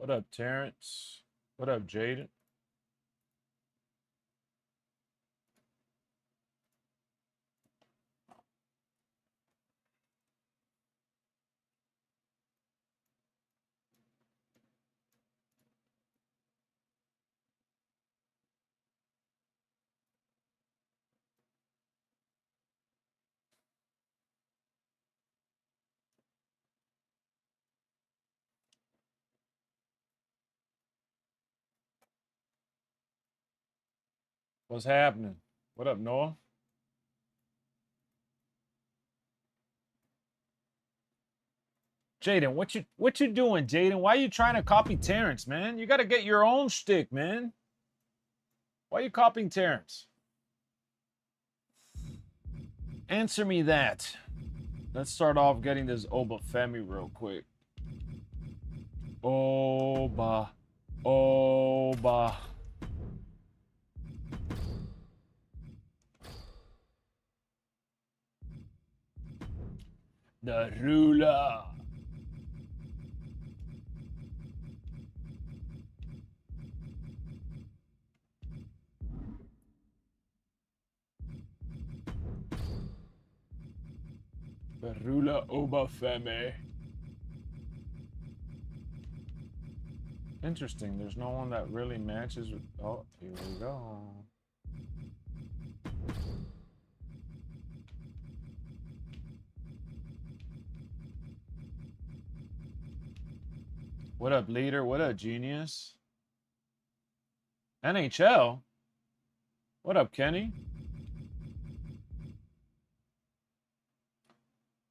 What up, Terrence? What up, Jaden? What's happening? What up, Noah? Jaden, what you doing, Jaden? Why are you trying to copy Terrence, man? You got to get your own shtick, man. Why are you copying Terrence? Answer me that. Let's start off getting this Oba Femi real quick. Oba. Oba. The ruler. The ruler Oba Femi. Interesting. There's no one that really matches with. Oh, here we go. What up, leader? What up, genius? NHL? What up, Kenny?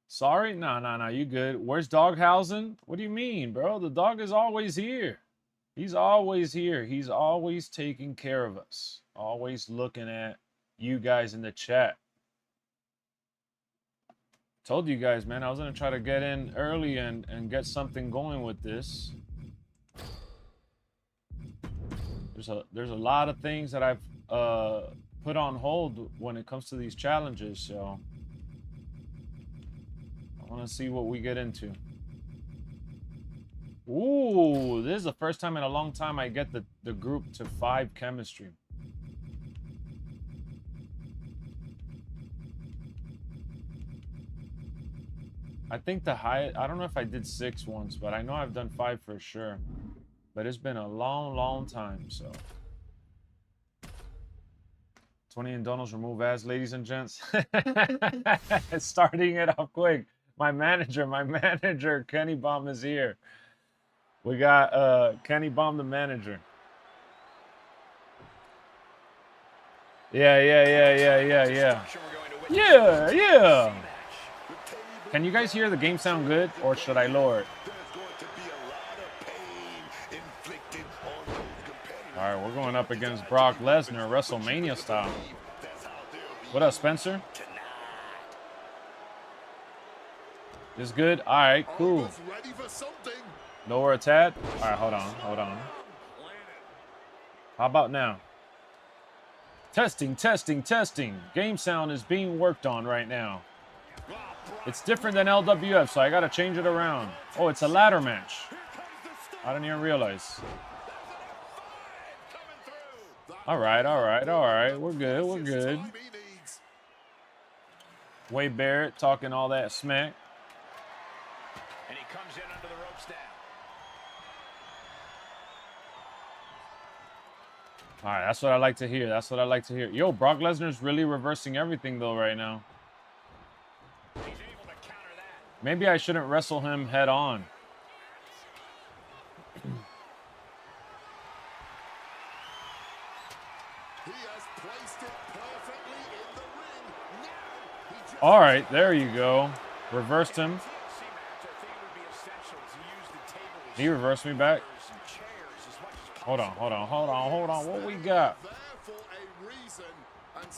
Sorry? No, you good. Where's Doghausen? What do you mean, bro? The dog is always here. He's always here. He's always taking care of us. Always looking at you guys in the chat. Told you guys, man, I was going to try to get in early and get something going with this. There's a lot of things that I've put on hold when it comes to these challenges, so I want to see what we get into. Ooh, this is the first time in a long time I get the group to 5 chemistry. I think the highest, I don't know if I did 6 once, but I know I've done 5 for sure. But it's been a long time, so. 20 and Donald's remove ads, ladies and gents. Starting it off quick. My manager, Kenny Baum is here. We got Kenny Baum, the manager. Yeah. Can you guys hear the game sound good, or should I lower it? All right, we're going up against Brock Lesnar, WrestleMania style. What up, Spencer? This good? All right, cool. Lower a tad? All right, hold on. How about now? Testing. Game sound is being worked on right now. It's different than LWF, so I got to change it around. Oh, it's a ladder match. I didn't even realize. All right. We're good. Wade Barrett talking all that smack. And he comes in under the ropes now. All right, that's what I like to hear. Yo, Brock Lesnar's really reversing everything, though, right now. He's able to counter that. Maybe I shouldn't wrestle him head on. All right, there you go. Reversed him. He reversed me back. Hold on. What we got?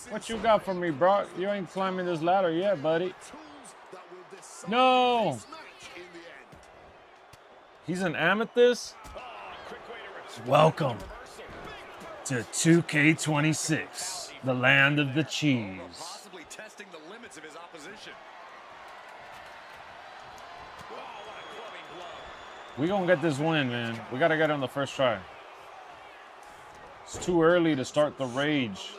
What you got for me, Brock? You ain't climbing this ladder yet, buddy. No. He's an amethyst? Welcome to 2k26, the land of the cheese. Possibly testing the limits of his opposition. We gonna get this win, man. We gotta get it on the first try. It's too early to start the rage.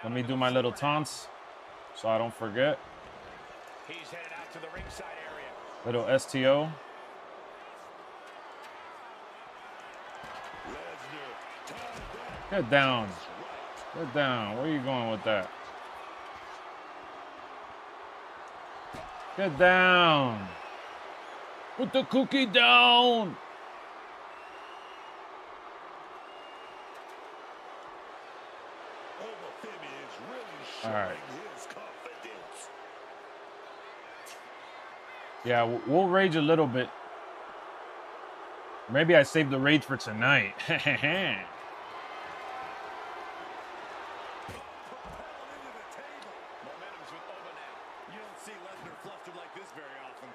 Let me do my little taunts so I don't forget. He's headed out to the ringside area. Little STO. Get down. Get down. Where are you going with that? Get down. Put the cookie down. All right. Yeah, we'll rage a little bit. Maybe I saved the rage for tonight.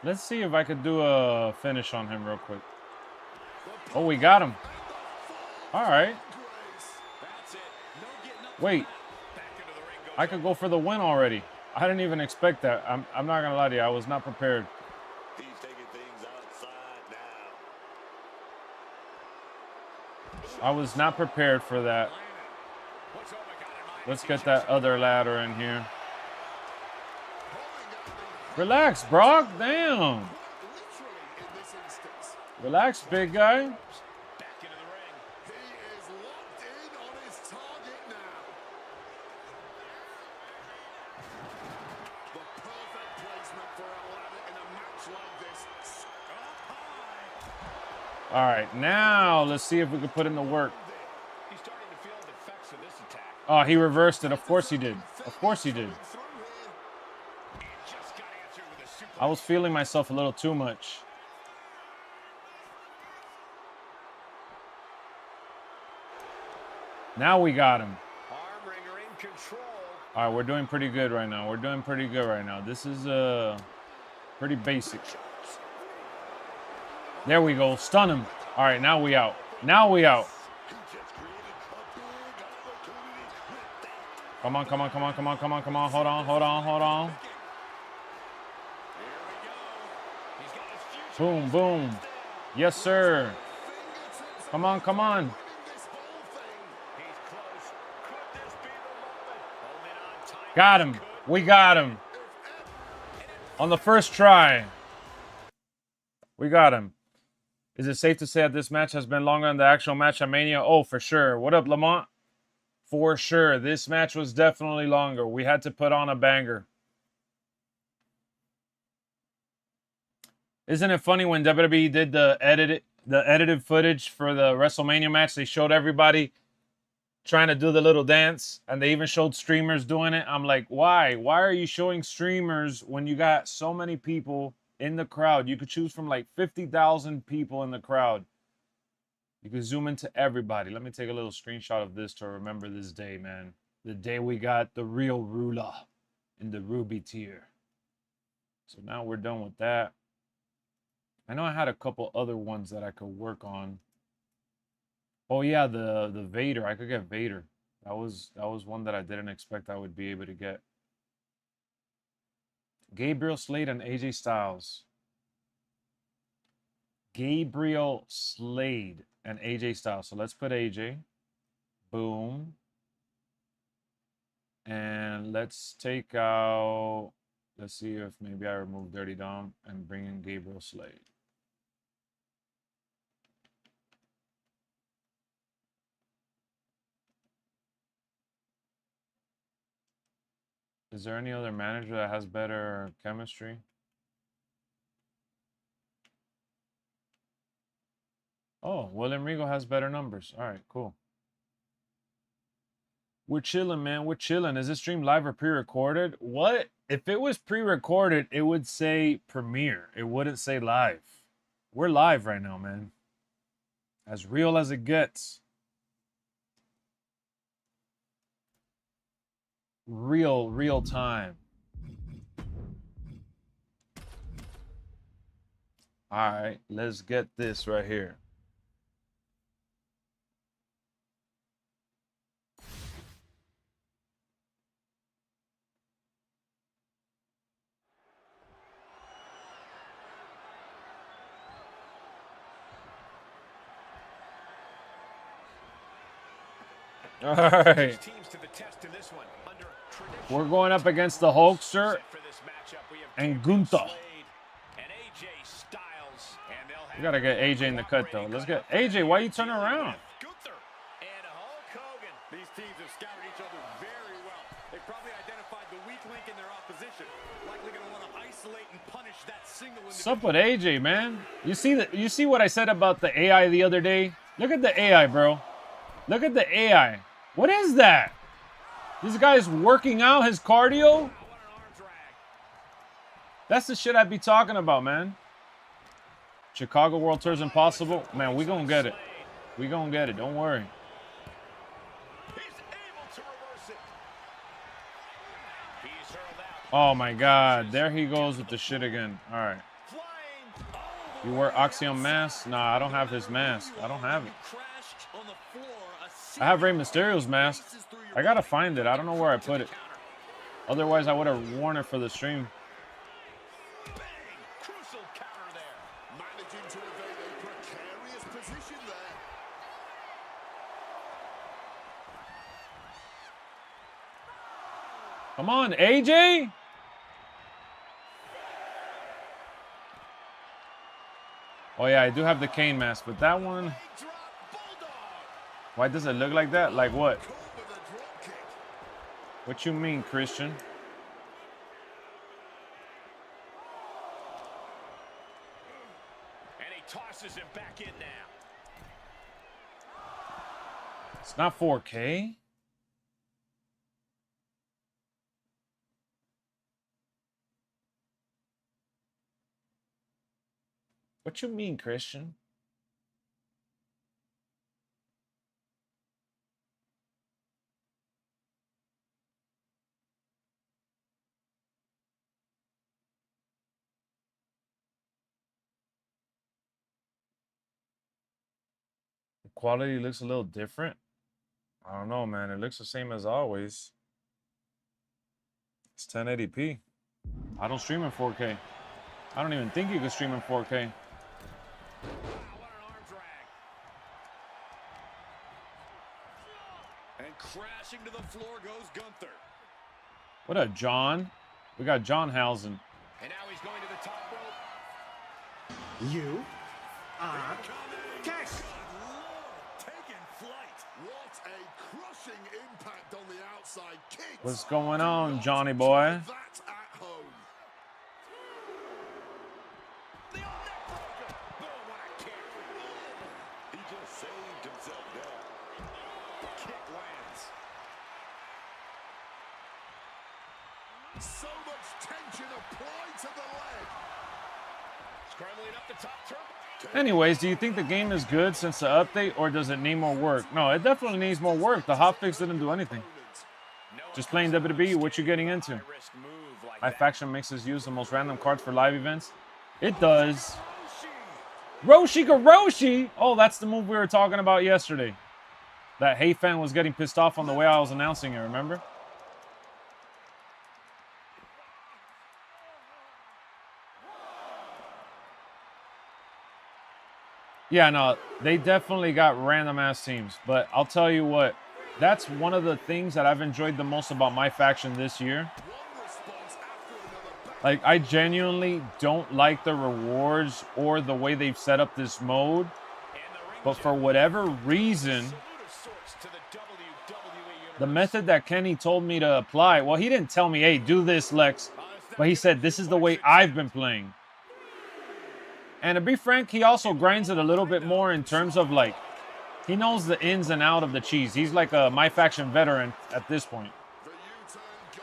Let's see if I could do a finish on him real quick. Oh, we got him. All right. Wait. I could go for the win already. I didn't even expect that. I'm not going to lie to you. I was not prepared. He's taking things outside now. I was not prepared for that. Let's get that other ladder in here. Relax, Brock. Damn. Relax, big guy. All right, now let's see if we can put in the work. He's starting to feel the effects of this attack. Oh, he reversed it. Of course he did. Of course he did. Just got answered with a super. I was feeling myself a little too much. Now we got him. Arm wringer in control. All right, we're doing pretty good right now. We're doing pretty good right now. This is pretty basic. There we go. Stun him. All right, now we out. Now we out. Come on, come on, come on, come on, come on, come on. Hold on, hold on, hold on. Boom, boom. Yes, sir. Come on, come on. Got him. We got him. On the first try. We got him. Is it safe to say that this match has been longer than the actual match at Mania? Oh, for sure. What up, Lamont? For sure. This match was definitely longer. We had to put on a banger. Isn't it funny when WWE did the edited footage for the WrestleMania match? They showed everybody trying to do the little dance, and they even showed streamers doing it. I'm like, why? Why are you showing streamers when you got so many people in the crowd? You could choose from like 50,000 people in the crowd. You could zoom into everybody. Let me take a little screenshot of this to remember this day, man. The day we got the real ruler in the Ruby tier. So now we're done with that. I know I had a couple other ones that I could work on. Oh yeah, the Vader. I could get Vader. That was one that I didn't expect I would be able to get. Gabriel Slade and AJ Styles. Gabriel Slade and AJ Styles. So let's put AJ. Boom. And let's take out, let's see if maybe I remove Dirty Dom and bring in Gabriel Slade. Is there any other manager that has better chemistry? Oh, William Regal has better numbers. All right, cool. We're chilling, man. We're chilling. Is this stream live or pre-recorded? What? If it was pre-recorded, it would say premiere. It wouldn't say live. We're live right now, man. As real as it gets. Real time. All right, let's get this right here. All right. We're going up against the Hulkster and Gunther. We got to get AJ in the cut, though. Let's get AJ. Why you turning around? These teams have scouted each other very well. They probably identified the weak link in their opposition. Likely going to want to isolate and punish that single individual. What's up with AJ, man? You see what I said about the AI the other day? Look at the AI, bro. Look at the AI. What is that? This guy's working out his cardio? That's the shit I'd be talking about, man. Chicago World Tour's impossible. Man, we gonna get it. We gonna get it. Don't worry. Oh my God, there he goes with the shit again. All right. You wear Axiom mask? Nah, I don't have his mask. I don't have it. I have Rey Mysterio's mask. I gotta find it. I don't know where I put it. Otherwise, I would have worn it for the stream. Come on, AJ! Oh yeah, I do have the Kane mask, but that one... Why does it look like that? Like what? What you mean, Christian? And he tosses him back in now. It's not 4K? What you mean, Christian? The quality looks a little different. I don't know, man. It looks the same as always. It's 1080p. I don't stream in 4K. I don't even think you can stream in 4K. Wow, what an arm drag. And crashing to the floor goes Gunther. What up, John? We got John Housen. And now he's going to the top rope. You are Casket. Taking flight. What a crushing impact on the outside kick. What's going on, Johnny boy? That's at home. The old neck breaker. Oh, what a kick. He just saved himself there. The kick lands. So much tension applied to the leg. Scrambling up the top turn. Anyways, do you think the game is good since the update, or does it need more work? No, it definitely needs more work. The hotfix didn't do anything. Just playing WWE, what you getting into? MyFaction makes us use the most random cards for live events. It does. Roshi Garoshi! Oh, that's the move we were talking about yesterday. That Hey fan was getting pissed off on the way I was announcing it, remember? Yeah, no, they definitely got random ass teams. But I'll tell you what, that's one of the things that I've enjoyed the most about MyFaction this year. Like, I genuinely don't like the rewards or the way they've set up this mode. But for whatever reason, the method that Kenny told me to apply, well, he didn't tell me, hey, do this, Lex. But he said, this is the way I've been playing. And to be frank, he also grinds it a little bit more in terms of, like, he knows the ins and out of the cheese. He's like a MyFaction veteran at this point.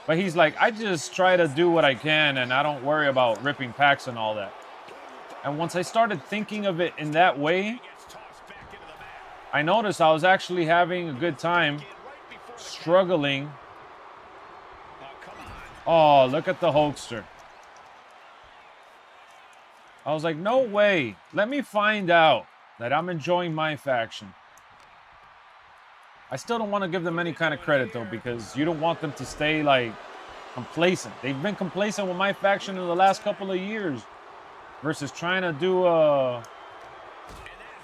But he's like, I just try to do what I can, and I don't worry about ripping packs and all that. And once I started thinking of it in that way, I noticed I was actually having a good time struggling. Oh, look at the Hulkster. I was like, no way. Let me find out that I'm enjoying MyFaction. I still don't want to give them any kind of credit, though, because you don't want them to stay, like, complacent. They've been complacent with MyFaction in the last couple of years versus trying to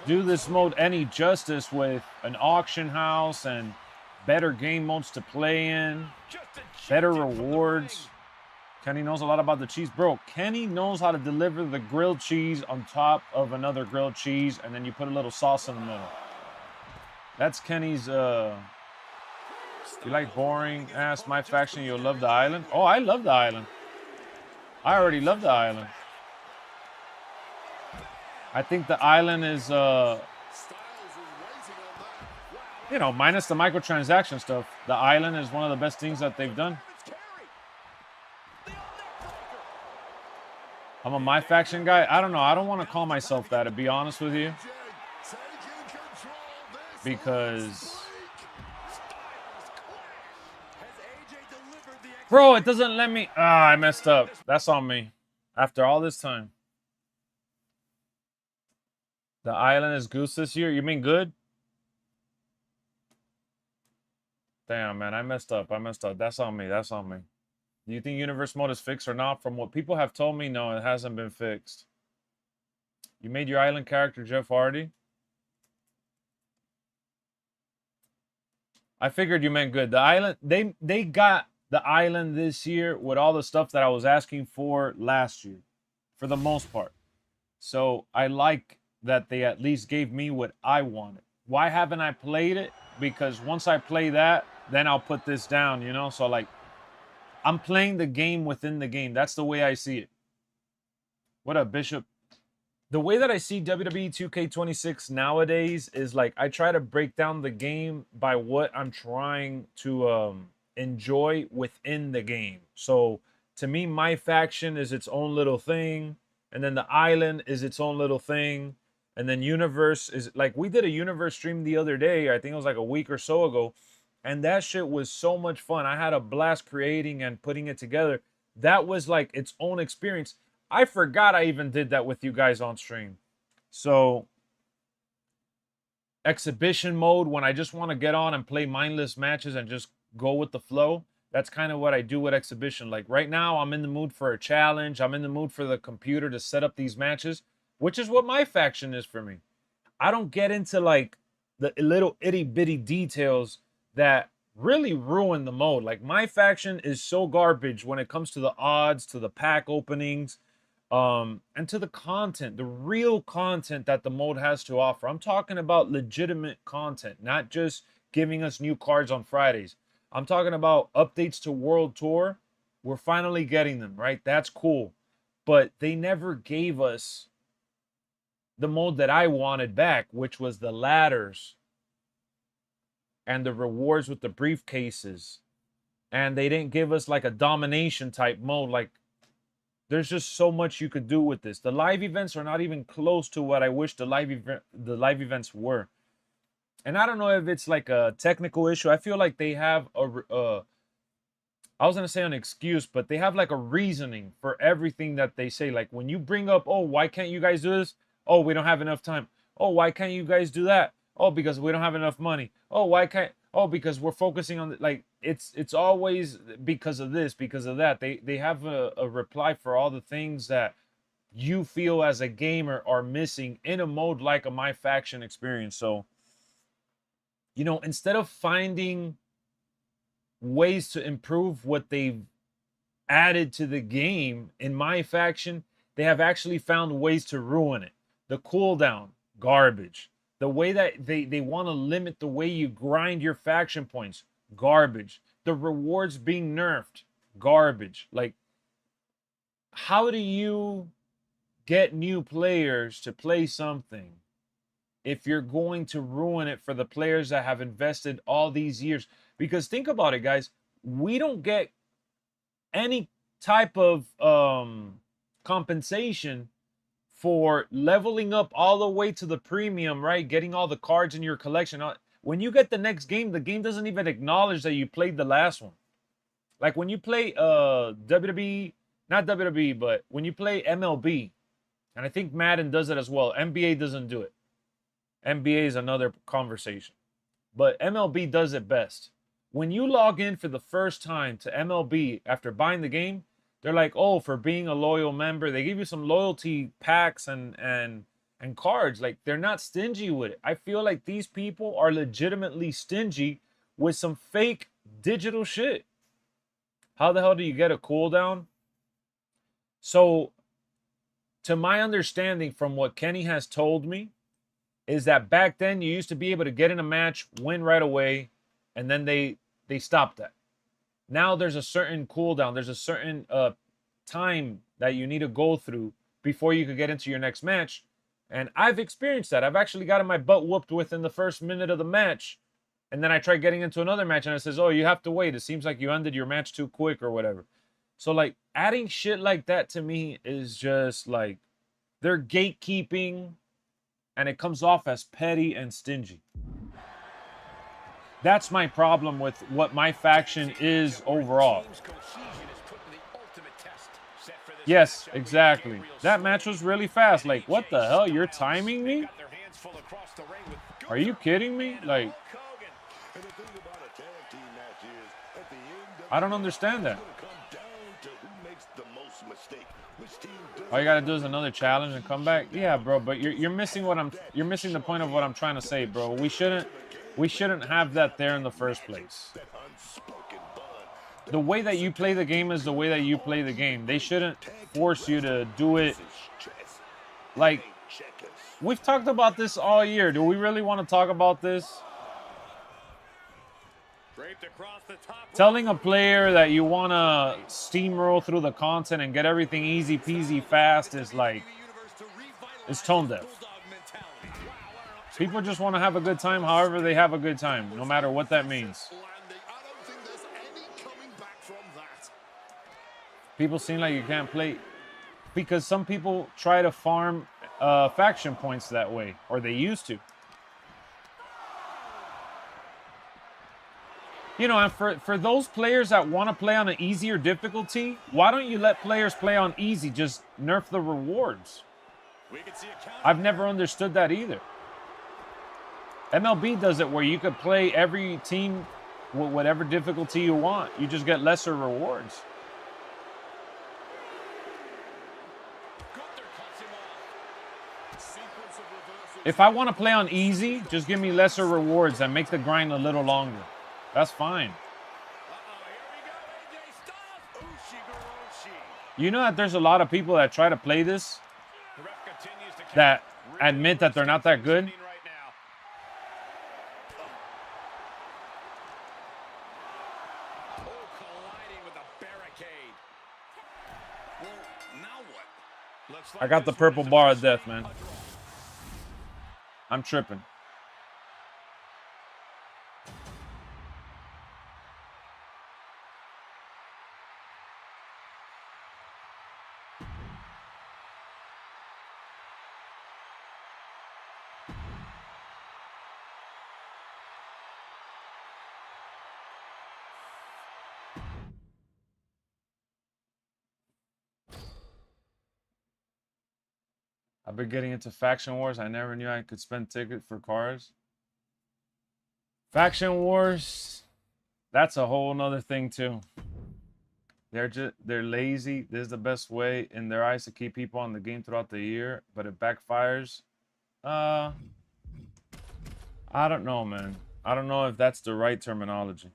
do this mode any justice with an auction house and better game modes to play in, better rewards. Kenny knows a lot about the cheese. Bro, Kenny knows how to deliver the grilled cheese on top of another grilled cheese, and then you put a little sauce in the middle. That's Kenny's, If you like boring ass MyFaction, you'll love the island. Oh, I love the island. I already love the island. I think the island is, you know, minus the microtransaction stuff, the island is one of the best things that they've done. I'm a MyFaction guy. I don't know. I don't want to call myself that, to be honest with you. Because... Bro, it doesn't let me... Ah, I messed up. That's on me. After all this time. The island is goose this year? You mean good? Damn, man. I messed up. That's on me. That's on me. Do you think universe mode is fixed or not? From what people have told me, no, it hasn't been fixed. You made your island character Jeff Hardy? I figured you meant good. The island, they got the island this year with all the stuff that I was asking for last year, for the most part. So I like that they at least gave me what I wanted. Why haven't I played it? Because once I play that, then I'll put this down, you know? So like, I'm playing the game within the game. That's the way I see it. What up, Bishop? The way that I see WWE 2k26 nowadays is like, I try to break down the game by what I'm trying to enjoy within the game. So to me, MyFaction is its own little thing. And then the island is its own little thing. And then universe is like, we did a universe stream the other day. I think it was like a week or so ago. And that shit was so much fun. I had a blast creating and putting it together. That was like its own experience. I forgot I even did that with you guys on stream. So, exhibition mode, when I just want to get on and play mindless matches and just go with the flow, that's kind of what I do with exhibition. Like right now, I'm in the mood for a challenge. I'm in the mood for the computer to set up these matches, which is what MyFaction is for me. I don't get into like the little itty bitty details that really ruin the mode. Like MyFaction is so garbage when it comes to the odds, to the pack openings, and to the content, the real content that the mode has to offer. I'm talking about legitimate content, not just giving us new cards on Fridays. I'm talking about updates to World Tour. We're finally getting them, right? That's cool. But they never gave us the mode that I wanted back, which was the ladders and the rewards with the briefcases. And they didn't give us like a domination type mode. Like, there's just so much you could do with this. The live events are not even close to what I wish the live events were. And I don't know if it's like a technical issue. I feel like they have I was going to say an excuse, but they have like a reasoning for everything that they say. Like when you bring up, oh, why can't you guys do this? Oh, we don't have enough time. Oh, why can't you guys do that? Oh, because we don't have enough money. Oh, why can't... Oh, because we're focusing on... Like, it's always because of this, because of that. They have a reply for all the things that you feel as a gamer are missing in a mode like a MyFaction experience. So, you know, instead of finding ways to improve what they've added to the game in MyFaction, they have actually found ways to ruin it. The cooldown, garbage. The way that they want to limit the way you grind your faction points, garbage. The rewards being nerfed, garbage. Like, how do you get new players to play something if you're going to ruin it for the players that have invested all these years? Because think about it, guys. We don't get any type of compensation for leveling up all the way to the premium, right? Getting all the cards in your collection. When you get the next game, the game doesn't even acknowledge that you played the last one. Like when you play WWE, not WWE, but when you play MLB, and I think Madden does it as well. NBA doesn't do it. NBA is another conversation. But MLB does it best. When you log in for the first time to MLB after buying the game, they're like, oh, for being a loyal member, they give you some loyalty packs and cards. Like, they're not stingy with it. I feel like these people are legitimately stingy with some fake digital shit. How the hell do you get a cooldown? So, to my understanding from what Kenny has told me, is that back then you used to be able to get in a match, win right away, and then they stopped that. Now there's a certain cooldown. There's a certain time that you need to go through before you could get into your next match. And I've experienced that. I've actually gotten my butt whooped within the first minute of the match. And then I tried getting into another match and it says, oh, you have to wait. It seems like you ended your match too quick or whatever. So, like, adding shit like that to me is just, like, they're gatekeeping and it comes off as petty and stingy. That's my problem with what MyFaction is overall. Yes, exactly. That match was really fast. Like, what the hell? You're timing me? Are you kidding me? Like, I don't understand that. All you gotta do is another challenge and come back. Yeah, bro, but you're missing you're missing the point of what I'm trying to say, bro. We shouldn't have that there in the first place. The way that you play the game is the way that you play the game. They shouldn't force you to do it. Like, we've talked about this all year. Do we really want to talk about this? Telling a player that you want to steamroll through the content and get everything easy peasy fast is like, it's tone deaf. People just want to have a good time however they have a good time, no matter what that means. People seem like you can't play because some people try to farm faction points that way, or they used to. You know, and for those players that want to play on an easier difficulty, why don't you let players play on easy? Just nerf the rewards. I've never understood that either. MLB does it where you could play every team with whatever difficulty you want. You just get lesser rewards. If I want to play on easy, just give me lesser rewards and make the grind a little longer. That's fine. You know that there's a lot of people that try to play this that admit that they're not that good. I got the purple bar of death, man. I'm tripping. I've been getting into Faction Wars. I never knew I could spend ticket for cars. Faction Wars, that's a whole nother thing too. They're lazy. This is the best way in their eyes to keep people on the game throughout the year, but it backfires. I don't know, man. I don't know if that's the right terminology.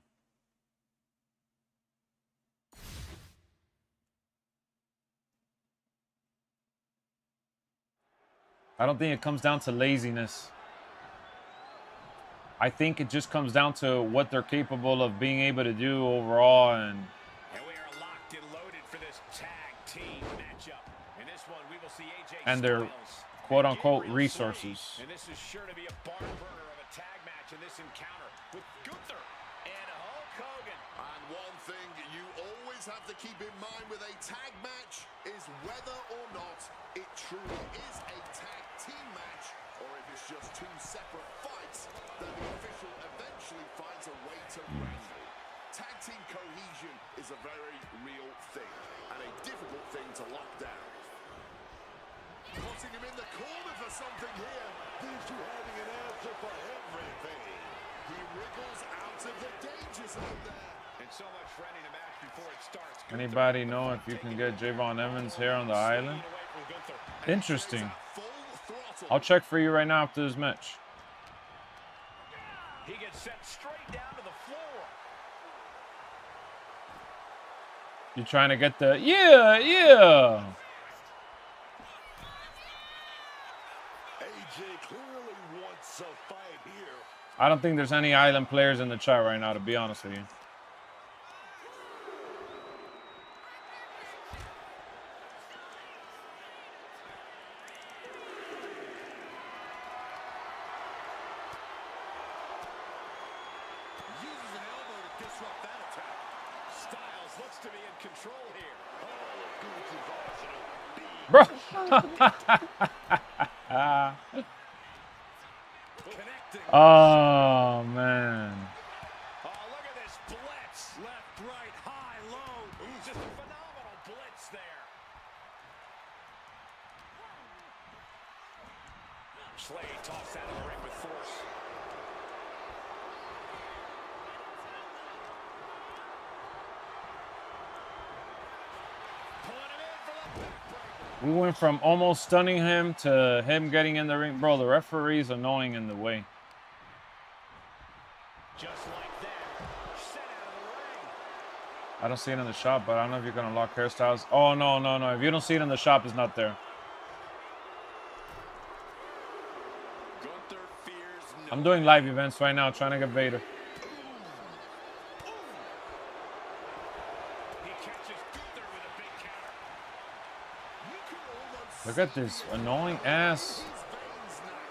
I don't think it comes down to laziness. I think it just comes down to what they're capable of being able to do overall, and we are locked and loaded for this tag team matchup. In this one, we will see AJ and their quote-unquote resources. And this is sure to be a barn burner of a tag match in this encounter with Gunther and Hulk Hogan. And one thing you always have to keep in mind with a tag match is whether or not it truly is a tag team match, or if it's just two separate fights that the official eventually finds a way to wrangle. Tag team cohesion is a very real thing and a difficult thing to lock down. Putting him in the corner for something here. He's having an answer for everything. He wriggles out of the danger zone there. And so much for ending the match before it starts. Anybody know if you can get Javon Evans here on the island? Interesting. I'll check for you right now after this match. He gets sent straight down to the floor. You trying to get the... Yeah, yeah. AJ clearly wants a fight here. I don't think there's any Island players in the chat right now, to be honest with you. Uses an elbow to disrupt that attack. Styles looks to be in control here. Bro. Connecting. Oh, man. Oh, look at this blitz. Left, right, high, low. Just a phenomenal blitz there. Slade tossed out of the ring with force. Pulling him in for the backbreaker. We went from almost stunning him to him getting in the ring. Bro, the referee's annoying in the way. Just like that. Sent out of the ring. I don't see it in the shop, but I don't know if you're going to lock hairstyles. Oh, no, no, no. If you don't see it in the shop, it's not there. Gunther fears no. I'm doing live events right now, trying to get Vader. He catches Gunther with a big counter. You can almost Look at this annoying ass. his veins now.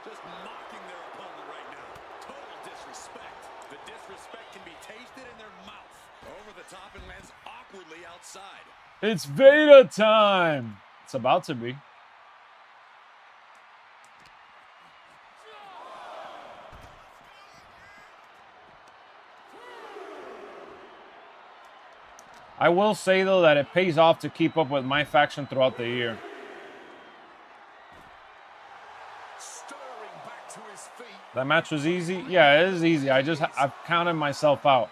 Just mocking their opponent right now. Total disrespect. The disrespect can be tasted in their mouth. Over the top and lands awkwardly outside. It's Vader time. It's about to be. I will say, though, that it pays off to keep up with MyFaction throughout the year. Stirring back to his feet. That match was easy? Yeah, it is easy. I've counted myself out.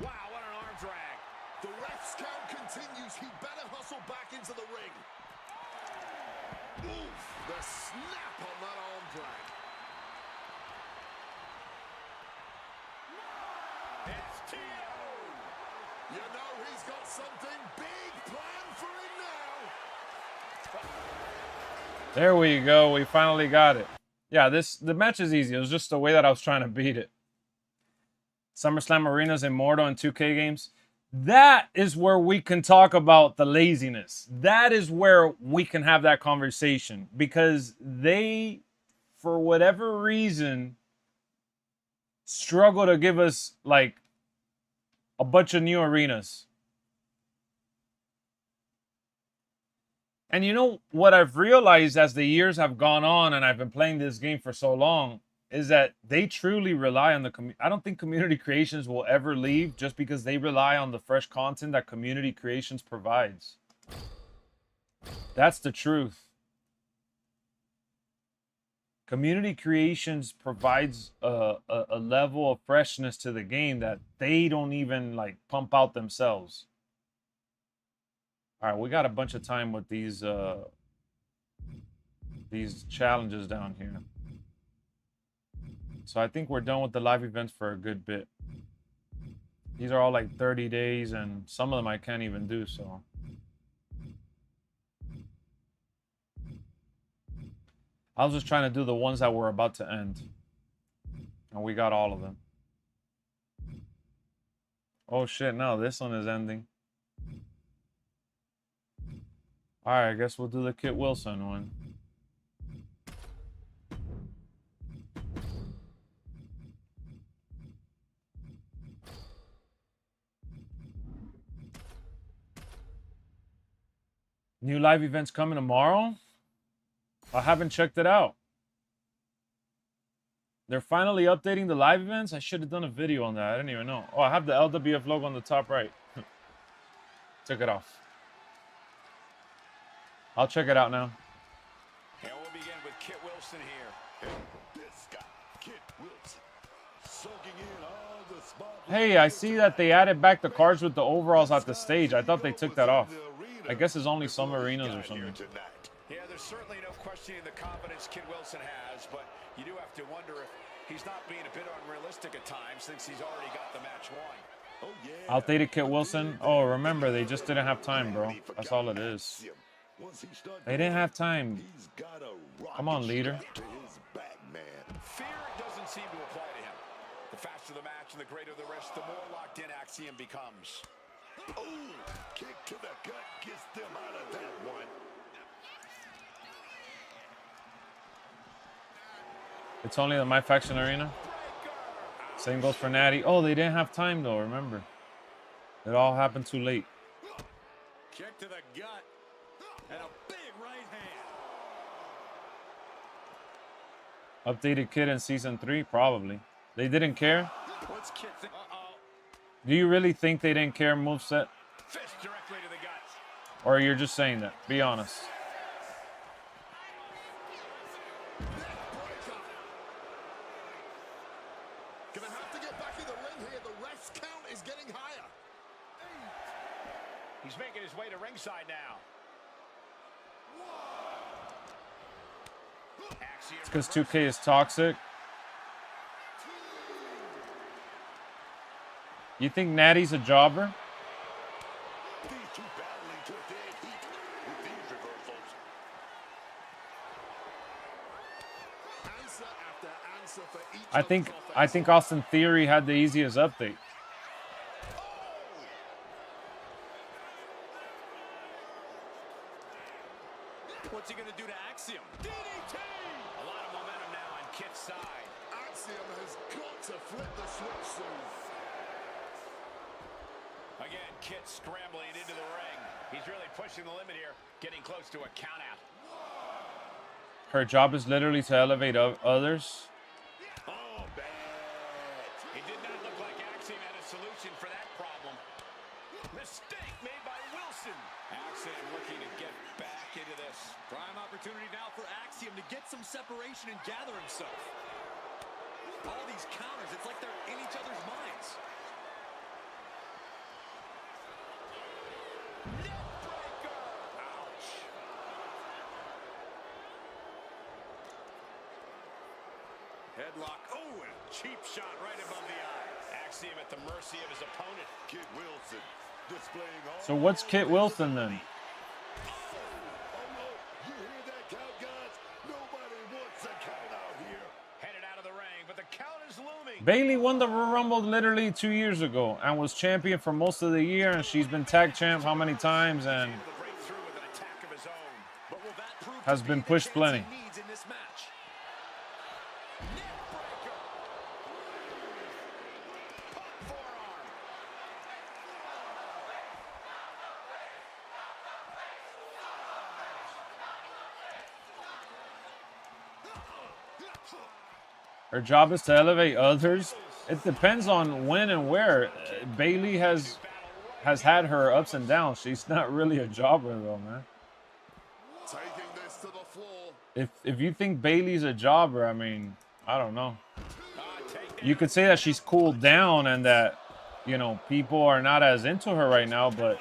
Wow, what an arm drag. The ref's count continues. He better hustle back into the ring. Oof, the snap on that arm drag. It's Tio. You know he's got something big planned for him now. There we go. We finally got it. Yeah, the match is easy. It was just the way that I was trying to beat it. SummerSlam Arena's immortal in 2K games. That is where we can talk about the laziness. That is where we can have that conversation. Because they, for whatever reason, struggle to give us, like, a bunch of new arenas. And you know what I've realized as the years have gone on and I've been playing this game for so long is that they truly rely on the community. I don't think Community Creations will ever leave just because they rely on the fresh content that Community Creations provides. That's the truth. Community Creations provides a level of freshness to the game that they don't even like pump out themselves. All right, we got a bunch of time with these challenges down here. So I think we're done with the live events for a good bit. These are all like 30 days, and some of them I can't even do, so. I was just trying to do the ones that were about to end. And we got all of them. Oh shit, no, this one is ending. Alright, I guess we'll do the Kit Wilson one. New live events coming tomorrow? I haven't checked it out. They're finally updating the live events? I should have done a video on that. I didn't even know. Oh, I have the LWF logo on the top right. Took it off. I'll check it out now. And we'll begin with Kit Wilson here. This guy, Kit Wilson, soaking in all the spotlight. Hey, I see that they added back the cards with the overalls at the stage. I thought they took that off. I guess it's only some arenas or something. Yeah, there's there's certainly no questioning the confidence Kid Wilson has, but you do have to wonder if he's not being a bit unrealistic at times since he's already got the match won. Oh, yeah. Outdated Kit Wilson. Oh, remember, they just didn't have time, bro. That's all it is. They didn't have time. Come on, leader. Fear doesn't seem to apply to him. The faster the match and the greater the risk, the more locked in Axiom becomes. Oh, kick to the gut gets them out of that one. It's only the MyFaction arena. Same goes for Natty. Oh, they didn't have time, though, remember. It all happened too late. Kick to the gut. And a big right hand. Updated Kid in Season 3? Probably. They didn't care? What's Kid think? Do you really think they didn't care moveset? Fist directly to the gut. Or you're just saying that? Be honest. Gonna have to get back in the ring here. The ref's count is getting higher. He's making his way to ringside now. Axiom It's because 2K is toxic. You think Natty's a jobber? These two battling to a dead heat with these reversals. Answer after answer for each I think Austin Theory had the easiest update. What's he gonna do to Axiom? DDT! A lot of momentum now on Kit's side. Axiom has got to flip the switch soon. Again, Kit scrambling into the ring. He's really pushing the limit here, getting close to a count out. Her job is literally to elevate others. Oh, bad. It did not look like Axiom had a solution for that problem. Mistake made by Wilson. Axiom looking to get back into this. Prime opportunity now for Axiom to get some separation and gather himself. All these counters, it's like they're in each other's minds. Neckbreaker. Ouch. Headlock. Oh, and a cheap shot right above the eye. Axiom at the mercy of his opponent. Kid Wilson displaying all. So what's Kit Wilson then? Oh, no. You hear that count, guys? Nobody wants a count out here. Headed out of the ring, but the count is looming. Bailey won the Royal Rumble literally 2 years ago and was champion for most of the year, and she's been tag champ how many times and Able to break through with an attack of his own. But will that prove has to been be the pushed chance plenty. he needs in this match? Neckbreaker. Pop forearm. her job is to elevate others. It depends on when and where. Bailey has had her ups and downs. She's not really a jobber though, man. Taking this to the floor. If you think Bailey's a jobber, I mean, I don't know. You could say that she's cooled down and that, you know, people are not as into her right now, but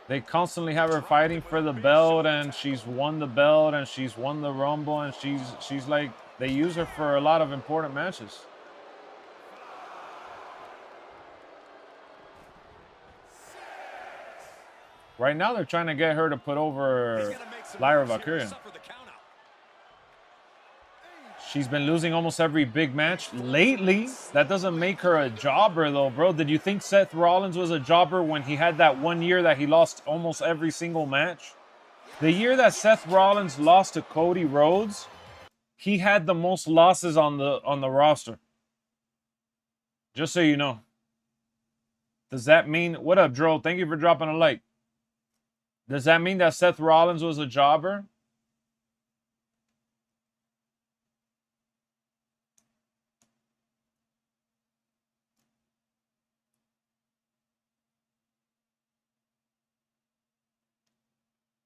they constantly have her fighting for the belt, and she's won the belt, and she's won the Rumble, and she's like, they use her for a lot of important matches. Right now, they're trying to get her to put over Lyra Valkyrian. She's been losing almost every big match lately. That doesn't make her a jobber, though, bro. Did you think Seth Rollins was a jobber when he had that 1 year that he lost almost every single match? The year that Seth Rollins lost to Cody Rhodes, he had the most losses on the roster. Just so you know. Does that mean... What up, Dro? Thank you for dropping a like. Does that mean that Seth Rollins was a jobber?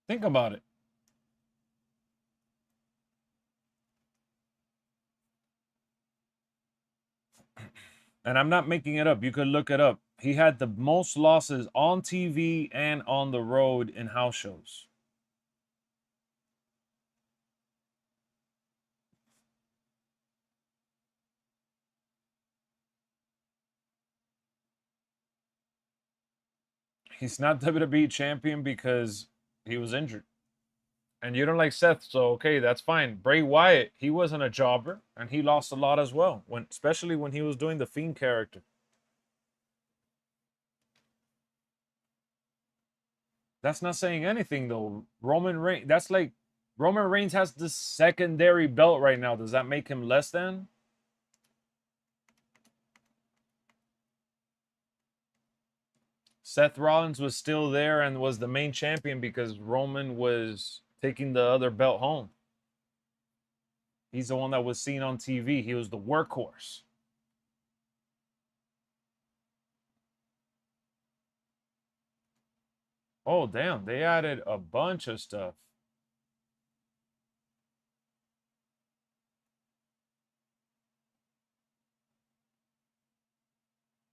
Think about it. And I'm not making it up. You could look it up. He had the most losses on TV and on the road in house shows. He's not WWE champion because he was injured. And you don't like Seth, so okay, that's fine. Bray Wyatt, he wasn't a jobber, and he lost a lot as well, especially when he was doing the Fiend character. That's not saying anything, though. Roman Reigns, that's like, Roman Reigns has the secondary belt right now. Does that make him less than? Seth Rollins was still there and was the main champion because Roman was taking the other belt home. He's the one that was seen on TV. He was the workhorse. Oh, damn. They added a bunch of stuff.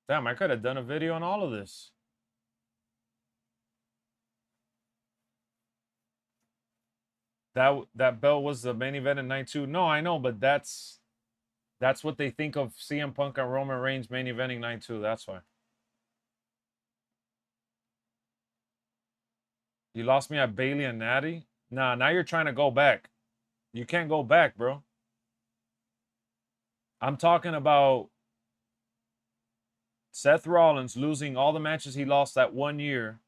Damn, I could have done a video on all of this. That belt was the main event in night 2. No, I know, but that's what they think of CM Punk and Roman Reigns main eventing night 2. That's why. You lost me at Bailey and Natty? Nah, now you're trying to go back. You can't go back, bro. I'm talking about Seth Rollins losing all the matches he lost that 1 year.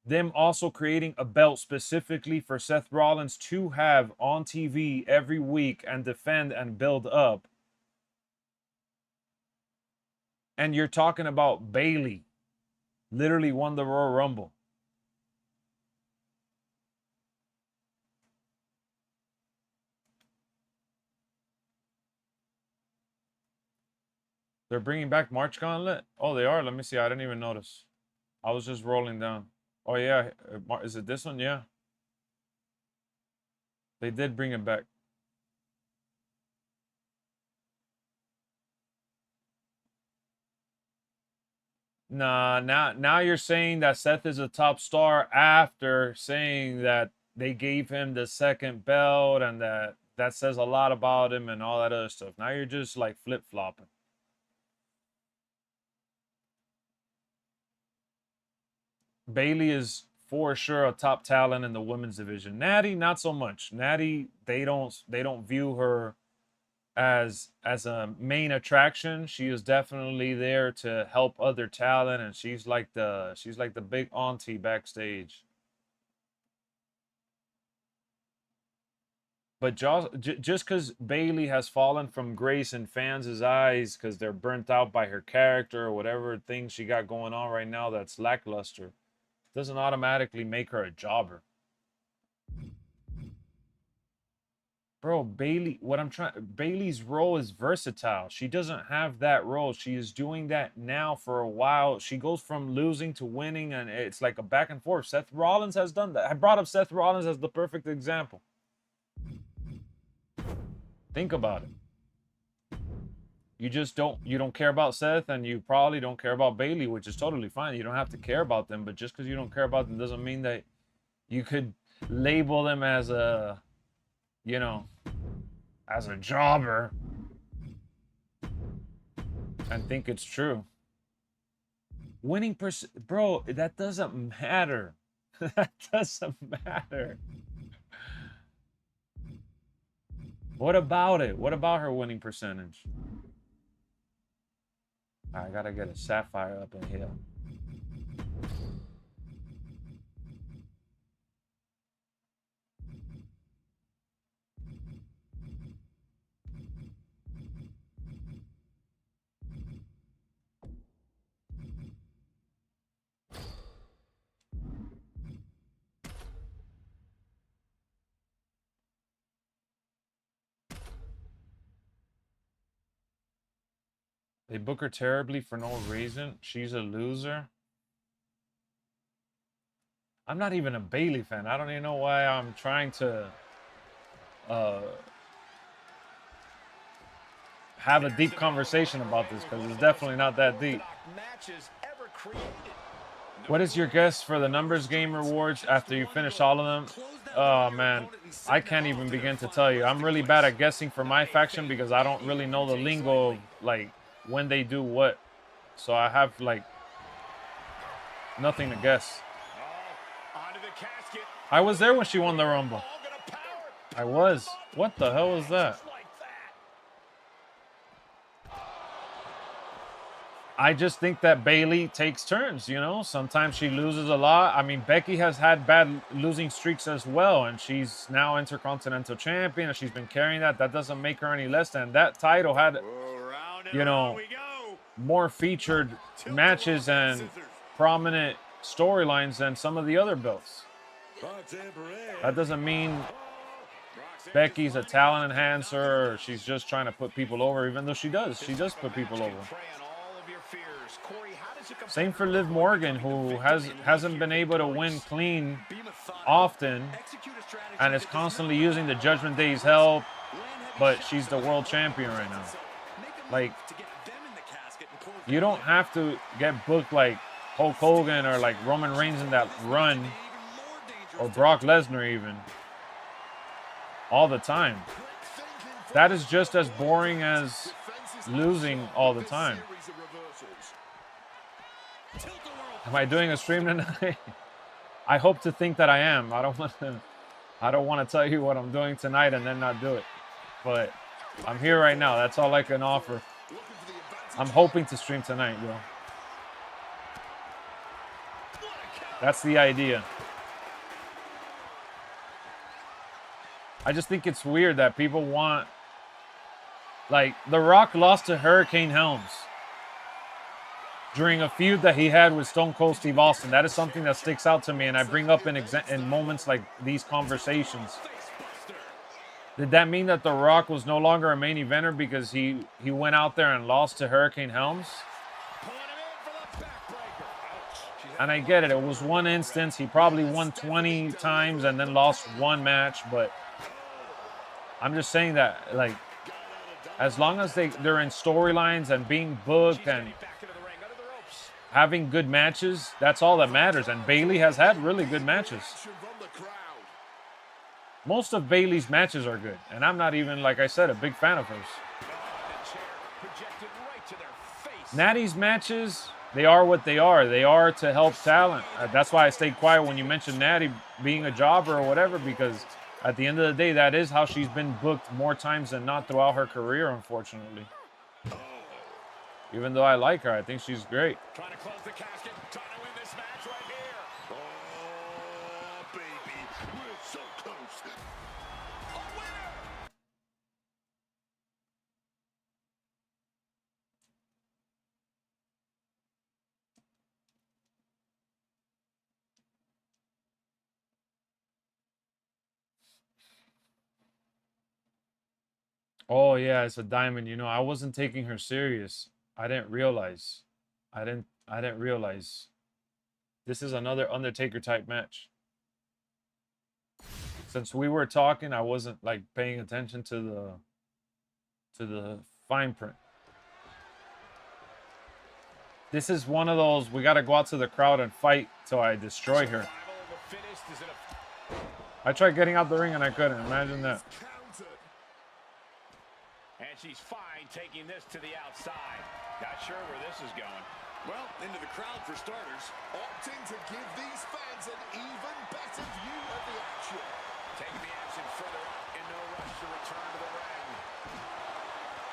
Them also creating a belt specifically for Seth Rollins to have on TV every week and defend and build up. And you're talking about Bailey literally won the Royal Rumble. They're bringing back March Gauntlet? Oh, they are? Let me see. I didn't even notice. I was just rolling down. Oh, yeah. Is it this one? Yeah. They did bring it back. Nah, now you're saying that Seth is a top star after saying that they gave him the second belt and that says a lot about him and all that other stuff. Now you're just like flip-flopping. Bailey is for sure a top talent in the women's division. Natty, not so much. Natty, they don't view her as a main attraction. She is definitely there to help other talent, and she's like the big auntie backstage. But just because Bailey has fallen from grace in fans' eyes because they're burnt out by her character or whatever thing she got going on right now that's lackluster, doesn't automatically make her a jobber. Bro, Bailey's role is versatile. She doesn't have that role. She is doing that now for a while. She goes from losing to winning, and it's like a back and forth. Seth Rollins has done that. I brought up Seth Rollins as the perfect example. Think about it. You don't care about Seth, and you probably don't care about Bailey, which is totally fine. You don't have to care about them, but just because you don't care about them doesn't mean that you could label them as a, you know, as a jobber and think it's true. Winning bro, that doesn't matter. That doesn't matter. What about it? What about her winning percentage? I gotta get a sapphire up in here. They book her terribly for no reason. She's a loser. I'm not even a Bailey fan. I don't even know why I'm trying to have a deep conversation about this, because it's definitely not that deep. Matches ever What is your guess for the numbers game rewards after you finish all of them? Oh, man. I can't even begin to tell you. I'm really bad at guessing for MyFaction because I don't really know the lingo of, like, when they do what. So I have, like, nothing to guess. I was there when she won the Rumble. I was. What the hell was that? I just think that Bayley takes turns, you know. Sometimes she loses a lot. I mean, Becky has had bad losing streaks as well, and she's now Intercontinental Champion, and she's been carrying that. That doesn't make her any less than. That title had, you know, more featured matches and prominent storylines than some of the other belts. That doesn't mean Becky's a talent enhancer or she's just trying to put people over, even though she does. She does put people over. Same for Liv Morgan, who hasn't been able to win clean often and is constantly using the Judgment Day's help, but she's the world champion right now. Like, you don't have to get booked like Hulk Hogan or like Roman Reigns in that run, or Brock Lesnar even, all the time. That is just as boring as losing all the time. Am I doing a stream tonight? I hope to think that I am. I don't want to tell you what I'm doing tonight and then not do it. But I'm here right now. That's all I can offer. I'm hoping to stream tonight, bro. That's the idea. I just think it's weird that people want, like, The Rock lost to Hurricane Helms during a feud that he had with Stone Cold Steve Austin. That is something that sticks out to me, and I bring up in moments like these conversations. Did that mean that The Rock was no longer a main eventer because he went out there and lost to Hurricane Helms? And I get it. It was one instance. He probably won 20 times and then lost one match, but I'm just saying that, like, as long as they're in storylines and being booked and having good matches, that's all that matters. And Bayley has had really good matches. Most of Bayley's matches are good, and I'm not even, like I said, a big fan of hers. Natty's matches, they are what they are. They are to help talent. That's why I stayed quiet when you mentioned Natty being a jobber or whatever, because at the end of the day, that is how she's been booked more times than not throughout her career, unfortunately. Even though I like her, I think she's great. Trying to close the casket, trying to win this match right here. Oh, baby, we're so close. A winner! Oh yeah, it's a diamond. You know, I wasn't taking her serious. I didn't realize. I didn't realize. This is another Undertaker type match. Since we were talking, I wasn't like paying attention to the fine print. This is one of those, we got to go out to the crowd and fight till I destroy her. I tried getting out the ring and I couldn't. Imagine that. And she's fine taking this to the outside. Not sure where this is going. Well, into the crowd for starters. Opting to give these fans an even better view of the action. Taking the action further up in no rush to return to the ring.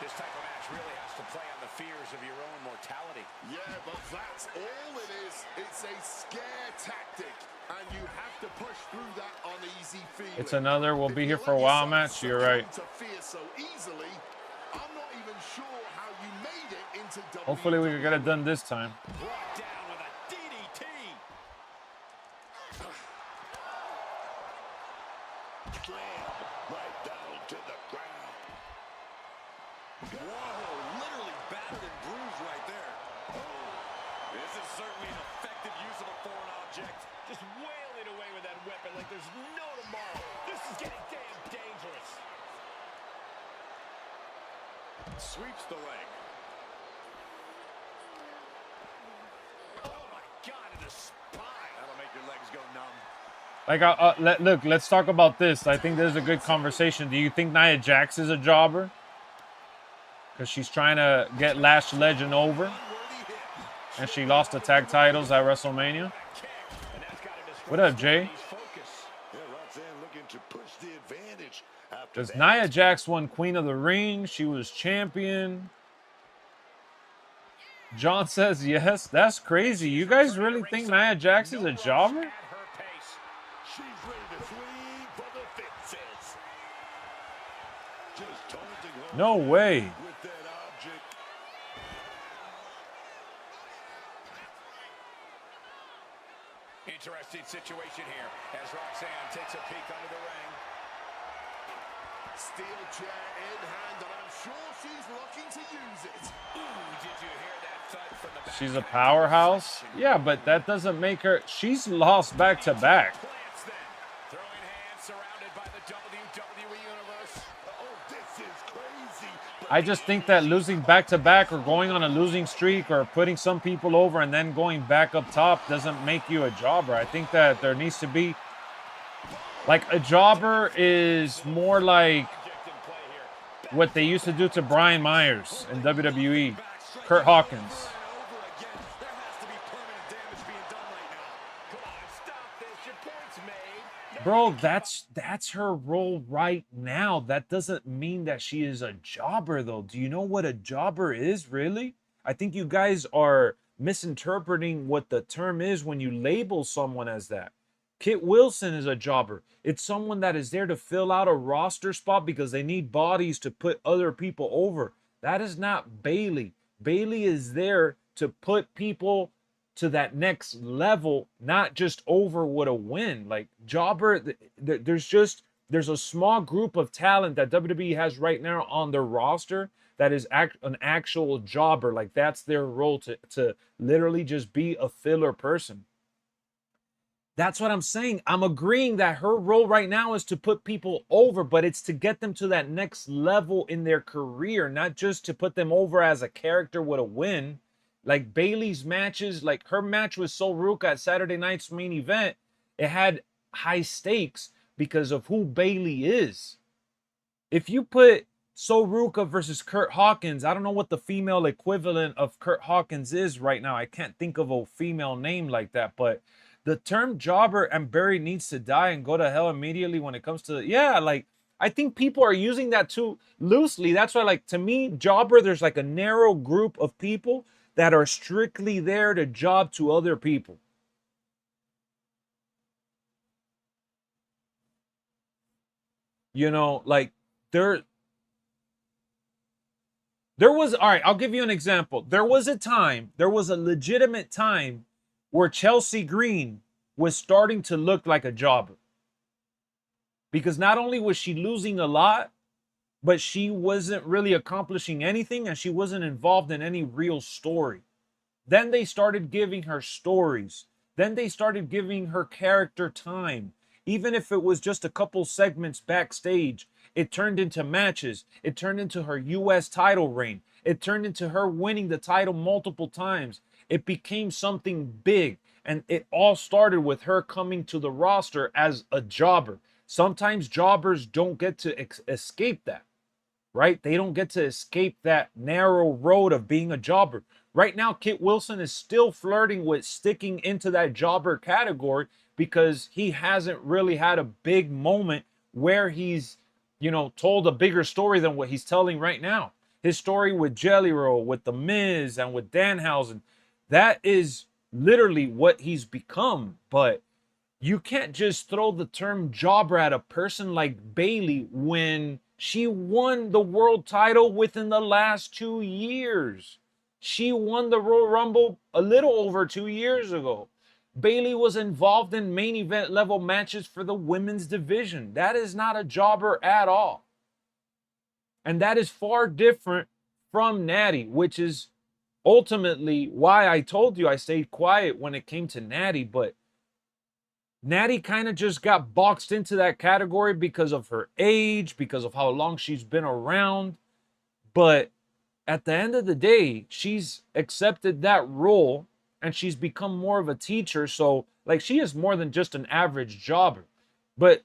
This type of match really has to play on the fears of your own mortality. Yeah, but that's all it is. It's a scare tactic, and you have to push through that uneasy feeling. It's another we'll be here for a while match. You're right. To fear so easily, I'm not even sure how you made it into WWE. Hopefully we can get it done this time. Brought down with a DDT. Slam right down to the ground. Whoa, literally battered and bruised right there. This is certainly an effective use of a foreign object. Just wailing away with that weapon like there's no tomorrow. This is getting damn dangerous. Sweeps the leg. Like, look, let's talk about this. I think there's a good conversation. Do you think Nia Jax is a jobber? Because she's trying to get Lash Legend over. And she lost the tag titles at WrestleMania. What up, Jay? Because Nia Jax won Queen of the Ring. She was champion. John says yes. That's crazy. You guys really think Nia Jax is a jobber? No way. Interesting situation here as Roxanne takes a peek under the ring. Steel chair in hand, and I'm sure she's looking to use it. Ooh, did you hear that thud from the back? She's a powerhouse. Yeah, but that doesn't make her. She's lost back to back. Throwing hands surrounded by the WWE Universe. Oh, this is crazy. I just think that losing back to back or going on a losing streak or putting some people over and then going back up top doesn't make you a jobber. I think that there needs to be, like, a jobber is more like what they used to do to Brian Myers in WWE, Kurt Hawkins. Bro, that's her role right now. That doesn't mean that she is a jobber, though. Do you know what a jobber is, really? I think you guys are misinterpreting what the term is when you label someone as that. Kit Wilson is a jobber. It's someone that is there to fill out a roster spot because they need bodies to put other people over. That is not Bayley. Bayley is there to put people to that next level, not just over with a win. Like, jobber, there's a small group of talent that WWE has right now on their roster that is an actual jobber. Like, that's their role, to literally just be a filler person. That's what I'm saying. I'm agreeing that her role right now is to put people over, but it's to get them to that next level in their career, not just to put them over as a character with a win. Like Bayley's matches, like her match with Sol Ruca at Saturday night's main event, it had high stakes because of who Bayley is. If you put Sol Ruca versus Kurt Hawkins, I don't know what the female equivalent of Kurt Hawkins is right now. I can't think of a female name like that, but the term jobber and Barry needs to die and go to hell immediately when it comes to, yeah, like, I think people are using that too loosely. That's why, like, to me, jobber, there's like a narrow group of people that are strictly there to job to other people. You know, like, there was, all right, I'll give you an example. There was a legitimate time where Chelsea Green was starting to look like a jobber. Because not only was she losing a lot, but she wasn't really accomplishing anything and she wasn't involved in any real story. Then they started giving her stories. Then they started giving her character time. Even if it was just a couple segments backstage, it turned into matches. It turned into her U.S. title reign. It turned into her winning the title multiple times. It became something big. And it all started with her coming to the roster as a jobber. Sometimes jobbers don't get to escape that, right? They don't get to escape that narrow road of being a jobber. Right now, Kit Wilson is still flirting with sticking into that jobber category because he hasn't really had a big moment where he's, you know, told a bigger story than what he's telling right now. His story with Jelly Roll, with The Miz, and with Danhausen, that is literally what he's become. But you can't just throw the term jobber at a person like Bayley when she won the world title within the last 2 years. She won the Royal Rumble a little over 2 years ago. Bayley was involved in main event level matches for the women's division. That is not a jobber at all. And that is far different from Natty, which is ultimately why I told you I stayed quiet when it came to Natty. But Natty kind of just got boxed into that category because of her age, because of how long she's been around. But at the end of the day, she's accepted that role and she's become more of a teacher. So, like, she is more than just an average jobber. But,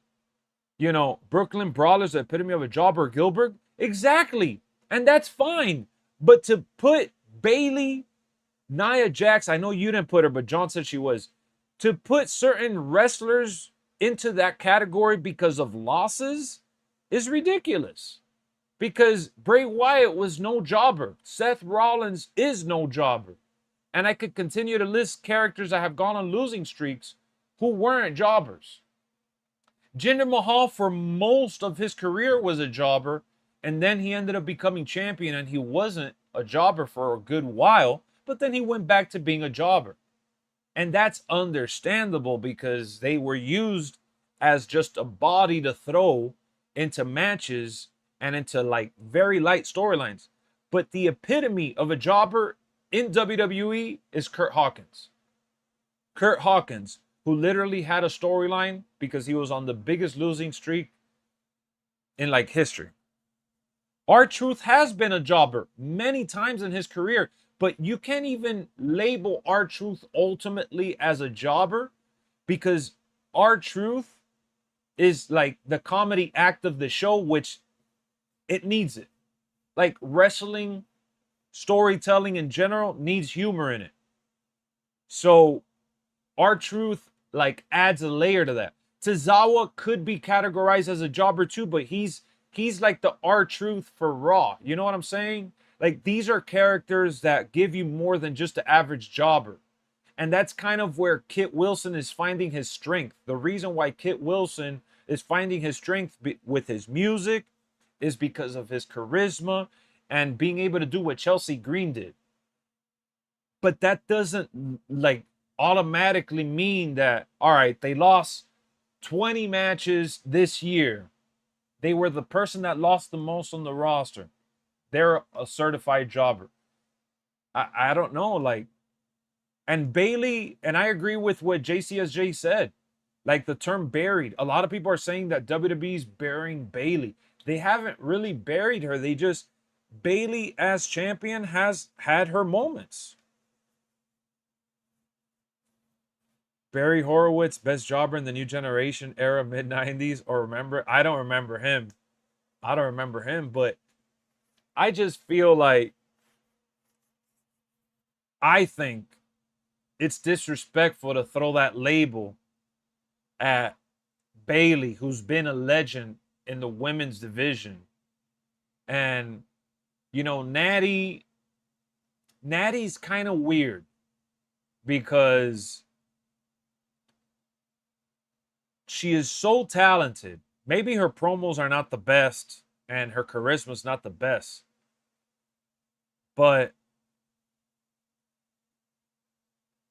you know, Brooklyn Brawler's the epitome of a jobber, Gilbert. Exactly. And that's fine. But to put Bayley, Nia Jax, I know you didn't put her, but John said she was. To put certain wrestlers into that category because of losses is ridiculous. Because Bray Wyatt was no jobber. Seth Rollins is no jobber. And I could continue to list characters that have gone on losing streaks who weren't jobbers. Jinder Mahal, for most of his career, was a jobber. And then he ended up becoming champion, and he wasn't a jobber for a good while. But then he went back to being a jobber. And that's understandable because they were used as just a body to throw into matches and into like very light storylines. But the epitome of a jobber in WWE is Curt Hawkins. Curt Hawkins, who literally had a storyline because he was on the biggest losing streak in like history. R-Truth has been a jobber many times in his career, but you can't even label R-Truth ultimately as a jobber because R-Truth is like the comedy act of the show, which it needs it. Like wrestling, storytelling in general needs humor in it. So R-Truth like adds a layer to that. Tozawa could be categorized as a jobber too, but he's like the R-Truth for Raw. You know what I'm saying? Like, these are characters that give you more than just the average jobber. And that's kind of where Kit Wilson is finding his strength. The reason why Kit Wilson is finding his strength with his music is because of his charisma and being able to do what Chelsea Green did. But that doesn't, like, automatically mean that, all right, they lost 20 matches this year. They were the person that lost the most on the roster. They're a certified jobber. I don't know, like, and Bayley, and I agree with what JCSJ said, like the term buried. A lot of people are saying that WWE's burying Bayley. They haven't really buried her. They just, Bayley as champion has had her moments. Barry Horowitz, best jobber in the new generation era, mid-90s, or remember? I don't remember him. But I just feel like I think it's disrespectful to throw that label at Bayley, who's been a legend in the women's division. And, you know, Natty's kind of weird because she is so talented. Maybe her promos are not the best and her charisma's not the best. But,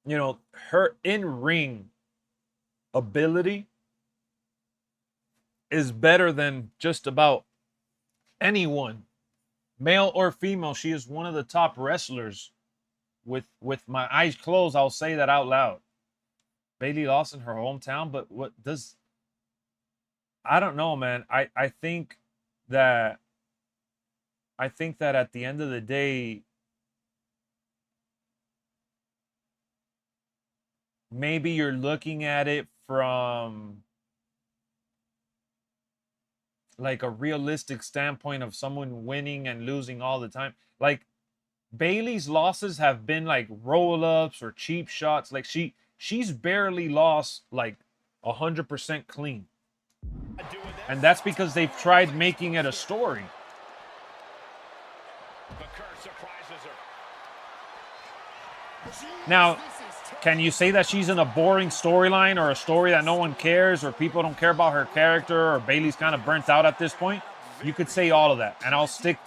you know, her in-ring ability is better than just about anyone, male or female. She is one of the top wrestlers. With my eyes closed, I'll say that out loud. Bayley lost in her hometown, but what does... I don't know, man. I think that at the end of the day, maybe you're looking at it from like a realistic standpoint of someone winning and losing all the time. Like, Bayley's losses have been like roll-ups or cheap shots. Like, she's barely lost like 100% clean. And that's because they've tried making it a story. Now, can you say that she's in a boring storyline or a story that no one cares or people don't care about her character or Bayley's kind of burnt out at this point? You could say all of that, and I'll stick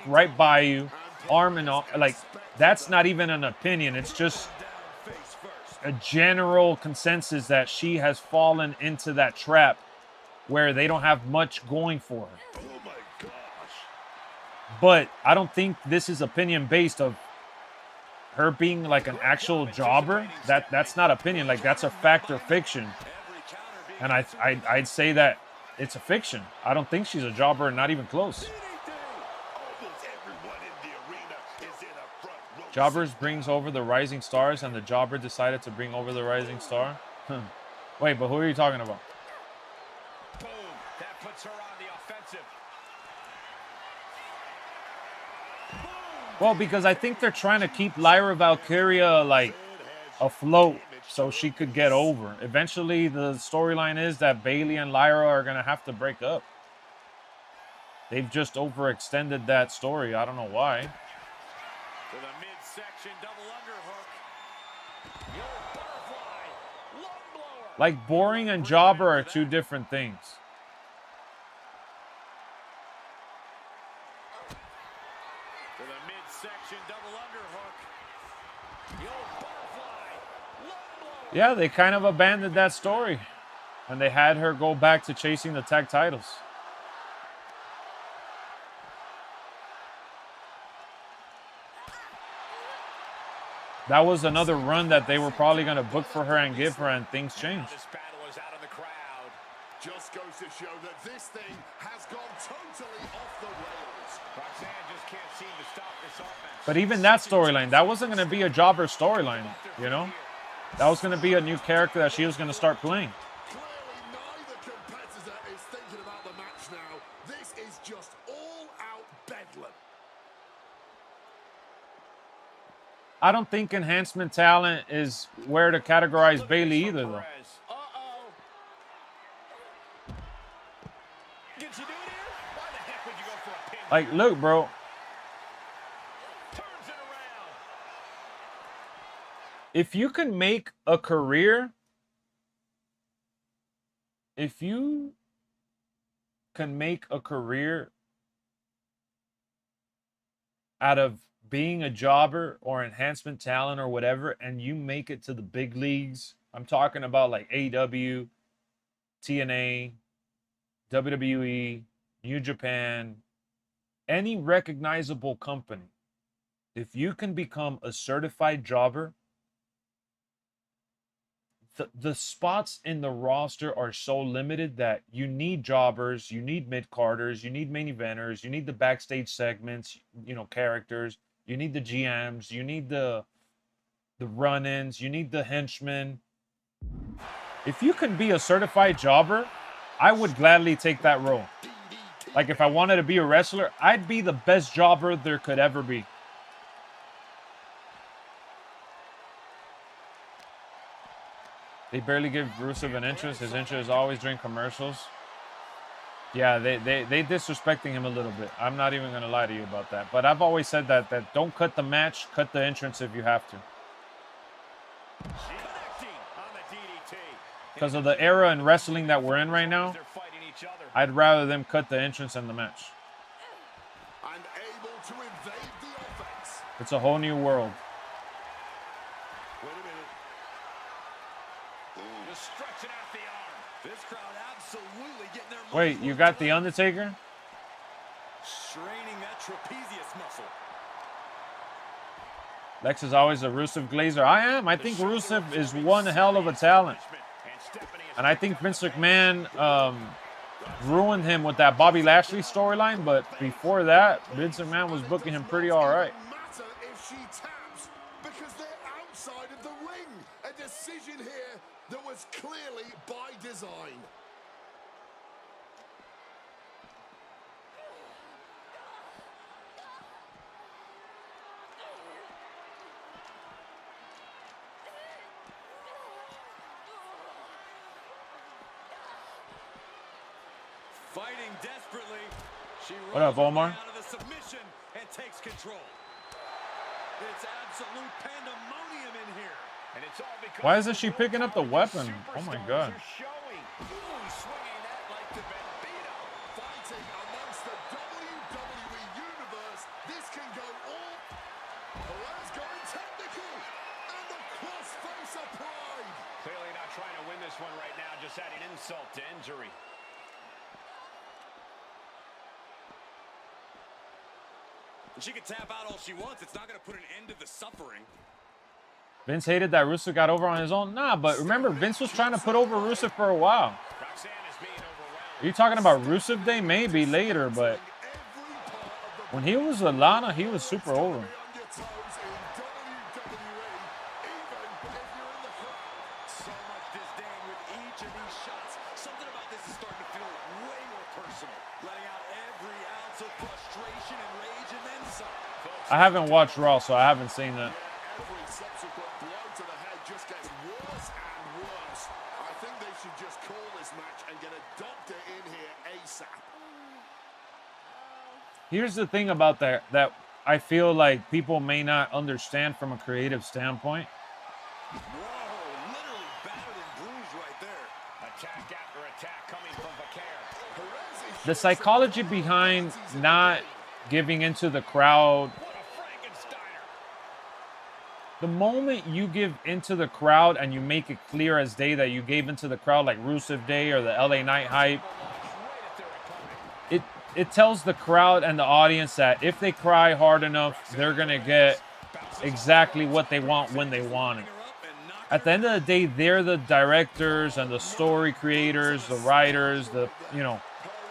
right by you, arm in arm. Like, that's not even an opinion. It's just a general consensus that she has fallen into that trap where they don't have much going for her. Oh my gosh. But I don't think this is opinion based of her being like an actual jobber. That's not opinion. Like, that's a fact or fiction. And I'd say that it's a fiction. I don't think she's a jobber, not even close. Almost everyone in the arena is in a front row Jobbers brings over the rising stars, and the jobber decided to bring over the rising star. Wait, but who are you talking about? Boom. That puts her on the offensive. Well, because I think they're trying to keep Lyra Valkyria like afloat so she could get over. Eventually, the storyline is that Bayley and Lyra are going to have to break up. They've just overextended that story. I don't know why. To the midsection double underhook. Yo, butterfly. Lung blower. Like, boring and jobber are two different things. To the midsection double underhook. Yo, butterfly. Lung blower. Yeah, they kind of abandoned that story. And they had her go back to chasing the tag titles. That was another run that they were probably going to book for her and give her, and things changed. This battle is out in the crowd. Just goes to show that this thing has gone totally off the rails. Roxanne just can't seem to stop this offense. But even that storyline, that wasn't going to be a jobber storyline, you know? That was going to be a new character that she was going to start playing. Clearly, neither competitor is thinking about the match now. This is just all-out bedlam. I don't think enhancement talent is where to categorize Bayley either, though. Uh-oh. Get you do it here? Why the heck would you go for a pin? Like, look, bro. Turns it around. If you can make a career, out of being a jobber or enhancement talent or whatever, and you make it to the big leagues, I'm talking about like AEW, TNA, WWE, New Japan, any recognizable company, if you can become a certified jobber, the spots in the roster are so limited that you need jobbers, you need mid-carders, you need main eventers, you need the backstage segments, you know, characters, you need the GMs, you need the run-ins, you need the henchmen. If you can be a certified jobber, I would gladly take that role. Like, if I wanted to be a wrestler, I'd be the best jobber there could ever be. They barely give Rusev an interest. His interest is always during commercials. Yeah, they disrespecting him a little bit. I'm not even going to lie to you about that. But I've always said that don't cut the match, cut the entrance if you have to. Because of the era in wrestling that we're in right now, I'd rather them cut the entrance and the match. And able to invade the offense. It's a whole new world. Wait a minute. Just stretching out the arm. This crowd absolutely getting their Wait, you got The Undertaker? straining that trapezius muscle. Lex is always a Rusev Glazer. I am. I think Rusev is one hell of a talent. And I think Vince McMahon ruined him with that Bobby Lashley storyline. But before that, Vince McMahon was booking him pretty all right. Matter if she taps because they're outside of the ring. A decision here that was clearly by design. Fighting desperately. She What up, rolls her Omar? way out of the submission and takes control. It's absolute pandemonium in here. And it's all because Why isn't she picking up the weapon? Oh my God. Swinging that like the Bambino. Fighting amongst the WWE Universe. This can go all. Perez going technical. And the crossface applied. Clearly not trying to win this one right now, just adding insult to injury. She can tap out all she wants. It's not going to put an end to the suffering. Vince hated that Rusev got over on his own. Nah, but remember, Vince was trying to put over Rusev for a while. Roxanne is being overwhelmed. Are you talking about Rusev Day? Maybe later, but when he was with Lana, he was super over. On your toes in Took frustration and rage and then some. I haven't watched Raw, so I haven't seen that. Every subsequent blow to the head just gets worse and worse. I think they should just call this match and get a doctor in here ASAP. Here's the thing about that I feel like people may not understand from a creative standpoint. Whoa, literally battered and bruised right there. Attack after attack coming from Vaquer. The psychology behind not giving into the crowd. What a Frankensteiner. The moment you give into the crowd and you make it clear as day that you gave into the crowd, like Rusev Day or the LA Knight hype, it tells the crowd and the audience that if they cry hard enough, they're going to get exactly what they want when they want it. At the end of the day, they're the directors and the story creators, the writers,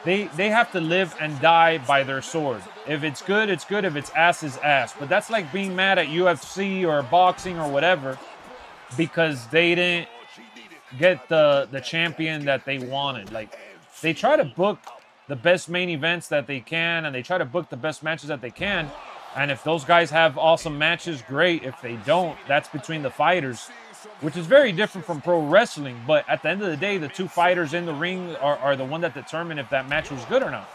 they have to live and die by their sword. If it's good, it's good. If it's ass, it's ass. But that's like being mad at UFC or boxing or whatever because they didn't get the champion that they wanted. Like, they try to book the best main events that they can, and they try to book the best matches that they can. And if those guys have awesome matches, great. If they don't, that's between the fighters, which is very different from pro wrestling. But at the end of the day, the two fighters in the ring are the one that determine if that match was good or not.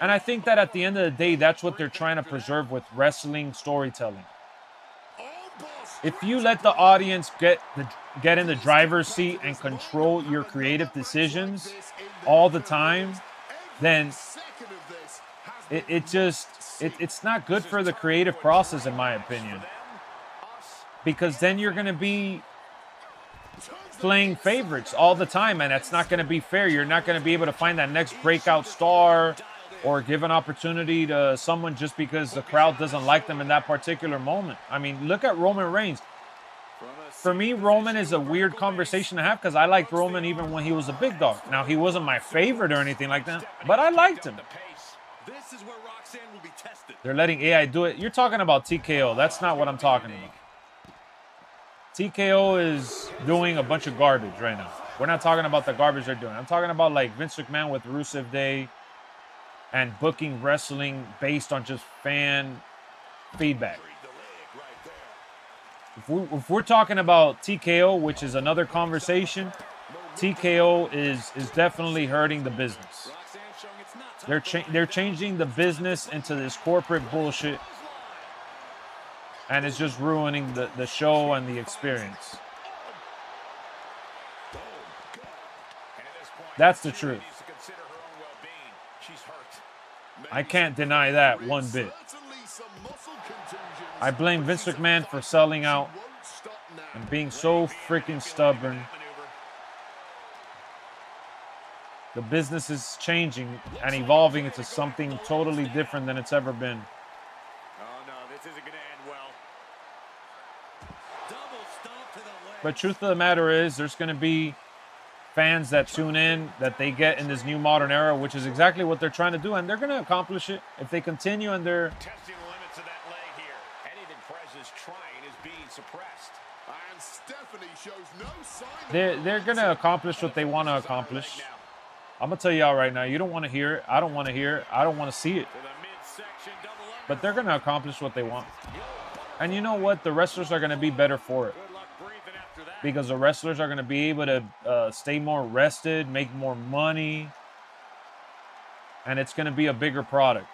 And I think that at the end of the day, that's what they're trying to preserve with wrestling storytelling. If you let the audience get in the driver's seat and control your creative decisions all the time, then it's not good for the creative process, in my opinion. Because then you're going to be playing favorites all the time, and that's not going to be fair. You're not going to be able to find that next breakout star or give an opportunity to someone just because the crowd doesn't like them in that particular moment. I mean, look at Roman Reigns. For me, Roman is a weird conversation to have because I liked Roman even when he was a big dog. Now, he wasn't my favorite or anything like that, but I liked him. This is where Roxanne will be tested. They're letting AI do it. You're talking about TKO. That's not what I'm talking about. TKO is doing a bunch of garbage right now. We're not talking about the garbage they're doing. I'm talking about like Vince McMahon with Rusev Day and booking wrestling based on just fan feedback. If we're talking about TKO, which is another conversation, TKO is definitely hurting the business. They're changing the business into this corporate bullshit, and it's just ruining the show and the experience. That's the truth. I can't deny that one bit. I blame Vince McMahon for selling out and being so freaking stubborn. The business is changing and evolving into something totally different than it's ever been. Oh no, this isn't going to end well. Double stomp to the leg. But truth of the matter is, there's going to be fans that tune in that they get in this new modern era, which is exactly what they're trying to do, and they're going to accomplish it if they continue and they're Testing the limits of that leg here. Anything Perez is trying is being suppressed. And Stephanie shows no sign they're going to accomplish what they want to accomplish. I'm going to tell y'all right now, you don't want to hear it. I don't want to hear it. I don't want to see it. To the midsection double under. But they're going to accomplish what they want. And you know what? The wrestlers are going to be better for it. Good luck breathing after that. Because the wrestlers are going to be able to stay more rested, make more money. And it's going to be a bigger product.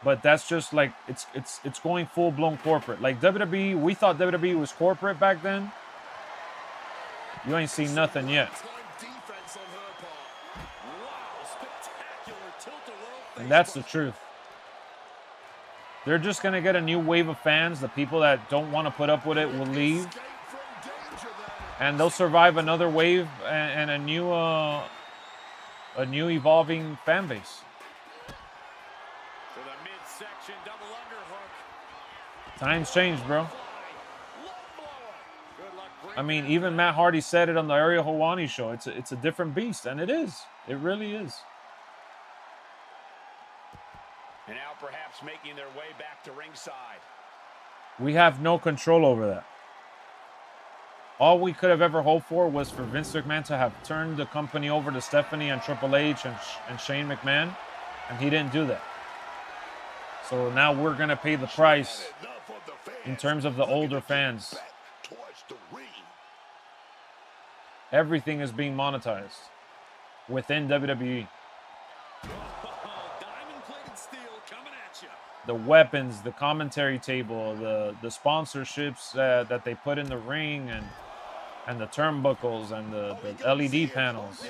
But that's just like, it's going full-blown corporate. Like WWE, we thought WWE was corporate back then. You ain't seen nothing yet. defense on her part. Wow, spectacular tilt-a-whirl. And that's the truth. They're just going to get a new wave of fans. The people that don't want to put up with it will leave. Escape from danger there. And they'll survive another wave and a new evolving fan base. To the midsection double underhook. Times change, bro. Low blower. Good luck breathing. I mean, even Matt Hardy said it on the Ariel Helwani show. It's a different beast, and it is. It really is. And now perhaps making their way back to ringside. We have no control over that. All we could have ever hoped for was for Vince McMahon to have turned the company over to Stephanie and Triple H and Shane McMahon And he didn't do that. So now we're going to pay the price in terms of the older fans. Everything is being monetized within WWE. The weapons, the commentary table, the sponsorships that they put in the ring, and the turnbuckles and the LED panels.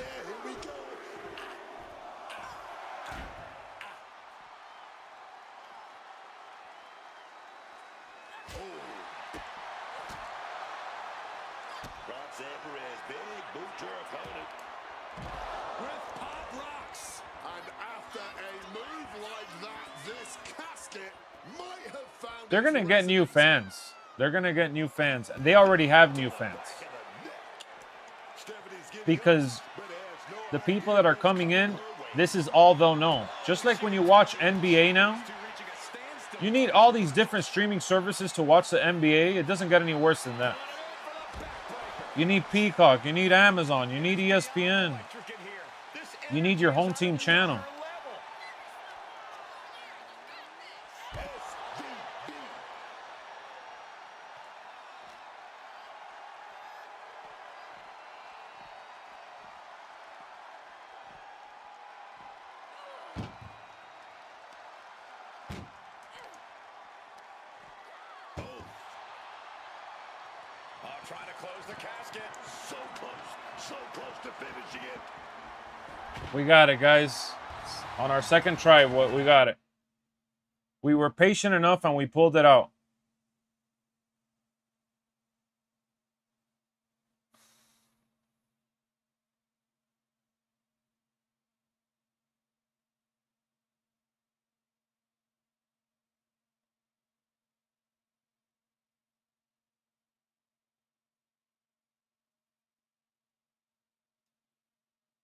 They're going to get new fans. They're going to get new fans. They already have new fans. Because the people that are coming in, this is all they'll know. Just like when you watch NBA now, you need all these different streaming services to watch the NBA. It doesn't get any worse than that. You need Peacock. You need Amazon. You need ESPN. You need your home team channel. Trying to close the casket. So close to finishing it. We got it, guys. On our second try, we got it. We were patient enough and we pulled it out.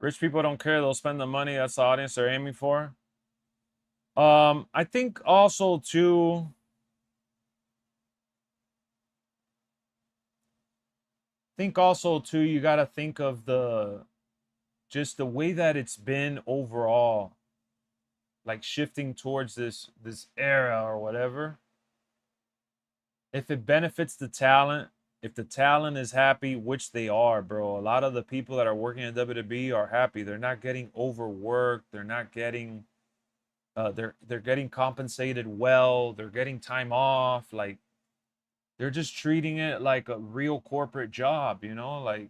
Rich people don't care. They'll spend the money. That's the audience they're aiming for. I think also too. You got to think of just the way that it's been overall, like shifting towards this era or whatever. If it benefits the talent, if the talent is happy, which they are, bro. A lot of the people that are working at WWE are happy. They're not getting overworked. They're not getting they're getting compensated well. They're getting time off. Like, they're just treating it like a real corporate job, you know? Like,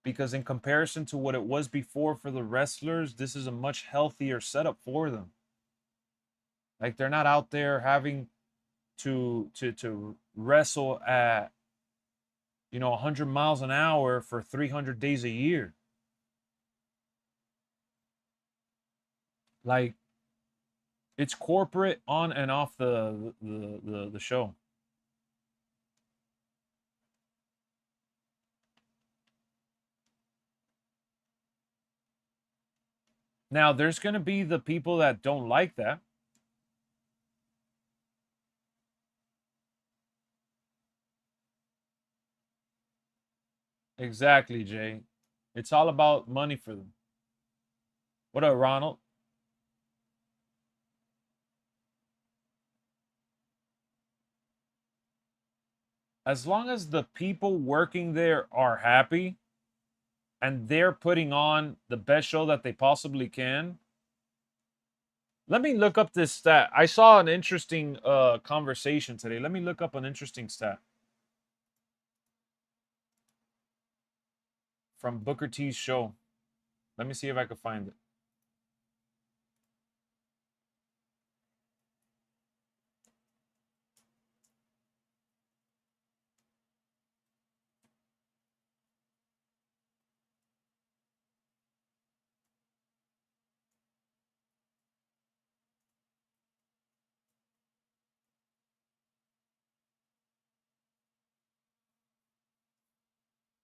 because in comparison to what it was before for the wrestlers, this is a much healthier setup for them. Like, they're not out there having to wrestle at 100 miles an hour for 300 days a year. Like, it's corporate on and off the show. Now, there's going to be the people that don't like that. Exactly, Jay. It's all about money for them. What up, Ronald? As long as the people working there are happy and they're putting on the best show that they possibly can. Let me look up this stat. I saw an interesting conversation today. Let me look up an interesting stat. From Booker T's show. Let me see if I can find it.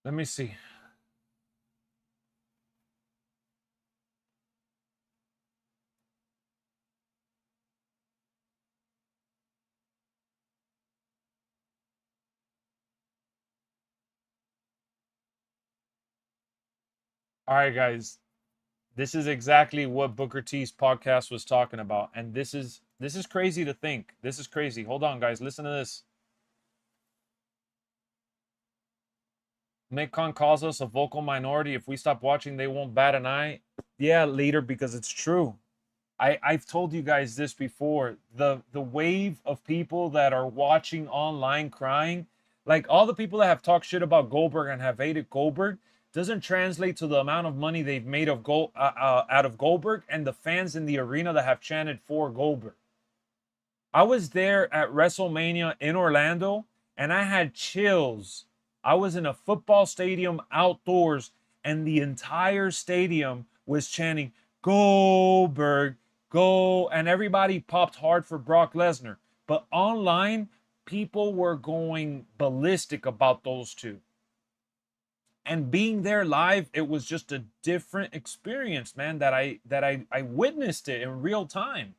Let me see. All right, guys. This is exactly what Booker T's podcast was talking about. And this is crazy to think. This is crazy. Hold on, guys. Listen to this. Nick Khan calls us a vocal minority. If we stop watching, they won't bat an eye. Yeah, leader, because it's true. I've told you guys this before. The wave of people that are watching online crying, like all the people that have talked shit about Goldberg and have hated Goldberg, doesn't translate to the amount of money they've made of out of Goldberg and the fans in the arena that have chanted for Goldberg. I was there at WrestleMania in Orlando, and I had chills. I was in a football stadium outdoors, and the entire stadium was chanting, Goldberg, go, and everybody popped hard for Brock Lesnar. But online, people were going ballistic about those two. And being there live, it was just a different experience, man, that I witnessed it in real time.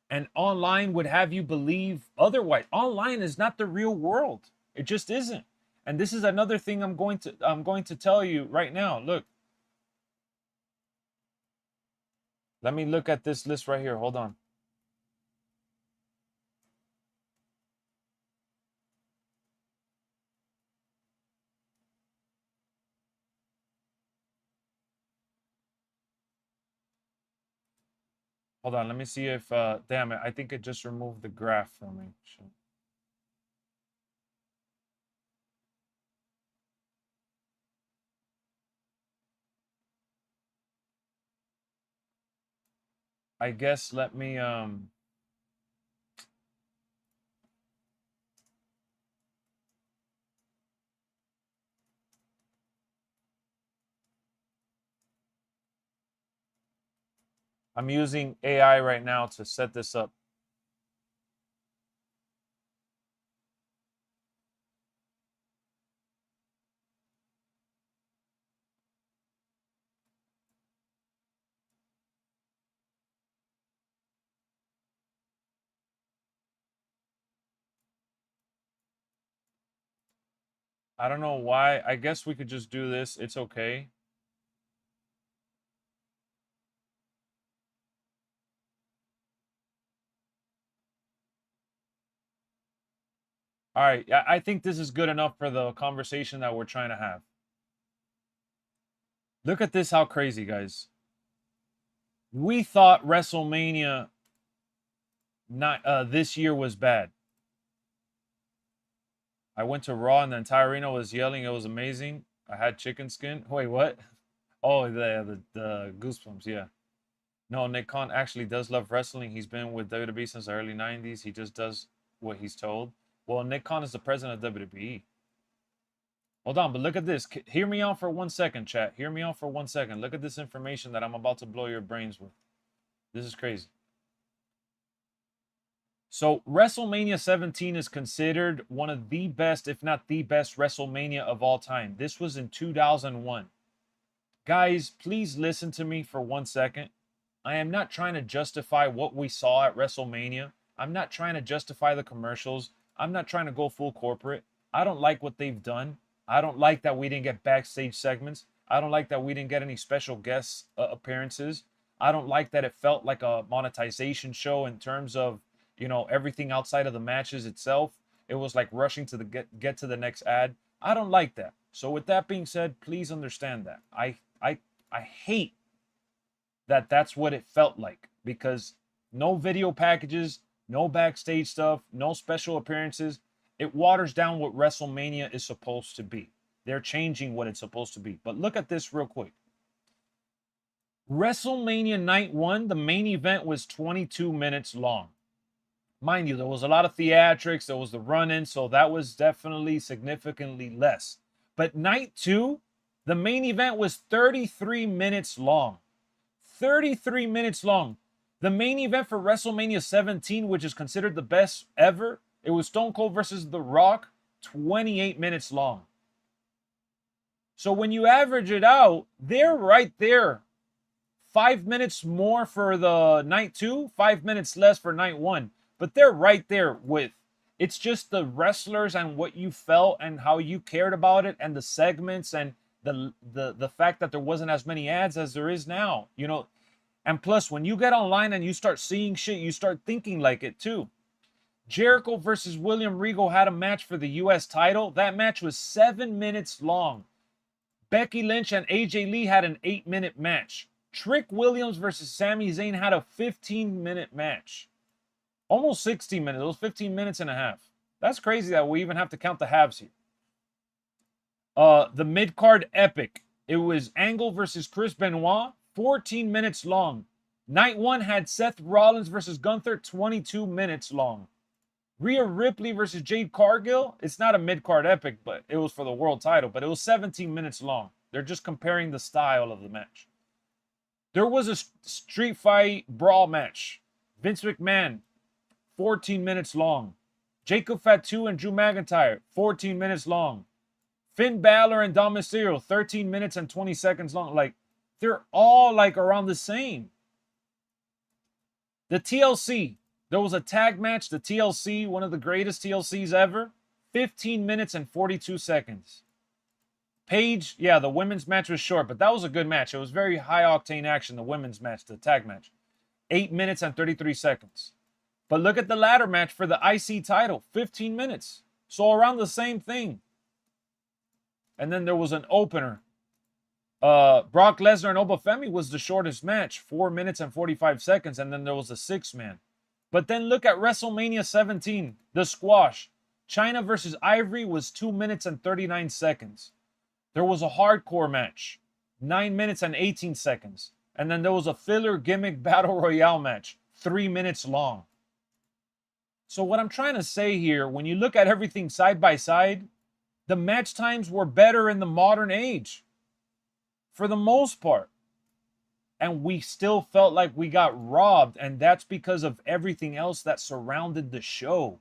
And online would have you believe otherwise. Online is not the real world. It just isn't. And this is another thing I'm going to tell you right now. Look. Let me look at this list right here. Hold on. Hold on. Let me see if, damn it. I think it just removed the graph for me. Shit. I guess let me, I'm using AI right now to set this up. I don't know why. I guess we could just do this. It's okay. All right. I think this is good enough for the conversation that we're trying to have. Look at this, how crazy, guys. We thought WrestleMania this year was bad. I went to Raw and the entire arena was yelling. It was amazing. I had chicken skin. Wait, what? Oh, the goosebumps, yeah. No, Nick Khan actually does love wrestling. He's been with WWE since the early 90s. He just does what he's told. Well, Nick Khan is the president of WWE. Hold on, but look at this. Hear me out for 1 second, chat. Hear me out for 1 second. Look at this information that I'm about to blow your brains with. This is crazy. So WrestleMania 17 is considered one of the best, if not the best, WrestleMania of all time. This was in 2001. Guys, please listen to me for 1 second. I am not trying to justify what we saw at WrestleMania. I'm not trying to justify the commercials. I'm not trying to go full corporate. I don't like what they've done. I don't like that we didn't get backstage segments. I don't like that we didn't get any special guest appearances. I don't like that it felt like a monetization show in terms of, you know, everything outside of the matches itself. It was like rushing to the get to the next ad. I don't like that. So with that being said, please understand that. I hate that that's what it felt like, because no video packages, no backstage stuff, no special appearances. It waters down what WrestleMania is supposed to be. They're changing what it's supposed to be. But look at this real quick. WrestleMania Night 1, the main event was 22 minutes long. Mind you, there was a lot of theatrics. There was the run-in, so that was definitely significantly less. But Night 2, the main event was 33 minutes long. 33 minutes long. The main event for WrestleMania 17, which is considered the best ever, it was Stone Cold versus The Rock, 28 minutes long. So when you average it out, they're right there. 5 minutes more for the Night 2, 5 minutes less for Night 1. But they're right there with, it's just the wrestlers and what you felt and how you cared about it and the segments and the fact that there wasn't as many ads as there is now, you know. And plus, when you get online and you start seeing shit, you start thinking like it too. Jericho versus William Regal had a match for the U.S. title. That match was 7 minutes long. Becky Lynch and AJ Lee had an 8-minute match. Trick Williams versus Sami Zayn had a 15-minute match. Almost 16 minutes. It was 15 minutes and a half. That's crazy that we even have to count the halves here. The mid-card epic. It was Angle versus Chris Benoit, 14 minutes long. Night 1 had Seth Rollins versus Gunther, 22 minutes long. Rhea Ripley versus Jade Cargill. It's not a mid-card epic, but it was for the world title. But it was 17 minutes long. They're just comparing the style of the match. There was a street fight brawl match. Vince McMahon, 14 minutes long. Jacob Fatu and Drew McIntyre, 14 minutes long. Finn Balor and Dom Mysterio, 13 minutes and 20 seconds long. Like, they're all like around the same. The TLC. There was a tag match, the TLC, one of the greatest TLCs ever. 15 minutes and 42 seconds. Paige, yeah, the women's match was short, but that was a good match. It was very high-octane action, the women's match, the tag match. 8 minutes and 33 seconds. But look at the ladder match for the IC title, 15 minutes. So around the same thing. And then there was an opener. Brock Lesnar and Obafemi was the shortest match, 4 minutes and 45 seconds. And then there was a 6-man. But then look at WrestleMania 17, the squash. China versus Ivory was 2 minutes and 39 seconds. There was a hardcore match, 9 minutes and 18 seconds. And then there was a filler gimmick battle royale match, 3 minutes long. So what I'm trying to say here, when you look at everything side by side, the match times were better in the modern age. For the most part. And we still felt like we got robbed. And that's because of everything else that surrounded the show.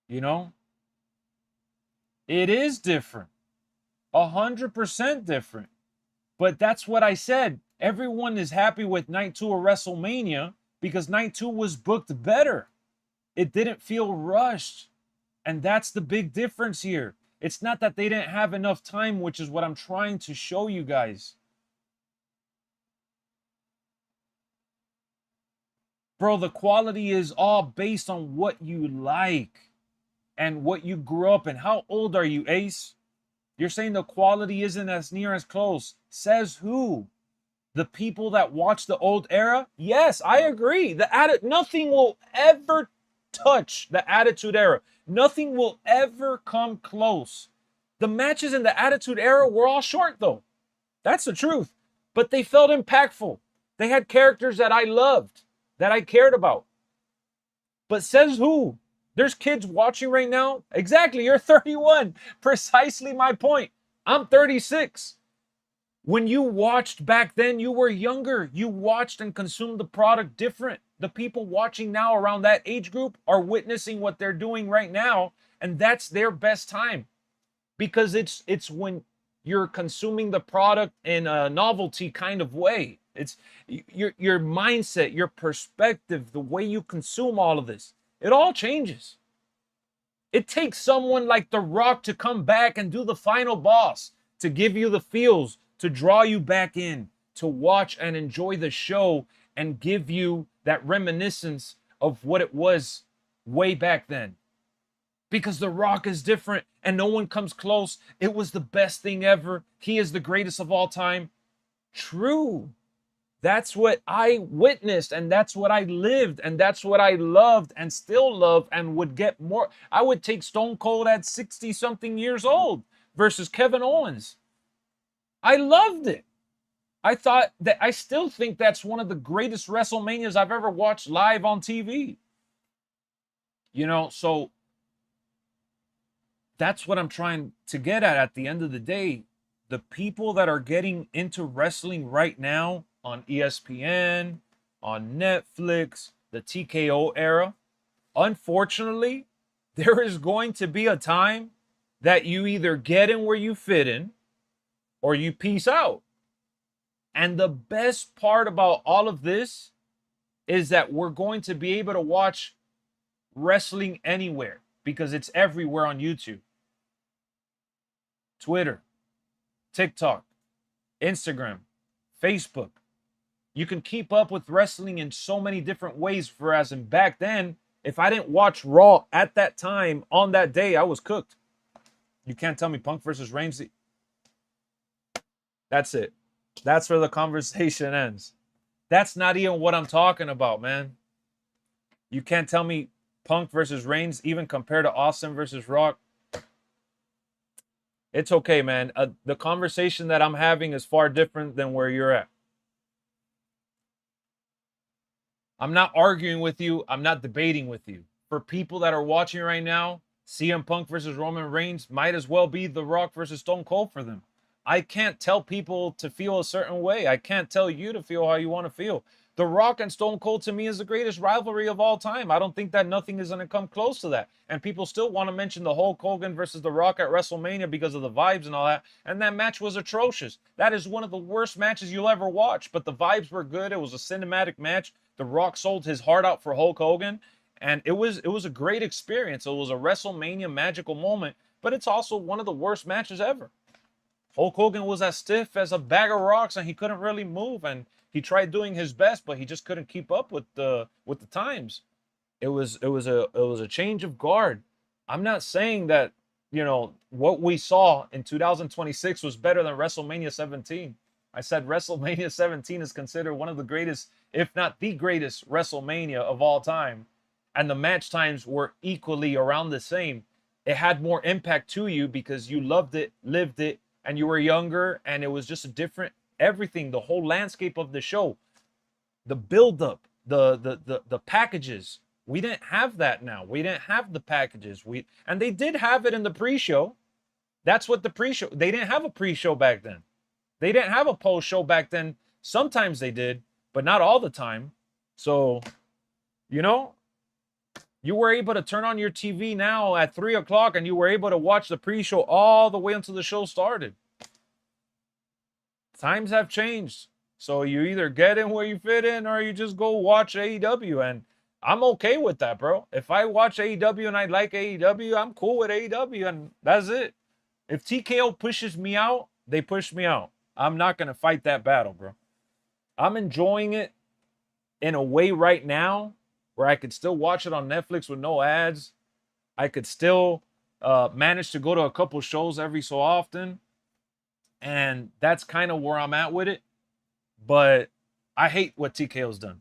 You know? It is different. 100% different. But that's what I said. Everyone is happy with Night 2 of WrestleMania because Night 2 was booked better. It didn't feel rushed. And that's the big difference here. It's not that they didn't have enough time, which is what I'm trying to show you guys. Bro, the quality is all based on what you like and what you grew up in. How old are you, Ace? You're saying the quality isn't as near as close. Says who? The people that watch the old era? Yes, I agree. Nothing will ever touch the Attitude Era. Nothing will ever come close. The matches in the Attitude Era were all short, though. That's the truth. But they felt impactful. They had characters that I loved, that I cared about. But says who? There's kids watching right now. Exactly, you're 31. Precisely my point. I'm 36. When you watched back then, you were younger. You watched and consumed the product different. The people watching now around that age group are witnessing what they're doing right now, and that's their best time. Because it's when you're consuming the product in a novelty kind of way. It's your mindset, your perspective, the way you consume all of this. It all changes. It takes someone like The Rock to come back and do the final boss, to give you the feels, to draw you back in, to watch and enjoy the show and give you that reminiscence of what it was way back then. Because The Rock is different and no one comes close. It was the best thing ever. He is the greatest of all time. True. That's what I witnessed and that's what I lived and that's what I loved and still love and would get more. I would take Stone Cold at 60-something years old versus Kevin Owens. I loved it. I still think that's one of the greatest WrestleManias I've ever watched live on TV. You know, so that's what I'm trying to get at the end of the day. The people that are getting into wrestling right now on ESPN, on Netflix, the TKO era, unfortunately, there is going to be a time that you either get in where you fit in or you peace out. And the best part about all of this is that we're going to be able to watch wrestling anywhere because it's everywhere on YouTube. Twitter, TikTok, Instagram, Facebook. You can keep up with wrestling in so many different ways. Whereas in back then, if I didn't watch Raw at that time on that day, I was cooked. You can't tell me Punk versus Reigns. That's it. That's where the conversation ends. That's not even what I'm talking about, man. You can't tell me Punk versus Reigns even compared to Austin versus Rock. It's okay, man. The conversation that I'm having is far different than where you're at. I'm not arguing with you. I'm not debating with you. For people that are watching right now, CM Punk versus Roman Reigns might as well be The Rock versus Stone Cold for them. I can't tell people to feel a certain way. I can't tell you to feel how you want to feel. The Rock and Stone Cold to me is the greatest rivalry of all time. I don't think that nothing is going to come close to that. And people still want to mention the Hulk Hogan versus The Rock at WrestleMania because of the vibes and all that. And that match was atrocious. That is one of the worst matches you'll ever watch. But the vibes were good. It was a cinematic match. The Rock sold his heart out for Hulk Hogan. And it was a great experience. It was a WrestleMania magical moment. But it's also one of the worst matches ever. Hulk Hogan was as stiff as a bag of rocks, and he couldn't really move. And he tried doing his best, but he just couldn't keep up with the times. It was a change of guard. I'm not saying that, you know, what we saw in 2026 was better than WrestleMania 17. I said WrestleMania 17 is considered one of the greatest, if not the greatest, WrestleMania of all time. And the match times were equally around the same. It had more impact to you because you loved it, lived it, and you were younger, and it was just a different everything, the whole landscape of the show, the build-up, the packages. We didn't have that now. We didn't have the packages. And they did have it in the pre-show. That's what the pre-show. They didn't have a pre-show back then. They didn't have a post-show back then. Sometimes they did, but not all the time. So, you know, you were able to turn on your TV now at 3 o'clock and you were able to watch the pre-show all the way until the show started. Times have changed. So you either get in where you fit in or you just go watch AEW. And I'm okay with that, bro. If I watch AEW and I like AEW, I'm cool with AEW and that's it. If TKO pushes me out, they push me out. I'm not going to fight that battle, bro. I'm enjoying it in a way right now where I could still watch it on Netflix with no ads. I could still manage to go to a couple shows every so often. And that's kind of where I'm at with it. But I hate what TKO's done.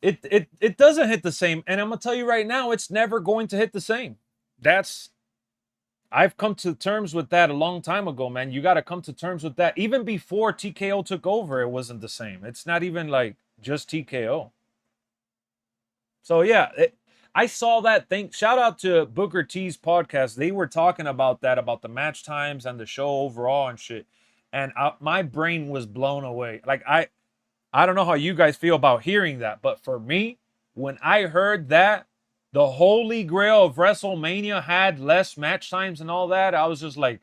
It doesn't hit the same. And I'm going to tell you right now, it's never going to hit the same. I've come to terms with that a long time ago, man. You got to come to terms with that. Even before TKO took over, it wasn't the same. It's not even like just TKO. So, yeah, I saw that thing. Shout out to Booker T's podcast. They were talking about that, about the match times and the show overall and shit. And my brain was blown away. Like, I don't know how you guys feel about hearing that. But for me, when I heard that, the holy grail of WrestleMania had less match times and all that, I was just like,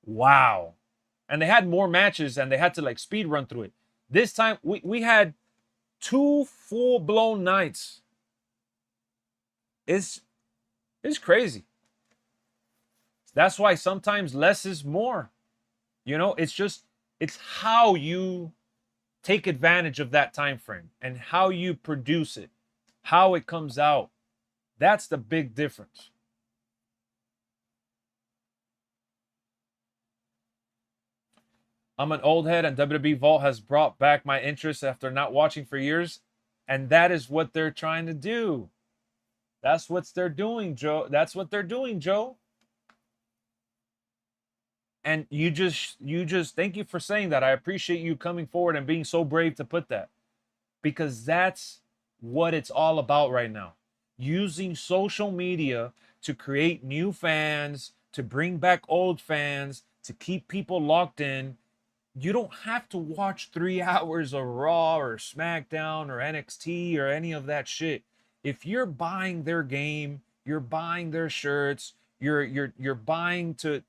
wow. And they had more matches and they had to like speed run through it. This time we had 2 full-blown nights. It's crazy. That's why sometimes less is more. You know, it's how you take advantage of that time frame and how you produce it, how it comes out. That's the big difference. I'm an old head and WWE Vault has brought back my interest after not watching for years. And that is what they're trying to do. That's what they're doing, Joe. That's what they're doing, Joe. And you just thank you for saying that. I appreciate you coming forward and being so brave to put that. Because that's what it's all about right now. Using social media to create new fans, to bring back old fans, to keep people locked in. You don't have to watch 3 hours of Raw or SmackDown or NXT or any of that shit. If you're buying their game, you're buying their shirts, you're buying to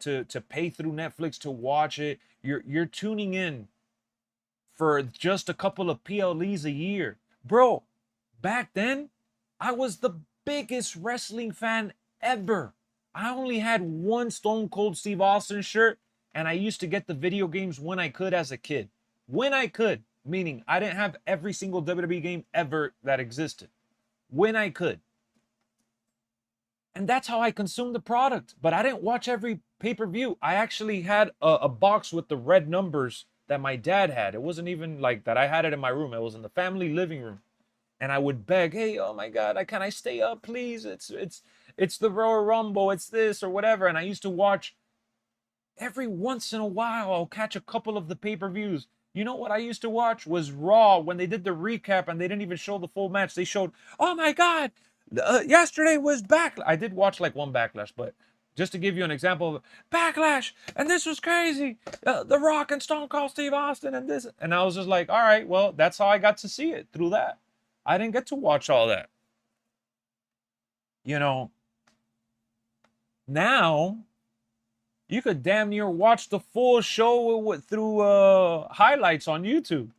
pay through Netflix to watch it, you're tuning in for just a couple of PLEs a year. Bro, back then, I was the biggest wrestling fan ever. I only had one Stone Cold Steve Austin shirt, and I used to get the video games when I could as a kid. When I could, meaning I didn't have every single WWE game ever that existed. When I could. And that's how I consumed the product. But I didn't watch every pay-per-view. I actually had a box with the red numbers that my dad had. It wasn't even like that I had it in my room. It was in the family living room. And I would beg, hey, oh my God, can I stay up, please? It's the Royal Rumble, it's this or whatever. And I used to watch every once in a while. I'll catch a couple of the pay-per-views. You know what I used to watch was Raw when they did the recap and they didn't even show the full match. They showed, oh my God, yesterday was Backlash. I did watch like one Backlash, but just to give you an example of Backlash, and this was crazy. The Rock and Stone Cold Steve Austin and this. And I was just like, all right, well, that's how I got to see it, through that. I didn't get to watch all that. You know, now you could damn near watch the full show through highlights on YouTube.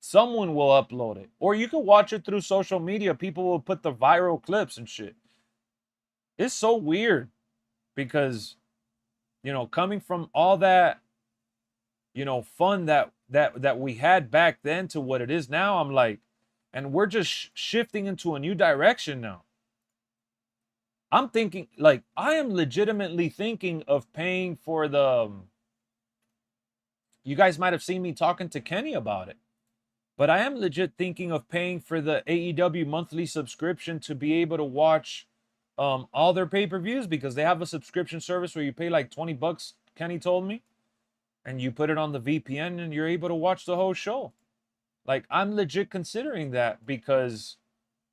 Someone will upload it. Or you can watch it through social media. People will put the viral clips and shit. It's so weird because, you know, coming from all that, you know, fun that we had back then to what it is now, I'm like, and we're just shifting into a new direction now. I'm thinking, like, I am legitimately thinking of paying for the... You guys might have seen me talking to Kenny about it. But I am legit thinking of paying for the AEW monthly subscription to be able to watch all their pay-per-views, because they have a subscription service where you pay like 20 bucks, Kenny told me. And you put it on the VPN and you're able to watch the whole show. Like, I'm legit considering that because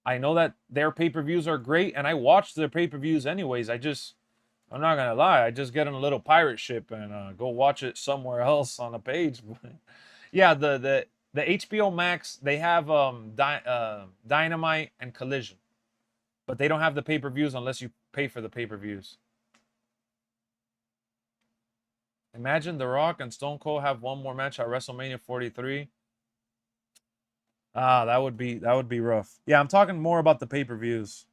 I know that their pay-per-views are great, and I watch their pay-per-views anyways. I'm not going to lie, I just get on a little pirate ship and go watch it somewhere else on a page. Yeah, the HBO Max, they have Dynamite and Collision. But they don't have the pay-per-views unless you pay for the pay-per-views. Imagine The Rock and Stone Cold have one more match at WrestleMania 43. Ah, that would be rough. Yeah, I'm talking more about the pay-per-views.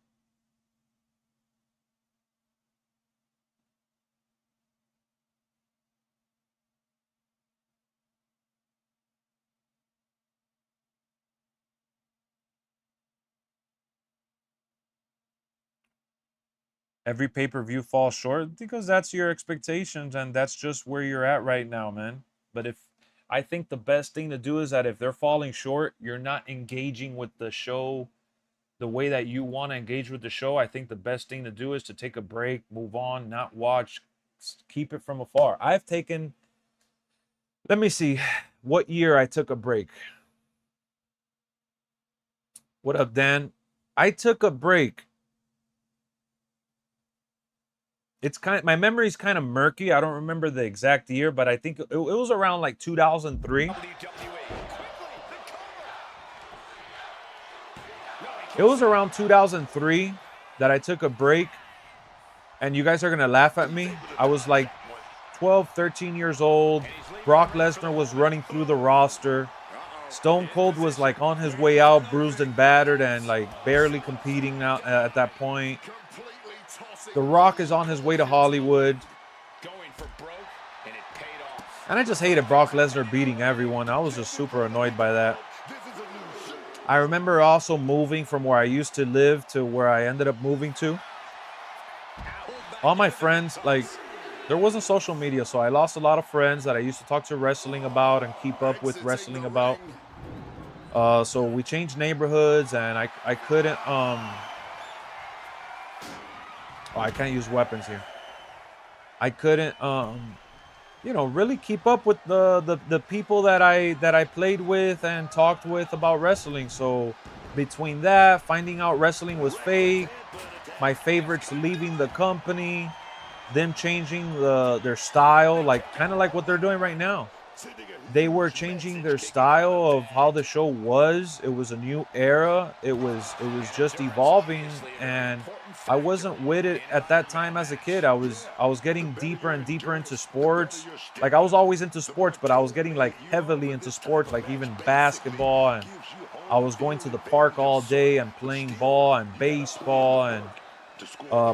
Every pay-per-view falls short because that's your expectations and that's just where you're at right now, man. But I think the best thing to do is that if they're falling short, you're not engaging with the show the way that you want to engage with the show. I think the best thing to do is to take a break, move on, not watch, keep it from afar. I've taken, let me see what year I took a break. What up, Dan? I took a break. It's my memory's kind of murky. I don't remember the exact year, but I think it was around like 2003. It was around 2003 that I took a break, and you guys are going to laugh at me. I was like 12, 13 years old. Brock Lesnar was running through the roster. Stone Cold was like on his way out, bruised and battered, and like barely competing now at that point. The Rock is on his way to Hollywood. And I just hated Brock Lesnar beating everyone. I was just super annoyed by that. I remember also moving from where I used to live to where I ended up moving to. All my friends, like, there wasn't social media, so I lost a lot of friends that I used to talk to wrestling about and keep up with wrestling about. So we changed neighborhoods, and I couldn't... Oh, I can't use weapons here. I couldn't, you know, really keep up with the people that I played with and talked with about wrestling. So between that, finding out wrestling was fake, my favorites leaving the company, them changing their style, like kind of like what they're doing right now. They were changing their style of how the show was. It was a new era. It was just evolving, and I wasn't with it at that time as a kid. I was getting deeper and deeper into sports. Like, I was always into sports, but I was getting like heavily into sports, like even basketball and I was going to the park all day and playing ball and baseball, and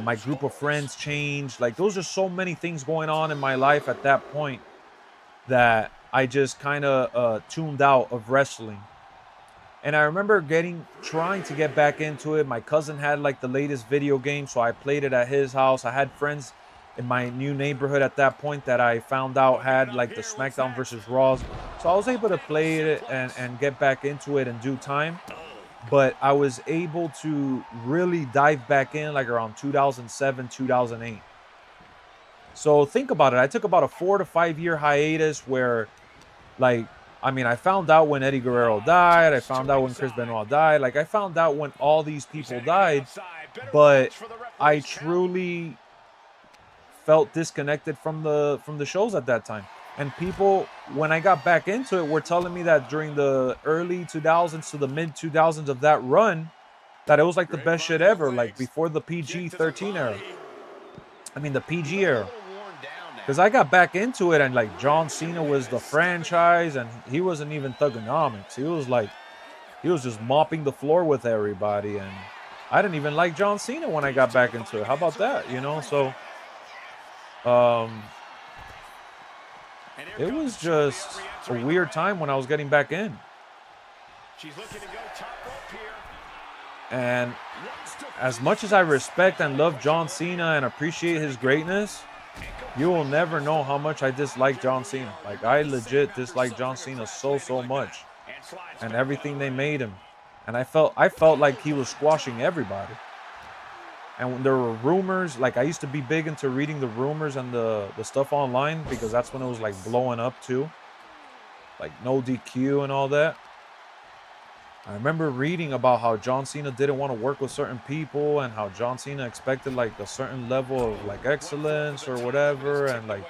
my group of friends changed. Like, those are so many things going on in my life at that point that I just kind of tuned out of wrestling. And I remember trying to get back into it. My cousin had like the latest video game, so I played it at his house. I had friends in my new neighborhood at that point that I found out had like the SmackDown versus Raws. So I was able to play it and get back into it in due time. But I was able to really dive back in like around 2007, 2008. So think about it. I took about a 4 to 5 year hiatus where, like, I mean, I found out when Eddie Guerrero died. I found out when Chris Benoit died. Like, I found out when all these people died. But I truly felt disconnected from the shows at that time. And people, when I got back into it, were telling me that during the early 2000s to the mid 2000s of that run, that it was like the best shit ever, like before the PG-13 era. I mean, the PG era. Because I got back into it, and like John Cena was the franchise, and he wasn't even Thugonomics. He was just mopping the floor with everybody, and I didn't even like John Cena when I got back into it. How about that, you know? So, it was just a weird time when I was getting back in. And as much as I respect and love John Cena and appreciate his greatness, you will never know how much I dislike John Cena. Like, I legit dislike John Cena so much, and everything they made him. And I felt like he was squashing everybody. And when there were rumors, like, I used to be big into reading the rumors and the stuff online, because that's when it was like blowing up too, like no DQ and all that. I remember reading about how John Cena didn't want to work with certain people, and how John Cena expected like a certain level of like excellence or whatever, and like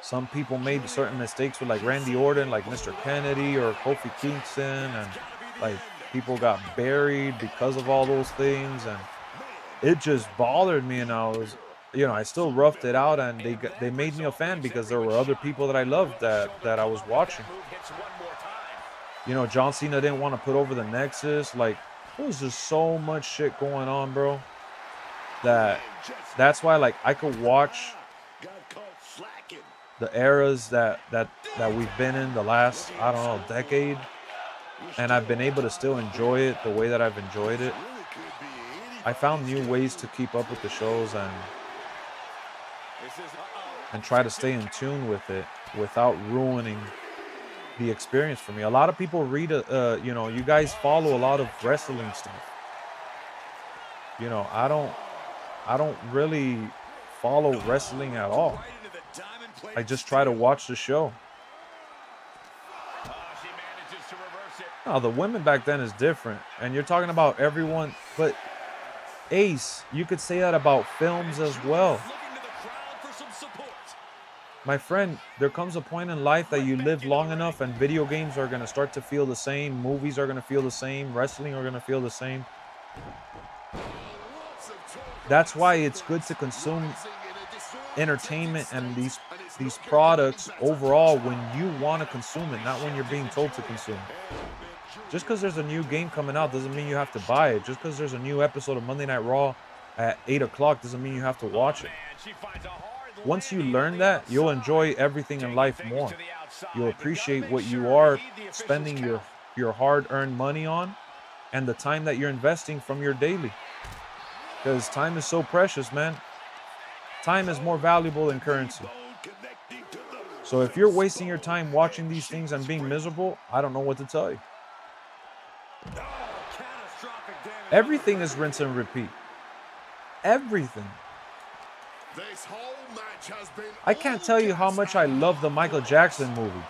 some people made certain mistakes with like Randy Orton, like Mr. Kennedy or Kofi Kingston, and like people got buried because of all those things, and it just bothered me. And I was, you know, I still roughed it out, and they made me a fan because there were other people that I loved that I was watching. You know, John Cena didn't want to put over the Nexus. Like, there was just so much shit going on, bro. That's why, like, I could watch the eras that we've been in the last, I don't know, decade, and I've been able to still enjoy it the way that I've enjoyed it. I found new ways to keep up with the shows and try to stay in tune with it without ruining the experience for me. A lot of people read, you know, you guys follow a lot of wrestling stuff. You know, I don't really follow wrestling at all. I just try to watch the show. Now, the women back then is different, and you're talking about everyone, but Ace, you could say that about films as well. My friend, there comes a point in life that you live long enough and video games are going to start to feel the same. Movies are going to feel the same. Wrestling are going to feel the same. That's why it's good to consume entertainment and these products overall when you want to consume it, not when you're being told to consume it. Just because there's a new game coming out doesn't mean you have to buy it. Just because there's a new episode of Monday Night Raw at 8 o'clock doesn't mean you have to watch it. Once you learn that, you'll enjoy everything in life more. You'll appreciate what you are spending your hard-earned money on and the time that you're investing from your daily. Because time is so precious, man. Time is more valuable than currency. So if you're wasting your time watching these things and being miserable, I don't know what to tell you. Everything is rinse and repeat. Everything. I can't tell you how much I love the Michael Jackson movie.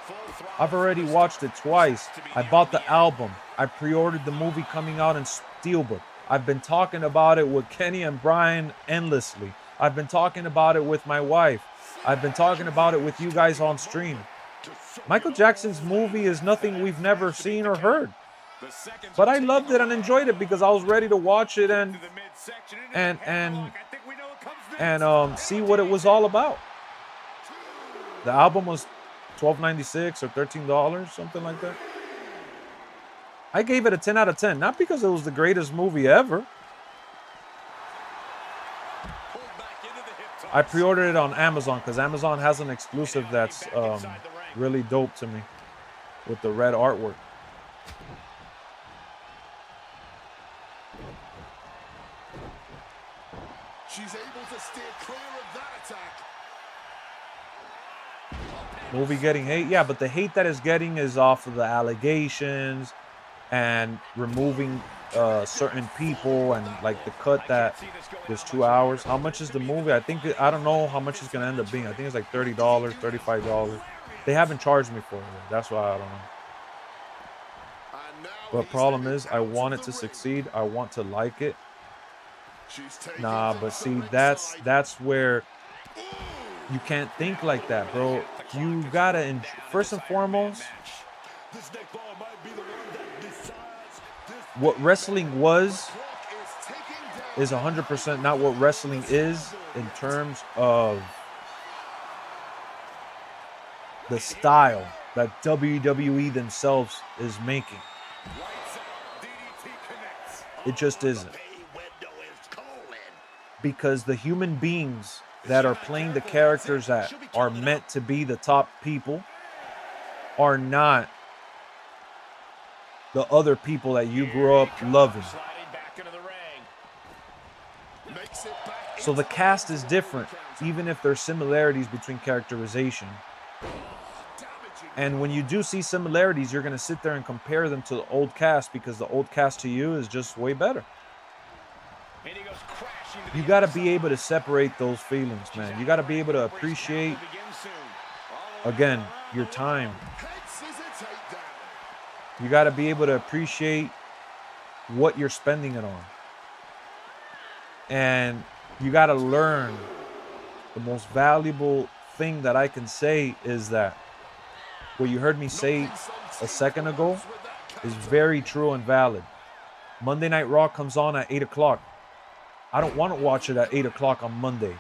I've already watched it twice. I bought the album. I pre-ordered the movie coming out in Steelbook. I've been talking about it with Kenny and Brian endlessly. I've been talking about it with my wife. I've been talking about it with you guys on stream. Michael Jackson's movie is nothing we've never seen or heard. But I loved it and enjoyed it because I was ready to watch it and see what it was all about. The album was $12.96 or $13, something like that. I gave it a 10 out of 10, not because it was the greatest movie ever. I pre-ordered it on Amazon because Amazon has an exclusive that's really dope to me with the red artwork. She's able to steer clear of that attack. Movie getting hate? Yeah, but the hate that it's getting is off of the allegations and removing certain people and like the cut that was 2 hours. How much is the movie? I don't know how much it's gonna end up being. I think it's like $30, $35. They haven't charged me for it. That's why I don't know. But problem is, I want it to succeed. I want to like it. Nah, but see, that's where you can't think like that, bro. You gotta, first and foremost, what wrestling was is 100% not what wrestling is in terms of the style that WWE themselves is making. It just isn't. Because the human beings that are playing the characters that are meant to be the top people are not the other people that you grew up loving. So the cast is different, even if there's similarities between characterization. And when you do see similarities, you're going to sit there and compare them to the old cast because the old cast to you is just way better. You got to be able to separate those feelings, man. You got to be able to appreciate, again, your time. You got to be able to appreciate what you're spending it on. And you got to learn. The most valuable thing that I can say is that what you heard me say a second ago is very true and valid. Monday Night Raw comes on at 8 o'clock. I don't want to watch it at 8 o'clock on Monday.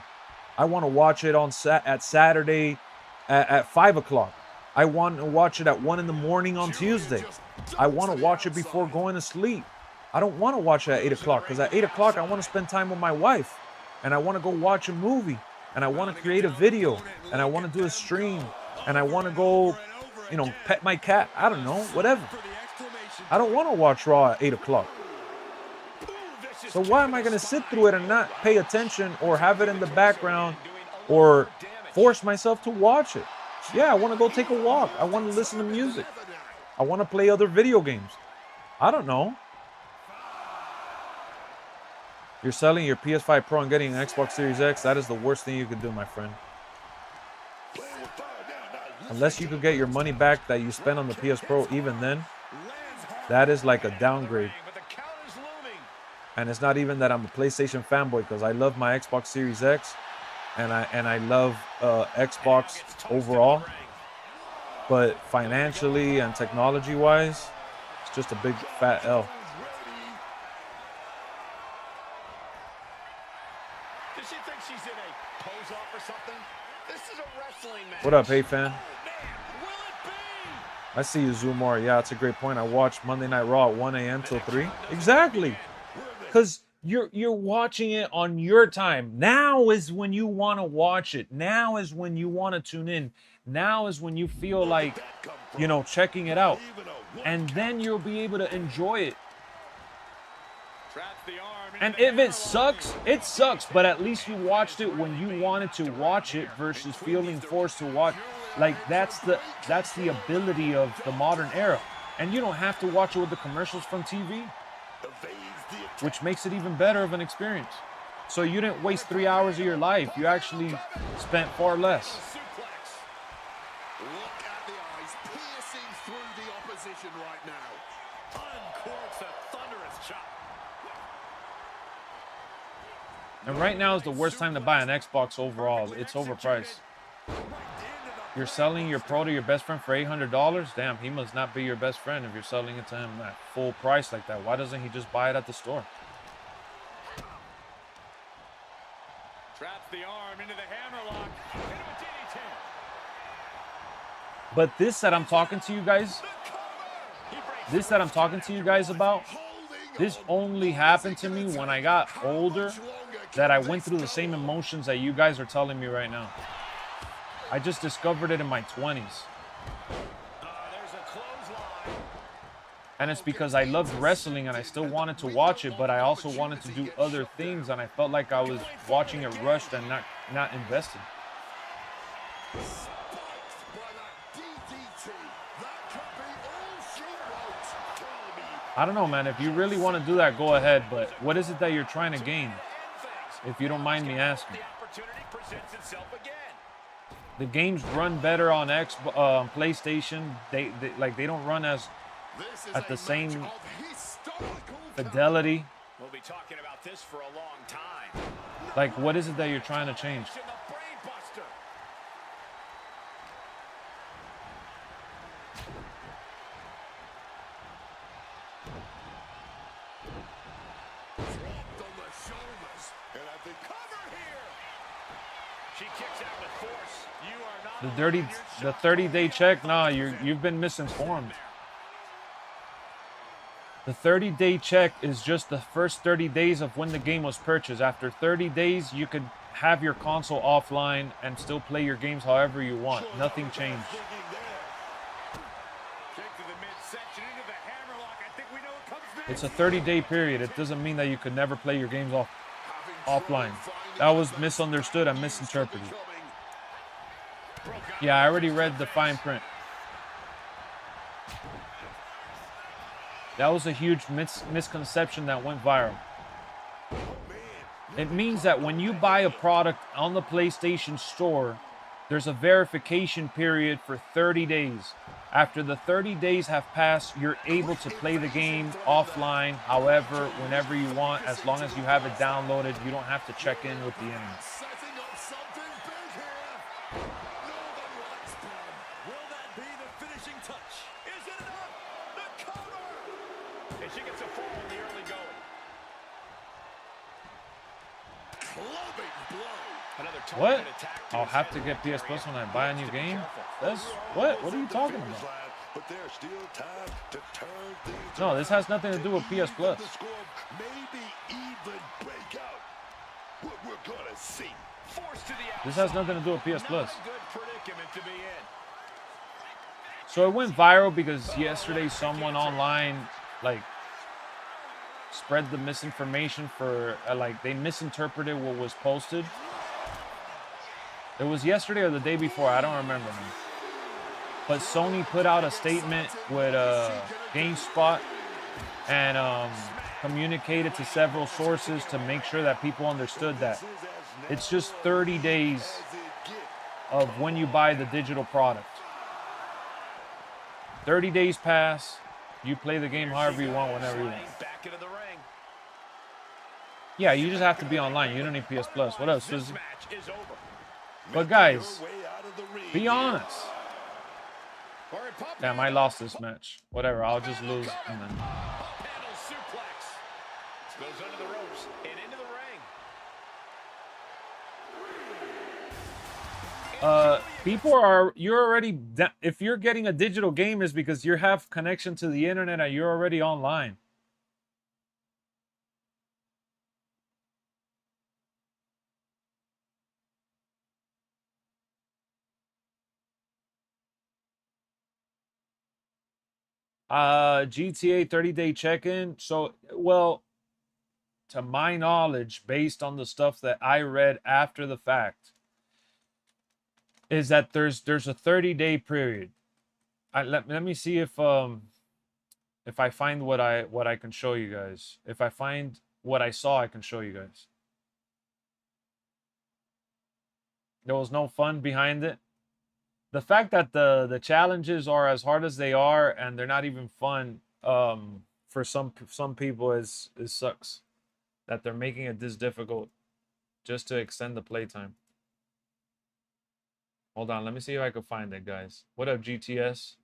I want to watch it at Saturday at 5 o'clock. I want to watch it at 1 in the morning on Tuesday. I want to watch it before going to sleep. I don't want to watch it at 8 o'clock because at 8 o'clock I want to spend time with my wife and I want to go watch a movie and I want to create a video and I want to do a stream and I want to go, pet my cat. I don't know, whatever. I don't want to watch Raw at 8 o'clock. So why am I going to sit through it and not pay attention or have it in the background or force myself to watch it? Yeah, I want to go take a walk. I want to listen to music. I want to play other video games. I don't know. You're selling your PS5 Pro and getting an Xbox Series X. That is the worst thing you could do, my friend. Unless you could get your money back that you spent on the PS Pro, even then, that is like a downgrade. And it's not even that I'm a PlayStation fanboy because I love my Xbox Series X and I love Xbox overall. But financially and technology-wise, it's just a big fat L. Does she think she's in a pose-off or something? This is a wrestling match. What up, hey fan? I see you, Zumar. Yeah, it's a great point. I watched Monday Night Raw at 1 a.m. till 3. Exactly. Because you're watching it on your time. Now is when you want to watch it. Now is when you want to tune in. Now is when you feel like, checking it out. And then you'll be able to enjoy it. And if it sucks, it sucks. But at least you watched it when you wanted to watch it versus feeling forced to watch. Like, that's the ability of the modern era. And you don't have to watch it with the commercials from TV, which makes it even better of an experience. So you didn't waste 3 hours of your life. You actually spent far less. Look at the eyes piercing through the opposition right now. Uncorks a thunderous chop. And right now is the worst time to buy an Xbox overall. It's overpriced. You're selling your Pro to your best friend for $800? Damn, he must not be your best friend if you're selling it to him at full price like that. Why doesn't he just buy it at the store? Traps the arm into the hammerlock. Into a DDT. But this that I'm talking to you guys, this that I'm talking to you guys about, this only happened to me when I got older, that I went through the same emotions that you guys are telling me right now. I just discovered it in my 20s. And it's because I loved wrestling and I still wanted to watch it, but I also wanted to do other things, and I felt like I was watching it rushed and not invested. I don't know, man. If you really want to do that, go ahead. But what is it that you're trying to gain? If you don't mind me asking. The games run better on PlayStation. They don't run as at the same fidelity. We'll be talking about this for a long time. Like, what is it that you're trying to change? The 30-day check? Nah, you've been misinformed. The 30-day check is just the first 30 days of when the game was purchased. After 30 days, you could have your console offline and still play your games however you want. Nothing changed. It's a 30-day period. It doesn't mean that you could never play your games offline. That was misunderstood and misinterpreted. Yeah, I already read the fine print. That was a huge misconception that went viral. It means that when you buy a product on the PlayStation Store, there's a verification period for 30 days. After the 30 days have passed, you're able to play the game offline, however, whenever you want, as long as you have it downloaded. You don't have to check in with the internet. What? I'll have to get PS Plus when I buy a new game? That's what? What are you talking about? No, this has nothing to do with PS Plus. This has nothing to do with PS Plus. So it went viral because yesterday someone online spread the misinformation for they misinterpreted what was posted. It was yesterday or the day before, I don't remember, man. But Sony put out a statement with GameSpot and communicated to several sources to make sure that people understood that it's just 30 days of when you buy the digital product. 30 days pass, you play the game however you want, whenever you want. Yeah, you just have to be online. You don't need PS Plus. What else? But guys, be honest. Damn, I lost this match. Whatever, I'll just lose and then. Goes under the ropes and into the ring. People you're already, if you're getting a digital game, is because you have connection to the internet and you're already online. GTA 30-day check-in. So, well, to my knowledge, based on the stuff that I read after the fact, is that there's a 30-day period. Let me see if I find what I can show you guys. If I find what I saw, I can show you guys. There was no fun behind it. The fact that the challenges are as hard as they are and they're not even fun, for some people is sucks. That they're making it this difficult just to extend the playtime. Hold on, let me see if I can find it, guys. What up, GTS?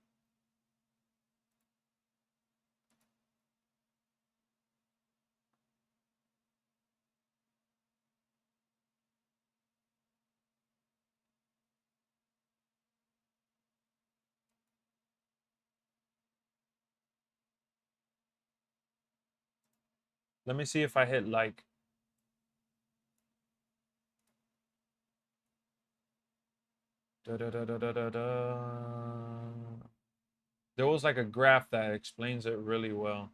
Let me see if I hit like. There was like a graph that explains it really well.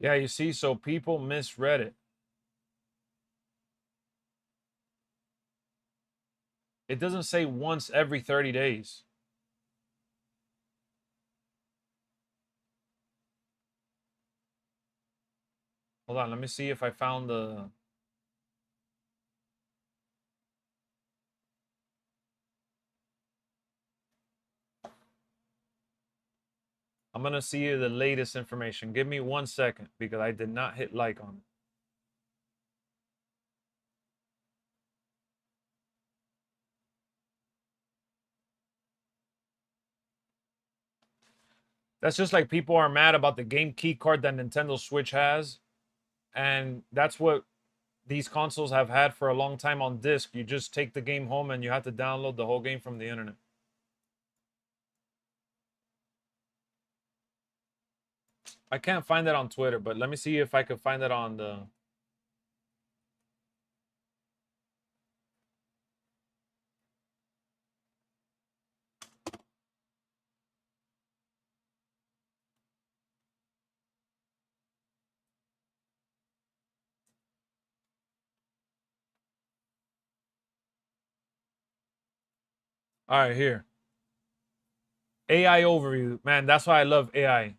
Yeah, you see, so people misread it. It doesn't say once every 30 days. Hold on, let me see if I found the... I'm going to see the latest information. Give me 1 second because I did not hit like on it. That's just like people are mad about the game key card that Nintendo Switch has. And that's what these consoles have had for a long time on disc. You just take the game home and you have to download the whole game from the internet. I can't find that on Twitter, but let me see if I could find that on the... All right, here. AI overview. Man, that's why I love AI.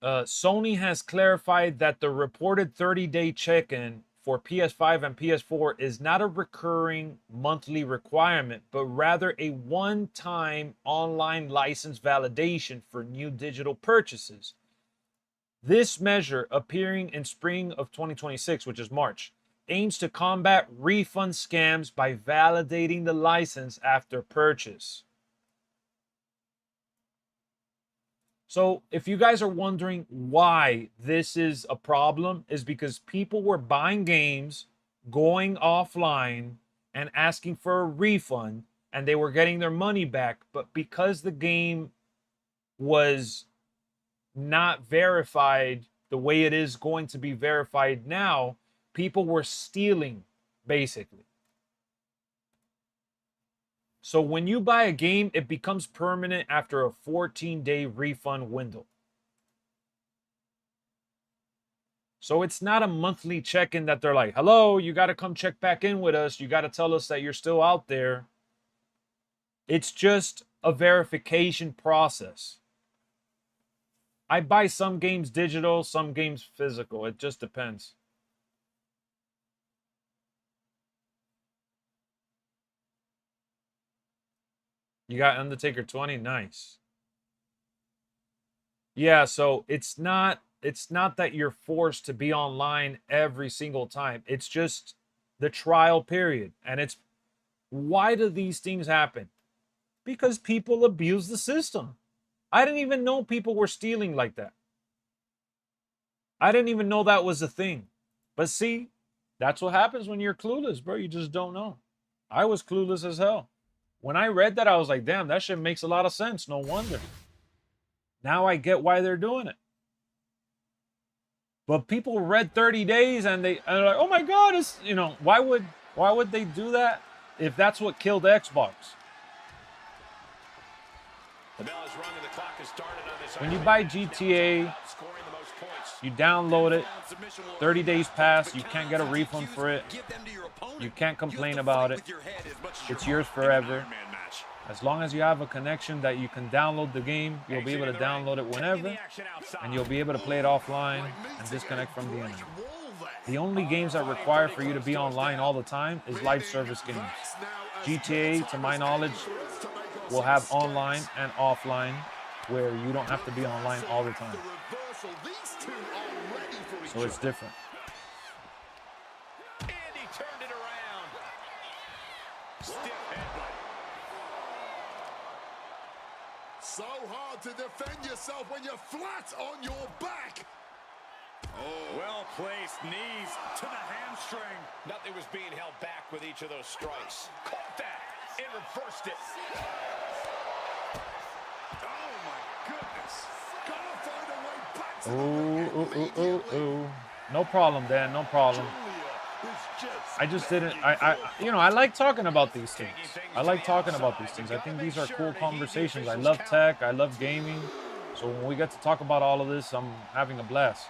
Sony has clarified that the reported 30-day check-in for PS5 and PS4 is not a recurring monthly requirement, but rather a one-time online license validation for new digital purchases. This measure, appearing in spring of 2026, which is March, aims to combat refund scams by validating the license after purchase. So if you guys are wondering why this is a problem, is because people were buying games, going offline, and asking for a refund, and they were getting their money back. But because the game was not verified the way it is going to be verified now, people were stealing, basically. So when you buy a game, it becomes permanent after a 14-day refund window. So it's not a monthly check-in that they're like, hello, you got to come check back in with us. You got to tell us that you're still out there. It's just a verification process. I buy some games digital, some games physical. It just depends. You got Undertaker 20? Nice. Yeah, so it's not that you're forced to be online every single time. It's just the trial period. And it's, why do these things happen? Because people abuse the system. I didn't even know people were stealing like that. I didn't even know that was a thing. But see, that's what happens when you're clueless, bro. You just don't know. I was clueless as hell. When I read that, I was like, damn, that shit makes a lot of sense. No wonder. Now I get why they're doing it. But people read 30 days and they're like, oh my God, it's, you know, why would they do that if that's what killed Xbox? The bell is rung and the clock has started on this. When you buy GTA, you download it, 30 days pass, you can't get a refund for it. You can't complain about it. It's yours forever. As long as you have a connection that you can download the game, you'll be able to download it whenever, and you'll be able to play it offline and disconnect from the internet. The only games that require for you to be online all the time is live service games. GTA, to my knowledge, will have online and offline where you don't have to be online all the time. So it's different. And he turned it around. Stiff headbutt. So hard to defend yourself when you're flat on your back. Oh, well-placed knees to the hamstring. Nothing was being held back with each of those strikes. Caught that and reversed it. Oh, my goodness. Gotta find a way back to the ring. Ooh. No problem, Dan. No problem. I just didn't. I like talking about these things. I like talking about these things. I think these are cool conversations. I love tech. I love gaming. So when we get to talk about all of this, I'm having a blast.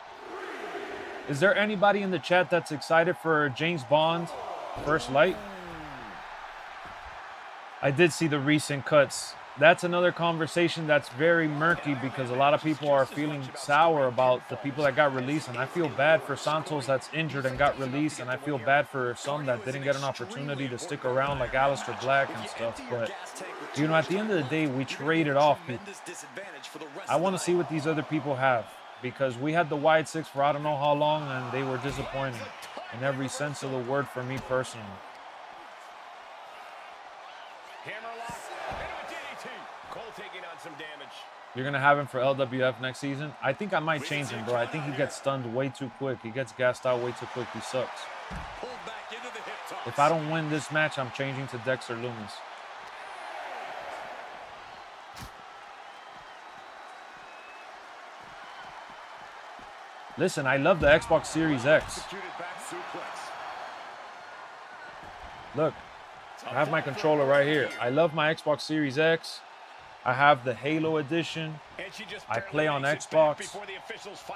Is there anybody in the chat that's excited for James Bond First Light? I did see the recent cuts. That's another conversation that's very murky because a lot of people are feeling sour about the people that got released. And I feel bad for Santos that's injured and got released. And I feel bad for some that didn't get an opportunity to stick around like Aleister Black and stuff. But, at the end of the day, we traded off people. I want to see what these other people have. Because we had the wide six for I don't know how long, and they were disappointing in every sense of the word for me personally. Hammerlock and a DDT. Cole taking on some damage. You're going to have him for LWF next season? I think I might change him, bro. I think he gets stunned way too quick. He gets gassed out way too quick. He sucks. If I don't win this match, I'm changing to Dexter Lumis. Listen, I love the Xbox Series X. Look, I have my controller right here. I love my Xbox Series X. I have the Halo edition. I play on Xbox.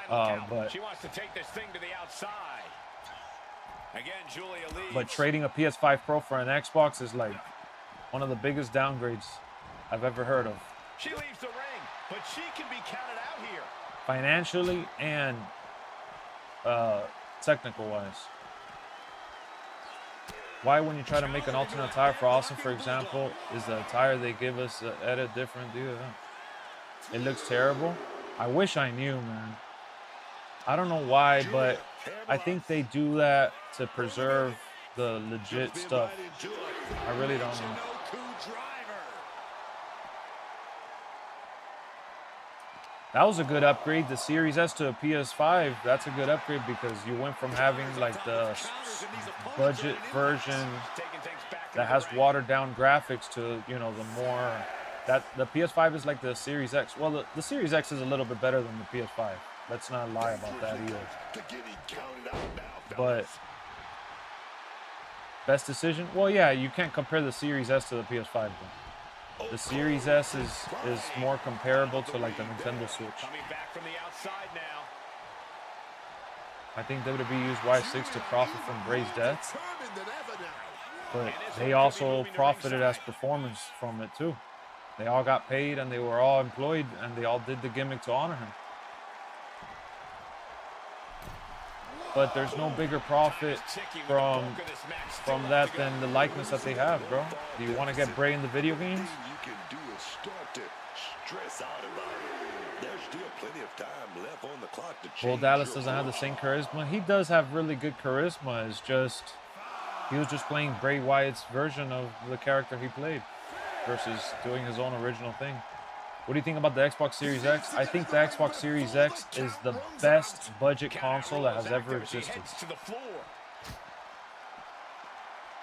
But she wants to take this thing to the outside. Again, Julia leads. But trading a PS5 Pro for an Xbox is like one of the biggest downgrades I've ever heard of. She leaves the ring, but she can be counted out here. Financially and technical wise. Why, when you try to make an alternate attire for Austin, for example, is the attire they give us edit different? Dude, it looks terrible. I wish I knew, man. I don't know why, but I think they do that to preserve the legit stuff. I really don't know. That was a good upgrade. The Series S to a PS5, that's a good upgrade because you went from having like the budget version that has watered down graphics to, the more that the PS5 is like the Series X. Well, the Series X is a little bit better than the PS5. Let's not lie about that either. But best decision? Well, yeah, you can't compare the Series S to the PS5 though. The Series S is more comparable to like the Nintendo Switch. Coming back from the outside now. I think WWE used Y6 to profit from Bray's death, but they also profited as performance from it too. They all got paid and they were all employed and they all did the gimmick to honor him. But there's no bigger profit from that than the likeness that they have, bro. Do you want to get Bray in the video games? You can do is start to stress out about it. There's still plenty of time left on the clock to change. Well, Dallas doesn't have the same charisma. He does have really good charisma. It's just he was just playing Bray Wyatt's version of the character he played versus doing his own original thing. What do you think about the Xbox Series X? I think the Xbox Series X is the best budget console that has ever existed.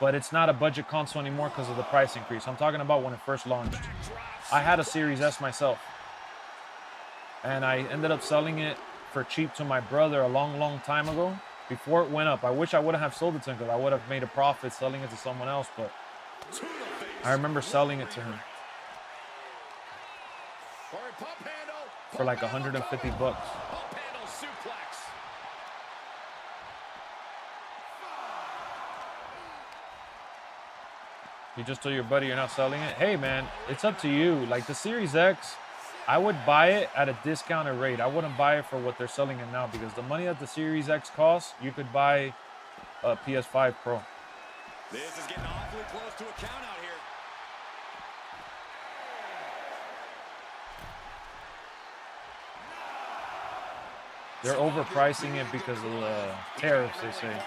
But it's not a budget console anymore because of the price increase. I'm talking about when it first launched. I had a Series S myself. And I ended up selling it for cheap to my brother a long, long time ago before it went up. I wish I wouldn't have sold it to him because I would have made a profit selling it to someone else. But I remember selling it to him for like 150 bucks. You just told your buddy you're not selling it? Hey man, it's up to you. Like the Series X, I would buy it at a discounted rate. I wouldn't buy it for what they're selling it now because the money that the Series X costs, you could buy a PS5 Pro. This is getting awfully close to a count out here. They're overpricing it because of the tariffs, they say.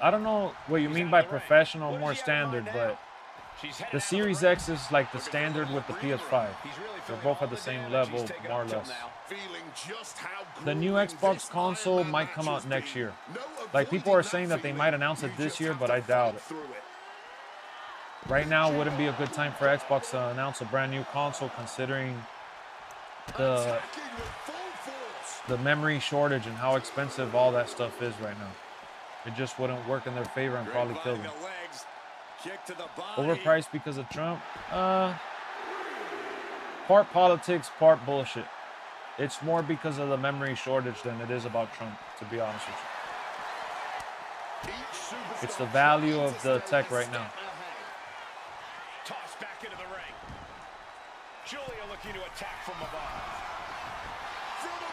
I don't know what you mean by professional, more standard, but the Series X is like the standard with the PS5. They're both at the same level, more or less. The new Xbox console might come out next year. Like, people are saying that they might announce it this year, but I doubt it. Right now wouldn't be a good time for Xbox to announce a brand new console, considering the memory shortage and how expensive all that stuff is right now. It just wouldn't work in their favor and probably kill them. Overpriced because of Trump? Part politics, part bullshit. It's more because of the memory shortage than it is about Trump, to be honest with you. It's the value of the tech right now. Toss back into the ring. Julia looking to attack from above.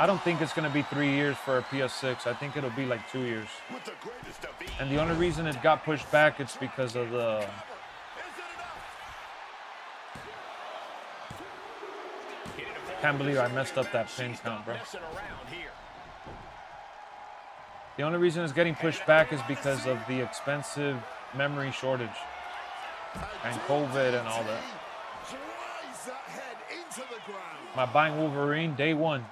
I don't think it's going to be 3 years for a PS6. I think it'll be like 2 years. And the only reason it got pushed back is because of the... Can't believe I messed up that pin count, bro. The only reason it's getting pushed back is because of the expensive memory shortage and COVID and all that. Am I buying Wolverine? Day one.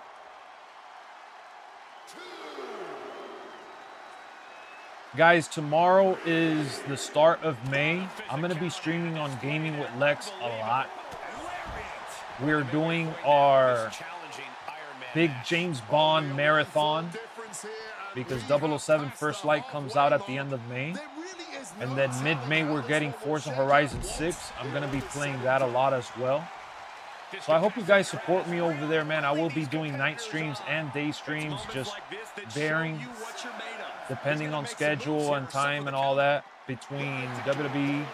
Guys, tomorrow is the start of May. I'm going to be streaming on Gaming with Lexx a lot. We're doing our big James Bond marathon because 007 First Light comes out at the end of May. And then mid-May, we're getting Forza Horizon 6. I'm going to be playing that a lot as well. So I hope you guys support me over there, man. I will be doing night streams and day streams, just varying, depending on schedule and time and all that, between WWE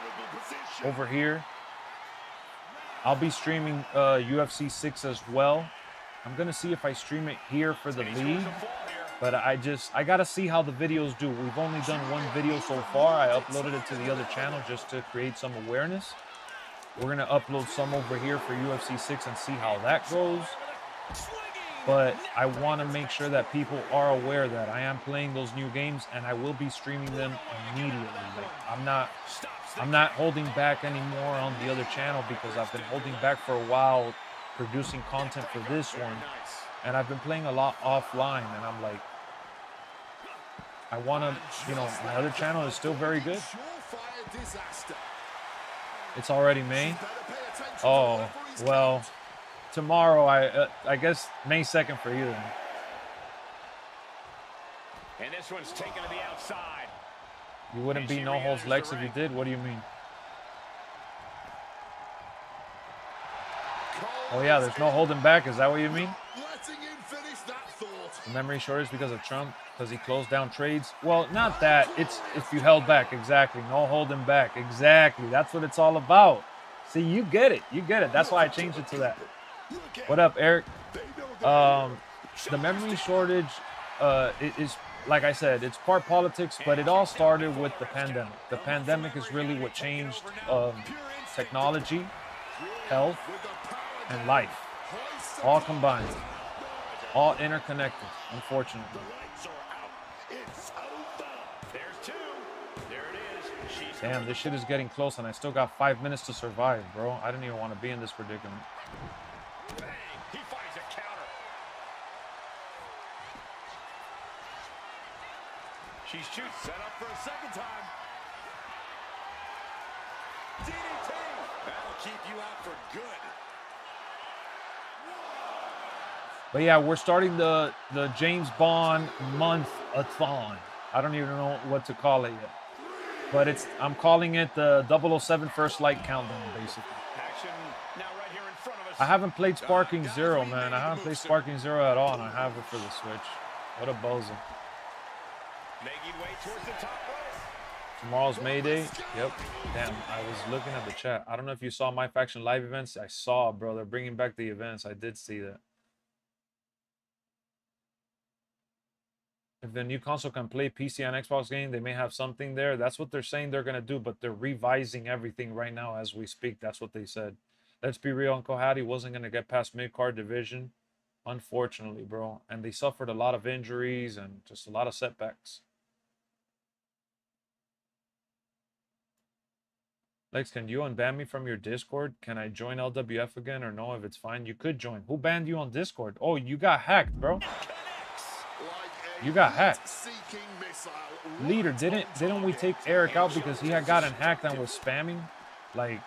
over here. I'll be streaming UFC 6 as well. I'm going to see if I stream it here for the league. But I got to see how the videos do. We've only done one video so far. I uploaded it to the other channel just to create some awareness. We're going to upload some over here for UFC 6 and see how that goes. But I want to make sure that people are aware that I am playing those new games and I will be streaming them immediately. Like, I'm not holding back anymore on the other channel because I've been holding back for a while producing content for this one. And I've been playing a lot offline, and I'm like, I want to, you know, my other channel is still very good. It's already May. Oh, well, tomorrow, I guess May 2nd for you then. And this one's taken to the outside. You wouldn't be no holds Lexx if you did? What do you mean? Oh yeah, there's no holding back. Is that what you mean? The memory shortage because of Trump, because he closed down trades. Well, not that. It's if you held back. Exactly. No holding back. Exactly. That's what it's all about. See, you get it. You get it. That's why I changed it to that. What up, Eric? The memory shortage is, like I said, it's part politics, but it all started with the pandemic. The pandemic is really what changed technology, health, and life. All combined. All interconnected, unfortunately. Damn, this shit is getting close, and I still got 5 minutes to survive, bro. I didn't even want to be in this predicament. He finds a counter. She shoots. Set up for a second time. DDT. That'll keep you out for good. But yeah, we're starting the James Bond month-a-thon. I don't even know what to call it yet. But I'm calling it the 007 First Light Countdown, basically. Action now right here in front of us. I haven't played Sparking Zero, man. I haven't played Sparking Zero at all, and I have it for the Switch. What a bozo. Making way towards the top rope. Tomorrow's May Day. Yep. Damn, I was looking at the chat. I don't know if you saw MyFaction live events. I saw, bro. They're bringing back the events. I did see that. If the new console can play PC and Xbox game, they may have something there. That's what they're saying they're going to do, but they're revising everything right now as we speak. That's what they said. Let's be real, Uncle Hattie wasn't going to get past mid-card division, unfortunately, bro. And they suffered a lot of injuries and just a lot of setbacks. Lex, can you unban me from your Discord? Can I join LWF again or no? If it's fine, you could join. Who banned you on Discord? Oh, you got hacked, bro. You got hacked. Leader, didn't we take Eric out because he had gotten hacked and was spamming? Like,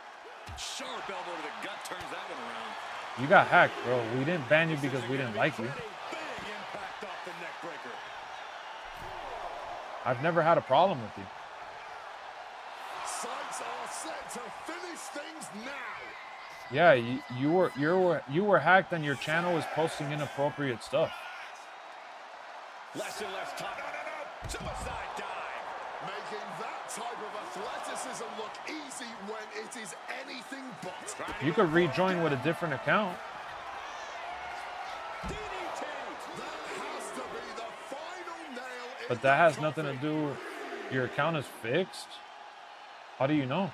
Sharp elbow to the gut turns that one around. you got hacked, bro. We didn't ban you because we didn't like you. Big impact off the neck breaker. I've never had a problem with you. Sights are set to finish things now. Yeah, you were hacked and your channel was posting inappropriate stuff. Less and less time. No. Suicide dive. Making that type of athleticism look easy when it is anything but. You could rejoin with a different account. DDT. That has to be the final nail in But that has nothing to do. Your account is fixed. How do you know?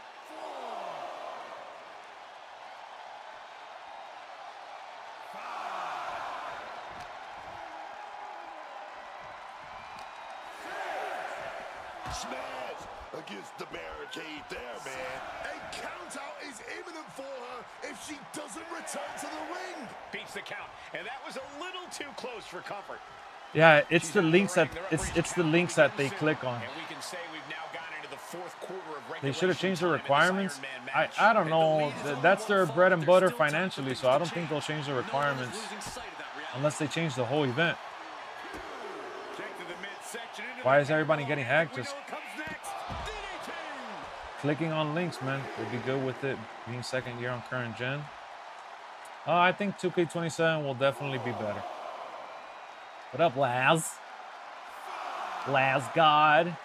Smash against the barricade there, man. A count out is imminent for her if she doesn't return to the ring. Beats the count, and that was a little too close for comfort. Yeah, it's the links that it's the links that they click on. And we can say we've now gotten into the fourth quarter of They should have changed the regulation time in this requirements. Iron Man match. I don't know. That's their bread and butter financially, so I don't think they'll change the requirements unless they change the whole event. Kick to the midsection into Why the is everybody getting hacked? We know Just what comes next. DDT. clicking on links, man. They'd be good with it being second year on current gen. I think 2K27 will definitely be better. What up, Laz? Laz God.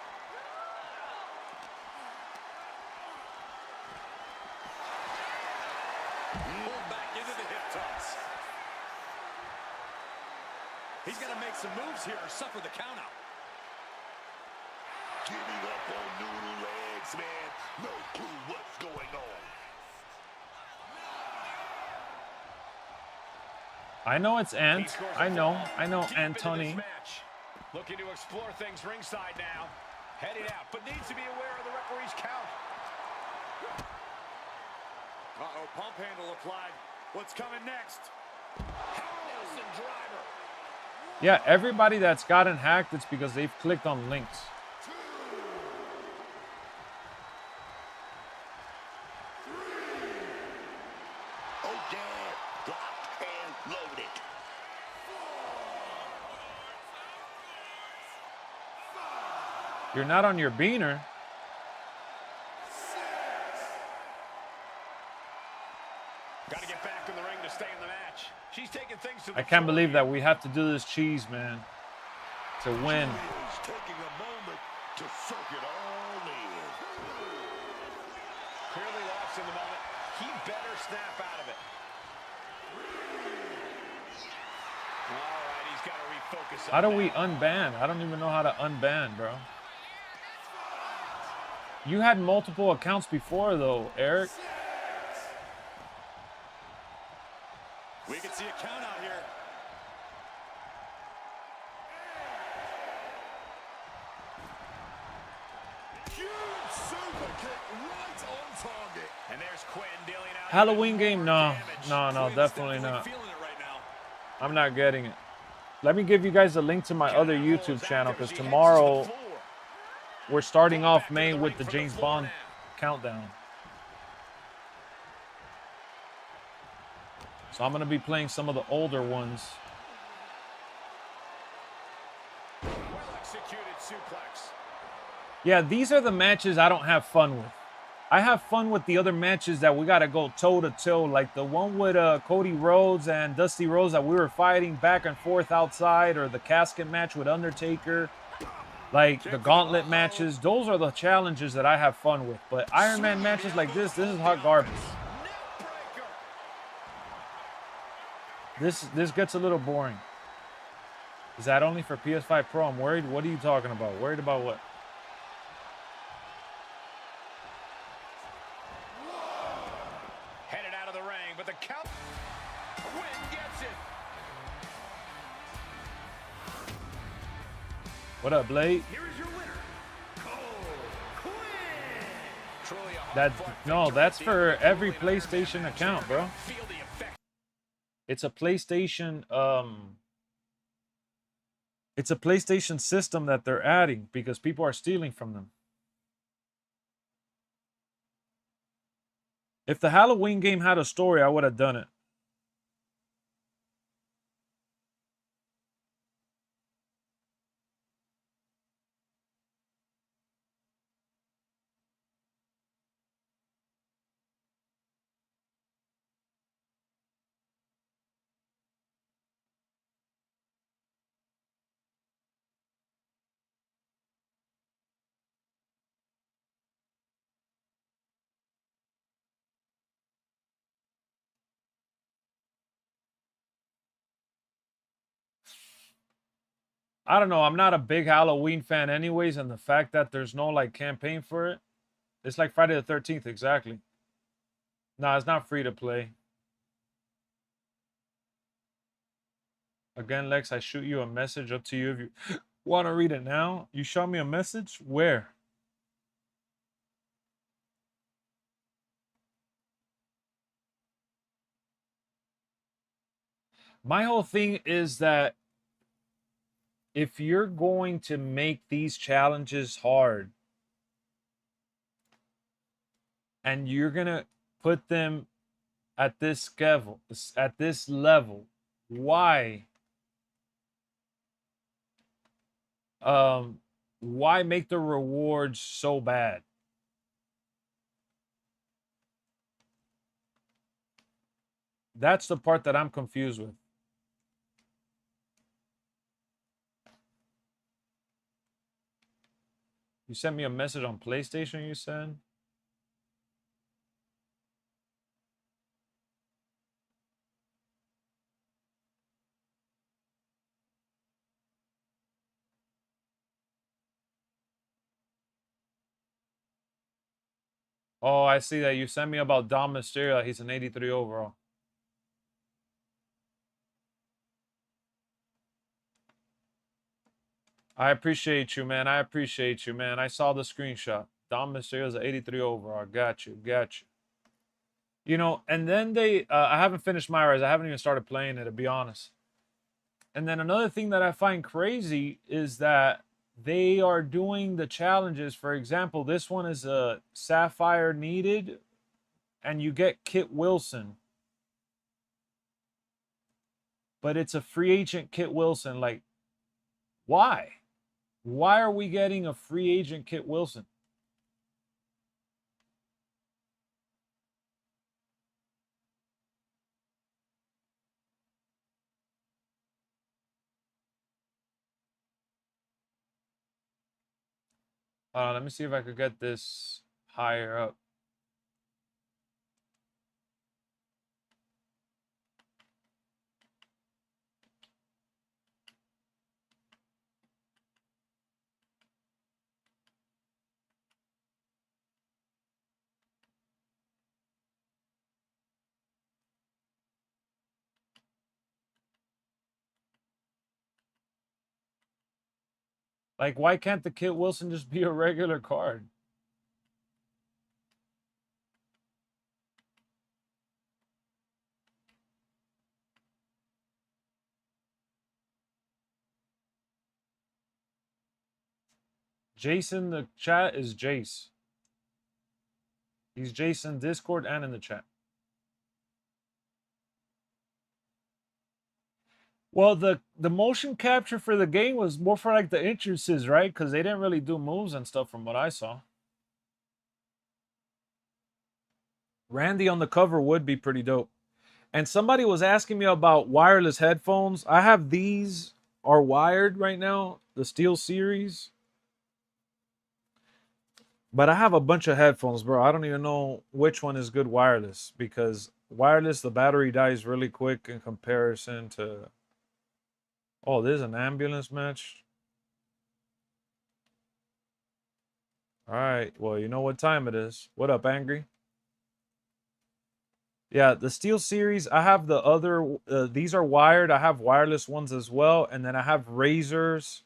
Pulled back into the hip toss. He's got to make some moves here or suffer the count out. Giving up on noodle legs, man. No clue what's going on. I know it's Ant. I know Deep into Antony. this match. Looking to explore things ringside now. Heading out, but needs to be aware of the referee's count. Uh-oh, pump handle applied. What's coming next? Nelson driver. Yeah, everybody that's gotten hacked, it's because they've clicked on links. Oh, yeah. Locked and loaded. You're not on your beaner. Got to get back in the ring to stay in the match. She's taking things to the I can't floor believe here. that we have to do this cheese, man, to win. Is taking a moment to soak it all in. Clearly lost in the moment. He better snap out of it. All right, he's got to refocus. How do on we that. unban? I don't even know how to unban, bro. You had multiple accounts before, though, Eric. We can see a count out here. Huge super kick right on target. And there's Quinn dealing out Halloween even game? more No, damage. definitely Definitely not. feeling it right now. I'm not getting it. Let me give you guys a link to my other YouTube channel, because tomorrow we're starting off May with the James Bond countdown. So I'm going to be playing some of the older ones. Well executed suplex. Yeah, these are the matches I don't have fun with. I have fun with the other matches that we got to go toe-to-toe, like the one with Cody Rhodes and Dusty Rhodes that we were fighting back and forth outside, or the casket match with Undertaker. Like the gauntlet matches, those are the challenges that I have fun with. But Iron Man matches like this is hot garbage. This gets a little boring. Is that only for PS5 Pro? I'm worried. What are you talking about? Worried about what? Headed out of the ring, but the count. Quinn gets it. What up, Blade? Here is your winner, Cole Quinn. That's for every PlayStation account, bro. It's a PlayStation it's a PlayStation system that they're adding because people are stealing from them. If the Halloween game had a story, I would have done it. I don't know. I'm not a big Halloween fan anyways, and the fact that there's no like campaign for it, it's like Friday the 13th exactly. No, it's not free to play. Again, Lex, I shoot you a message. Up to you if you want to read it now. You shot me a message? Where? My whole thing is that if you're going to make these challenges hard and you're going to put them at this level, why make the rewards so bad? That's the part that I'm confused with. You sent me a message on PlayStation, you said? Oh, I see that you sent me about Dom Mysterio. He's an 83 overall. I appreciate you, man. I appreciate you, man. I saw the screenshot. Dom Mysterio's an 83 overall. Got you. Got you. You know, and then they... I haven't finished my rise. I haven't even started playing it, to be honest. And then another thing that I find crazy is that they are doing the challenges. For example, this one is a Sapphire needed, and you get Kit Wilson. But it's a free agent Kit Wilson. Like, why? Why are we getting a free agent Kit Wilson? Let me see if I could get this higher up. Like, why can't the Kit Wilson just be a regular card? Jason, the chat is Jace. He's Jason Discord and in the chat. Well, the motion capture for the game was more for like the entrances, right? Because they didn't really do moves and stuff from what I saw. Randy on the cover would be pretty dope. And somebody was asking me about wireless headphones. I have these are wired right now, the Steel Series. But I have a bunch of headphones, bro. I don't even know which one is good wireless, because wireless, the battery dies really quick in comparison to... Oh, there's an ambulance match. All right. Well, you know what time it is. What up, Angry? Yeah, the Steel Series, I have the other... these are wired. I have wireless ones as well. And then I have Razors.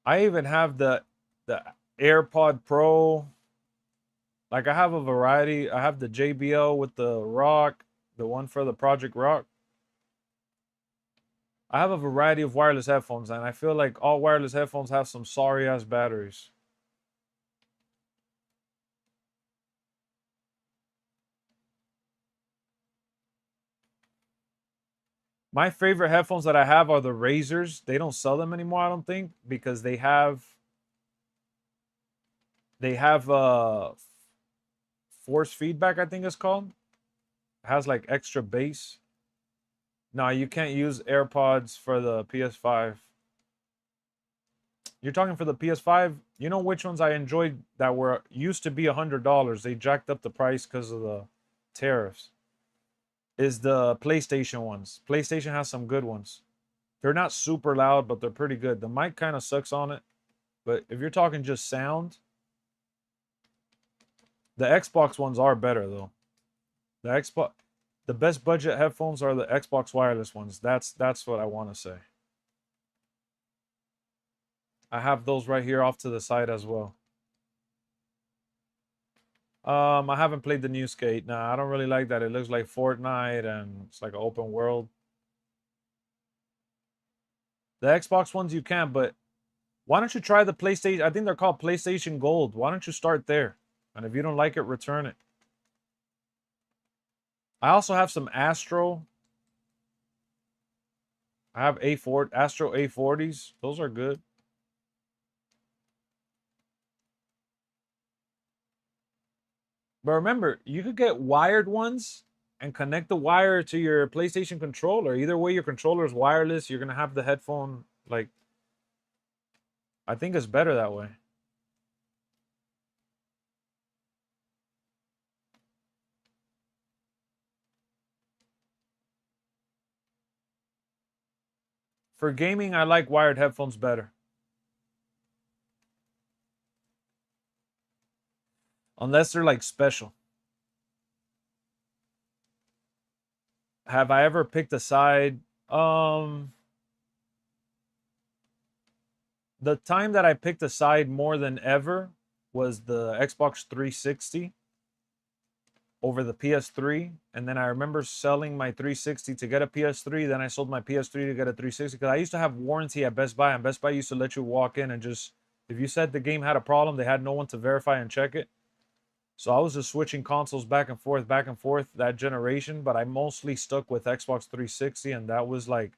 I even have the AirPod Pro. Like, I have a variety. I have the JBL with the Rock, the one for the Project Rock. I have a variety of wireless headphones, and I feel like all wireless headphones have some sorry-ass batteries. My favorite headphones that I have are the Razors. They don't sell them anymore, I don't think, because they have force feedback, I think it's called. It has like extra bass. No, you can't use AirPods for the PS5. You're talking for the PS5? You know which ones I enjoyed that were used to be $100? They jacked up the price because of the tariffs. Is the PlayStation ones. PlayStation has some good ones. They're not super loud, but they're pretty good. The mic kind of sucks on it. But if you're talking just sound, the Xbox ones are better though. The best budget headphones are the Xbox wireless ones. That's what I want to say. I have those right here off to the side as well. I haven't played the new Skate. Nah, I don't really like that. It looks like Fortnite and it's like an open world. The Xbox ones you can, but why don't you try the PlayStation? I think they're called PlayStation Gold. Why don't you start there? And if you don't like it, return it. I also have some Astro. I have Astro A40s. Those are good. But remember, you could get wired ones and connect the wire to your PlayStation controller. Either way, your controller is wireless. You're going to have the headphone. Like, I think it's better that way. For gaming, I like wired headphones better. Unless they're like special. Have I ever picked a side? The time that I picked a side more than ever was the Xbox 360 over the PS3. And then I remember selling my 360 to get a PS3. Then I sold my PS3 to get a 360 because I used to have warranty at Best Buy, and Best Buy used to let you walk in and just, if you said the game had a problem, they had no one to verify and check it. So I was just switching consoles back and forth that generation, but I mostly stuck with Xbox 360, and that was like,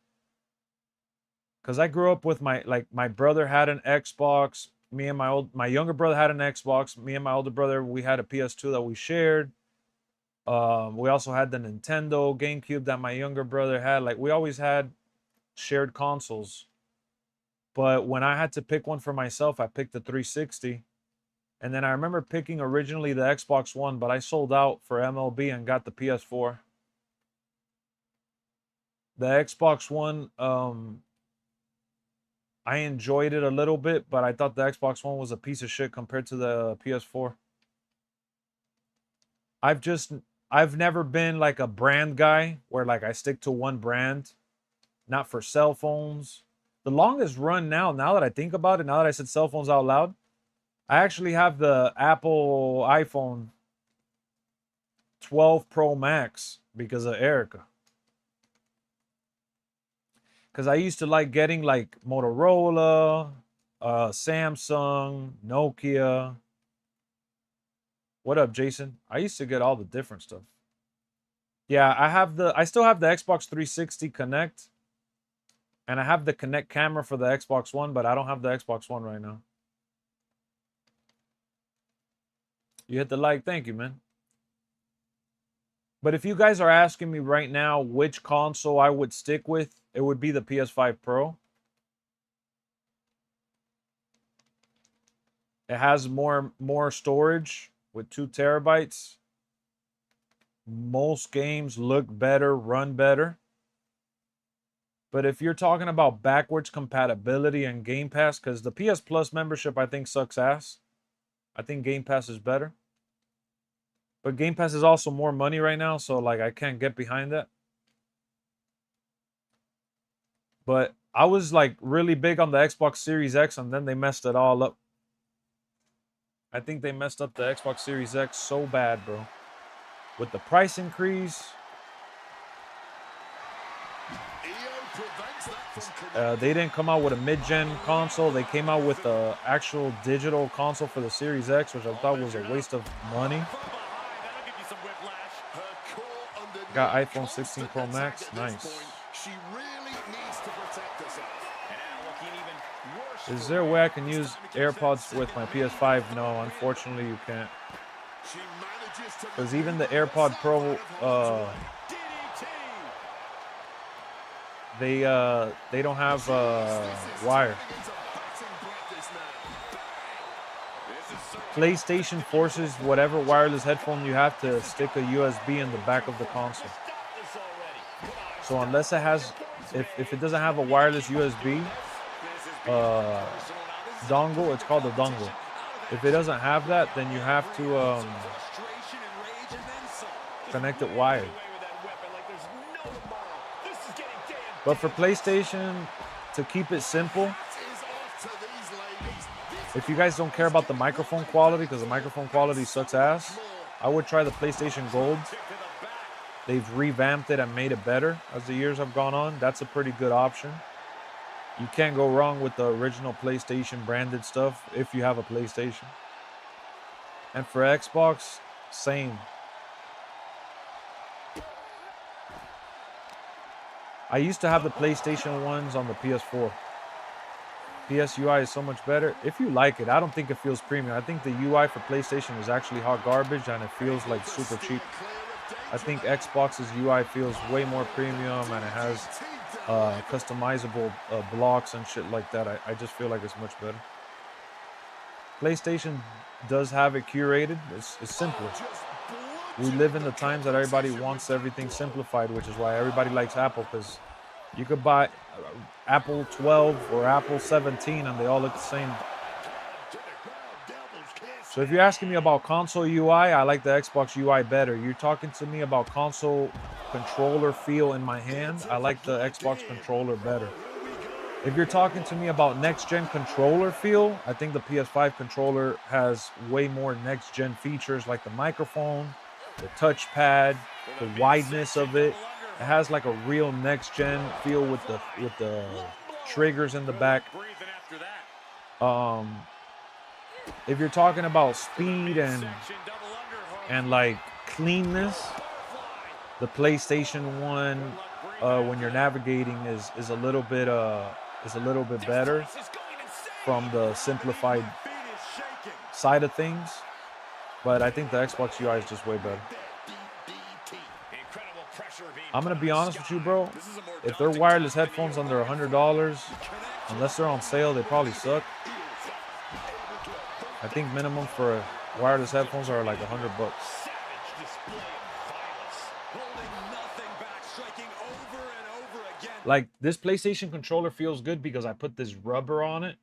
because I grew up with my brother had an Xbox, me and my younger brother had an Xbox, me and my older brother, we had a PS2 that we shared. We also had the Nintendo GameCube that my younger brother had. Like, we always had shared consoles. But when I had to pick one for myself, I picked the 360. And then I remember picking originally the Xbox One, but I sold out for MLB and got the PS4. The Xbox One, I enjoyed it a little bit, but I thought the Xbox One was a piece of shit compared to the PS4. I've never been like a brand guy where like I stick to one brand, not for cell phones. The longest run now that I think about it, now that I said cell phones out loud, I actually have the Apple iPhone 12 Pro Max because of Erica. Because I used to like getting like Motorola, Samsung, Nokia. What up, Jason? I used to get all the different stuff. Yeah, I still have the Xbox 360 Connect. And I have the Connect camera for the Xbox One, but I don't have the Xbox One right now. You hit the like. Thank you, man. But if you guys are asking me right now which console I would stick with, it would be the PS5 Pro. It has more storage with 2 terabytes. Most games look better, run better. But if you're talking about backwards compatibility and Game Pass, because the PS Plus membership I think sucks ass. I think Game Pass is better. But Game Pass is also more money right now, so like I can't get behind that. But I was like really big on the Xbox Series X, and then they messed it all up. I think they messed up the Xbox Series X so bad, bro. With the price increase, they didn't come out with a mid-gen console. They came out with the actual digital console for the Series X, which I thought was a waste of money. Got iPhone 16 Pro Max. Nice. Is there a way I can use AirPods with my PS5? No, unfortunately you can't. Because even the AirPod Pro, they don't have wire. PlayStation forces whatever wireless headphone you have to stick a USB in the back of the console. So unless it has, if it doesn't have a wireless USB dongle, it's called a dongle. If it doesn't have that, then you have to connect it wired. But for PlayStation, to keep it simple, if you guys don't care about the microphone quality, because the microphone quality sucks ass, I would try the PlayStation Gold. They've revamped it and made it better as the years have gone on. That's a pretty good option. You can't go wrong with the original PlayStation branded stuff if you have a PlayStation. And for Xbox, same. I used to have the PlayStation ones on the PS4. PS UI is so much better. If you like it, I don't think it feels premium. I think the UI for PlayStation is actually hot garbage and it feels like super cheap. I think Xbox's UI feels way more premium and it has customizable blocks and shit like that. I just feel like it's much better. PlayStation does have it curated. It's simpler. We live in the times that everybody wants everything simplified, which is why everybody likes Apple, because you could buy Apple 12 or Apple 17 and they all look the same. So if you're asking me about console UI, I like the Xbox UI better. You're talking to me about console controller feel in my hand, I like the Xbox controller better. If you're talking to me about next-gen controller feel, I think the PS5 controller has way more next-gen features like the microphone, the touchpad, the wideness of it. It has like a real next-gen feel with the triggers in the back. If you're talking about speed and like cleanness, the PlayStation 1 when you're navigating is a little bit better from the simplified side of things. But I think the Xbox UI is just way better. I'm gonna be honest with you, bro. If they're wireless headphones under $100, unless they're on sale, they probably suck. I think minimum for wireless headphones are like $100. Like this PlayStation controller feels good because I put this rubber on it.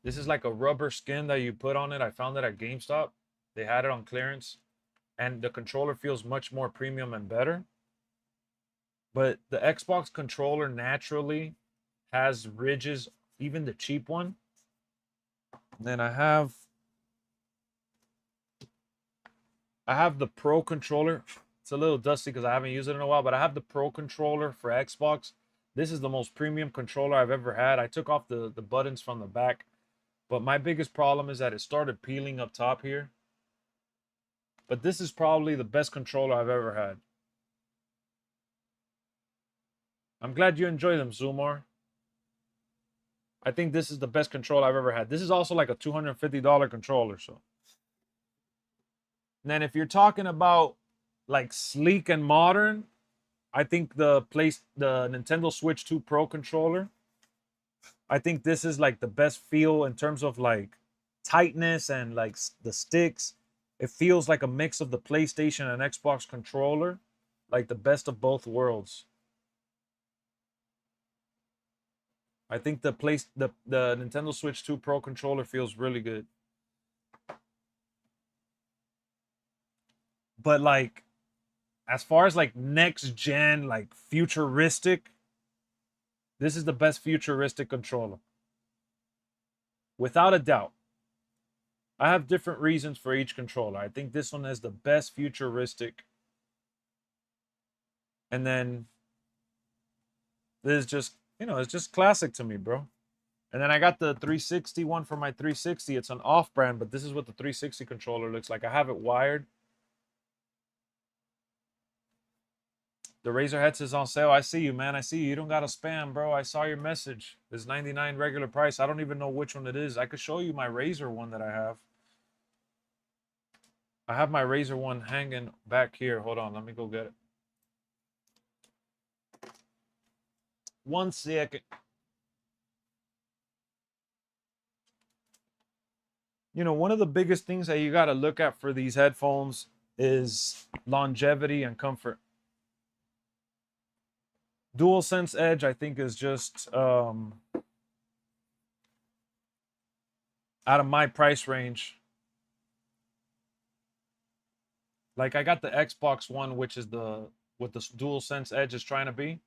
This is like a rubber skin that you put on it. I found it at GameStop. They had it on clearance. And the controller feels much more premium and better. But the Xbox controller naturally has ridges, even the cheap one. And then I have the Pro controller. It's a little dusty because I haven't used it in a while, but I have the Pro controller for Xbox. This is the most premium controller I've ever had. I took off the buttons from the back, but my biggest problem is that it started peeling up top here. But this is probably the best controller I've ever had. I'm glad you enjoy them, Zumar. I think this is the best controller I've ever had. This is also like a $250 controller. So, and then if you're talking about like sleek and modern, I think the Nintendo Switch 2 Pro controller, I think this is like the best feel in terms of like tightness and like the sticks. It feels like a mix of the PlayStation and Xbox controller, like the best of both worlds. I think the Nintendo Switch 2 Pro controller feels really good. But like as far as like next gen, like futuristic, this is the best futuristic controller. Without a doubt. I have different reasons for each controller. I think this one is the best futuristic. And then this is just, you know, it's just classic to me, bro. And then I got the 360 one for my 360. It's an off-brand, but this is what the 360 controller looks like. I have it wired. The Razer headset is on sale. I see you, man. I see you. You don't got to spam, bro. I saw your message. It's $99 regular price. I don't even know which one it is. I could show you my Razer one that I have. I have my Razer one hanging back here. Hold on. Let me go get it. 1 second. You know, one of the biggest things that you got to look at for these headphones is longevity and comfort. DualSense Edge, I think, is just out of my price range. Like I got the Xbox One, which is what the DualSense Edge is trying to be.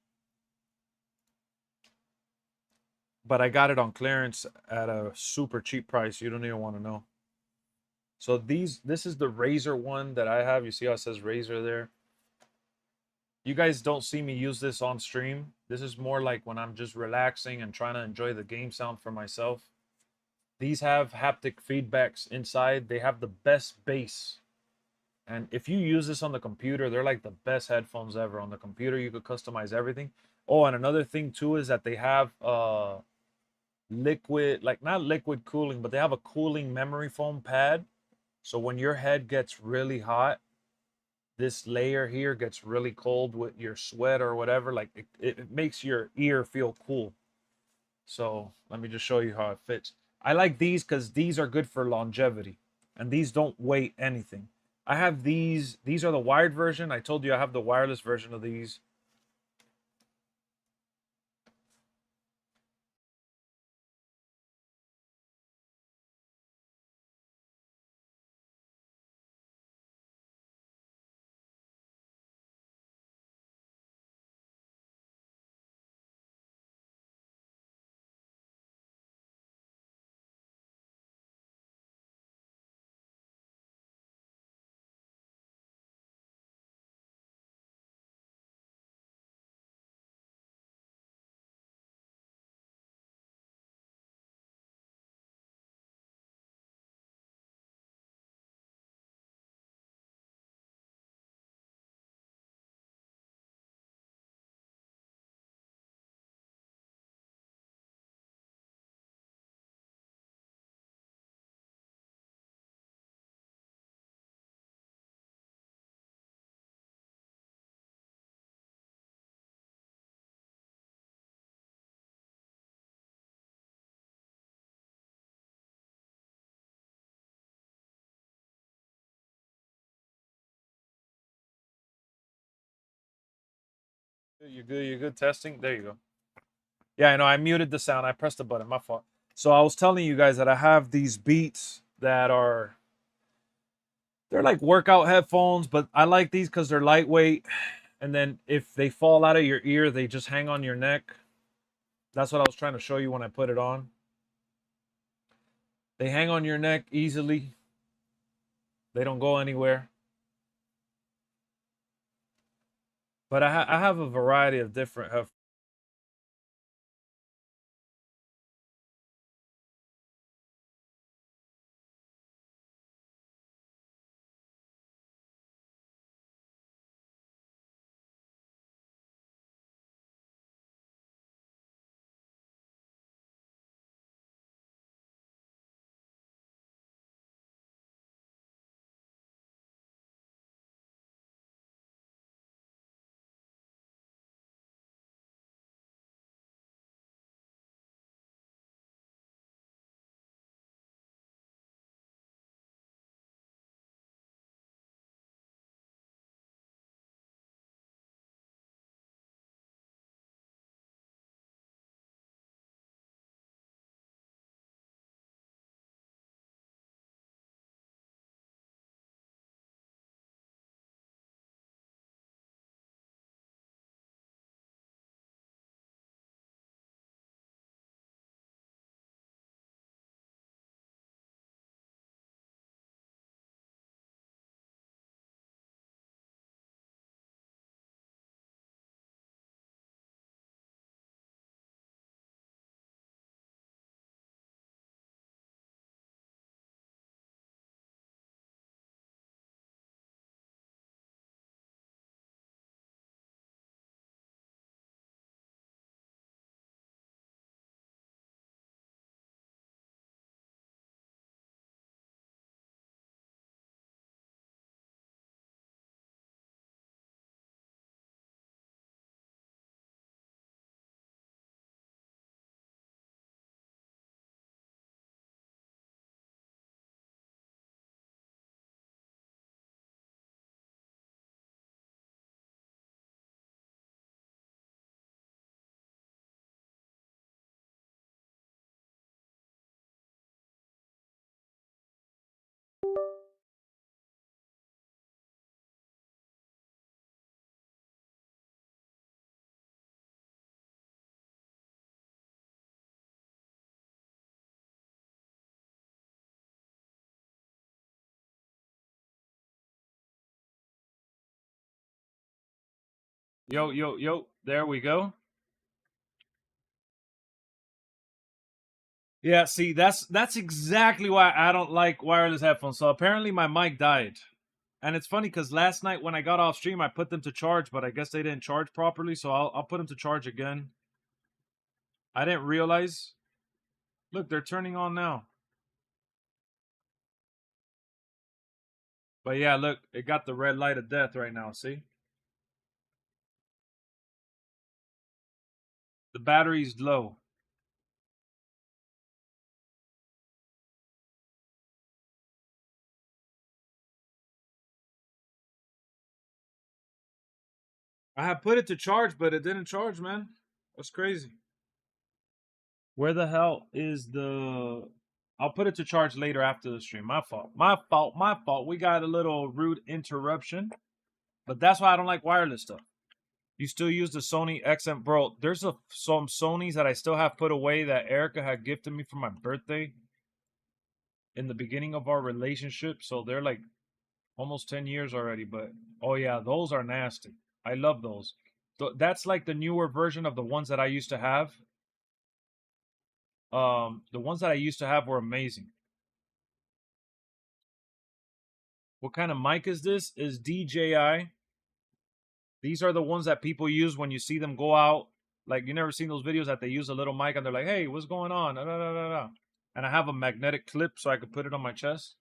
But I got it on clearance at a super cheap price. You don't even want to know. So this is the Razer one that I have. You see how it says Razer there? You guys don't see me use this on stream. This is more like when I'm just relaxing and trying to enjoy the game sound for myself. These have haptic feedbacks inside. They have the best bass. And if you use this on the computer, they're like the best headphones ever. On the computer, you could customize everything. Oh, and another thing too is that they have liquid, like not liquid cooling, but they have a cooling memory foam pad. So when your head gets really hot, this layer here gets really cold with your sweat or whatever. Like it makes your ear feel cool. So let me just show you how it fits. I like these because these are good for longevity. And these don't weigh anything. I have these. These are the wired version. I told you I have the wireless version of these. You're good. You're good. Testing. There you go. Yeah, I know. I muted the sound. I pressed the button. My fault. So I was telling you guys that I have these Beats that are, they're like workout headphones, but I like these because they're lightweight. And then if they fall out of your ear, they just hang on your neck. That's what I was trying to show you when I put it on. They hang on your neck easily. They don't go anywhere. But I have a variety of different headphones. Yo, yo, yo. There we go. Yeah, see, that's exactly why I don't like wireless headphones. So apparently my mic died. And it's funny because last night when I got off stream, I put them to charge, but I guess they didn't charge properly, so I'll put them to charge again. I didn't realize. Look, they're turning on now. But yeah, look, it got the red light of death right now, see? The battery's low. I had put it to charge, but it didn't charge, man. That's crazy. Where the hell is the... I'll put it to charge later after the stream. My fault. My fault. My fault. We got a little rude interruption. But that's why I don't like wireless stuff. You still use the Sony XM, bro. There's some Sonys that I still have put away that Erica had gifted me for my birthday in the beginning of our relationship. So they're like almost 10 years already. But oh yeah, those are nasty. I love those. That's like the newer version of the ones that I used to have. The ones that I used to have were amazing. What kind of mic is this? Is DJI. These are the ones that people use when you see them go out. Like, you never seen those videos that they use a little mic and they're like, hey, what's going on? Da, da, da, da, da. And I have a magnetic clip so I could put it on my chest.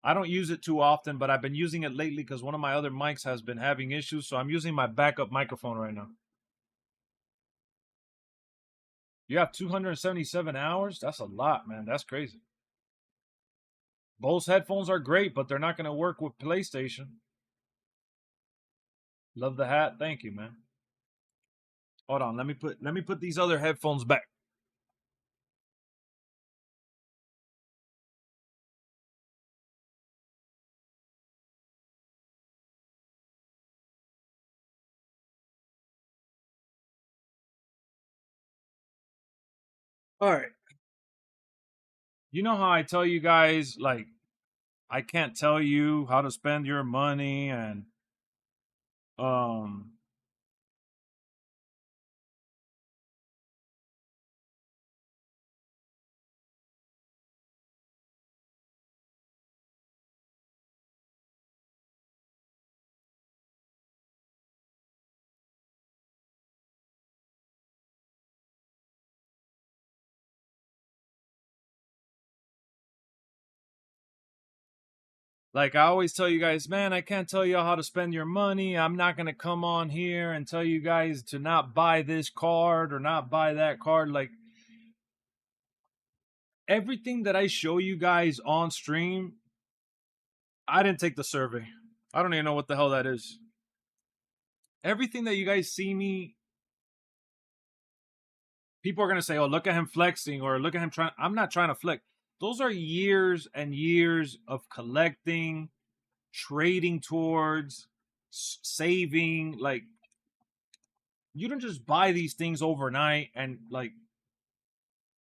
I don't use it too often, but I've been using it lately because one of my other mics has been having issues. So I'm using my backup microphone right now. You have 277 hours? That's a lot, man. That's crazy. Bose headphones are great, but they're not going to work with PlayStation. Love the hat. Thank you, man. Hold on. Let me put these other headphones back. All right. You know how I tell you guys, like, I can't tell you how to spend your money and um like I always tell you guys, man, I can't tell you how to spend your money. I'm not going to come on here and tell you guys to not buy this card or not buy that card. Like, everything that I show you guys on stream, I didn't take the survey. I don't even know what the hell that is. Everything that you guys see me, people are going to say, oh, look at him flexing or look at him trying. I'm not trying to flex. Those are years and years of collecting, trading towards, saving. Like, you don't just buy these things overnight. And like,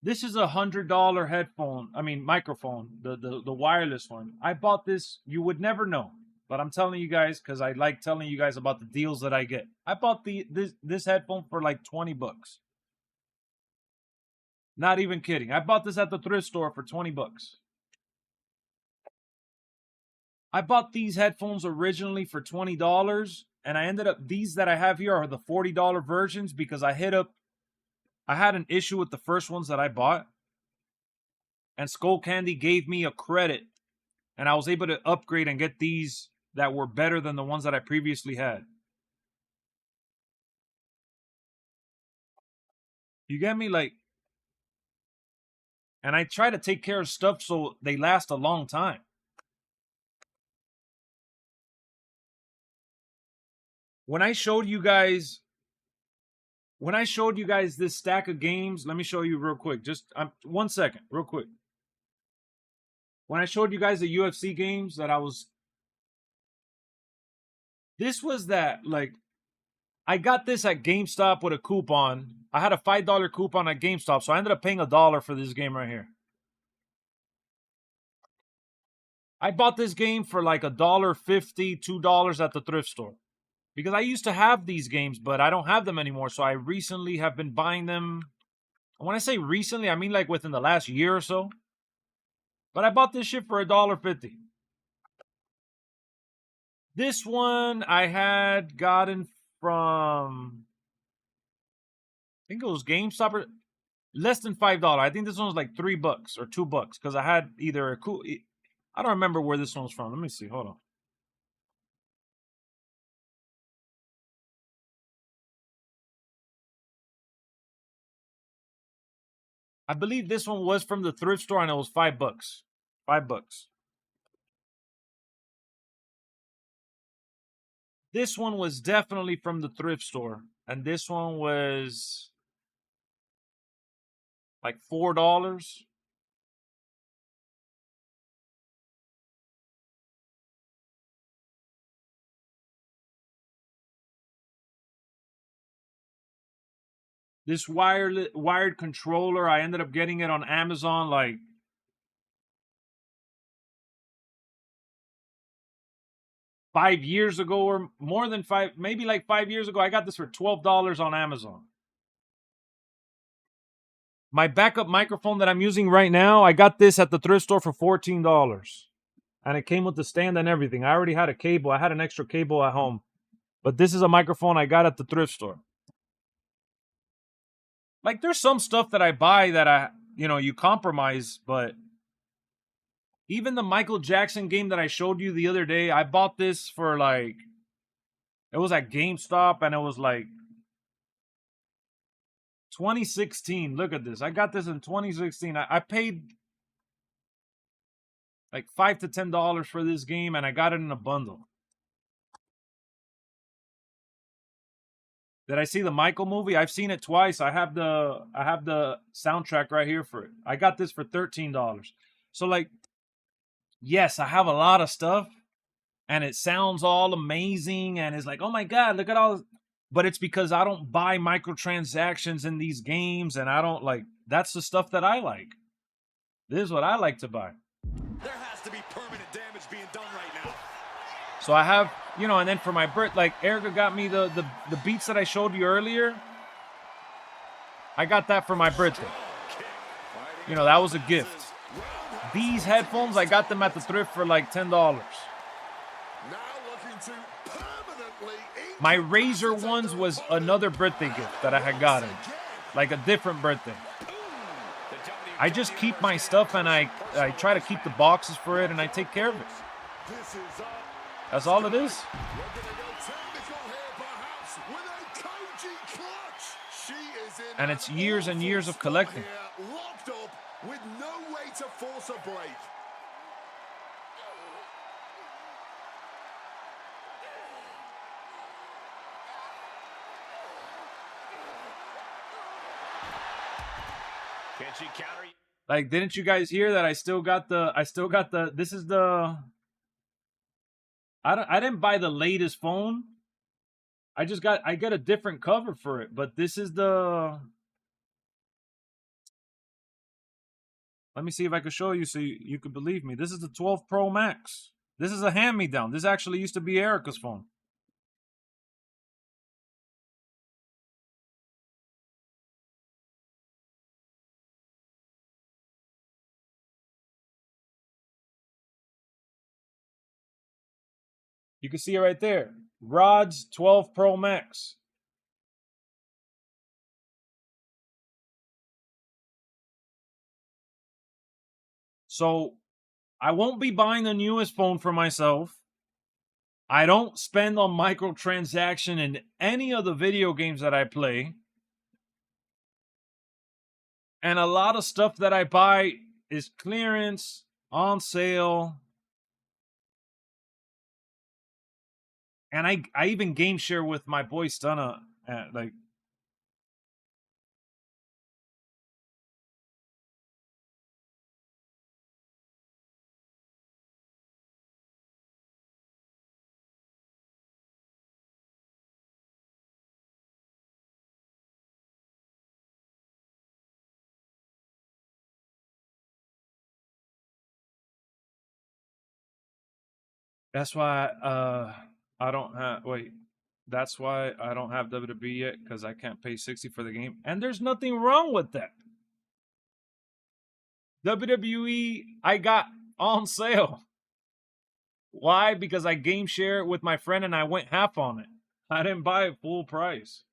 this is $100 headphone. I mean, microphone, the wireless one. I bought this. You would never know, but I'm telling you guys because I like telling you guys about the deals that I get. I bought this headphone for like 20 bucks. Not even kidding. I bought this at the thrift store for 20 bucks. I bought these headphones originally for $20, and I ended up, these that I have here are the $40 versions because I had an issue with the first ones that I bought, and Skull Candy gave me a credit, and I was able to upgrade and get these that were better than the ones that I previously had. You get me? Like, and I try to take care of stuff so they last a long time. When I showed you guys this stack of games, let me show you real quick. Just 1 second, real quick. When I showed you guys the UFC games that this was that, like, I got this at GameStop with a coupon. I had a $5 coupon at GameStop, so I ended up paying $1 for this game right here. I bought this game for like $1.50, $2 at the thrift store. Because I used to have these games, but I don't have them anymore. So I recently have been buying them. When I say recently, I mean like within the last year or so. But I bought this shit for $1.50. This one I had gotten from, I think it was GameStop, or less than $5. I think this one was like $3 or $2 because I had either a cool. I don't remember where this one was from. Let me see. Hold on. I believe this one was from the thrift store and it was $5. $5. This one was definitely from the thrift store, and this one was like $4. This wired controller, I ended up getting it on Amazon like 5 years ago, or more than 5, maybe like 5 years ago. I got this for $12 on Amazon. My backup microphone that I'm using right now, I got this at the thrift store for $14. And it came with the stand and everything. I already had a cable. I had an extra cable at home. But this is a microphone I got at the thrift store. Like, there's some stuff that I buy that you compromise, but even the Michael Jackson game that I showed you the other day, I bought this for like, it was at GameStop and it was like 2016. Look at this. I got this in 2016. I paid like $5 to $10 for this game and I got it in a bundle. Did I see the Michael movie? I've seen it twice. I have the soundtrack right here for it. I got this for $13. So like, yes, I have a lot of stuff and it sounds all amazing and it's like, oh my God, look at all this. But it's because I don't buy microtransactions in these games and I don't like, that's the stuff that I like. This is what I like to buy. There has to be permanent damage being done right now. So I have, and then for my birth, like Erica got me the beats that I showed you earlier. I got that for my birthday. That was a gift. These headphones, I got them at the thrift for like $10. My Razor ones was another birthday gift that I had gotten. Like a different birthday. I just keep my stuff and I try to keep the boxes for it and I take care of it. That's all it is. And it's years and years of collecting. Locked up with no way to force a break. Can she counter? Like, didn't you guys hear that I still got the this is the I didn't buy the latest phone. I got a different cover for it, but this is the, let me see if I can show you so you could believe me. This is the 12 Pro Max. This is a hand-me-down. This actually used to be Erica's phone. You can see it right there. Rod's 12 Pro Max. So I won't be buying the newest phone for myself. I don't spend on microtransaction in any of the video games that I play. And a lot of stuff that I buy is clearance, on sale. And I even game share with my boy Stunna. Like, that's why I don't have, wait. That's why I don't have WWE yet, because I can't pay $60 for the game. And there's nothing wrong with that. WWE, I got on sale. Why? Because I game share it with my friend and I went half on it. I didn't buy it full price.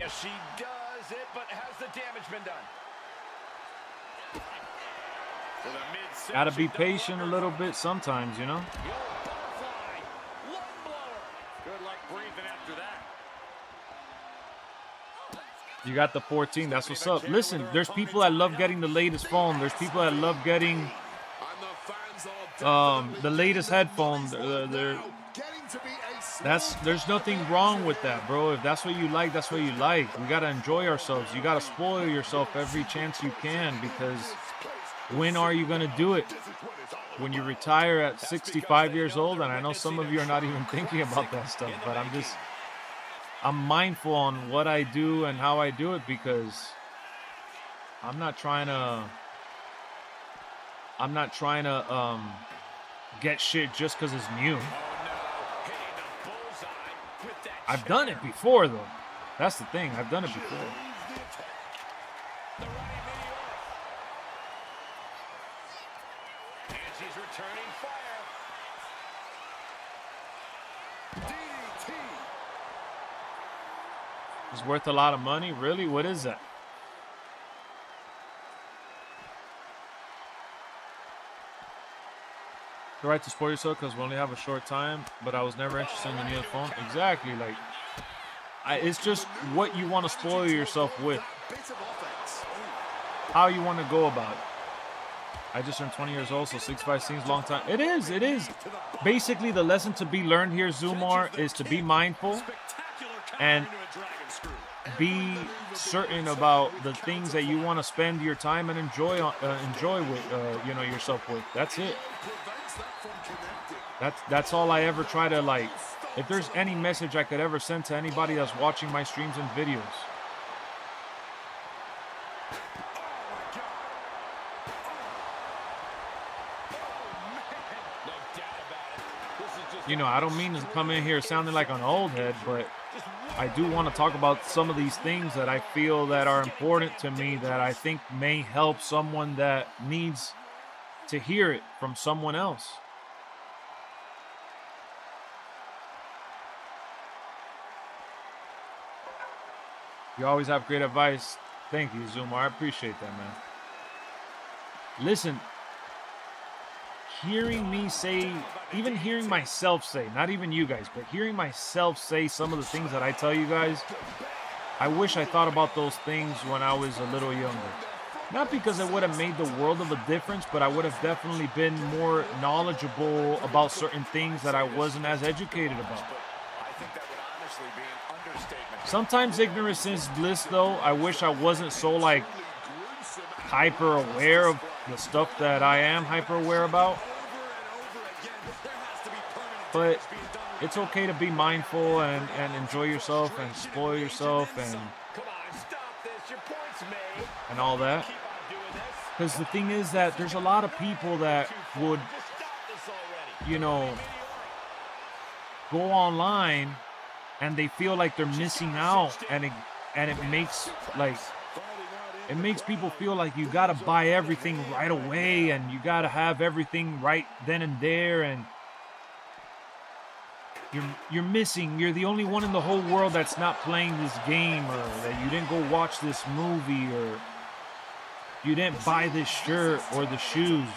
Yes, she does it, but has the damage been done? Gotta be patient a little bit sometimes, you know? Good luck breathing after that. You got the 14. That's what's up. Listen, there's people that love getting the latest phone. There's people that love getting the latest headphone. There's nothing wrong with that, bro. If that's what you like, that's what you like. We gotta enjoy ourselves. You gotta spoil yourself every chance you can, because when are you gonna do it? When you retire at 65 years old? And I know some of you are not even thinking about that stuff, but I'm mindful on what I do and how I do it, because I'm not trying to get shit just because it's new. I've done it before, though. That's the thing. I've done it before. And she's returning fire. DDT. It's worth a lot of money? Really? What is that? The right to spoil yourself because we only have a short time, but I was never interested in the new phone. Exactly. Like, it's just what you want to spoil yourself with. How you want to go about it. I just turned 20 years old, so 65 seems a long time. It is. It is. Basically, the lesson to be learned here, Zumar, is to be mindful and be certain about the things that you want to spend your time and enjoy with, yourself with. That's it. That's all I ever try to, like, if there's any message I could ever send to anybody that's watching my streams and videos. You know, I don't mean to come in here sounding like an old head, but I do want to talk about some of these things that I feel that are important to me, that I think may help someone that needs to hear it from someone else. You always have great advice. Thank you, Zumar. I appreciate that, man. Listen, hearing me say, even hearing myself say, not even you guys, but hearing myself say some of the things that I tell you guys, I wish I thought about those things when I was a little younger. Not because it would have made the world of a difference, but I would have definitely been more knowledgeable about certain things that I wasn't as educated about. Sometimes ignorance is bliss, though. I wish I wasn't so, like, hyper aware of the stuff that I am hyper aware about. But it's okay to be mindful and enjoy yourself and spoil yourself and all that. Because the thing is that there's a lot of people that would, you know, go online and they feel like they're missing out, and it makes people feel like you gotta buy everything right away and you gotta have everything right then and there, and you're missing. You're the only one in the whole world that's not playing this game, or that you didn't go watch this movie, or you didn't buy this shirt or the shoes.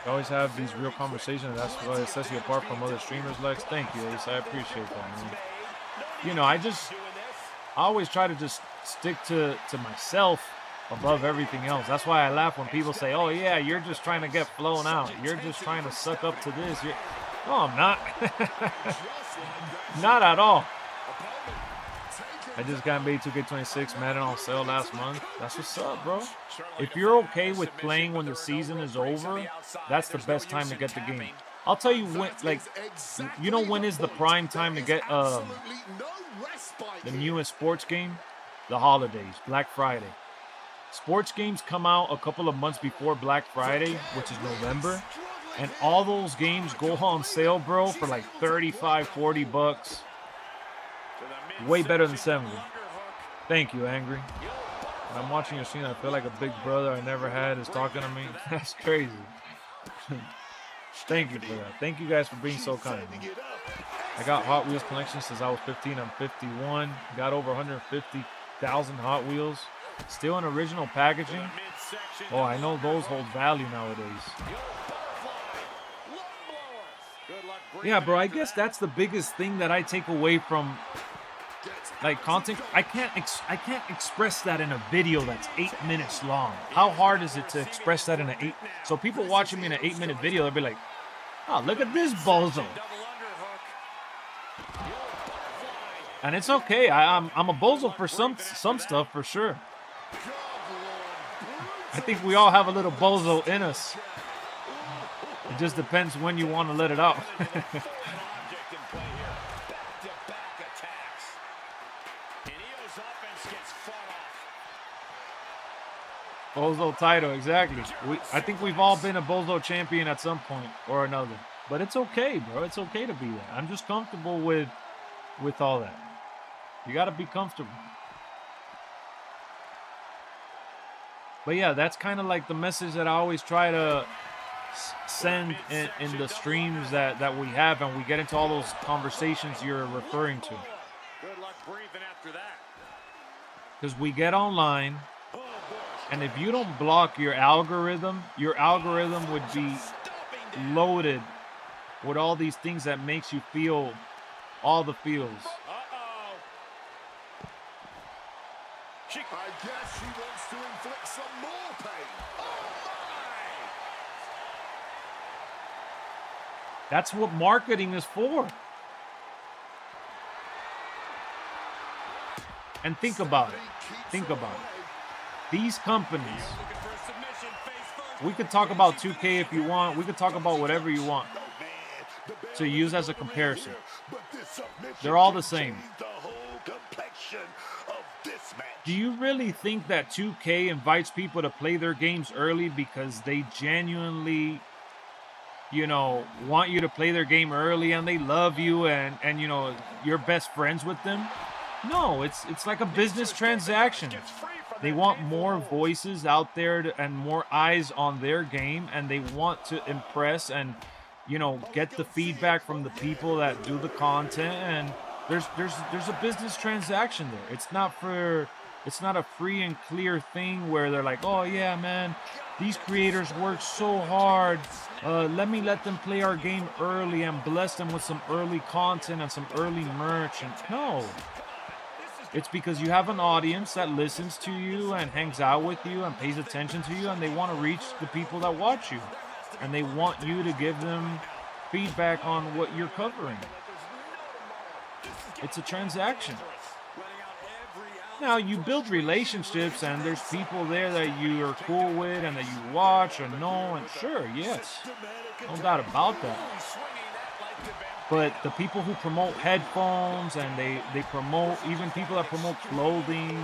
You always have these real conversations. That's what it sets you apart from other streamers, Lex. Thank you, Ace. I appreciate that, man. You know, I always try to just stick to myself above everything else. That's why I laugh when people say, oh, yeah, you're just trying to get flown out. You're just trying to suck up to this. No, I'm not. Not at all. I just got made 2k26 Madden on sale last month. That's what's up, bro. If you're okay with playing when the season is over, that's the best time to get the game. I'll tell you when, like, you know when is the prime time to get the newest sports game? The holidays, Black Friday. Sports games come out a couple of months before Black Friday, which is November. And all those games go on sale, bro, for like 35, 40 bucks. Way better than 70. Thank you, Angry. When I'm watching your scene, I feel like a big brother I never had is talking to me. That's crazy. Thank you for that. Thank you guys for being so kind. Man. I got Hot Wheels collection since I was 15. I'm 51. Got over 150,000 Hot Wheels. Still in original packaging. Oh, I know those hold value nowadays. Yeah, bro, I guess that's the biggest thing that I take away from like content. I can't express that in a video that's 8 minutes long. How hard is it to express that in an 8? So people watching me in an 8-minute video, they'll be like, "Oh, look at this bozo." And it's okay. I'm a bozo for some stuff for sure. I think we all have a little bozo in us. It just depends when you want to let it out. Bozo title, exactly. I think we've all been a Bozo champion at some point or another. But it's okay, bro. It's okay to be that. I'm just comfortable with all that. You got to be comfortable. But yeah, that's kind of like the message that I always try to send in the streams that we have, and we get into all those conversations you're referring to. Good luck breathing after that. Because we get online, and if you don't block your algorithm would be loaded with all these things that makes you feel all the feels. I guess she wants to inflict some more pain. Oh my! That's what marketing is for. And think about it. Think about it. These companies, we could talk about 2K if you want. We could talk about whatever you want to use as a comparison. They're all the same. Do you really think that 2K invites people to play their games early because they genuinely, want you to play their game early and they love you and you're best friends with them? No, it's like a business transaction. They want more voices out there and more eyes on their game, and they want to impress and get the feedback from the people that do the content, and there's a business transaction there. It's not a free and clear thing where they're like, "Oh yeah, man, these creators work so hard. Let them play our game early and bless them with some early content and some early merch." And no, it's because you have an audience that listens to you and hangs out with you and pays attention to you, and they want to reach the people that watch you, and they want you to give them feedback on what you're covering. It's a transaction. Now, you build relationships, and there's people there that you are cool with and that you watch or know, and sure, yes, no doubt about that. But the people who promote headphones and they promote, even people that promote clothing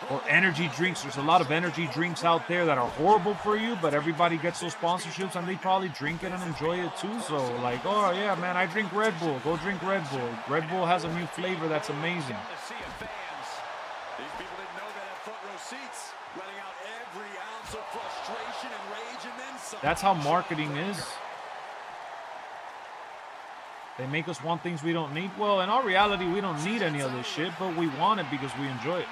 or energy drinks, there's a lot of energy drinks out there that are horrible for you, but everybody gets those sponsorships and they probably drink it and enjoy it too. So like, oh yeah, man, I drink Red Bull. Go drink Red Bull. Red Bull has a new flavor that's amazing. That's how marketing is. They make us want things we don't need. Well, in all reality, we don't need any of this shit, but we want it because we enjoy it.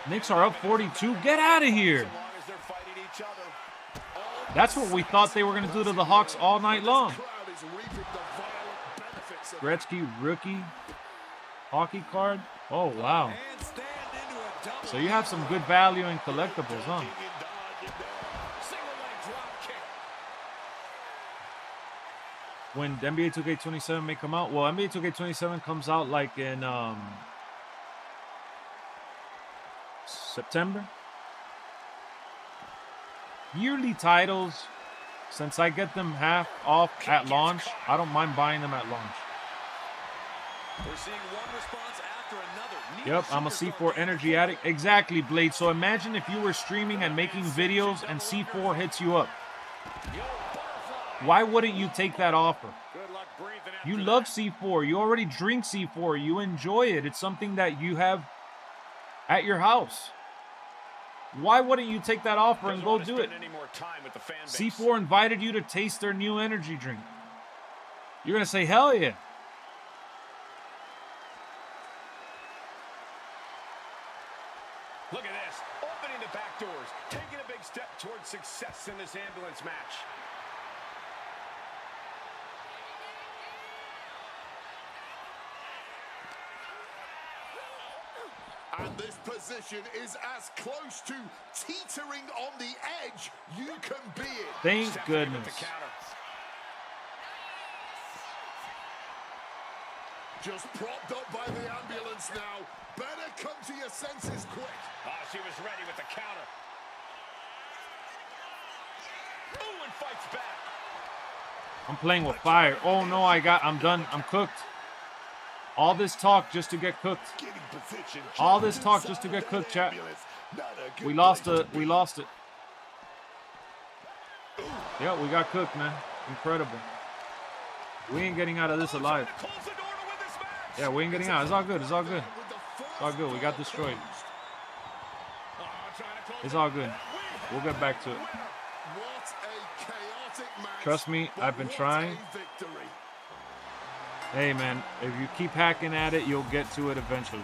Knicks are up 42. Get out of here. That's what we thought they were going to do to the Hawks all night long. Gretzky rookie hockey card. Oh, wow. So you have some good value in collectibles, huh? When NBA 2k27 may come out. Well, NBA 2k27 comes out like in September. Yearly titles Since I get them half off at launch, I don't mind buying them at launch. We're seeing one response after another. Yep, I'm a C4 energy addict. Exactly, Blade. So imagine if you were streaming and making videos and C4 hits you up. Why wouldn't you take that offer? You love C4. You already drink C4. You enjoy it. It's something that you have at your house. Why wouldn't you take that offer and go do it? C4 invited you to taste their new energy drink. You're going to say, hell yeah. Look at this, opening the back doors, taking a big step towards success in this ambulance match. And this position is as close to teetering on the edge you can be in. Thank goodness. Just propped up by the ambulance now. Better come to your senses quick. Oh, she was ready with the counter. Ooh, and fights back. I'm playing with fire. Oh no, I'm done. I'm cooked. All this talk just to get cooked. All this talk just to get cooked, chat. We lost it. We lost it. Yeah, we got cooked, man. Incredible. We ain't getting out of this alive. Yeah, we ain't getting out. It's all good. It's all good. It's all good. We got destroyed. It's all good. We'll get back to it. Trust me, I've been trying. Hey, man, if you keep hacking at it, you'll get to it eventually.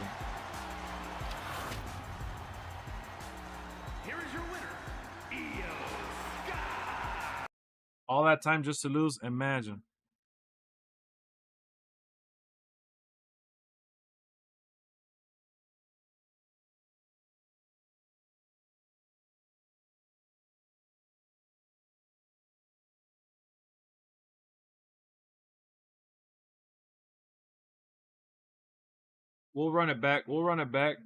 Here is your winner, Io Sky. All that time just to lose? Imagine. We'll run it back. We'll run it back.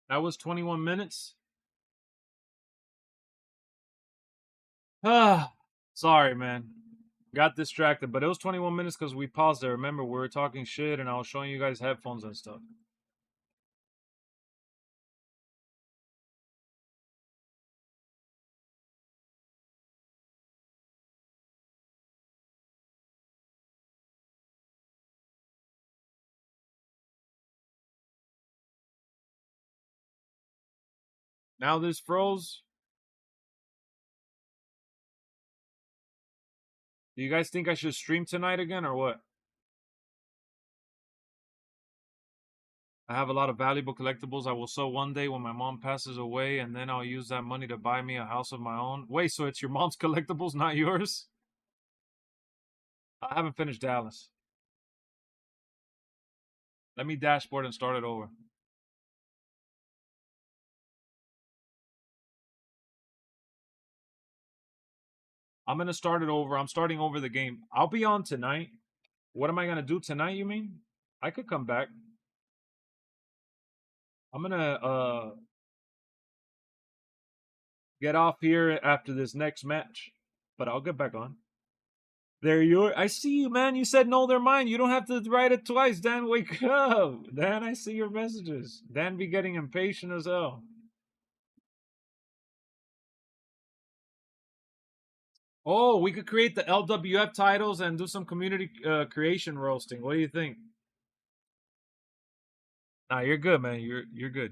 That was 21 minutes. Ah, sorry, man. Got distracted, but it was 21 minutes because we paused there. Remember, we were talking shit and I was showing you guys headphones and stuff. Now this froze. Do you guys think I should stream tonight again or what? I have a lot of valuable collectibles I will sell one day when my mom passes away, and then I'll use that money to buy me a house of my own. Wait, so it's your mom's collectibles, not yours? I haven't finished Dallas. Let me dashboard and start it over. I'm going to start it over. I'm starting over the game. I'll be on tonight. What am I going to do tonight, you mean? I could come back. I'm going to get off here after this next match, but I'll get back on. There you are. I see you, man. You said no, they're mine. You don't have to write it twice. Dan, wake up. Dan, I see your messages. Dan be getting impatient as hell. Oh, we could create the LWF titles and do some community creation roasting. What do you think? Nah, you're good, man. You're good.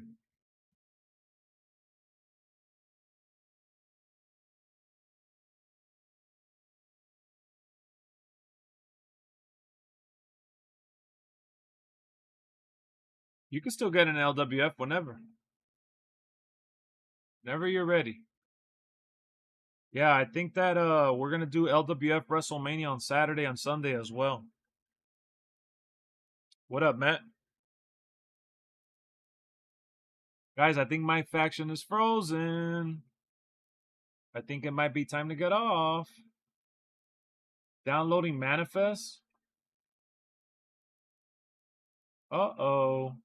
You can still get an LWF whenever. Whenever you're ready. Yeah, I think that we're gonna do LWF WrestleMania on Saturday and Sunday as well. What up, Matt? Guys, I think MyFaction is frozen. I think it might be time to get off. Downloading Manifest? Uh-oh.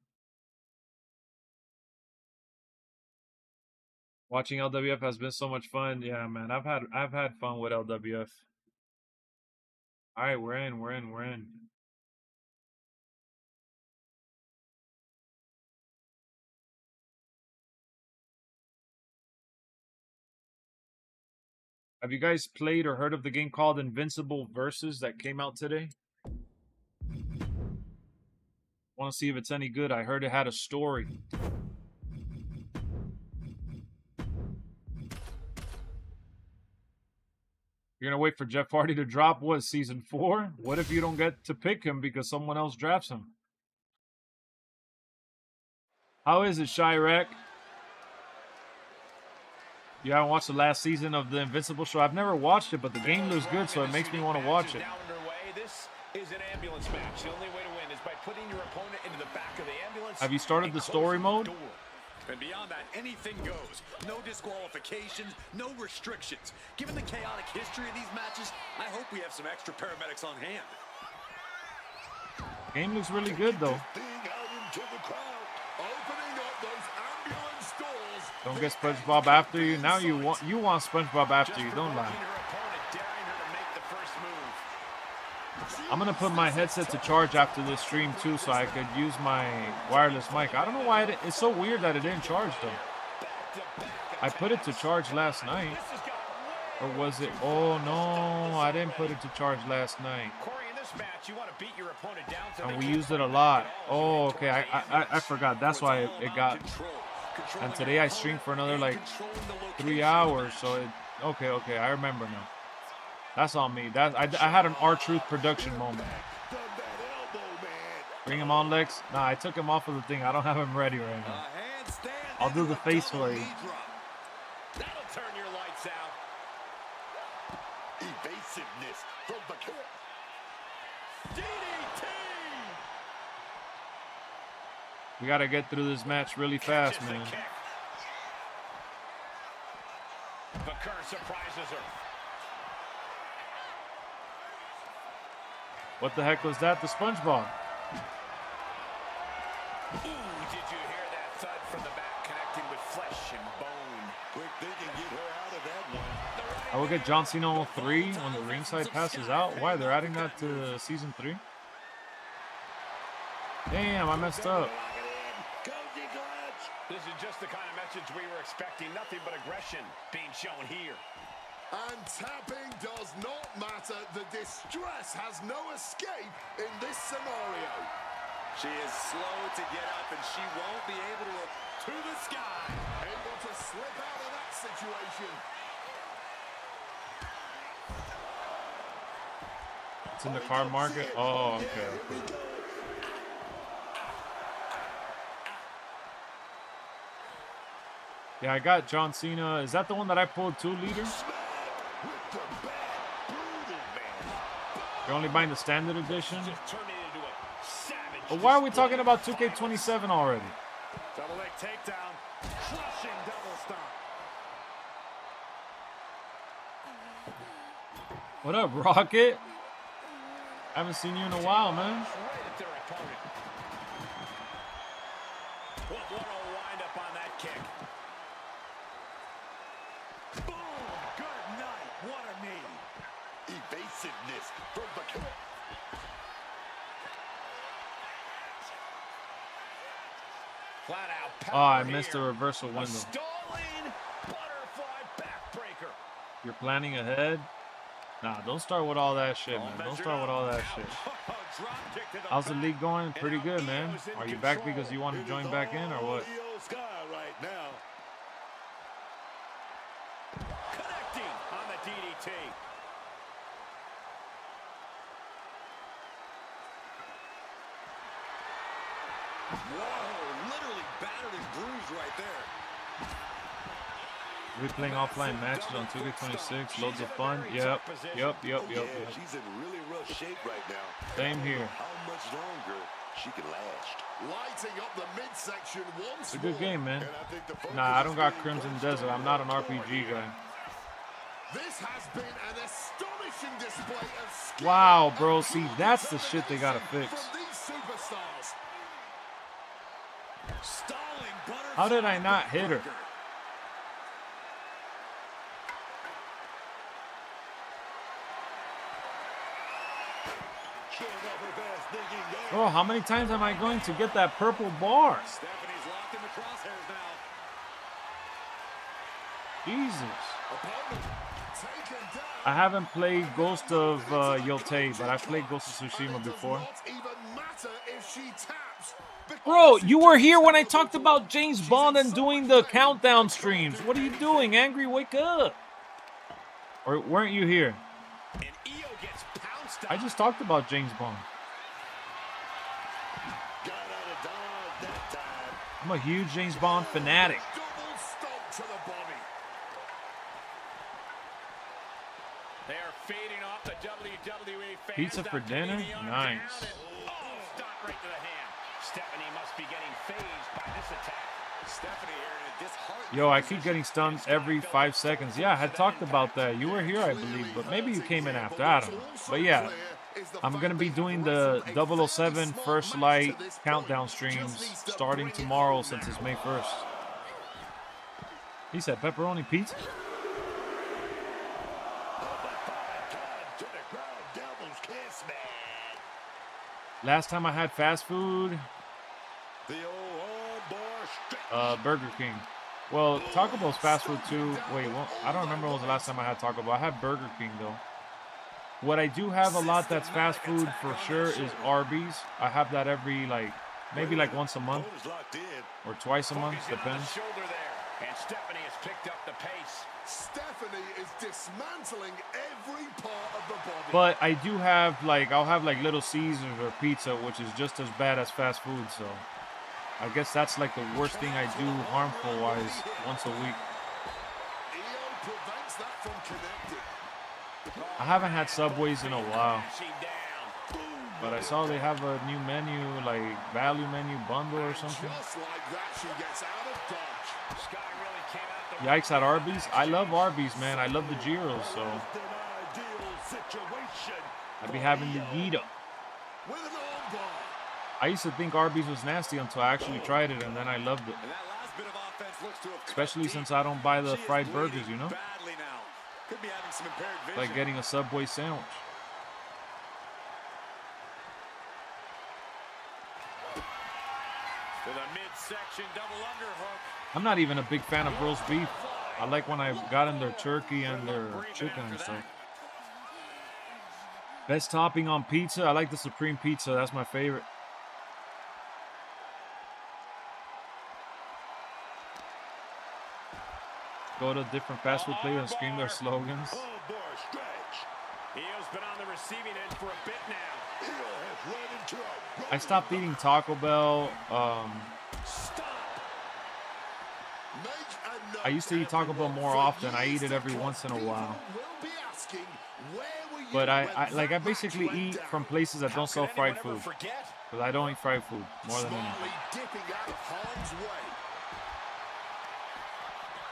Watching LWF has been so much fun. Yeah, man. I've had fun with LWF. All right, we're in. Have you guys played or heard of the game called Invincible Versus that came out today? Want to see if it's any good. I heard it had a story. You're going to wait for Jeff Hardy to drop, what, season 4? What if you don't get to pick him because someone else drafts him? How is it, Chirac? You haven't watched the last season of the Invincible show? I've never watched it, but the game looks good, so it makes me want to watch it. This is an ambulance match. The only way to win is by putting your opponent into the back of the ambulance. Have you started the story mode? And beyond that, anything goes. No disqualifications, no restrictions. Given the chaotic history of these matches, I hope we have some extra paramedics on hand. Game looks really good, though. Don't get SpongeBob after you. Now you want SpongeBob after you. Don't lie. I'm gonna put my headset to charge after this stream too, so I could use my wireless mic. I don't know why it's so weird that it didn't charge though. I put it to charge last night, or was it? Oh no, I didn't put it to charge last night. And we used it a lot. Oh, okay. I forgot. That's why it got. And today I streamed for another like 3 hours. So it. Okay. I remember now. That's on me. I had an R-Truth production moment. Bring him on, Lex. Nah, I took him off of the thing. I don't have him ready right now. I'll do the face for you. That'll turn your lights out. Evasiveness from the kick. DDT. We gotta get through this match really fast, man. The curse surprises her. What the heck was that? The SpongeBob. Ooh, did you hear that thud from the back connecting with flesh and bone? Quick thinking, get her out of that one. I will get John Cena 03 when the ringside passes out. Why? They're adding that to season 3? Damn, I messed up. This is just the kind of message we were expecting. Nothing but aggression being shown here. And tapping does not matter. The distress has no escape in this scenario. She is slow to get up, and she won't be able to the sky. Able to slip out of that situation. It's in the car market? Oh, okay. Yeah, I got John Cena. Is that the one that I pulled 2 liters? You're only buying the standard edition? But why are we talking about 2K27 already? Double leg takedown. Crushing double stomp. What up, Rocket? Haven't seen you in a while, man. What a wind up on that kick. Boom! Good night. What a knee. Evasiveness from the kick. Flat out Oh, power I missed the here. reversal A window. stalling butterfly backbreaker. You're planning ahead? Nah, don't start with all that shit, man. Don't start with all that shit. How's the league going? Pretty good, man. Are you back because you want to join back in or what? Right now. Connecting on the DDT. Whoa, literally battered and bruised right there. We're playing offline matches on 2K26. Loads of fun. Yep. She's in really rough shape right now. Same here. How much longer she can last? Lighting up the midsection once It's a good more. game, man. And I think the focus Nah, I is don't got being Crimson placed Desert. on I'm not an the RPG warrior. guy. This has been an astonishing display of skill. Wow, bro. See, that's the shit they gotta fix. From these superstars. How did I not hit her? Oh, how many times am I going to get that purple bar? Stephanie's locked in the crosshairs now. Jesus. Opponent taken down. I haven't played Ghost of Yotei, but I've played Ghost of Tsushima before. Not even matter if she taps. Bro, you were here when I talked about James Bond and doing the countdown streams. What are you doing, Angry? Wake up. Or weren't you here? And Io gets pounced on. I just talked about James Bond. Got out of dodge that time. I'm a huge James Bond fanatic. Double stomp to the body. They are fading off the WWE fans. Pizza for dinner? Nice. Stop right to the hand. Stephanie must be getting phased by this attack. Stephanie here in a disheartening Yo, I keep getting stunned every 5 seconds. Yeah, I had talked about that. You were here, I believe, but maybe you came in after. I don't know. But yeah, I'm going to be doing the 007 First Light countdown streams starting tomorrow since it's May 1st. He said pepperoni pizza? to the ground, devil's kiss, man. Last time I had fast food, The old bar stretch. Burger King. Well, Taco Bell's fast food too. Wait, well, I don't remember when was the last time I had Taco Bell. I had Burger King though. What I do have a lot that's fast food for sure is Arby's. I have that every maybe once a month Opponent's locked in. or twice a month, Focusing on the depends. shoulder there. And Stephanie has picked up the pace. Stephanie is dismantling every part of the body. But I do have I'll have Little Caesars or pizza, which is just as bad as fast food. So I guess that's the worst thing I do harmful wise once a week. Io prevents that from connecting. I haven't had Subways in a while, Crashing down. but I saw they have a new menu, value menu bundle or something. Just like that, she gets out of dodge. Sky really came out the Yikes at Arby's. I love Arby's, man. I love the gyros, so An ideal situation. I'd be having the Gita. With an armbar. I used to think Arby's was nasty until I actually tried it, and then I loved it. And that last bit of offense looks to have Especially since I don't buy the She is fried bleeding burgers, you know? badly now. Could be having some impaired vision. Like getting a Subway sandwich. to the midsection double underhook. I'm not even a big fan of roast beef. I like when I got in their turkey and their chicken and stuff. Best topping on pizza? I like the Supreme Pizza. That's my favorite. Go to different fast food places and scream their slogans. Oh, boy, stretch. Io's been on the receiving end for a bit now. Io has run into a I stopped eating Taco Bell. I used to eat Taco Bell more often. I eat it every once in a while. But I basically eat from places that don't sell fried food. Because I don't eat fried food more than anything. Dipping out of harm's way.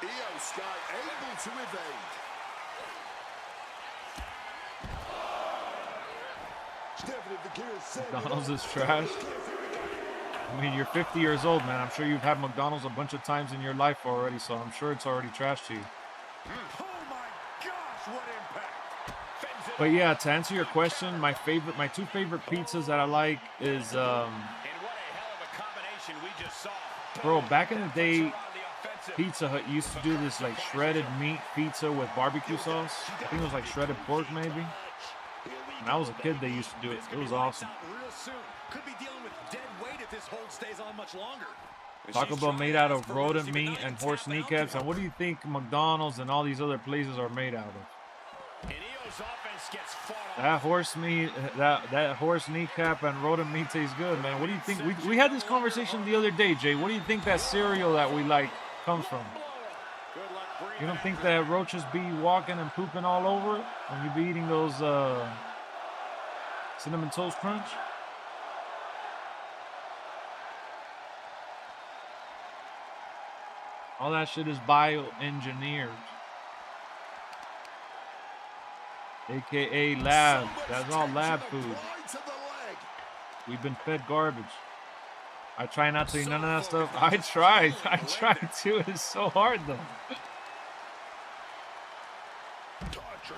Io Sky able to evade. Stephanie, the gear is set. McDonald's is trash. I mean, you're 50 years old, man. I'm sure you've had McDonald's a bunch of times in your life already, so I'm sure it's already trash to you. Oh my gosh, what impact! But yeah, to answer your question, my two favorite pizzas that I like is, And what a hell of a combination we just saw. bro, back in the day, Pizza Hut used to do this shredded meat pizza with barbecue sauce. I think it was shredded pork maybe. When I was a kid, they used to do it. It was awesome. Real soon. Could be dealing with dead weight if this hold stays on much longer. Taco Bell made out of rodent meat and horse kneecaps. And what do you think McDonald's and all these other places are made out of? And Io's offense gets fought off. That horse meat, that horse kneecap and rodent meat tastes good, man. What do you think? We had this conversation the other day, Jay. What do you think that cereal that we like comes from? Good luck bringing You don't think that roaches be walking and pooping all over it when you be eating those Cinnamon Toast Crunch? All that shit is bioengineered. AKA lab. That's all lab food. Right to the leg. We've been fed garbage. I try not to eat none of that stuff. I tried. I tried to. It's so hard though.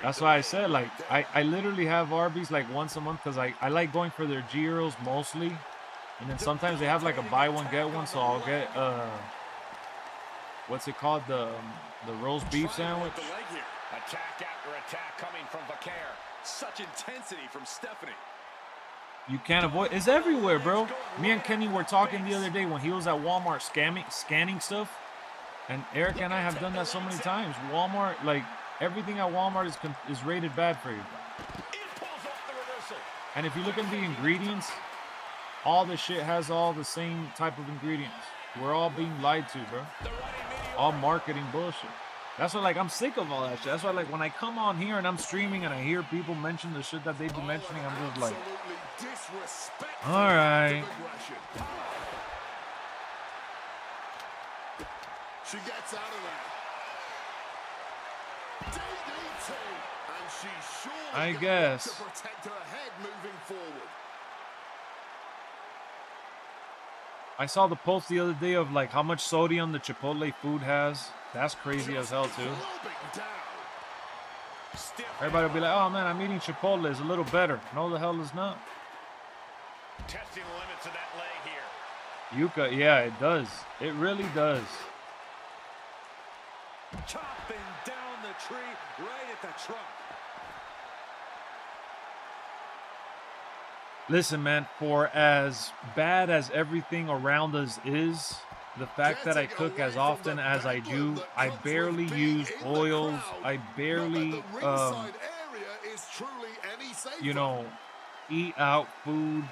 That's why I said, like, I literally have Arby's like once a month because I like going for their gyros mostly. And then sometimes they have like a buy one get one, so I'll get what's it called, the roast beef sandwich. Attack after attack coming from Vaquer. Such intensity from Stephanie. You can't avoid. It's everywhere, bro. Me and Kenny were talking the other day when he was at Walmart scanning stuff, and Eric and I have done that so many times. Walmart, like everything at Walmart is rated bad for you. And if you look at the ingredients, all the shit has all the same type of ingredients. We're all being lied to, bro. All marketing bullshit. That's why, like, I'm sick of all that shit. That's why, like, when I come on here and I'm streaming and I hear people mention the shit that they've been mentioning, I'm just like, all right. She gets out of there. DDT, and she's surely I gonna guess. want to protect her head moving forward. I saw the post the other day of like how much sodium the Chipotle food has. That's crazy as hell too. Everybody will be like, oh man, I'm eating Chipotle. It's a little better. No, the hell it's not. Testing the limits of that leg here. Yuka, yeah, it does. It really does. Chopping down the tree right at the trunk. Listen, man, for as bad as everything around us is, the fact that I cook as often as I do, I barely use oils. I barely, you know, eat out food.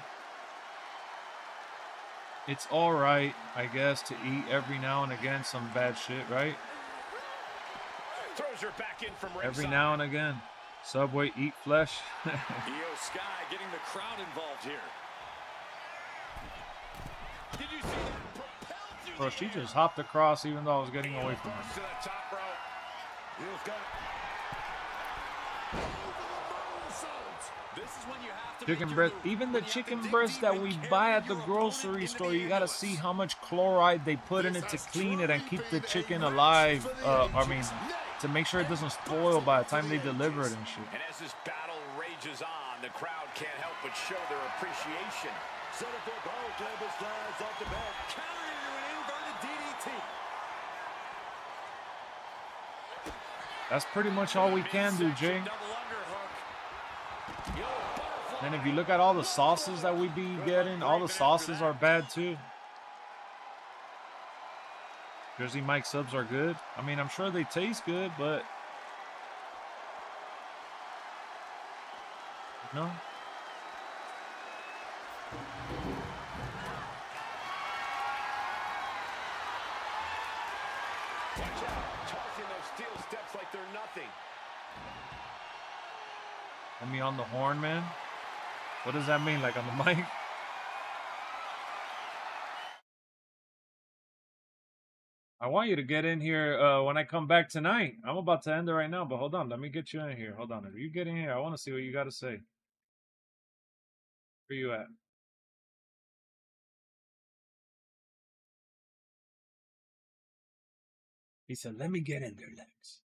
It's all right, I guess, to eat every now and again some bad shit, right? Throws her back in from ringside. Every now and again. Subway, eat flesh. Io Sky getting the crowd involved here. Did you see that? Propelled through Bro, the she air. just hopped across even though I was getting away from her. To the top rope. Io Sky. This is when you have to Chicken make breast, your move. even the When you have to chicken dig breast deep that and we carry buy at the your grocery opponent store, into you the gotta ambulance. see how much chloride they put in it to clean it and keep the chicken alive. I mean, to make sure it doesn't spoil by the time they deliver it and shit. And as this battle rages on, the crowd can't help but show their appreciation. Set up their power table slides off the back. Counter into an inverted DDT. That's pretty much all we can do, Jay. Double underhook. Yo, butterfly. And if you look at all the sauces that we be getting, all the sauces are bad too. Jersey Mike subs are good. I mean, I'm sure they taste good, but no. Watch out, tossing those steel steps like they're nothing. Let me on the horn, man. What does that mean? Like on the mic? I want you to get in here when I come back tonight. I'm about to end it right now, but hold on. Let me get you in here. Hold on. If you get in here, I want to see what you got to say. Where you at? He said, let me get in there, Lex.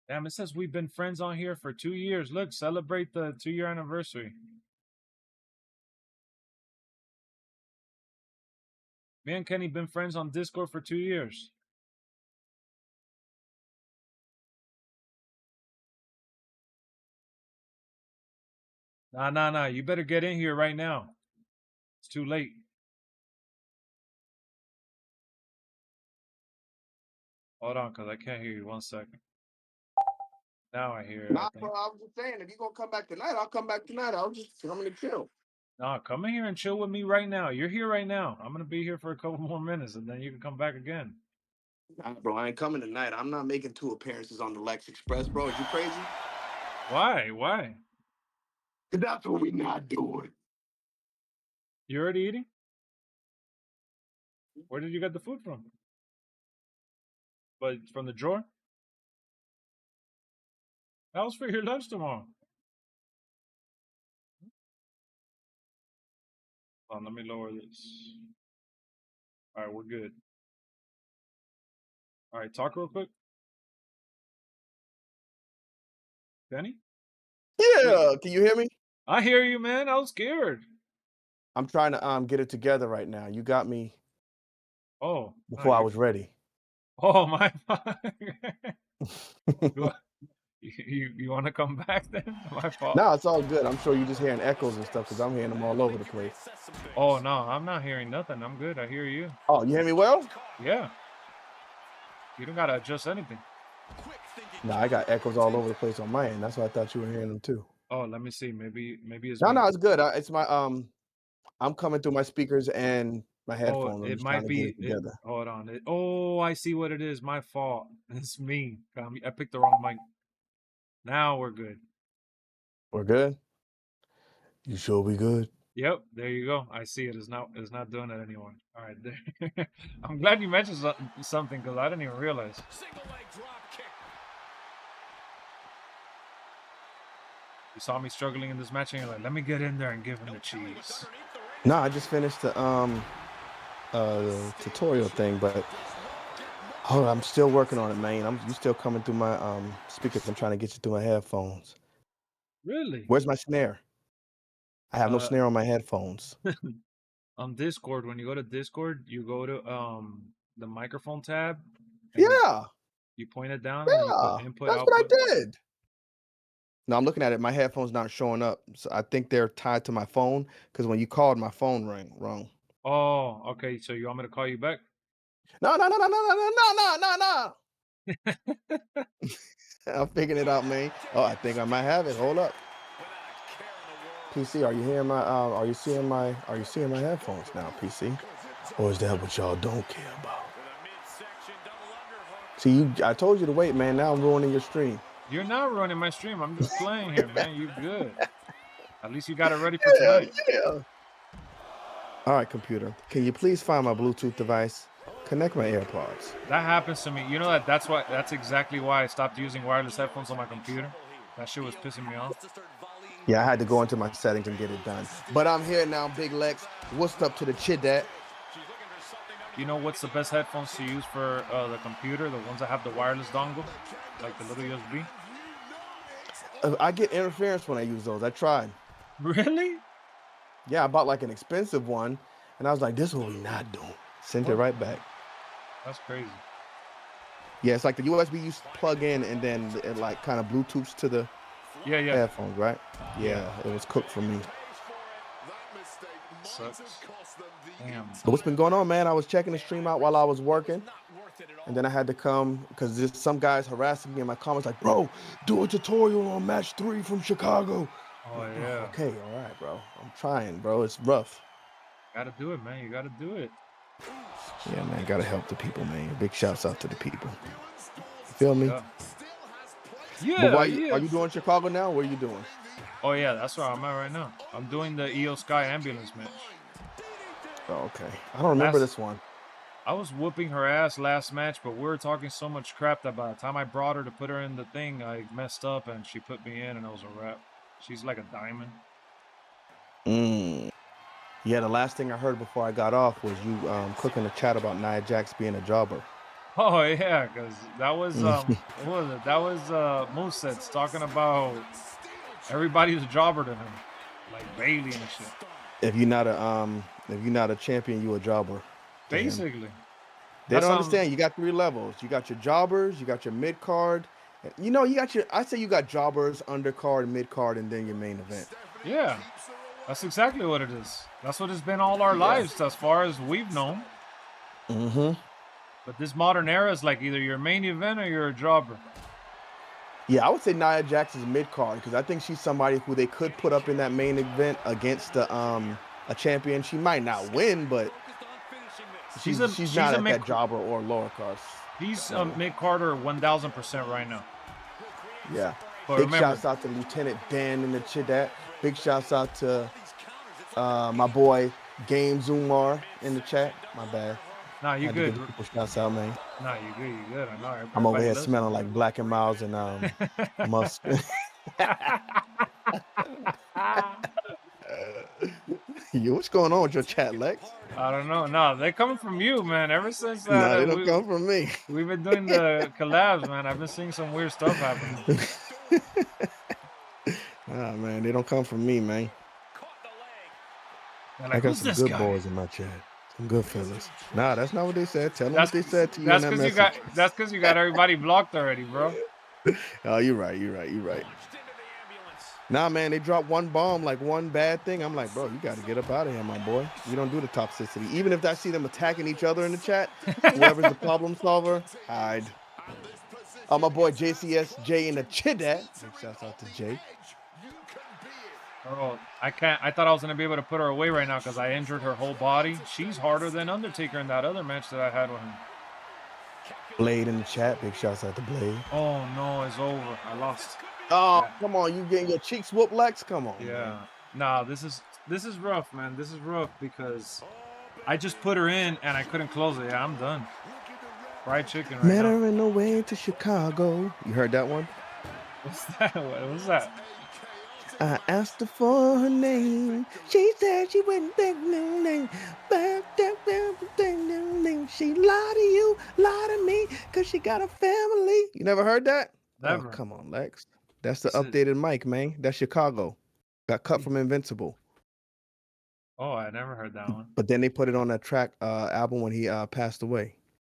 Damn, it says we've been friends on here for 2 years. Look, celebrate the 2-year anniversary. Me and Kenny been friends on Discord for 2 years. Nah. You better get in here right now. It's too late. Hold on, because I can't hear you. 1 second. Now I hear it. Nah, bro, I was just saying, if you're gonna come back tonight, I'll come back tonight. I'll just coming to chill. Nah, come in here and chill with me right now. You're here right now. I'm going to be here for a couple more minutes, and then you can come back again. Nah, bro, I ain't coming tonight. I'm not making 2 appearances on the LexxExpress, bro. Is you crazy? Why? Why? 'Cause that's what we not doing. You already eating? Where did you get the food from? But from the drawer? That was for your lunch tomorrow. Hold on, let me lower this. All right, we're good. All right, talk real quick. Benny? Yeah, can you hear me? I hear you, man. I was scared. I'm trying to get it together right now. You got me Oh. before I was ready. Oh, my. You want to come back then? My fault. No, it's all good. I'm sure you're just hearing echoes and stuff because I'm hearing them all over the place. Oh, no, I'm not hearing nothing. I'm good. I hear you. Oh, you hear me well? Yeah. You don't got to adjust anything. No, I got echoes all over the place on my end. That's why I thought you were hearing them too. Oh, let me see. Maybe it's No, me. no, it's good. It's my I'm coming through my speakers and my Oh, headphones. I'm it just trying might to get be. it together. Hold on. Oh, I see what it is. My fault. It's me. I picked the wrong mic. Now we're good. We're good? You sure we good? Yep, there you go. I see it. It's not doing it anymore. All right, there. I'm glad you mentioned something because I didn't even realize. Single leg drop kick. You saw me struggling in this match, and you're like, "Let me get in there and give him the cheese." No, I just finished the tutorial thing, but I'm still working on it, man. You still coming through my speakers. I'm trying to get you through my headphones. Really? Where's my snare? I have no snare on my headphones. On Discord, when you go to Discord, you go to the microphone tab. Yeah. You point it down and you put input, that's output. what I did. No, I'm looking at it. My headphones not showing up. So I think they're tied to my phone because when you called, my phone rang wrong. Oh, okay. So you want me to call you back? No. I'm figuring it out, man. Oh, I think I might have it. Hold up. PC, are you hearing my are you seeing my headphones now, PC? Or is that what y'all don't care about? See, I told you to wait, man. Now I'm ruining your stream. You're not running my stream. I'm just playing here, man. You good. At least you got it ready for tonight. Yeah. All right, computer. Can you please find my Bluetooth device? Connect my AirPods. That happens to me. You know that's exactly why I stopped using wireless headphones on my computer. That shit was pissing me off. Yeah, I had to go into my settings and get it done. But I'm here now, Big Lex. What's up to the chidat? You know what's the best headphones to use for the computer? The ones that have the wireless dongle, like the little USB. I get interference when I use those. I tried. Really? Yeah, I bought like an expensive one, and I was like, "This is what we're not doing." Sent it right back. That's crazy. Yeah, it's like the USB you plug in, and then it like kind of Bluetooths to the headphones, right? Yeah, it was cooked for me. Sucks. Damn. But what's been going on, man? I was checking the stream out while I was working, and then I had to come because there's some guys harassing me in my comments like, "Bro, do a tutorial on match 3 from Chicago." Oh yeah. Okay, all right, bro. I'm trying, bro. It's rough. Gotta do it, man. You gotta do it. Yeah, man. Gotta help the people, man. Big shouts out to the people. You feel me? Yeah. But are you doing Chicago now? What are you doing? Oh yeah, that's where I'm at right now. I'm doing the EO Sky ambulance match. Oh, okay. I don't remember this one. I was whooping her ass last match, but we were talking so much crap that by the time I brought her to put her in the thing, I messed up and she put me in and it was a wrap. She's like a diamond. Yeah, the last thing I heard before I got off was you cooking the chat about Nia Jax being a jobber. Oh yeah, because that was what was it? That was Moosehead's talking about everybody's a jobber to him, like Bailey and shit. If you're not a champion, you a jobber. Basically. They don't understand. You got 3 levels. You got your jobbers, you got your mid card. You know, I say you got jobbers, undercard, mid card, and then your main event. Yeah, that's exactly what it is. That's what it's been all our lives as far as we've known. But this modern era is like either you're a main event or you're a jobber. Yeah, I would say Nia Jax is mid card because I think she's somebody who they could put up in that main event against a champion. She might not win, but she's not at that jobber or lower cards. He's a mid carder 1,000% right now. Yeah. But big shouts out to Lieutenant Dan in the chat. Big shouts out to my boy Game Zumar in the chat. My bad. Nah, you Had to good. give people shouts out, man. Nah, you good. You good. I know. I'm over Everybody here loves smelling like Black and Miles and Musk. Yo, what's going on with your chat, Lex? I don't know. No, they're coming from you, man. Ever since that No, they don't come from me. we've been doing the collabs, man. I've been seeing some weird stuff happening. Ah, man, they don't come from me, man. They're I like, got who's some this good guy? boys in my chat. Some good fellas. Nah, that's not what they said. Tell them what they said to you in that message. That's because you got everybody blocked already, bro. Oh, you're right. You're right. You're right. Nah, man, they drop one bomb, like one bad thing. I'm like, bro, you got to get up out of here, my boy. You don't do the toxicity. Even if I see them attacking each other in the chat, whoever's the problem solver, hide. Oh, my boy JCSJ in the Chidat. Big shouts out to Jay. Oh, I can't. I thought I was gonna be able to put her away right now because I injured her whole body. She's harder than Undertaker in that other match that I had with him. Blade in the chat. Big shouts out to Blade. Oh no, it's over. I lost. Oh, Yeah. come on, you getting your cheeks whooped, Lex? Come on. Yeah. Man. Nah, this is rough, man. This is rough because I just put her in and I couldn't close it. Yeah, I'm done. Fried chicken right Met now. her in the way to Chicago. You heard that one? What's that? What was that? I asked her for her name. She said she wouldn't take no name. She lied to you, lied to me, because she got a family. You never heard that? Never. Oh, come on, Lex. That's the Is it- updated mic, man. That's Chicago. Got cut from Invincible. Oh, I never heard that one. But then they put it on that track album when he passed away.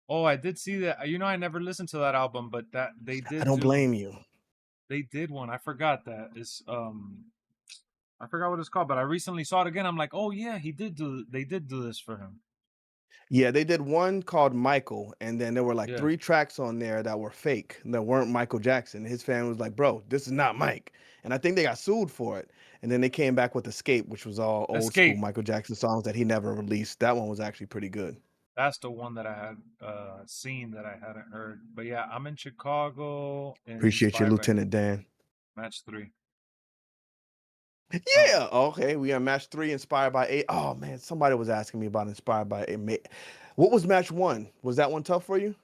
Oh, I did see that. You know, I never listened to that album, but that they did. I don't blame you. They did one. I forgot that. It's I forgot what it's called, but I recently saw it again. I'm like, oh yeah, they did do this for him. Yeah, they did one called Michael, and then there were like Yeah. 3 tracks on there that were fake, that weren't Michael Jackson. His family was like, bro, this is not Mike. And I think they got sued for it. And then they came back with Escape, which was all old Escape. school Michael Jackson songs that he never released. That one was actually pretty good. That's the one that I had seen that I hadn't heard. But yeah, I'm in Chicago. Appreciate you, Lieutenant Dan. Match 3. Yeah. Okay. We are match 3 inspired by 8. Oh man, somebody was asking me about inspired by 8. What was match 1? Was that one tough for you?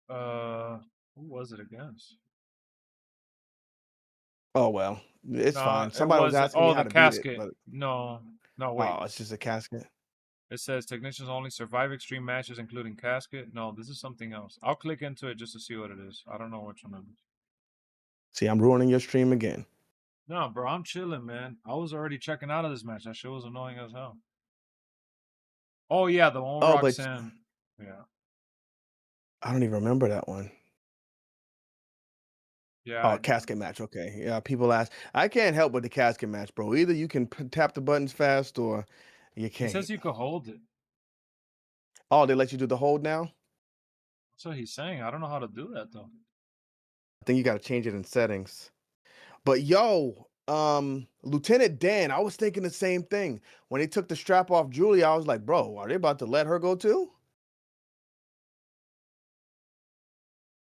Who was it against? Oh well, it's No, fine. it Somebody was asking me how the to Casket. beat it. But... No, wait. Oh, it's just a casket. It says technicians only survive extreme matches, including Casket. No, this is something else. I'll click into it just to see what it is. I don't know which one it is. See, I'm ruining your stream again. No, bro, I'm chilling, man. I was already checking out of this match. That shit was annoying as hell. Oh yeah, the one with Roxanne. Yeah. I don't even remember that one. Yeah. Oh, casket match. Okay. Yeah, people ask. I can't help with the casket match, bro. Either you can tap the buttons fast or you can't. It says you could hold it. Oh, they let you do the hold now? That's what he's saying. I don't know how to do that though. I think you got to change it in settings. But yo, Lieutenant Dan, I was thinking the same thing. When they took the strap off Julia, I was like, bro, are they about to let her go too?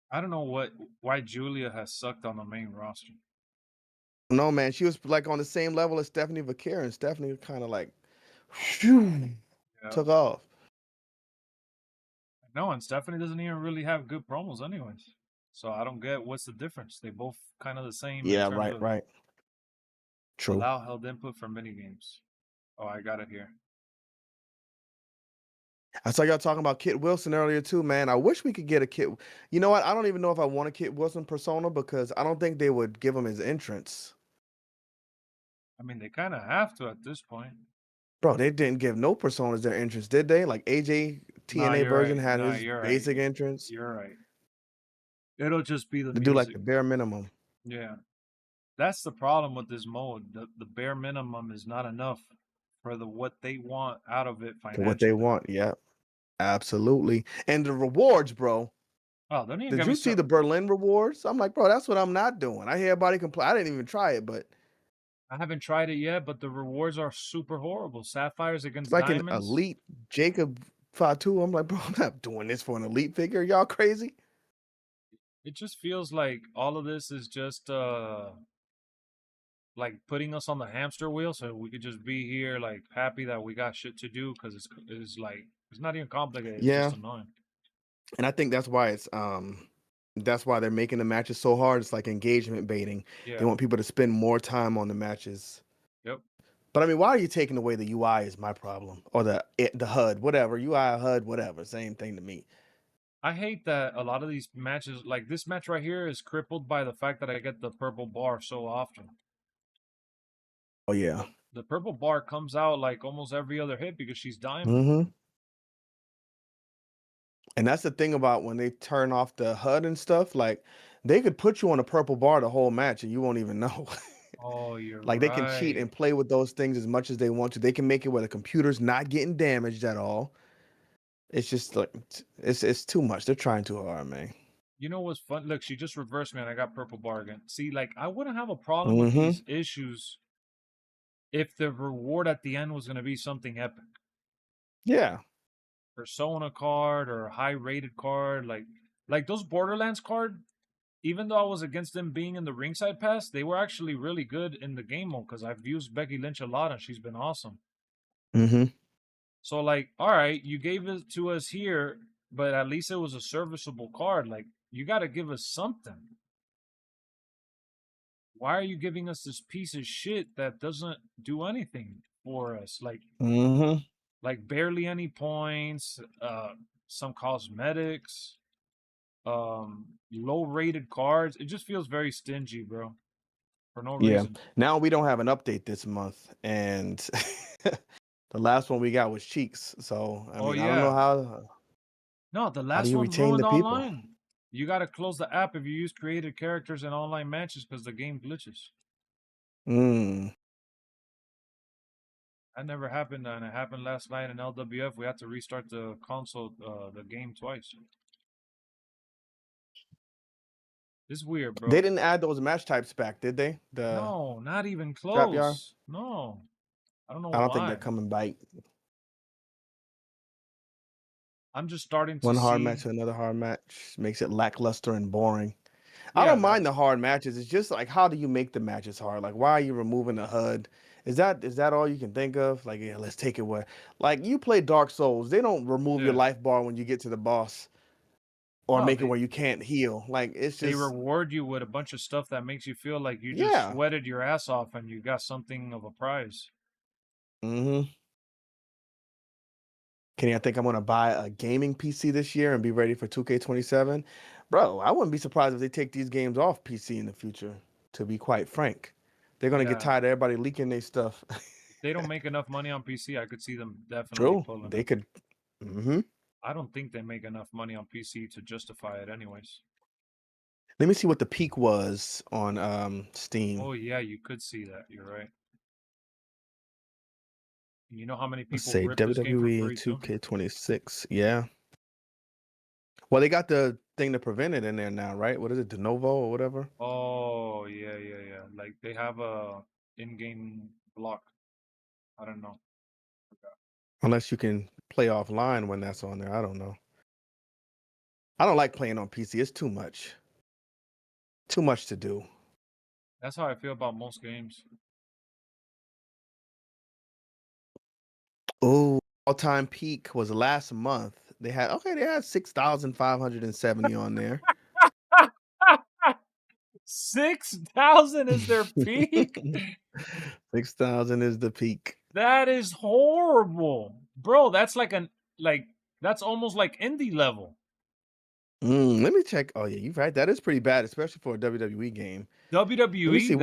I don't know why Julia has sucked on the main roster. No, man, she was like on the same level as Stephanie Vaquer, and Stephanie kind of like took off. No, and Stephanie doesn't even really have good promos anyways. So I don't get what's the difference. They both kind of the same. Yeah, right. True. Allow held input for minigames. Oh, I got it here. I saw y'all talking about Kit Wilson earlier too, man. I wish we could get a Kit. You know what? I don't even know if I want a Kit Wilson persona because I don't think they would give him his entrance. I mean, they kind of have to at this point. Bro, they didn't give no personas their entrance, did they? Like AJ TNA version had his basic entrance. You're right. It'll just be the music. Do like the bare minimum. Yeah. That's the problem with this mode. The bare minimum is not enough for what they want out of it financially. For what they want, yeah. Absolutely. And the rewards, bro. Oh, don't even Did you see the Berlin rewards? I'm like, bro, that's what I'm not doing. I hear everybody complain. I didn't even try it, but I haven't tried it yet, but the rewards are super horrible. Sapphires against it's like diamonds. An elite Jacob Fatu. I'm like, bro, I'm not doing this for an elite figure. Y'all crazy? It just feels like all of this is just like putting us on the hamster wheel so we could just be here like happy that we got shit to do because it's like It's not even complicated. It's Yeah, just annoying. and I think that's why that's why they're making the matches so hard. It's like engagement baiting. Yeah. They want people to spend more time on the matches. Yep. But I mean, why are you taking away the UI? Is my problem, or the HUD, whatever UI, HUD, whatever, same thing to me. I hate that a lot of these matches, like this match right here, is crippled by the fact that I get the purple bar so often. Oh yeah. The purple bar comes out like almost every other hit because she's diamond. Mm-hmm. And that's the thing about when they turn off the HUD and stuff. Like, they could put you on a purple bar the whole match and you won't even know. Oh, you're Like, they can cheat right. and play with those things as much as they want to. They can make it where the computer's not getting damaged at all. It's just like it's too much. They're trying too hard, man. You know what's fun? Look, she just reversed me and I got purple bar again. See, like, I wouldn't have a problem with Mm-hmm. these issues if the reward at the end was going to be something epic. Yeah. Persona card or high rated card, like those Borderlands card. Even though I was against them being in the ringside pass, they were actually really good in the game mode because I've used Becky Lynch a lot and she's been awesome. Mm-hmm. So, like, all right, you gave it to us here, but at least it was a serviceable card. Like, you got to give us something. Why are you giving us this piece of shit that doesn't do anything for us? Mm-hmm. Like barely any points, some cosmetics, low rated cards. It just feels very stingy, bro. For no Yeah. reason. Now we don't have an update this month, and the last one we got was Cheeks. So I mean, I don't know how. No, the How do last you one's retain ruined the people? online. You got to close the app if you use created characters in online matches because the game glitches. Mm. That never happened, and it happened last night in LWF. We had to restart the console, the game twice. It's weird, bro. They didn't add those match types back, did they? The No, not even scrapyard. close. No, I don't know I don't think why. they're coming back. I'm just starting to One hard see. match to another hard match makes it lackluster and boring. I Yeah, don't mind the hard matches. It's just like, how do you make the matches hard? Like, why are you removing the HUD? Is that all you can think of? Like, yeah, let's take it where, like, you play Dark Souls. They don't remove your Yeah. life bar when you get to the boss, or No, make it where you can't heal. Like, it's they just reward you with a bunch of stuff that makes you feel like you just yeah. sweated your ass off and you got something of a prize. Mm-hmm. Kenny, I think I'm gonna buy a gaming PC this year and be ready for 2K27. Bro, I wouldn't be surprised if they take these games off PC in the future, to be quite frank. They're gonna get Yeah. tired of everybody leaking their stuff. If they don't make enough money on PC, I could see them definitely True. pulling They it. could. Mm-hmm. I don't think they make enough money on PC to justify it anyways. Let me see what the peak was on Steam. Oh yeah, you could see that. You're right. You know how many Let's people say rip this game for WWE free too? 2K26. Yeah. Well, they got the thing to prevent it in there now, right? What is it, de novo or whatever? Oh yeah. Like they have a in-game block. I don't know. Unless you can play offline when that's on there. I don't know. I don't like playing on PC. It's too much. Too much to do. That's how I feel about most games. Oh, all-time peak was last month. They had 6,570 on there. 6,000 is their peak? 6,000 is the peak. That is horrible. Bro, that's that's almost like indie level. Let me check. Oh yeah, you're right. That is pretty bad, especially for a WWE game. WWE, Let me see,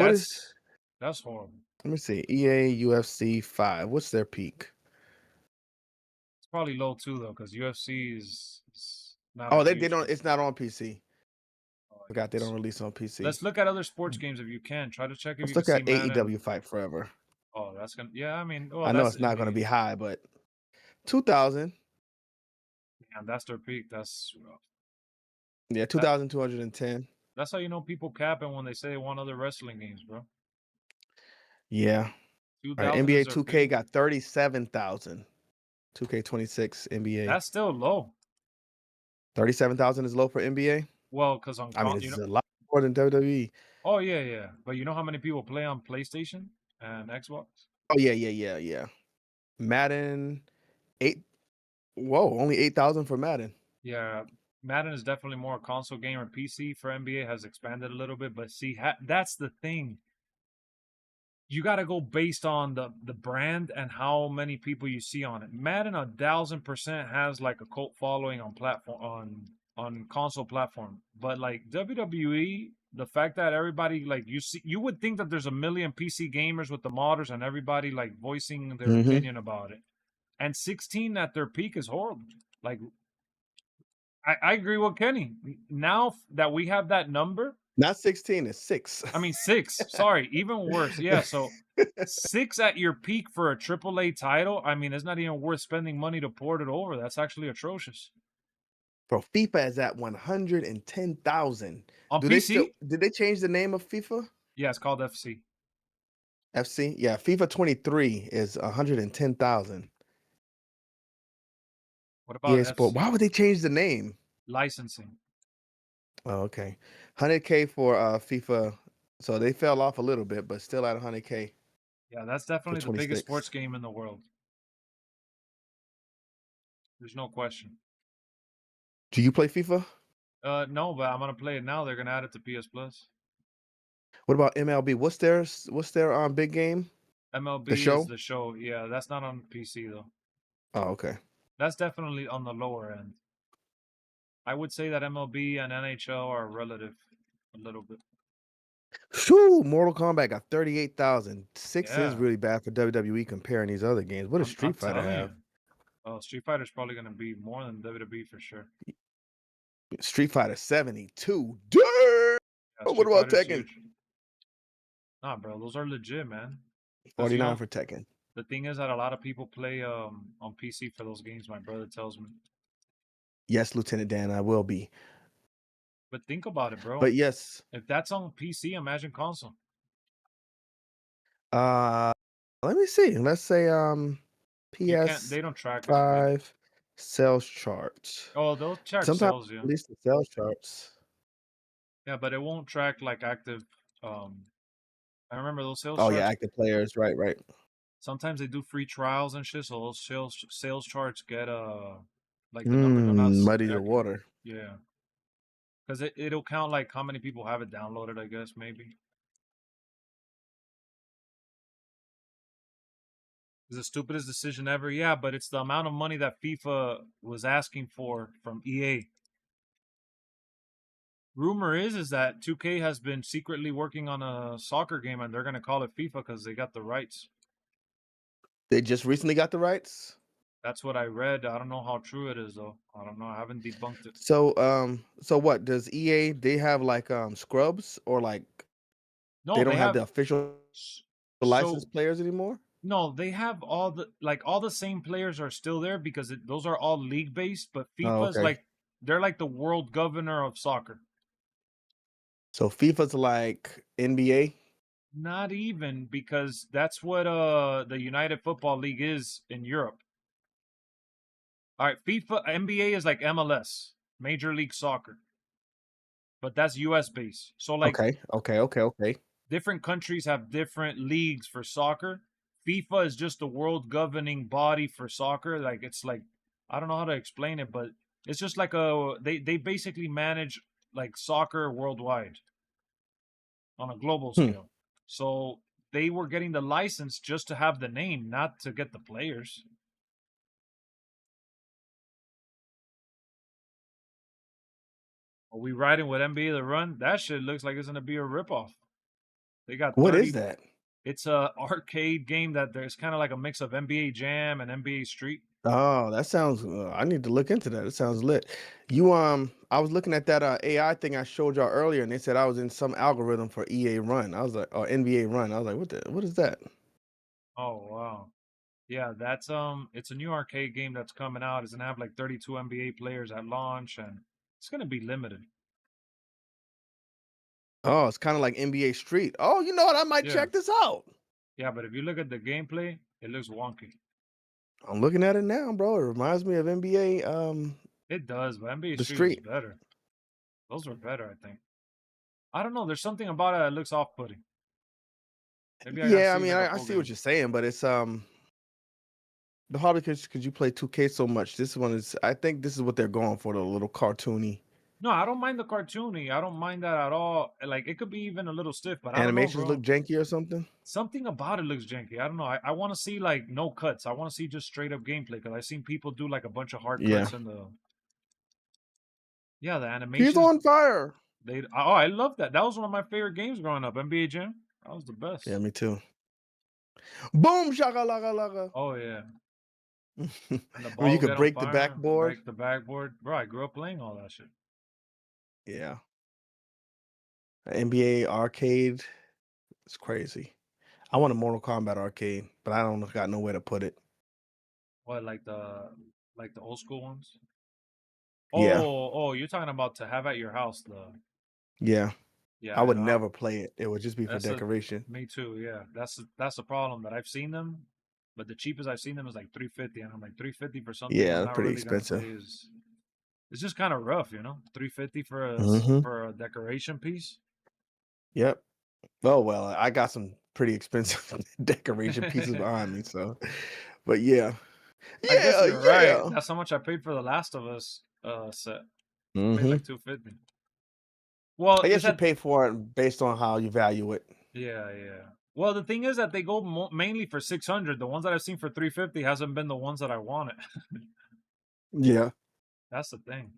that's horrible. Let me see. EA UFC 5. What's their peak? It's probably low too though, because UFC is not. Oh, they don't. It's not on PC. Oh, Forgot they don't release on PC. Let's look at other sports games if you can. Try to check if Let's you look can see at AEW Fight Forever. Oh, that's gonna. Yeah, I mean, well, I know that's it's not going to NBA. be high, but 2,000. Yeah, that's their peak. That's rough. Yeah, 2,210. That's how you know people capping when they say they want other wrestling games, bro. Yeah. All right, 2,000 NBA is their 2K peak. got 37,000. 2K26 NBA. That's still low. 37,000 is low for NBA. Well, because on I mean, it's a lot more than WWE. Oh yeah. But you know how many people play on PlayStation and Xbox? Oh yeah. Madden 8. Whoa, only 8,000 for Madden. Yeah, Madden is definitely more a console game, or PC for NBA has expanded a little bit. But see, that's the thing. You got to go based on the brand and how many people you see on it. Madden 1,000% has like a cult following on platform on console platform, but like WWE, the fact that everybody like you would think that there's a million PC gamers with the modders and everybody like voicing their opinion about it. And 16 at their peak is horrible. Like I agree with Kenny. Now that we have that number, Not 16, it's 6. I mean 6. Sorry, even worse. Yeah, so 6 at your peak for a AAA title. I mean, it's not even worth spending money to port it over. That's actually atrocious. Bro, FIFA is at 110,000. On PC? Did they change the name of FIFA? Yeah, it's called FC. FC? Yeah, FIFA 23 is 110,000. What about EA FC? Sport. Why would they change the name? Licensing. Oh, okay. 100K for FIFA. So they fell off a little bit, but still at 100K. Yeah, that's definitely the biggest 26. sports game in the world. There's no question. Do you play FIFA? No, but I'm gonna play it now. They're gonna add it to PS Plus. What about MLB? What's their big game? MLB show? is the show. Yeah, that's not on PC though. Oh, okay. That's definitely on the lower end. I would say that MLB and NHL are relative a little bit. Shoo! Mortal Kombat got 38,000. 6 Yeah. is really bad for WWE comparing these other games. What does Street Fighter have? Oh, Street Fighter's probably gonna be more than WWE for sure. Street Fighter 72. Damn! Yeah, What about Fighter's Tekken? huge. Nah, bro, those are legit, man. 49 for Tekken. The thing is that a lot of people play on PC for those games. My brother tells me. Yes, Lieutenant Dan, I will be. But think about it, bro. But yes. If that's on PC, imagine console. Let me see. Let's say They don't track it, 5 sales charts. Oh, they'll track Sometimes sales, yeah. at least the sales charts. Yeah, but it won't track like active. I remember those sales. Oh charts, yeah, active players. Right. Sometimes they do free trials and shit, so those sales charts get like the numbers are not muddy the accurate. water. Yeah, because it'll count like how many people have it downloaded. I guess maybe. It's the stupidest decision ever. Yeah, but it's the amount of money that FIFA was asking for from EA. Rumor is that 2K has been secretly working on a soccer game, and they're gonna call it FIFA because they got the rights. They just recently got the rights. That's what I read. I don't know how true it is though. I don't know. I haven't debunked it. So what does EA? They have like scrubs or like No, they don't have the official licensed players anymore. No, they have all the same players are still there because those are all league based. But FIFA's like they're like the world governor of soccer. So FIFA's like NBA. Not even, because that's what the United Football League is in Europe. All right, NBA is like MLS, Major League Soccer. But that's US based. So like Okay. Different countries have different leagues for soccer. FIFA is just the world governing body for soccer. Like it's like I don't know how to explain it, but it's just like they basically manage like soccer worldwide on a global scale. So they were getting the license just to have the name, not to get the players. Are we riding with NBA The Run? That shit looks like it's gonna be a ripoff. They got 30, what is that? It's a arcade game that there's kind of like a mix of NBA Jam and NBA Street. Oh, that sounds. I need to look into that. It sounds lit. I was looking at that AI thing I showed y'all earlier, and they said I was in some algorithm for EA Run. I was like, or NBA Run. I was like, what is that? Oh wow, yeah, that's it's a new arcade game that's coming out. It's gonna have like 32 NBA players at launch, and it's gonna be limited. Oh, it's kind of like NBA Street. Oh, you know what? I might check this out. Yeah, but if you look at the gameplay, it looks wonky. I'm looking at it now, bro. It reminds me of NBA. It does, but NBA Street is better. Those were better, I think. I don't know. There's something about it that looks off-putting. I see what you're saying, but it's The hardly because you play 2K so much. This one is. I think this is what they're going for. The little cartoony No, I don't mind the cartoony. I don't mind that at all. Like it could be even a little stiff, but I don't know, animations bro. look janky or something. Something about it looks janky. I don't know. I want to see like no cuts. I want to see just straight up gameplay because I've seen people do like a bunch of hard Yeah. cuts in the. Yeah, the He's animations. on fire. I love that. That was one of my favorite games growing up. NBA Jam. That was the best. Yeah, me too. Boom, shakalaka. Oh yeah. And the Where you ball could break the backboard. break the backboard. Bro, I grew up playing all that shit. Yeah. NBA arcade. It's crazy. I want a Mortal Kombat arcade, but I don't got nowhere to put it. What, like the old school ones? Yeah. Oh, you're talking about to have at your house Yeah. Yeah. I would never play it. It would just be for That's decoration. me too, yeah. That's the problem that I've seen them, but the cheapest I've seen them is like $350, and I'm like $350 for something Yeah, I'm that's not pretty really gonna expensive. play it's just kind of rough, you know. $350 for a decoration piece. Yep. Oh well, I got some pretty expensive decoration pieces behind me, so. But yeah. I guess Yeah, you're right. yeah. That's how much I paid for the Last of Us set. I paid Mhm. like $250. Well, I is guess you that pay for it based on how you value it. yeah. Well, the thing is that they go mainly for 600. The ones that I've seen for 350 hasn't been the ones that I wanted. Yeah. That's the thing.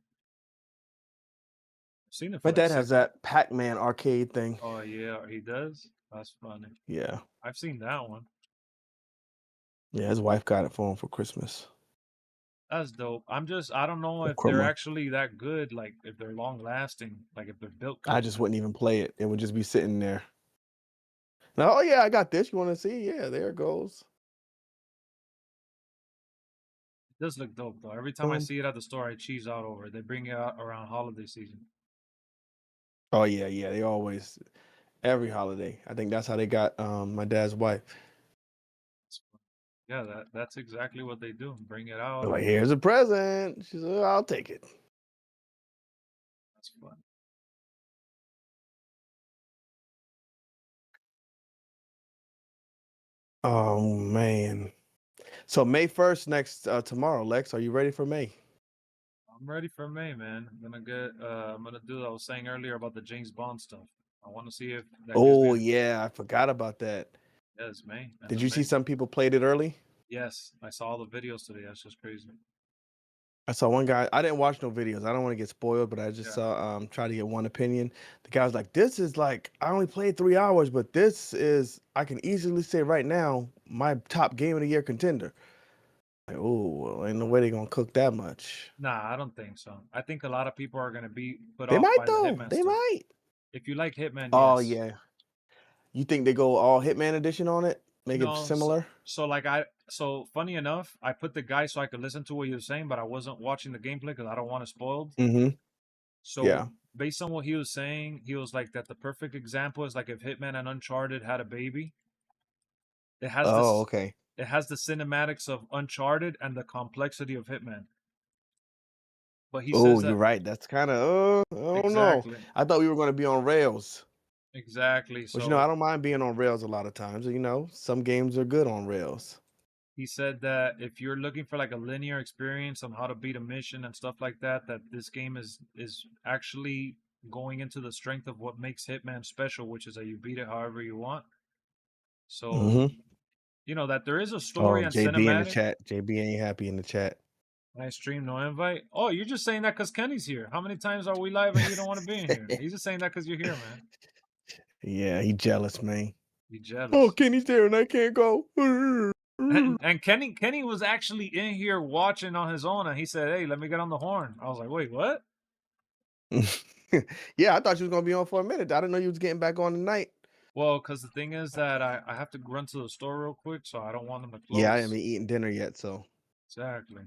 I've seen it for My like dad has 600. that Pac-Man arcade thing. Oh yeah, he does. That's funny. Yeah. I've seen that one. Yeah, his wife got it for him for Christmas. That's dope. I don't know if they're Krumma. actually that good, like if they're long lasting, like if they're built I correctly. just wouldn't even play it. It would just be sitting there. Now, oh yeah, I got this. You want to see? Yeah, there it goes. It does look dope though. Every time I see it at the store, I cheese out over it. They bring it out around holiday season. Oh yeah, they always every holiday. I think that's how they got my dad's wife. Yeah, that's exactly what they do. Bring it out. They're like, here's a present. She said, I'll take it. That's fun. Oh man. So May 1st next tomorrow, Lex. Are you ready for May? I'm ready for May, man. I'm gonna do what I was saying earlier about the James Bond stuff. I want to see if that Oh yeah, I forgot about that. Yes, May. Did you see some people played it early? Yes, I saw all the videos today. That's just crazy. I saw one guy. I didn't watch no videos. I don't want to get spoiled, but I just saw try to get one opinion. The guy was like, "This is like I only played 3 hours, but this is I can easily say right now my top game of the year contender." Like, oh, well, ain't no way they're gonna cook that much. Nah, I don't think so. I think a lot of people are gonna be put They off might by the though. Hitman They stuff. might. If you like Hitman, Oh yes. yeah. You think they go all Hitman edition on it? Make it similar? So funny enough, I put the guy so I could listen to what he was saying, but I wasn't watching the gameplay because I don't want it spoiled. Mm-hmm. So Yeah. based on what he was saying, he was like that the perfect example is like if Hitman and Uncharted had a baby. It has okay. It has the cinematics of Uncharted and the complexity of Hitman. But he says that you're right. That's kind of I don't know. I thought we were going to be on rails. Exactly. But So I don't mind being on rails a lot of times. Some games are good on rails. he said that if you're looking for like a linear experience on how to beat a mission and stuff like that, that this game is actually going into the strength of what makes Hitman special, which is that you beat it however you want. So that there is a story and JB cinematic. in the chat. JB ain't happy in the chat. I stream no invite. Oh, you're just saying that because Kenny's here. How many times are we live and you don't want to be in here? He's just saying that because you're here, man. Yeah, he jealous, man. He jealous. Oh, Kenny's there and I can't go. And Kenny was actually in here watching on his own, and he said, "Hey, let me get on the horn." I was like, "Wait, what?" Yeah, I thought you was gonna be on for a minute. I didn't know you was getting back on tonight. Well, because the thing is that I have to run to the store real quick, so I don't want them to close. Yeah, I haven't eaten dinner yet, so. Exactly.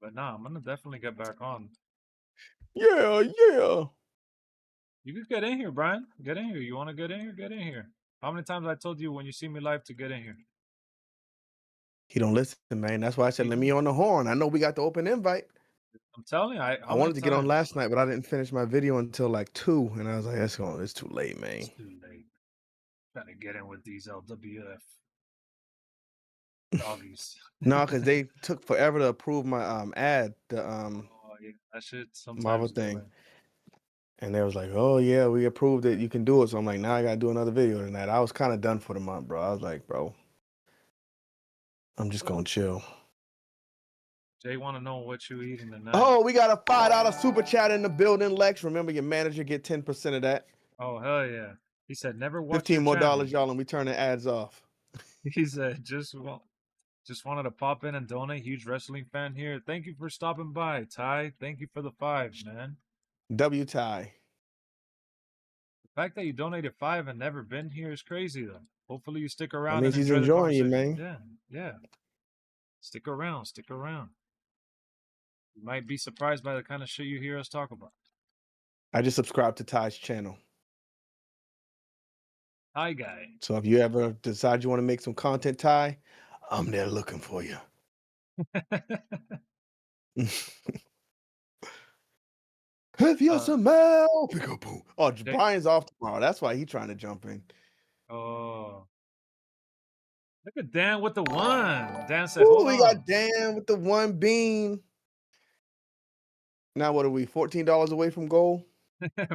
But nah, I'm gonna definitely get back on. Yeah. You could get in here, Brian. Get in here. You want to get in here? Get in here. How many times I told you when you see me live to get in here? He don't listen, man. That's why I said, let me on the horn. I know we got the open invite. I'm telling you, I wanted to get on last night, but I didn't finish my video until like 2, and I was like, it's too late, man. It's too late. Trying to get in with these LWF. Doggies. No, because they took forever to approve my ad, the Oh, yeah, that shit Marvel sometimes thing. delay. And they was like, "Oh yeah, we approved it. You can do it." So I'm like, "Now I gotta do another video tonight." I was kind of done for the month, bro. I was like, "Bro, I'm just gonna chill." Jay want to know what you eating tonight. Oh, we got a $5 super chat in the building, Lex. Remember, your manager get 10% of that. Oh, hell yeah. He said, never watch 15 your more channel. dollars, y'all, and we turn the ads off. He said, just wanted to pop in and donate. Huge wrestling fan here. Thank you for stopping by, Ty. Thank you for the 5, man. W Ty. The fact that you donated 5 and never been here is crazy, though. Hopefully you stick around That means and he's enjoy the enjoying you, conversation. man. Yeah. Stick around. You might be surprised by the kind of shit you hear us talk about. I just subscribed to Ty's channel. Hi, guy. So if you ever decide you want to make some content, Ty, I'm there looking for you. If you smell, pick up. Oh, Brian's off tomorrow. That's why he's trying to jump in. Oh. Look at Dan with the 1. Dan said, Ooh, hold we on. got Dan with the 1 bean. Now what are we? $14 away from goal. I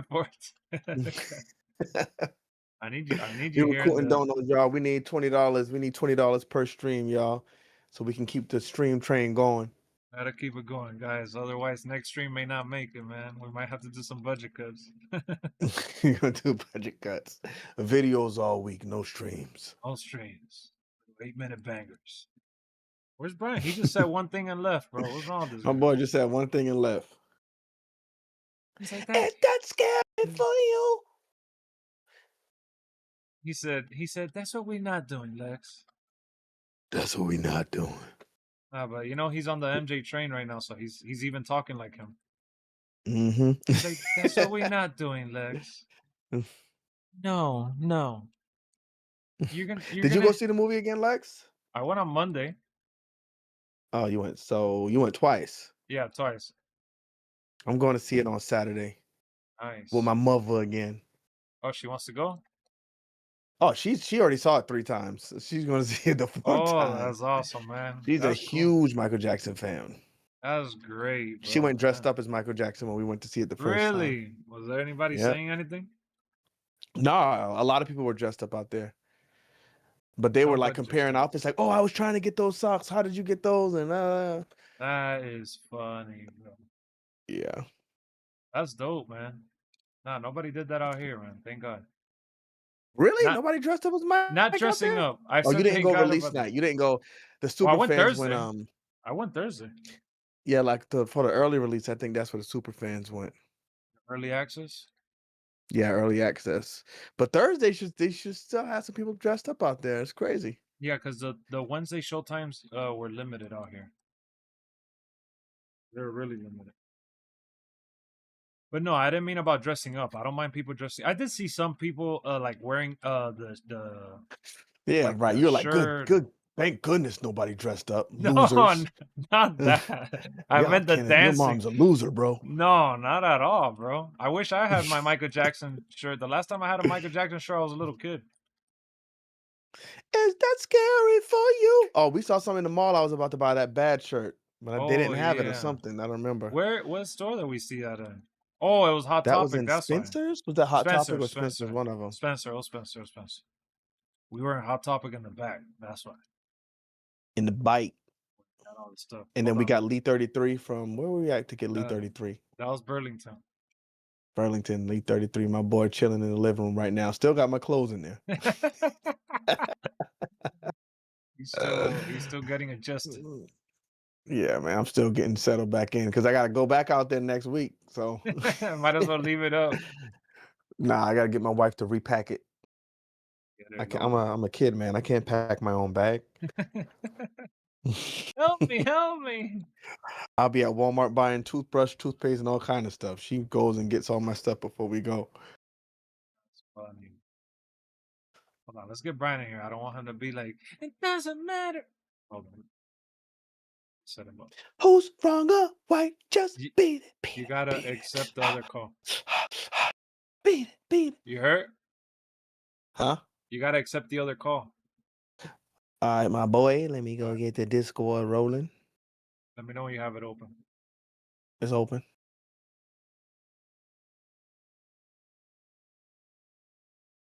need you We're here. recording donuts, y'all. We need $20. We need $20 per stream, y'all, so we can keep the stream train going. Gotta keep it going, guys. Otherwise, next stream may not make it, man. We might have to do some budget cuts. You're gonna do budget cuts. Videos all week, no streams. No streams. 8-minute bangers. Where's Brian? He just said one thing and left, bro. What's wrong with this My guy? boy just said one thing and left. He's like, Is that scary for you? He said, that's what we're not doing, Lex. That's what we're not doing. Nah, but you know, he's on the MJ train right now, so he's even talking like him. Mm-hmm. He's like, that's what we're not doing, Lex. No. Did you go see the movie again, Lex? I went on Monday. Oh, you went twice. Yeah, twice. I'm going to see it on Saturday. Nice. With my mother again. Oh, she wants to go? Oh, she already saw it 3 times. She's going to see it the 4th time. Oh, that's awesome, man. She's that's a huge Michael Jackson fan. That's great, bro. She went dressed up as Michael Jackson when we went to see it the first time. Really? Was there anybody saying anything? No, a lot of people were dressed up out there. But they were like comparing outfits, like, "Oh, I was trying to get those socks. How did you get those?" And that is funny, bro. Yeah. That's dope, man. Nah, nobody did that out here, man. Thank God. Really? Nobody dressed up as Mike? Not dressing up. You didn't go release night. You didn't go. The super fans Thursday. went. I went Thursday. Yeah, like for the early release, I think that's where the super fans went. Early access. Yeah, early access. But Thursday they should still have some people dressed up out there. It's crazy. Yeah, because the Wednesday show times were limited out here. They're really limited. But no, I didn't mean about dressing up. I don't mind people dressing. I did see some people like wearing the yeah, like right. the You're like shirt. good. Thank goodness nobody dressed up. No, Losers. not that. I meant the dancing. Your mom's a loser, bro. No, not at all, bro. I wish I had my Michael Jackson shirt. The last time I had a Michael Jackson shirt, I was a little kid. Is that scary for you? Oh, we saw something in the mall. I was about to buy that bad shirt, but they didn't have it or something. I don't remember. What store did we see that in? Oh, it was Hot Topic. That was in Spencer's? Was that Hot Topic or Spencer's? One of them. Spencer. We were in Hot Topic in the back. That's why. In the bike. Got all the stuff. And then we got Lee 33 from where were we at to get Lee 33? That was Burlington. Lee 33. My boy chilling in the living room right now. Still got my clothes in there. He's still getting adjusted. Yeah, man. I'm still getting settled back in because I got to go back out there next week. So might as well leave it up. Nah, I got to get my wife to repack it. I'm a kid, man. I can't pack my own bag. Help me. I'll be at Walmart buying toothbrush, toothpaste, and all kind of stuff. She goes and gets all my stuff before we go. That's funny. Hold on, let's get Brian in here. I don't want him to be like, it doesn't matter. Hold on. Set him up. Who's wrong or right? Just beat it. You gotta accept the other call. Beat it. You heard? Huh? You gotta accept the other call. All right, my boy. Let me go get the Discord rolling. Let me know when you have it open. It's open.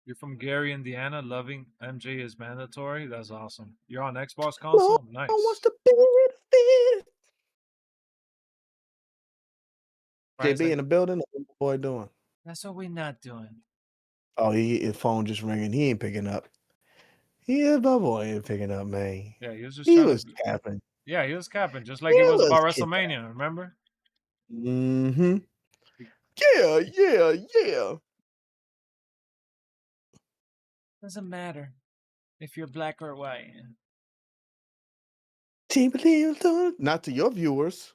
You're from Gary, Indiana. Loving MJ is mandatory. That's awesome. You're on Xbox No, console? Nice. what's the benefit? Brian's JB like, in the building. What the boy doing? that's what we're not doing. Oh, his phone just ringing. He ain't picking up. Yeah, my boy ain't picking up, man. Yeah, he was just He trying was to. capping. Yeah, he was capping, just like He he was about was WrestleMania. Remember? Mm-hmm. Yeah. Doesn't matter if you're black or white. Not to your viewers.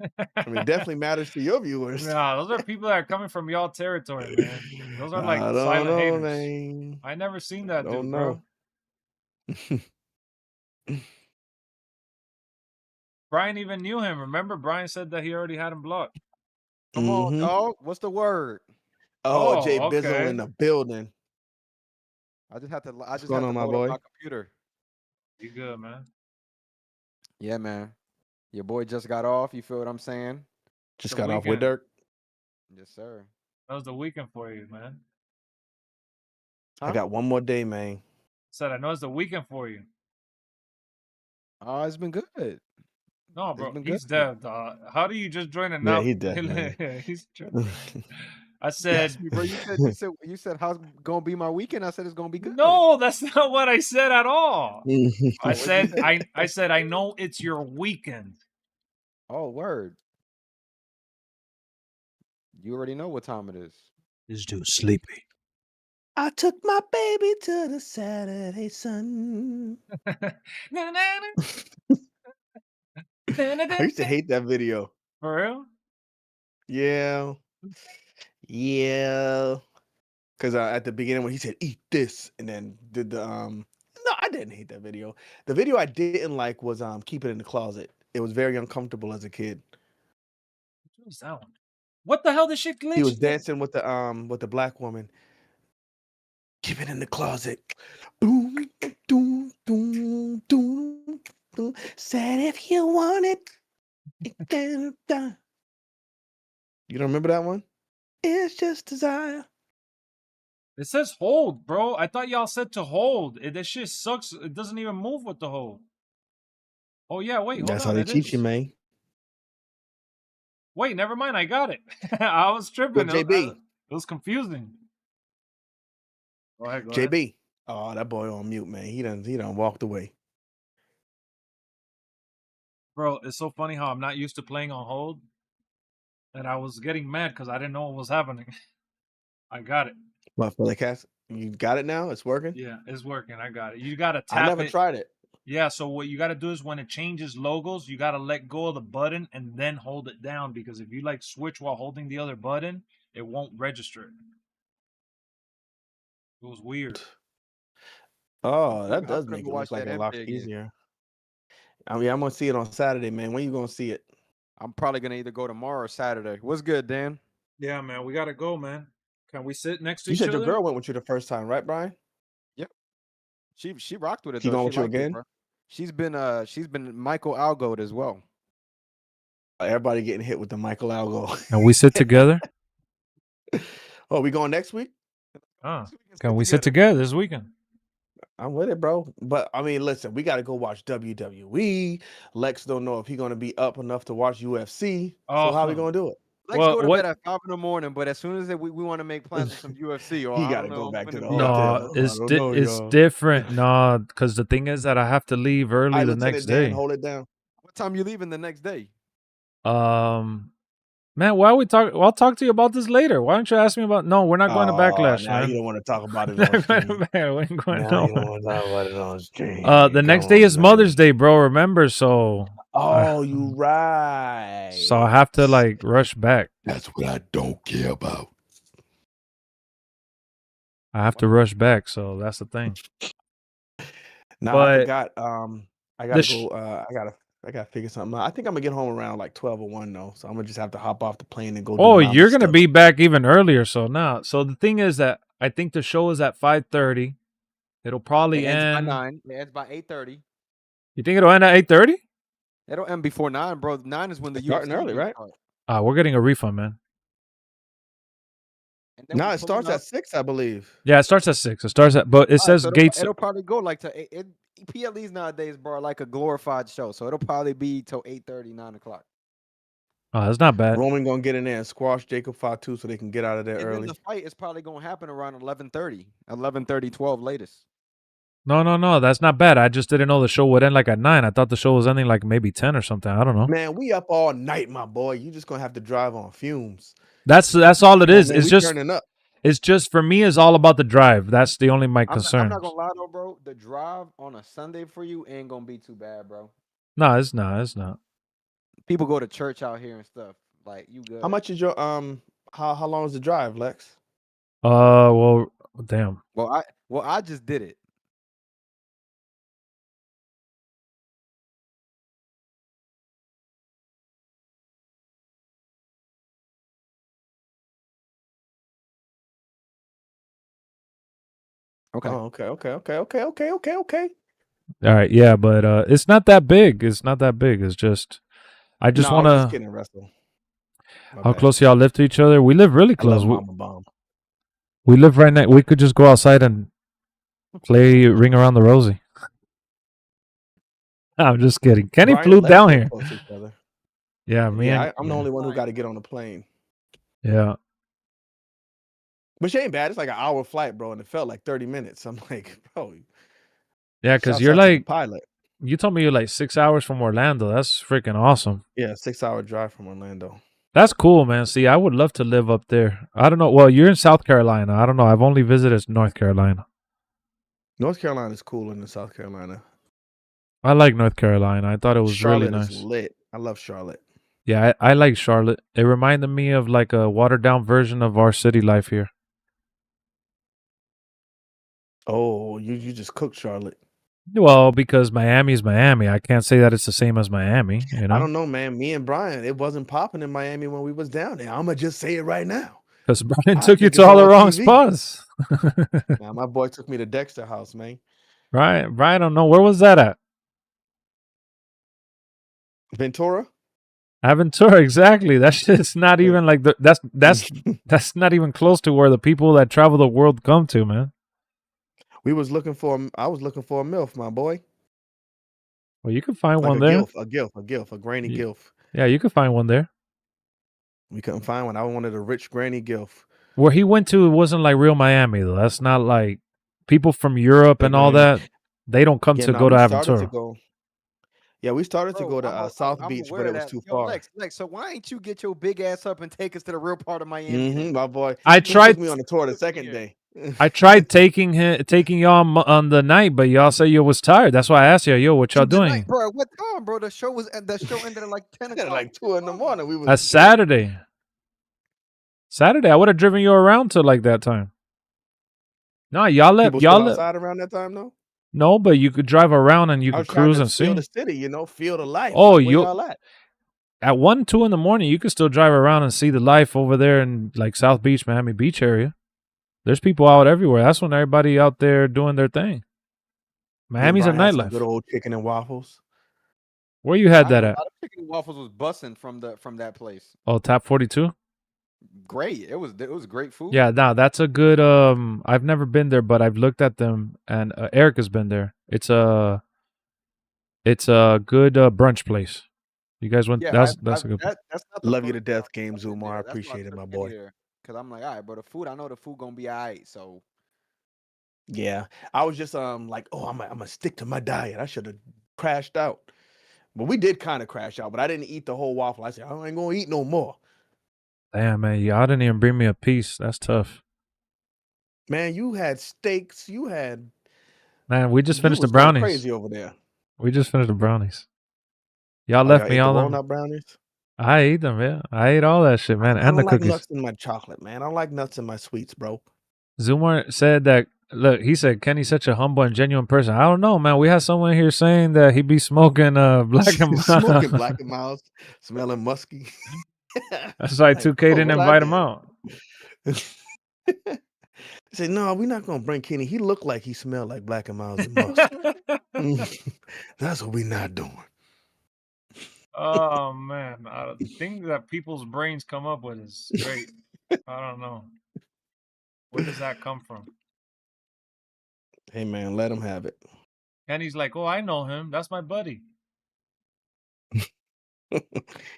I mean, it definitely matters to your viewers. Nah, those are people that are coming from y'all territory, man. Those are like I don't silent know, haters. man. I never seen that Don't dude, know. bro. Brian even knew him. Remember, Brian said that he already had him blocked. Come on, Mhm. dog. What's the word? Oh, Jay okay. Bizzle in the building. I just have to. I What's just going have on, to my load up boy? my computer. You good, man? Yeah, man. Your boy just got off. You feel what I'm saying? Just The got off with weekend. Dirk. Yes, sir. That was the weekend for you, man. I Huh? got one more day, man. Said I know it's the weekend for you. Oh, it's been good. No, It's bro, been he's good. dead, dog. How do you just join a Yeah, now? he dead, man. He's tripping. I You said, asked me, bro. You said how's gonna be my weekend? I said it's gonna be good. no, that's not what I said at all. I what'd you said say? I said I know it's your weekend. Oh, word. You already know what time it is. This dude's sleepy. I took my baby to the Saturday sun. I used to hate that video. For real? Yeah. Because at the beginning when he said "eat this" and then did the no, I didn't hate that video. The video I didn't like was "Keep It in the Closet." It was very uncomfortable as a kid. What was that one? What the hell did she glitch? He was dancing with the black woman. Keep it in the closet. Boom, doom, doom, doom, doom. Said if you want it, it can done. You don't remember that one? It's just desire. It says hold, bro. I thought y'all said to hold. This shit sucks. It doesn't even move with the hold. Oh yeah, wait, hold That's on. how they It teach is. you, man. Wait, never mind. I got it. I was Yo, tripping. JB. It was confusing. Go ahead, go JB. ahead. Oh, that boy on mute, man. He done walked away. Bro, it's so funny how I'm not used to playing on hold. And I was getting mad because I didn't know what was happening. I got it. What, for the cast? You got it now? It's working? Yeah, it's working. I got it. You gotta tap I never it. tried it. Yeah, so what you gotta do is when it changes logos, you gotta let go of the button and then hold it down, because if you like switch while holding the other button, it won't register it. It was weird. Oh, that I'm does gonna make go it watch look like that a lot MJ again. easier. I mean, I'm gonna see it on Saturday, man. When you gonna see it? I'm probably gonna either go tomorrow or Saturday. What's good, Dan? Yeah, man, we gotta go, man. Can we sit next to You each said other? your girl went with you the first time, right, Brian? Yep. She rocked with it She though. going She with you liked it, again? bro. She's been Michael Algoed as well. Everybody getting hit with the Michael Algo. Can we sit together? Oh, we going next week? Can we sit together this weekend? I'm with it, bro. But I mean, listen, we got to go watch WWE. Lex don't know if he's gonna be up enough to watch UFC. So how we gonna do it? Let's go to bed at 5 in the morning, but as soon as we want to make plans for some UFC, or He I gotta don't go know, back I'm to gonna the be out hotel. there. No, it's different. No, because the thing is that I have to leave early Hi, the Lieutenant next Dan, day. hold it down. What time you leaving the next day? Man, why are we talking? I'll talk to you about this later. Why don't you ask me about? No, we're not going to Backlash, now man. you don't want to talk about it on stream. We ain't going Now you don't nowhere. want to talk about it on stream. The next day is Mother's Day, bro. Remember? So. Oh, you right. So I have to like rush back. That's what I don't care about. I have to rush back, so that's the thing. No, But I forgot. I gotta go. I gotta figure something out. I think I'm gonna get home around like 12 or 1 though. So I'm gonna just have to hop off the plane and go. Oh, do you're gonna stuff. be back even earlier. So now, so the thing is that I think the show is at 5:30. It'll probably It ends by end. 9. It ends by 8:30. You think it'll end at 8:30? It'll end before 9, bro. 9 is when the It's starting UFC early, right? start. We're getting a refund, man. And then No, we it starts pulling at up. 6, I believe. Yeah, it starts at 6. It starts at, but it All right, says so gates. it'll probably go like to PLEs nowadays, bro, are like a glorified show. So it'll probably be till 8:30, 9 o'clock. Oh, that's not bad. Roman gonna get in there and squash Jacob Fatu so they can get out of there And then early. the fight is probably gonna happen around 11:30, 12 latest. No, that's not bad. I just didn't know the show would end like at 9. I thought the show was ending like maybe 10 or something. I don't know. Man, we up all night, my boy. You just gonna have to drive on fumes. That's all it is. Man, It's we just turning up. It's just for me. It's all about the drive. That's the only my I'm concern. not gonna lie though, bro. The drive on a Sunday for you ain't gonna be too bad, bro. No, it's not. It's not. People go to church out here and stuff. Like you good. How much is your how long is the drive, Lex? Well, damn. Well, I just did it. Okay. Oh, okay. All right, yeah, but it's not that big. It's not that big. It's just I just No, I was just want to. kidding, Wrestle. My How bad. close y'all live to each other? We live really I love close. Mama Bomb. We live right next. We could just go outside and play Ring Around the Rosie. I'm just kidding. Kenny Brian flew and Lex down live here. close to each other. Yeah, me Yeah, and I'm the only one who got to get on the plane. yeah. Which ain't bad. It's like an hour flight, bro, and it felt like 30 minutes. I'm like, bro. Yeah, because shouts you're out to the like pilot. you told me you're like 6 hours from Orlando. That's freaking awesome. Yeah, 6-hour drive from Orlando. That's cool, man. See, I would love to live up there. I don't know. Well, you're in South Carolina. I don't know. I've only visited North Carolina. North Carolina is cooler than South Carolina. I like North Carolina. I thought it was Charlotte really is nice. lit. I love Charlotte. Yeah, I like Charlotte. It reminded me of like a watered down version of our city life here. Oh, you just cooked Charlotte. Well, because Miami's Miami. I can't say that it's the same as Miami, you know? I don't know, man. Me and Brian, it wasn't popping in Miami when we was down there. I'm gonna just say it right now. Because Brian I took you think to it's all the on wrong TV. spots. Now, my boy took me to Dexter House, man. Right. Brian, I don't know. Where was that at? Ventura. Aventura, exactly. That shit's not Yeah. even like that's not even close to where the people that travel the world come to, man. I was looking for a MILF, my boy. Well, you could find Like one a there. gilf, a granny Ye- gilf. Yeah, you could find one there. We couldn't find one. I wanted a rich granny gilf. Where he went to, it wasn't like real Miami though. That's not like people from Europe and all that. They don't come to go to we started Aventura. to go. Yeah, we started to go to South Beach, but it was too far. Lex, so why ain't you get your big ass up and take us to the real part of Miami? Mm-hmm, my boy. I He tried. took me on the tour the second day. I tried taking y'all on the night, but y'all said you was tired. That's why I asked you, yo, what y'all doing? Bro, what time, bro? The show ended at like 10 o'clock. Like 2 in the morning. We was That's Saturday. Saturday, I would have driven you around to like that time. No, y'all let People still outside around that time, though. No, but you could drive around and you I could was trying cruise to and feel see. the city, feel the life. Oh, Like, where y'all at? At 1, 2 in the morning, you could still drive around and see the life over there in like South Beach, Miami Beach area. There's people out everywhere. That's when everybody out there doing their thing. Miami's a Brian had some nightlife. Good old chicken and waffles. Where you had that at? Chicken and waffles was busting from that place. Oh, Tap 42? Great. It was great food. Yeah, nah, that's a good I've never been there, but I've looked at them and Eric has been there. It's a good brunch place. You guys went that's a good place. That's not the Love you to first death, time Game I've been Zoomer. there. I That's why appreciate it, took my in boy. here, cause I'm like, all right, bro, I know the food gonna be all right. So Yeah, I was just like, oh, I'm gonna stick to my diet. I should have crashed out, but we did kind of crash out. But I didn't eat the whole waffle. I said I ain't gonna eat no more. Damn, man, y'all didn't even bring me a piece. That's tough. Man, you had steaks. You had. Man, we just you finished the was going brownies. Crazy over there. We just finished the brownies. Y'all Oh, left y'all me ate the all them. walnut brownies. I ate them, yeah. I ate all that shit, man, I and the don't like cookies. nuts in my chocolate, man. I don't like nuts in my sweets, bro. Zoomer said that. Look, he said Kenny's such a humble and genuine person. I don't know, man. We had someone here saying that he be smoking Black and Smoking Black and Miles, smelling musky. That's why 2K didn't invite him out. said, no, we're not gonna bring Kenny. He looked like he smelled like Black and Miles and Musk. That's what we're not doing. Oh man, the thing that people's brains come up with is great. I don't know. Where does that come from? Hey man, let him have it. Kenny's like, oh, I know him. That's my buddy.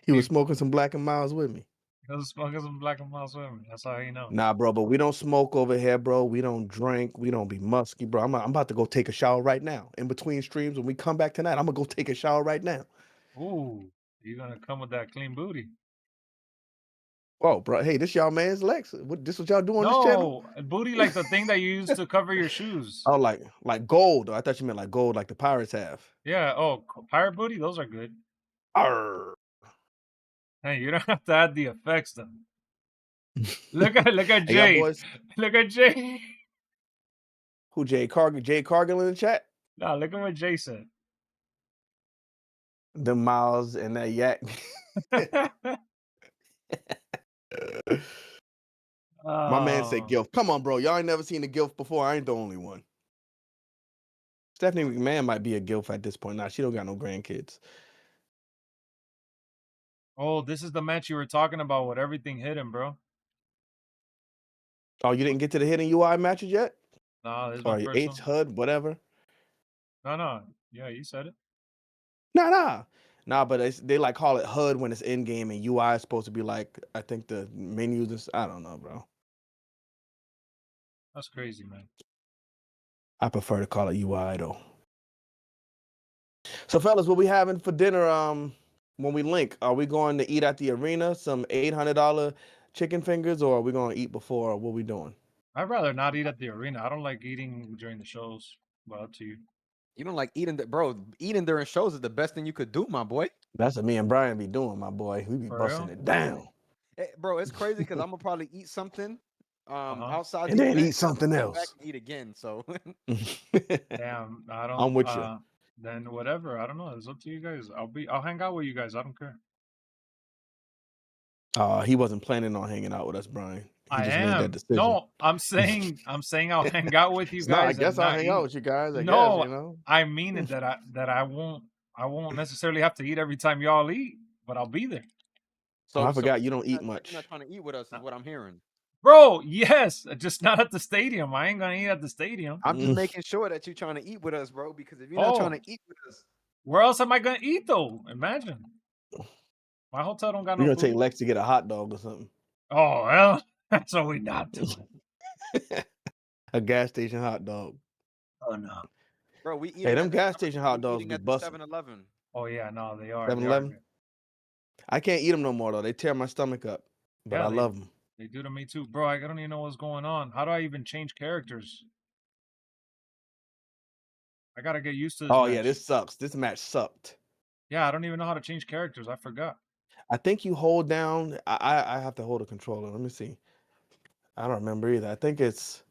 He was smoking some Black and Miles with me. He was smoking some Black and Miles with me. That's how he know. Nah, bro, but we don't smoke over here, bro. We don't drink. We don't be musky, bro. I'm about to go take a shower right now. In between streams, when we come back tonight, I'm gonna go take a shower right now. Ooh, you're gonna come with that clean booty. Oh, bro. Hey, this y'all man's Lex. This what y'all do on this channel? No, booty like the thing that you use to cover your shoes. Oh, like gold. I thought you meant like gold, like the pirates have. Yeah. Oh, pirate booty. Those are good. Arr. Hey, you don't have to add the effects though. Look at Hey, Jay. y'all boys. Look at Jay. Who, Jay Cargill? Jay Cargill in the chat? Nah, look at what Jay said. The Miles and that yak. My man said Gilf. Come on, bro. Y'all ain't never seen a Gilf before. I ain't the only one. Stephanie McMahon might be a Gilf at this point. Nah, she don't got no grandkids. Oh, this is the match you were talking about with everything hidden, bro. Oh, you didn't get to the hidden UI matches yet? Nah, this is Or my your first H, one. HUD, whatever. No. Yeah, you said it. Nah, but they like call it HUD when it's in game, and UI is supposed to be like, I think the menus and I don't know, bro. That's crazy, man. I prefer to call it UI though. So, fellas, what we having for dinner? When we link, are we going to eat at the arena? Some $800 chicken fingers, or are we going to eat before? Or what we doing? I'd rather not eat at the arena. I don't like eating during the shows. But up to you. You don't like eating, bro. Eating during shows is the best thing you could do, my boy. That's what me and Brian be doing, my boy. We be For busting real? it down. Hey, bro, it's crazy because I'm gonna probably eat something outside And the then event, eat something come else. back and eat again. So Damn, I don't. I'm with you. Then whatever. I don't know. It's up to you guys. I'll hang out with you guys. I don't care. He wasn't planning on hanging out with us, Brian. He I just am. made that decision. No, I'm saying I'll hang out with you guys. No, I guess I'll not hang eat. out with you guys. I No, guess, you know. I mean it that I won't necessarily have to eat every time y'all eat, but I'll be there. I forgot you don't eat You're much. not trying to eat with us, is what I'm hearing. Bro, yes, just not at the stadium. I ain't gonna eat at the stadium. I'm just making sure that you're trying to eat with us, bro. Because if you're not trying to eat with us, where else am I gonna eat though? Imagine. My hotel don't got We're no gonna take food. Lex to get a hot dog or something. Oh well, that's what we not doing. A gas station hot dog. Oh no. bro, we eat. Hey, them gas station hot dogs be at the busting. 7-Eleven. Oh yeah, no, they are. 7-Eleven? I can't eat them no more though. They tear my stomach up. But Yeah, I love them. They do to me too, bro. I don't even know what's going on. How do I even change characters? I gotta get used to this. Oh match. yeah, this sucks. This match sucked. Yeah, I don't even know how to change characters. I forgot. I think you hold down. I have to hold a controller. Let me see. I don't remember either. I think is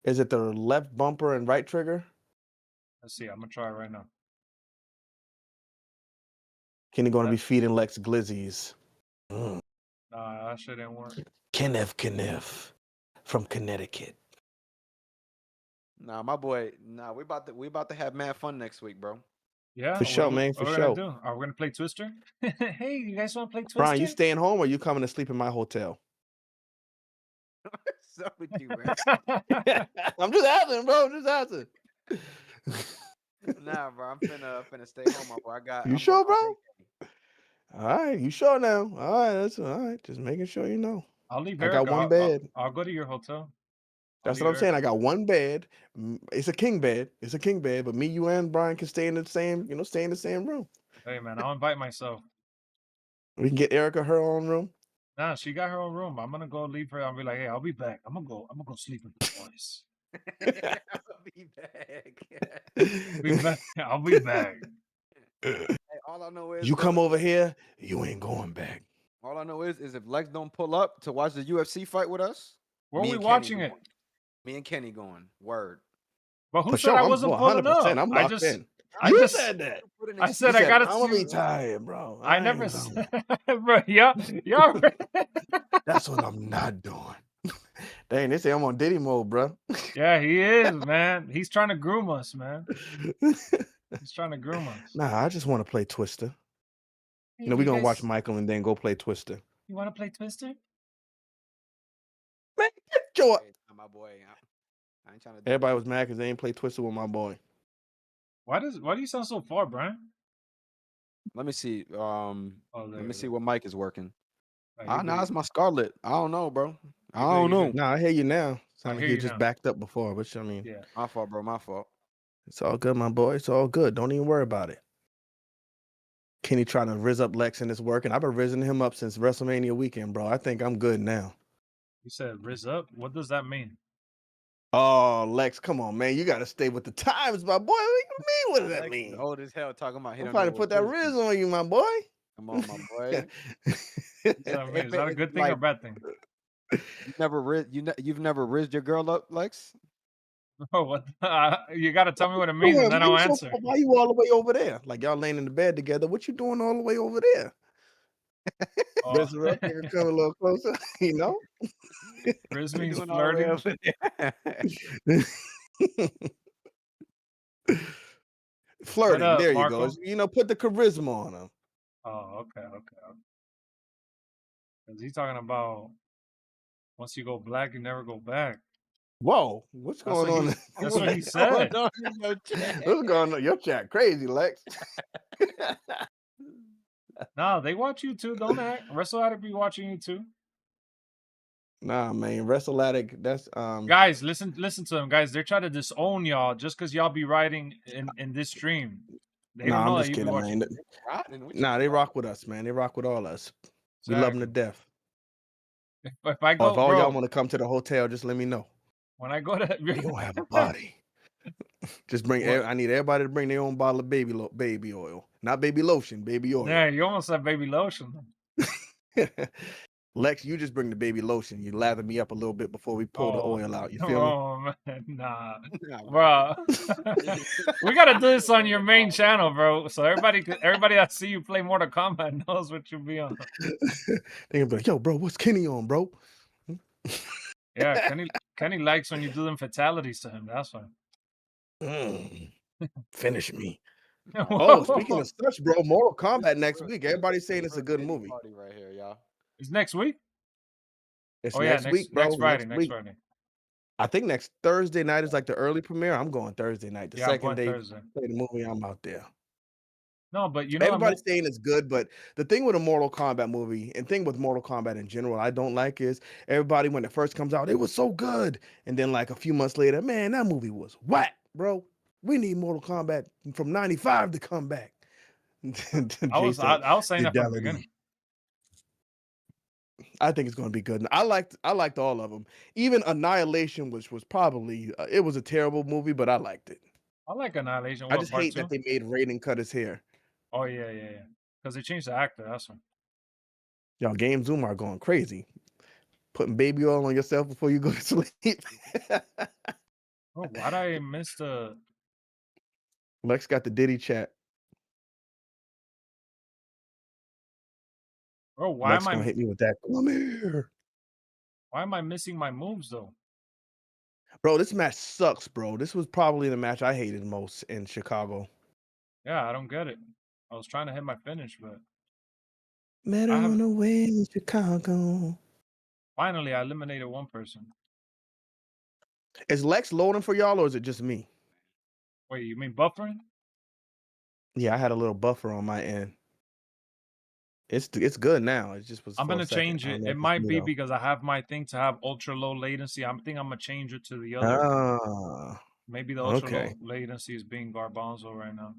it the left bumper and right trigger? Let's see. I'm gonna try it right now. Kenny gonna be feeding Lex glizzies. Nah, that shit didn't work. Kenneth from Connecticut. Nah, my boy. Nah, we about to have mad fun next week, bro. Yeah, For sure, man. For sure. Are we gonna play Twister? Hey, you guys want to play Twister? Brian, you staying home or you coming to sleep in my hotel? What's up with you, man? I'm just asking, bro. I'm just asking. Nah, bro. I'm finna stay home, my boy. You sure, bro? All right, you sure now? All right, that's all right. Just making sure you know. I'll leave. I got one bed. I'll go to your hotel. That's what I'm saying. I got one bed. It's a king bed. But me, you, and Brian can stay in the same room. Hey man, I'll invite myself. We can get Erica her own room. Nah, she got her own room. I'm gonna go leave her. I'll be like, hey, I'll be back. I'm gonna go sleep with the boys. I'll be back. I'll be back. Hey, all I know is you come over here, you ain't going back. All I know is if Lex don't pull up to watch the UFC fight with us, where are we watching it? Me and Kenny going. Word. But who said I wasn't pulling up? I'm locked in. You said that. I said I gotta. I'm gonna be tired, bro. I never said, bro. Yeah. That's what I'm not doing. Dang, they say I'm on Diddy mode, bro. Yeah, he is, man. He's trying to groom us, man. He's trying to groom us. Nah, I just want to play Twister. Hey, You know, we're you gonna watch guys, Michael and then go play Twister. you want to play Twister? Man, get your... Hey, my boy. I ain't trying to. Everybody was mad because they didn't play Twister with my boy. Why do you sound so far, Brian? Let me see. Oh, Let me see what mic is working. Right, Now it's my Scarlet. I don't know, bro. I good, don't you know. good. Nah, I hear you now. I Sound like hear you you just now. backed up before, which I mean, Yeah. My fault, bro. My fault. it's all good, my boy. It's all good. Don't even worry about it. Kenny trying to rizz up Lex in his work, and I've been rizzing him up since WrestleMania weekend, bro. I think I'm good now. You said Riz up? What does that mean? Oh, Lex, come on, man. You got to stay with the times, my boy. What do you mean? What does that Lex is mean? old as hell talking about he I'm don't trying know to what put that Riz riz means. on you, my boy. Come on, my boy. What's that mean? Is that a good thing or a Like, bad thing? you've never rizzed your girl up, Lex? Oh, what? You got to tell me what it Come means, on, and then why I'll you so answer. far? Why you all the way over there? Like y'all laying in the bed together. What you doing all the way over there? Oh. Riz her up, make her come a little closer, you know? Riz What you means doing all the way flirting. over there? Flirting. There you Marco? go. You know, put the charisma on him. Oh, okay. Because he's talking about once you go black, you never go back. Whoa, what's That's going what on? that's what he What's said. going on in your chat? What's going on? Your chat crazy, Lex. No, they watch you too. Don't act. Wrestle Addict be watching you too. Nah, man, Wrestle Addict. That's Guys, listen to them, guys. They're trying to disown y'all just because y'all be writing in this stream. They don't Nah, know I'm that just you be kidding, watching. man. Riding, what you Nah, they talking rock with us, man. They rock with all us. We love them to Exactly. death. If I Or go, if all y'all bro, want to come to the hotel, just let me know. when I go to, We gonna have a party. Just bring. What? I need everybody to bring their own bottle of baby oil, not baby lotion, baby oil. Yeah, you almost said baby lotion. Lex, you just bring the baby lotion. You lather me up a little bit before we pull the oil out. You feel me? Oh man, nah, about? bro. We gotta do this on your main channel, bro. So everybody that see you play Mortal Kombat knows what you be on. They gonna be like, "Yo, bro, what's Kenny on, bro?" Yeah, Kenny likes when you do them fatalities to him. That's why. Finish me. Oh, speaking of such, bro, Mortal Kombat next week. Everybody's saying it's a good movie. Party right here, y'all. It's next week. It's Oh yeah, next week, bro. next Friday. Next Next week. Friday. I think next Thursday night is like the early premiere. I'm going Thursday night. The Yeah, I'm second going day Thursday. play the movie, I'm out there. No, but you know, Everybody's saying it's good, but the thing with a Mortal Kombat movie and thing with Mortal Kombat in general, I don't like is everybody when it first comes out, it was so good, and then like a few months later, man, that movie was whack, bro. We need Mortal Kombat from '95 to come back. I was saying that from the beginning. I think it's going to be good. I liked all of them. Even Annihilation, which was probably it was a terrible movie, but I liked it. I like Annihilation. I just hate that they made Raiden cut his hair. Oh yeah. Because they changed the actor. That's one. Y'all, Game Zoom are going crazy. Putting baby oil on yourself before you go to sleep. Oh, why'd I miss the? Lex got the Diddy chat. Bro, why Lex am I gonna hit me with that? Come here. Why am I missing my moves though? Bro, this match sucks, bro. This was probably the match I hated most in Chicago. Yeah, I don't get it. I was trying to hit my finish, but Met her on the way in Chicago. Finally, I eliminated one person. Is Lex loading for y'all, or is it just me? Wait, you mean buffering? Yeah, I had a little buffer on my end. It's good now. It just was. I'm gonna change it. It might be though. because I have my thing to have ultra low latency. I think I'm gonna change it to the other. Maybe the ultra low latency is being garbanzo right now.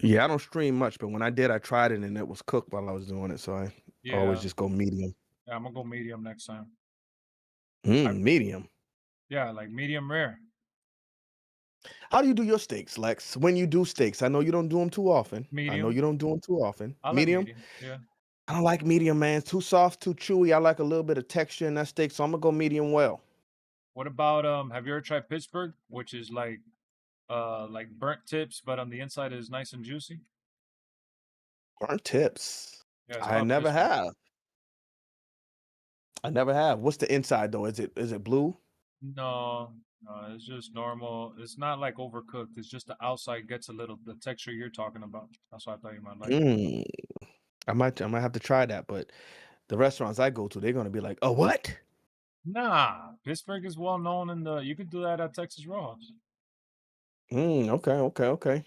Yeah, I don't stream much, but when I did, I tried it and it was cooked while I was doing it. So I always just go medium. Yeah, I'm gonna go medium next time. Medium. Yeah, like medium rare. How do you do your steaks, Lex? When you do steaks, I know you don't do them too often. Medium. I know you don't do them too often. I Medium? like medium. Yeah. I don't like medium, man. It's too soft, too chewy. I like a little bit of texture in that steak, so I'm gonna go medium well. What about have you ever tried Pittsburgh, which is like burnt tips, but on the inside is nice and juicy? Burnt tips. Yeah, I never have. I never have. What's the inside though? Is it blue? No, it's just normal. It's not like overcooked. It's just the outside gets a little the texture you're talking about. That's why I thought you might like it. Mm, I might have to try that, but the restaurants I go to, they're gonna be like, "Oh, what?" Nah, Pittsburgh is well known in the. You could do that at Texas Roadhouse. Okay.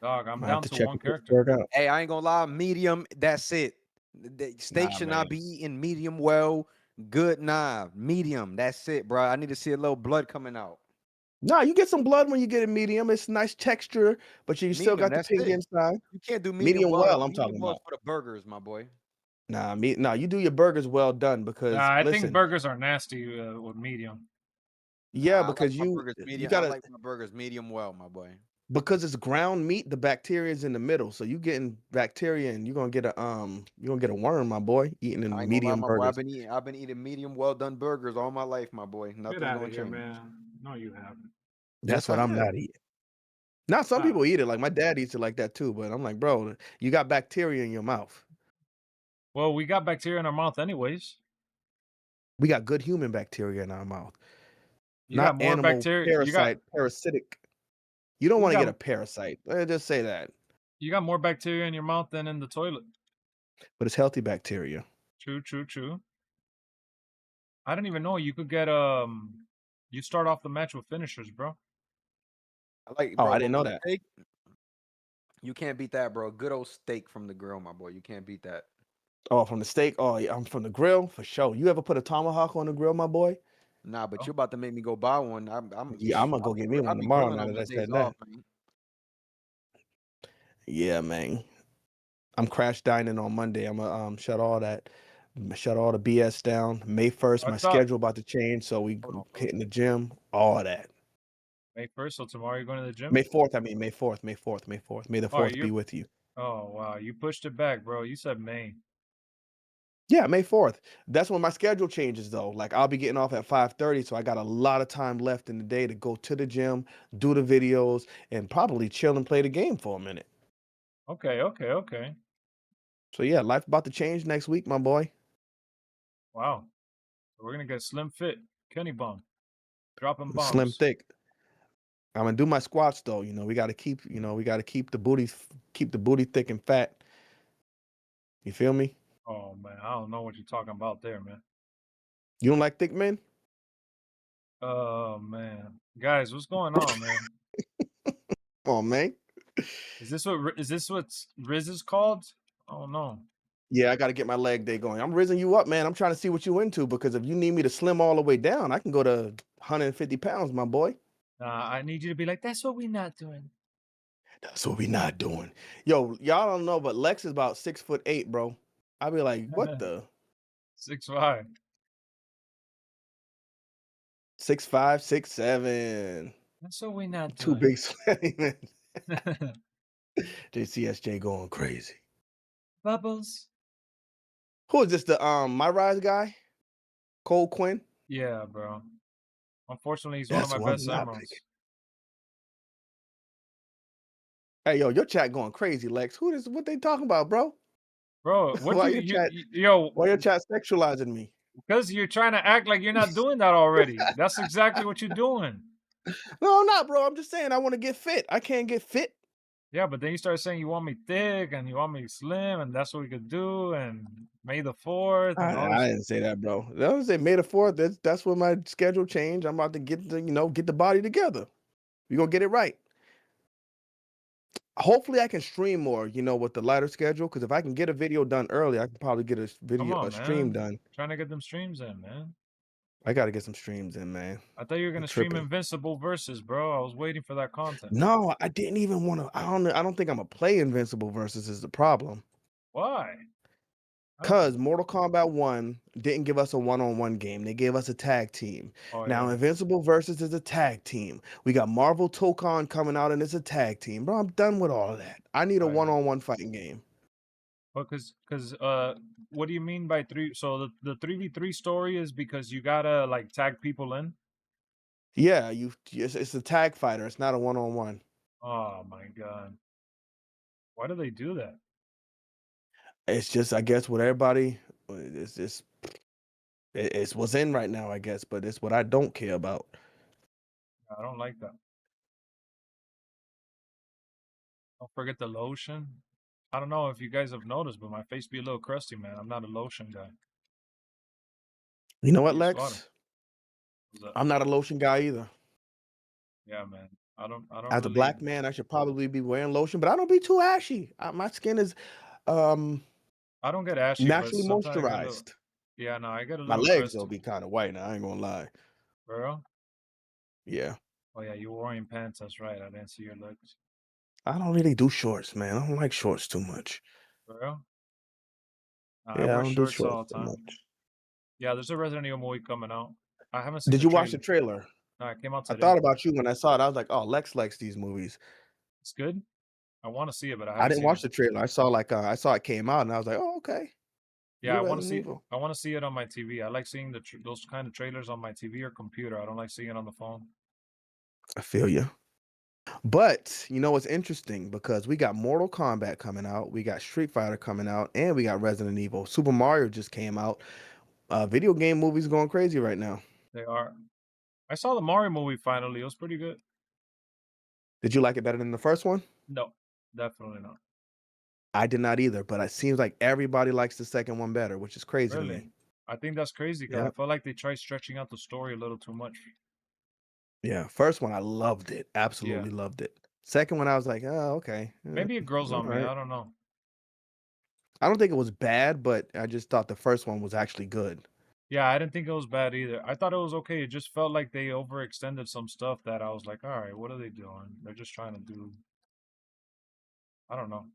Dog, I'm Might have down to to check one character. Pittsburgh out. Hey, I ain't gonna lie, medium. That's it. The steak Nah, should man. not be eaten medium well. Good, nah, medium. That's it, bro. I need to see a little blood coming out. Nah, you get some blood when you get it medium. It's nice texture, but you still Medium, got the that's pink it. inside. You can't do medium Medium well. well, I'm Medium talking well is about. for the burgers, my boy. Nah, you do your burgers well done because Nah, I think listen, burgers are nasty with medium. yeah, Nah, I like because my you burgers medium. I gotta like my burgers medium well, my boy. because it's ground meat, the bacteria is in the middle. So you getting bacteria and you're gonna get a worm, my boy, eating I in ain't gonna lie, medium my boy. burgers. I've been eating medium well done burgers all my life, my boy. Get Nothing's out gonna of here, change. man. No, you haven't. That's Yes, what I I'm have. not eating. Now some Ah, people eat it, like my dad eats it like that too, but I'm like, bro, you got bacteria in your mouth. well, we got bacteria in our mouth anyways. We got good human bacteria in our mouth, You got not more animal bacteria. parasitic. You don't We want to got get a parasite. Let me just say that. you got more bacteria in your mouth than in the toilet. But it's healthy bacteria. True. I didn't even know you could get you start off the match with finishers, bro. I like, Oh, bro. I But didn't know with that. steak, you can't beat that, bro. Good old steak from the grill, my boy. You can't beat that. Oh, from the steak. Oh, yeah, I'm from the grill for sure. You ever put a tomahawk on the grill, my boy? Nah, but Oh. you're about to make me go buy one. Yeah, I'm gonna go get me I one be tomorrow. grilling Now on that my I days said off, that. man. Yeah, man. I'm crash dining on Monday. I'm gonna shut all the BS down. May 1st, I my thought schedule about to change, so we Hold on, hitting the gym, all that. May 1st, so tomorrow you're going to the gym? May 4th, I mean May 4th. May the Oh, 4th be with you. Oh, wow. You pushed it back, bro. You said May. Yeah, May 4th. That's when my schedule changes though. Like I'll be getting off at 5:30, so I got a lot of time left in the day to go to the gym, do the videos, and probably chill and play the game for a minute. Okay. So yeah, life about to change next week, my boy. Wow. So we're going to get slim fit. Kenny Bum. Dropping Slim bombs. thick. I'm gonna do my squats though. We gotta keep the booty thick and fat. You feel me? Oh, man. I don't know what you're talking about there, man. You don't like thick men? Oh, man. Guys, what's going on, man? Come on, man. Is this what Riz is called? Oh, no. Yeah, I gotta get my leg day going. I'm raising you up, man. I'm trying to see what you into because if you need me to slim all the way down, I can go to 150 pounds, my boy. I need you to be like, that's what we're not doing. That's what we not doing. Yo, y'all don't know, but Lex is about 6'8", bro. I'll be like, what the? 6'5". 6'5", 6'7". That's what we're not Too doing. big sweaty, man. JCSJ going crazy. Bubbles. Who is this? The My Rise guy? Cole Quinn? Yeah, bro. Unfortunately, he's That's one of who my I'm best not emeralds. picking. Hey, yo, your chat going crazy, Lex. What they talking about, bro? Bro, what Why you, your chat? yo, Why your chat sexualizing me? because you're trying to act like you're not doing that already. That's exactly what you're doing. No, I'm not, bro. I'm just saying I want to get fit. I can't get fit. Yeah, but then you start saying you want me thick and you want me slim, and that's what we could do, and May the 4th, and all I this. didn't say that, bro. That was it. May the 4th. That's when my schedule changed. I'm about to get the body together. We're gonna get it right. Hopefully I can stream more, with the lighter schedule. Because if I can get a video done early, I can probably get Come on, stream man. done. Trying to get them streams in, man. I gotta get some streams in, man. I thought you were gonna stream Invincible versus, bro. I was waiting for that content. No, I didn't even want to. I don't think I'm gonna play Invincible versus is the problem. Why? Because Mortal Kombat 1 didn't give us a one-on-one game. They gave us a tag team. Oh, Now yeah. Invincible versus is a tag team. We got Marvel Tokon coming out and it's a tag team. Bro, I'm done with all of that. I need a one-on-one fighting game. Well, because what do you mean by three? So the 3v3 story is because you gotta like tag people in. Yeah, it's a tag fighter. It's not a one-on-one. Oh my god! Why do they do that? It's just, I guess, what everybody It's just it's what's in right now, I guess. But it's what I don't care about. I don't like that. Don't forget the lotion. I don't know if you guys have noticed, but my face be a little crusty, man. I'm not a lotion guy. You know what, Pretty swatter. Lex? What's up? I'm not a lotion guy either. Yeah, man. I don't As a really. black man, I should probably be wearing lotion, but I don't be too ashy. My skin is I don't get ashy, but naturally sometimes I get a little. moisturized. Yeah, no, I get a My little legs crusty. though be kind of white now. I ain't gonna lie. Bro? Yeah. Oh yeah, you were wearing pants. That's right. I didn't see your legs. I don't really do shorts, man. I don't like shorts too much. Bro? Yeah, I I wear don't do shorts all shorts the too time. much. Yeah, there's a Resident Evil movie coming out. I haven't seen Did the you watch trailer. the trailer? No, it came out I today. thought about you when I saw it. I was like, oh, Lex likes these movies. It's good. I want to see it, but I I haven't didn't seen watch it. the trailer. I saw it came out, and I was like, oh, okay. Yeah, I New want to Resident see. Evil. I want to see it on my TV. I like seeing those kind of trailers on my TV or computer. I don't like seeing it on the phone. I feel you. But you know what's interesting, because we got Mortal Kombat coming out, we got Street Fighter coming out, and we got Resident Evil. Super Mario just came out. Video game movies going crazy right now. They are. I saw the Mario movie finally. It was pretty good. Did you like it better than the first one? No, definitely not. I did not either, but it seems like everybody likes the second one better, which is crazy to Really? me. I think that's crazy because I Yeah. felt like they tried stretching out the story a little too much. Yeah. First one, I loved it. Absolutely loved it. Second one, I was like, oh, okay. Maybe it grows all on me. right. I don't know. I don't think it was bad, but I just thought the first one was actually good. Yeah, I didn't think it was bad either. I thought it was okay. It just felt like they overextended some stuff that I was like, all right, what are they doing? They're just trying to do. I don't know.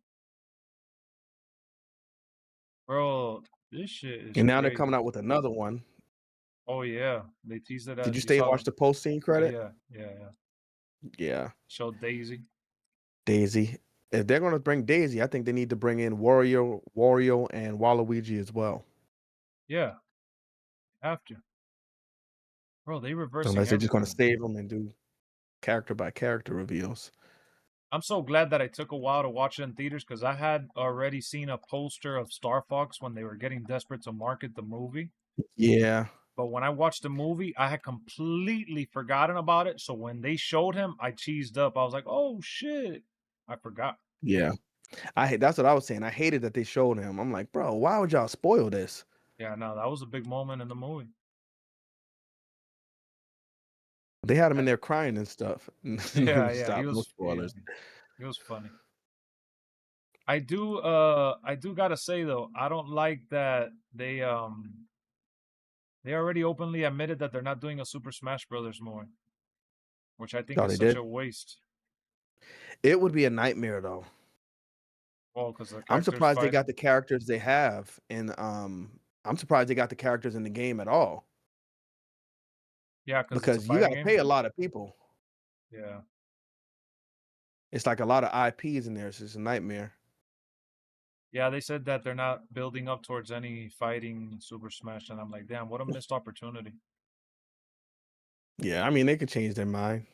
Bro, this shit is And now they're crazy. coming out with another one. Oh, yeah. They teased it. Did you stay and watch the post-scene credit? Yeah. Yeah. Showed Daisy. Daisy. If they're going to bring Daisy, I think they need to bring in Wario, and Waluigi as well. Yeah. Have to. Bro, they reversing Unless they're just going to everything. save them and do character by character reveals. I'm so glad that I took a while to watch it in theaters because I had already seen a poster of Star Fox when they were getting desperate to market the movie. Yeah. But when I watched the movie, I had completely forgotten about it. So when they showed him, I cheesed up. I was like, oh, shit. I forgot. Yeah. That's what I was saying. I hated that they showed him. I'm like, bro, why would y'all spoil this? Yeah, no, that was a big moment in the movie. They had him in there crying and stuff. Yeah, Stop, he was, no spoilers. He was funny. I do gotta say though, I don't like that they already openly admitted that they're not doing a Super Smash Brothers movie, which I think is such a waste. It would be a nightmare though. Well, because I'm surprised they got the characters they have, and I'm surprised they got the characters in the game at all. Yeah, because you got to pay a lot of people. Yeah, it's like a lot of IPs in there. It's just a nightmare. Yeah, they said that they're not building up towards any fighting Super Smash, and I'm like, damn, what a missed opportunity. Yeah, I mean, they could change their mind.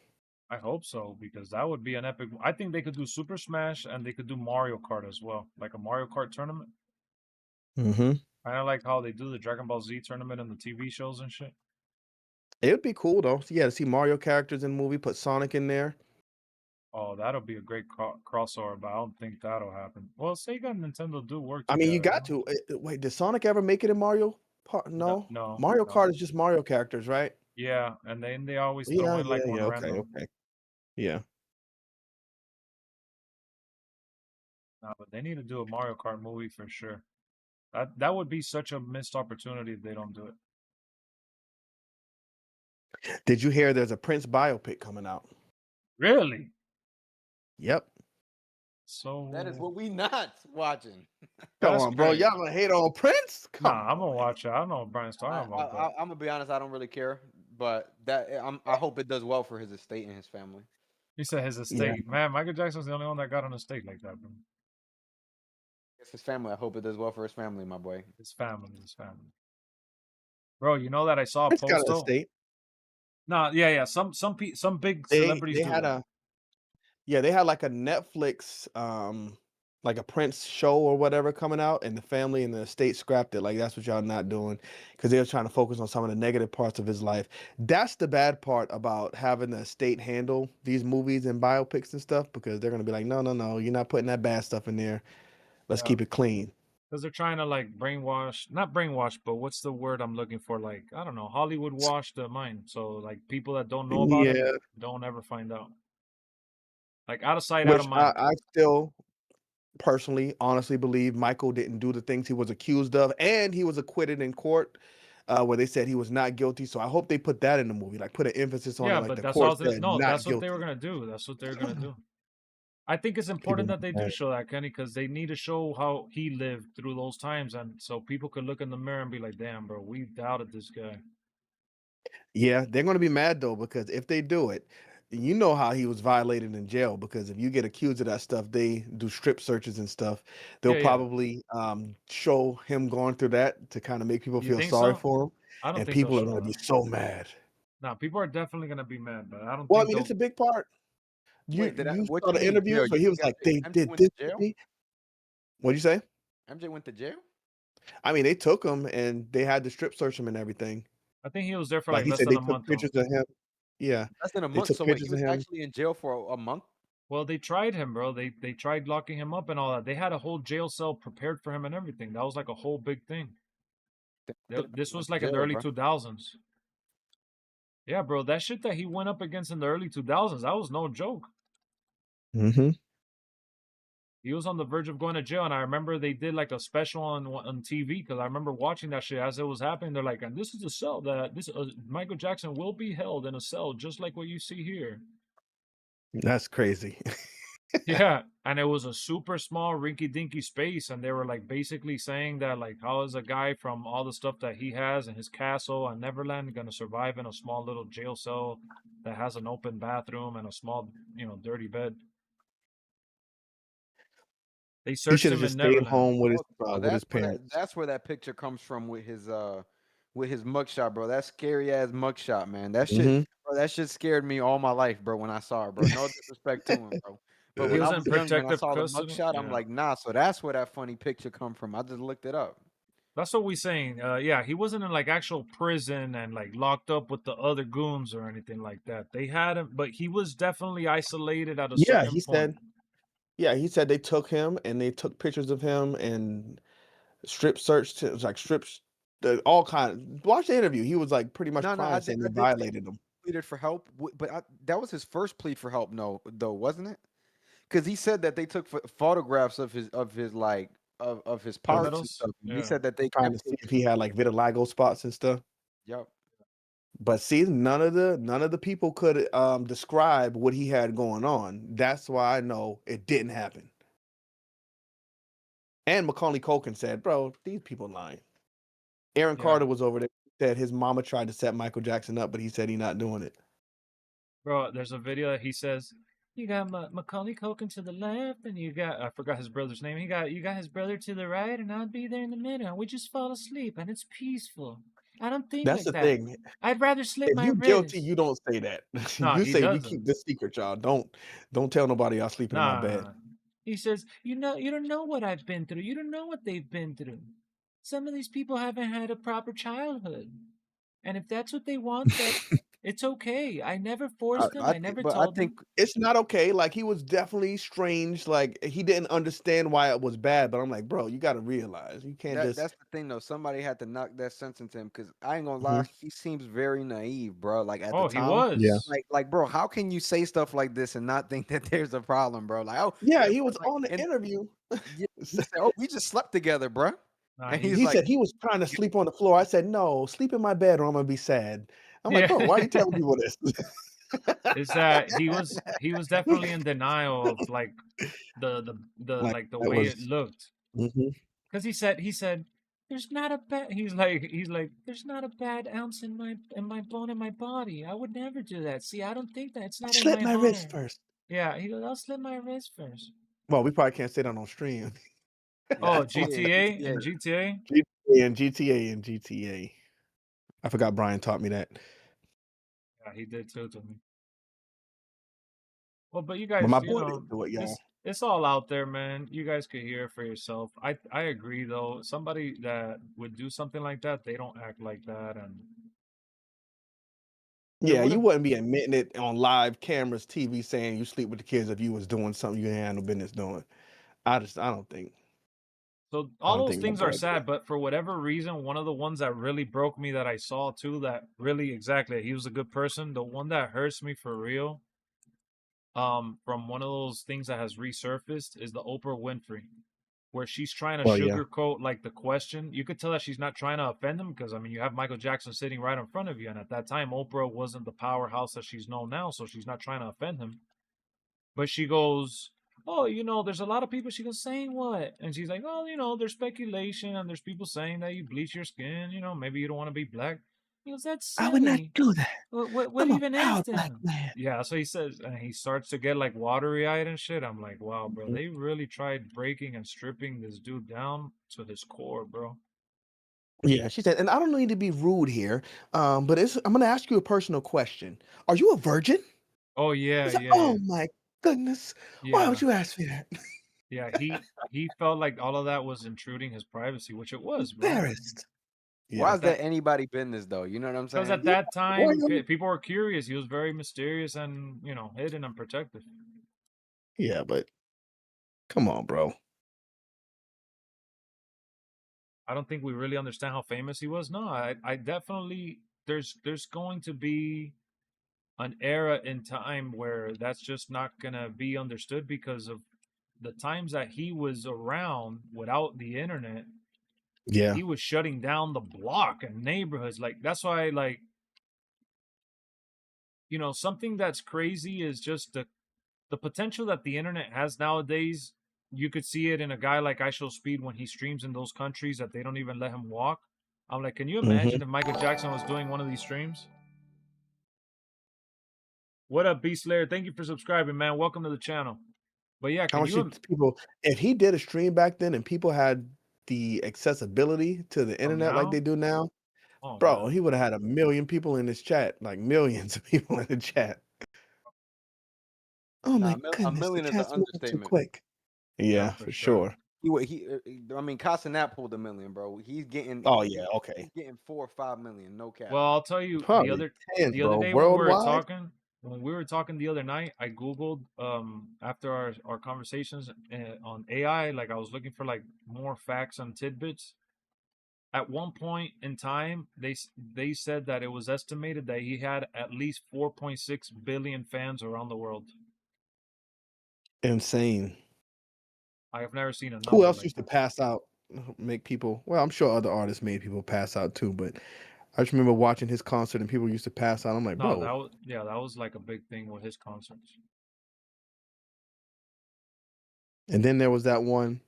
I hope so, because that would be an epic. I think they could do Super Smash, and they could do Mario Kart as well, like a Mario Kart tournament. Mm-hmm. Kind of like how they do the Dragon Ball Z tournament and the TV shows and shit. It would be cool though. So, yeah, to see Mario characters in the movie, put Sonic in there. Oh, that'll be a great crossover, but I don't think that'll happen. Well, Sega and Nintendo do work together. I mean, you got to. Wait, did Sonic ever make it in Mario? No. Mario Kart is just Mario characters, right? Yeah, and then they always throw in like one random. Okay. Yeah. No, but they need to do a Mario Kart movie for sure. That would be such a missed opportunity if they don't do it. Did you hear there's a Prince biopic coming out? Really? Yep. So that is what we not watching. Come on, bro. Y'all gonna hate on Prince? I'm gonna watch it. I don't know what Brian's talking about. I'm gonna be honest. I don't really care, but I hope it does well for his estate and his family. He said his estate. Yeah. Man, Michael Jackson's the only one that got an estate like that, bro. It's his family. I hope it does well for his family, my boy. His family. Bro, you know that I saw a post. Got an estate. No, yeah. Some big celebrities they had like a Netflix like a Prince show or whatever coming out, and the family and the estate scrapped it. Like, that's what y'all not doing, because they were trying to focus on some of the negative parts of his life. That's the bad part about having the estate handle these movies and biopics and stuff, because they're gonna be like, no, no, no, you're not putting that bad stuff in there. Let's Yeah. keep it clean. Because they're trying to like brainwash, not brainwash, but what's the word I'm looking for? Like, I don't know, Hollywood wash the mind. So like people that don't know about Yeah, it don't ever find out. Like out of sight, out of which mind. I still personally, honestly believe Michael didn't do the things he was accused of, and he was acquitted in court, where they said he was not guilty. So I hope they put that in the movie, like put an emphasis on it, Yeah, like but the that's what I court was gonna, said no, not that's what they guilty. were gonna do. That's what they're gonna do. I think it's Keep important it that they do mad. show that, Kenny, because they need to show how he lived through those times, and so people could look in the mirror and be like, "Damn, bro, we doubted this guy." Yeah, they're going to be mad though, because if they do it, you know how he was violated in jail. Because if you get accused of that stuff, they do strip searches and stuff. They'll Yeah, yeah. probably show him going through that to kind of make people You feel think sorry so? for him, I don't and think they'll people are show going to be that. so mad. Now, people are definitely gonna be mad, but I don't Well, I think mean, they'll. it's a big part. Wait, You what saw you the mean jail? interviews You where he was think like, they MJ did went this to to jail? me. What'd you say? MJ went to jail? I mean, they took him and they had to strip search him and everything. I think he was there for Like like he less said, than they a took month though. pictures of him. Yeah, Less than a they month. took So wait, he pictures of was him. actually in jail for a month? Well, they tried him, bro. They tried locking him up and all that. They had a whole jail cell prepared for him and everything. That was like a whole big thing. This Went was to like in the jail, early bro. 2000s. Yeah, bro, that shit that he went up against in the early 2000s, that was no joke. Mm-hmm. He was on the verge of going to jail, and I remember they did like a special on TV because I remember watching that shit as it was happening. They're like, and this is a cell that this Michael Jackson will be held in a cell just like what you see here. That's crazy. Yeah, and it was a super small rinky-dinky space, and they were like basically saying that like how is a guy from all the stuff that he has in his castle and Neverland gonna survive in a small little jail cell that has an open bathroom and a small, dirty bed. They He searched should have him just in stayed Neverland. home with Bro, his parents. that's where that picture comes from with his mugshot, bro. That scary ass mugshot, man. That shit, Mm-hmm. bro, that shit scared me all my life, bro, when I saw it, bro. No disrespect to him, bro. But He when I was was in younger and I protective saw the custody. mugshot, I'm Yeah. like, nah, so that's where that funny picture come from. I just looked it up. That's what we're saying. Yeah, he wasn't in like actual prison and like locked up with the other goons or anything like that. They had him, but he was definitely isolated at a Yeah, certain he point. said. Yeah, he said they took him and they took pictures of him and strip searched him, like strips, all kind. Watch the interview. He was like pretty much No, crying, saying I they did see violated him. he pleaded for help, but that was his first plea for help, no, though, wasn't it? Because he said that they took photographs of his like of his parts and Vitals? stuff. And he Yeah. said that they Trying to kept see it. if he had like vitiligo spots and stuff. Yep. But see, none of the people could describe what he had going on. That's why I know it didn't happen. And Macaulay Culkin said, "Bro, these people lying." Aaron Yeah. Carter was over there. Said his mama tried to set Michael Jackson up, but he said he not doing it. Bro, there's a video that he says, you got Macaulay Culkin to the left, and I forgot his brother's name. You got his brother to the right, and I'll be there in the middle. And we just fall asleep, and it's peaceful. I don't think That's like the that. thing. I'd rather slip If my you guilty, wrist. you don't say that. No, You he say we doesn't. keep this secret, y'all. Don't tell nobody y'all sleeping in my bed. Nah. He says, you don't know what I've been through. You don't know what they've been through. Some of these people haven't had a proper childhood. And if that's what they want, it's okay. I never forced them. I never But I told think them. It's not okay. Like he was definitely strange. Like he didn't understand why it was bad. But I'm like, bro, you got to realize you can't just. that's the thing though. Somebody had to knock that sense into him because I ain't gonna lie, Mhm. he seems very naive, bro. Like at the Oh, he time, Yeah. was. bro, how can you say stuff like this and not think that there's a problem, bro? Like, oh, Yeah, yeah, he bro, was like, on the and interview. yeah, he said, oh, we just slept together, bro. Nah, And he, he's He like, said he was trying to sleep on the floor. I said, no, sleep in my bed or I'm gonna be sad. I'm like, yeah. bro, why are you telling people this? Is that he was definitely in denial of like the Like like the that way it was. looked. Mhm. Because he said there's not a bad he's like there's not a bad ounce in my bone in my body. I would never do that. See, I don't think that it's not in Slit my my wrist heart. first. Yeah, he goes, I'll slit my wrist first. Well, we probably can't say that on stream. yeah, Oh, GTA GTA. and GTA? GTA and GTA and GTA. I forgot Brian taught me that. Yeah, he did too to me. Well, but you But guys, my boy didn't do it, this y'all. It's all out there, man. You guys could hear it for yourself. I agree though. Somebody that would do something like that, they don't act like that, and it Yeah, would you have. wouldn't be admitting it on live cameras, TV, saying you sleep with the kids if you was doing something you didn't have no business doing. I don't think. So I all don't those think my things are boy did. sad, but for whatever reason, one of the ones that really broke me that I saw too, that really exactly, he was a good person. The one that hurts me for real, from one of those things that has resurfaced is the Oprah Winfrey, where she's trying to Oh yeah. sugarcoat like the question. You could tell that she's not trying to offend him because I mean you have Michael Jackson sitting right in front of you, and at that time Oprah wasn't the powerhouse that she's known now, so she's not trying to offend him. But she goes, "Oh, there's a lot of people." She goes, "Saying what?" And she's like, "Oh, there's speculation and there's people saying that you bleach your skin. Maybe you don't want to be black." He goes, "That's I would not silly. do that. What I'm a even is proud black then?" man. Yeah, so he says, and he starts to get like watery eyed and shit. I'm like, wow, bro, Mhm. they really tried breaking and stripping this dude down to his core, bro. Yeah, she said, and I don't need to be rude here, but I'm going to ask you a personal question. Are you a virgin? Oh I yeah, said, yeah, oh yeah, my goodness, why would yeah, you ask me that? yeah. He felt like all of that was intruding his privacy, which it was, bro. Embarrassed. Why Yeah. is that anybody business though? You know what I'm Because at saying? Yeah, that time, royal. people were curious. He was very mysterious and, hidden and protected. Yeah, but come on, bro. I don't think we really understand how famous he was. No, I definitely there's going to be an era in time where that's just not gonna be understood because of the times that he was around without the internet. Yeah. He was shutting down the block and neighborhoods. Like that's why, like, something that's crazy is just the potential that the internet has nowadays. You could see it in a guy like I Show Speed when he streams in those countries that they don't even let him walk. I'm like, can you Hmm. imagine if Michael Jackson was doing one of these streams? What up, Beast Slayer? Thank you for subscribing, man. Welcome to the channel. But yeah, How can much you? people, if he did a stream back then and people had the accessibility to the From internet like now? they do now, Oh bro, man. he would have had 1 million people in his chat, like millions of people in the chat. Oh Nah, my a goodness, the million is an chat's moving too understatement. quick. Yeah, Yeah, for for sure. sure. I mean, Casanat pulled 1 million, bro. He's getting Oh yeah, okay. he's getting 4 or 5 million, no cap. Well, I'll tell you the Probably other tens, the other bro. day when we were Worldwide. talking, the other night, I googled after our conversations on AI, like I was looking for like more facts and tidbits. At one point in time, they said that it was estimated that he had at least 4.6 billion fans around the world. Insane. I have never seen a Who number else like used to that. pass out, make people? Well, I'm sure other artists made people pass out too, but I just remember watching his concert and people used to pass out. I'm like, No, bro. that was like a big thing with his concerts. And then there was that one